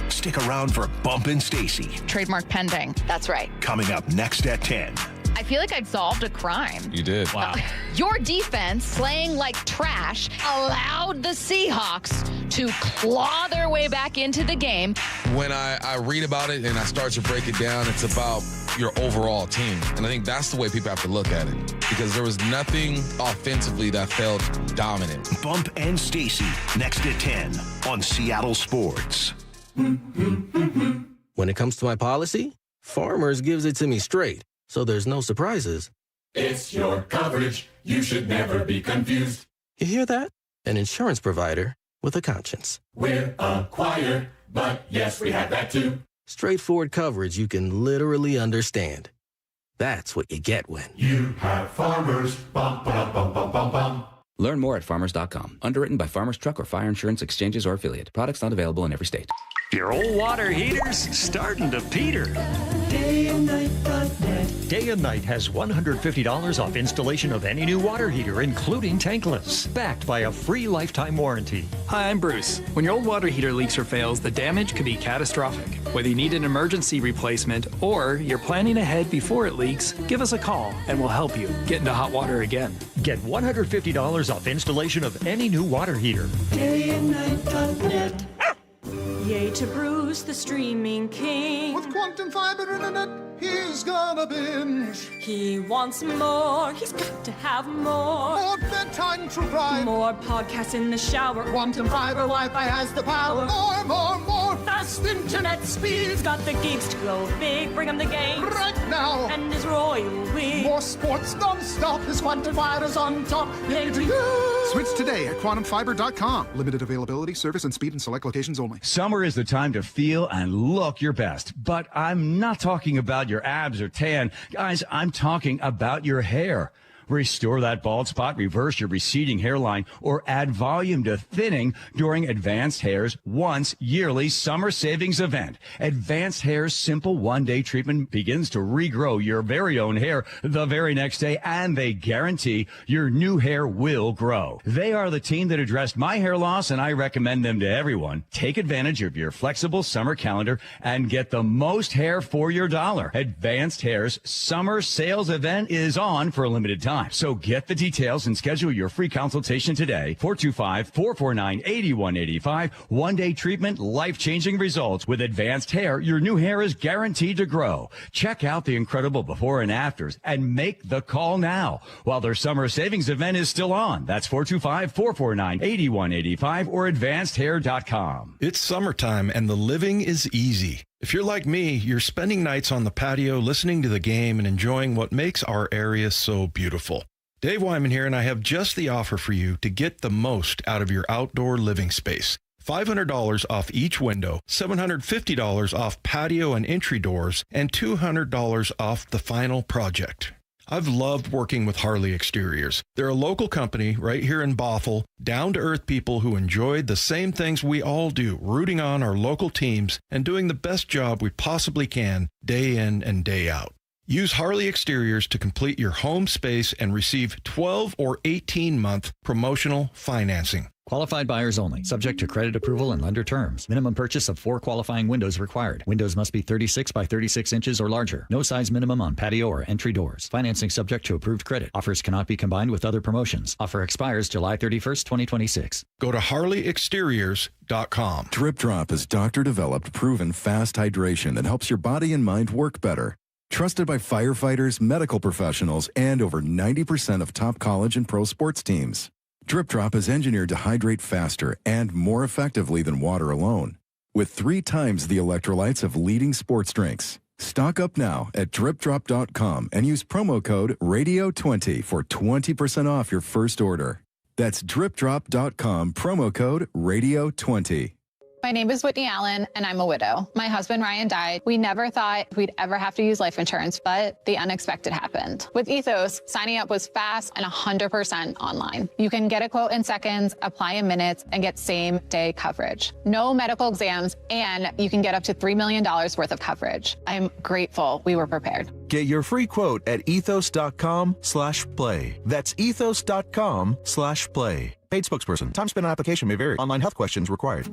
Stick around for Bump and Stacy. Trademark pending. That's right. Coming up next at 10. I feel like I've solved a crime. You did. wow. Your defense, slaying like trash, allowed the Seahawks to claw their way back into the game. When I read about it and I start to break it down, it's about your overall team. And I think that's the way people have to look at it, because there was nothing offensively that felt dominant. Bump and Stacy next at 10 on Seattle Sports. When it comes to my policy, Farmers gives it to me straight, so there's no surprises. It's your coverage. You should never be confused. You hear that? An insurance provider with a conscience. We're acquired, but yes, we have that too. Straightforward coverage you can literally understand. That's what you get when you have Farmers. Bum, ba, bum, bum, bum, bum. Learn more at farmers.com. Underwritten by Farmers Truck or Fire Insurance Exchanges or Affiliate. Products not available in every state. Your old water heater's starting to peter. DayandNight.net. Day and Night has $150 off installation of any new water heater, including tankless, backed by a free lifetime warranty. Hi, I'm Bruce. When your old water heater leaks or fails, the damage could be catastrophic. Whether you need an emergency replacement or you're planning ahead before it leaks, give us a call and we'll help you get into hot water again. Get $150 off installation of any new water heater. DayandNight.net. Yay to Bruce, the streaming king. With quantum fiber internet, he's gonna binge. He wants more, he's got to have more. More bedtime true crime. More podcasts in the shower. Quantum fiber Wi-Fi has the power. More fast internet speed. He's got the geeks to go big, bring him the games. Right now. And his royal we. More sports non-stop, his quantum fiber's on top. Yay to you. Switch today at quantumfiber.com. Limited availability, service and speed in select locations only. Summer is the time to feel and look your best, but I'm not talking about your abs or tan. Guys, I'm talking about your hair. Restore that bald spot, reverse your receding hairline, or add volume to thinning during Advanced Hair's once yearly summer savings event. Advanced Hair's simple one-day treatment begins to regrow your very own hair the very next day, and they guarantee your new hair will grow. They are the team that addressed my hair loss, and I recommend them to everyone. Take advantage of your flexible summer calendar and get the most hair for your dollar. Advanced Hair's summer sales event is on for a limited time. So get the details and schedule your free consultation today. 425-449-8185. One-day treatment, life-changing results. With Advanced Hair, your new hair is guaranteed to grow. Check out the incredible before and afters and make the call now while their summer savings event is still on. That's 425-449-8185 or advancedhair.com. It's summertime and the living is easy. If you're like me, you're spending nights on the patio listening to the game and enjoying what makes our area so beautiful. Dave Wyman here, and I have just the offer for you to get the most out of your outdoor living space. $500 off each window, $750 off patio and entry doors, and $200 off the final project. I've loved working with Harley Exteriors. They're a local company right here in Bothell, down-to-earth people who enjoy the same things we all do, rooting on our local teams and doing the best job we possibly can day in and day out. Use Harley Exteriors to complete your home space and receive 12 or 18-month promotional financing. Qualified buyers only. Subject to credit approval and lender terms. Minimum purchase of 4 qualifying windows required. Windows must be 36 by 36 inches or larger. No size minimum on patio or entry doors. Financing subject to approved credit. Offers cannot be combined with other promotions. Offer expires July 31st, 2026. Go to HarleyExteriors.com. Drip Drop is doctor-developed, proven fast hydration that helps your body and mind work better. Trusted by firefighters, medical professionals, and over 90% of top college and pro sports teams. Drip Drop is engineered to hydrate faster and more effectively than water alone, with 3 times the electrolytes of leading sports drinks. Stock up now at dripdrop.com and use promo code RADIO20 for 20% off your first order. That's dripdrop.com, promo code RADIO20. My name is Whitney Allen, and I'm a widow. My husband, Ryan, died. We never thought we'd ever have to use life insurance, but the unexpected happened. With Ethos, signing up was fast and 100% online. You can get a quote in seconds, apply in minutes, and get same-day coverage. No medical exams, and you can get up to $3 million worth of coverage. I'm grateful we were prepared. Get your free quote at ethos.com/play. That's ethos.com/play. Paid spokesperson. Time spent on application may vary. Online health questions required.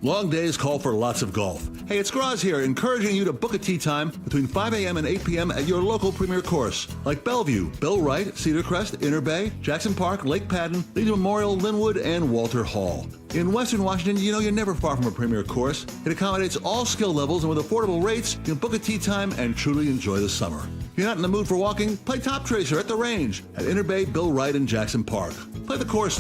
Long days call for lots of golf. Hey, it's Graz here, encouraging you to book a tee time between 5 a.m. and 8 p.m. at your local premier course, like Bellevue, Bill Wright, Cedar Crest, Inner Bay, Jackson Park, Lake Padden, Leeds Memorial, Linwood, and Walter Hall. In Western Washington, you know you're never far from a premier course. It accommodates all skill levels, and with affordable rates, you can book a tee time and truly enjoy the summer. If you're not in the mood for walking, play Top Tracer at the range at Inner Bay, Bill Wright, and Jackson Park. Play the courses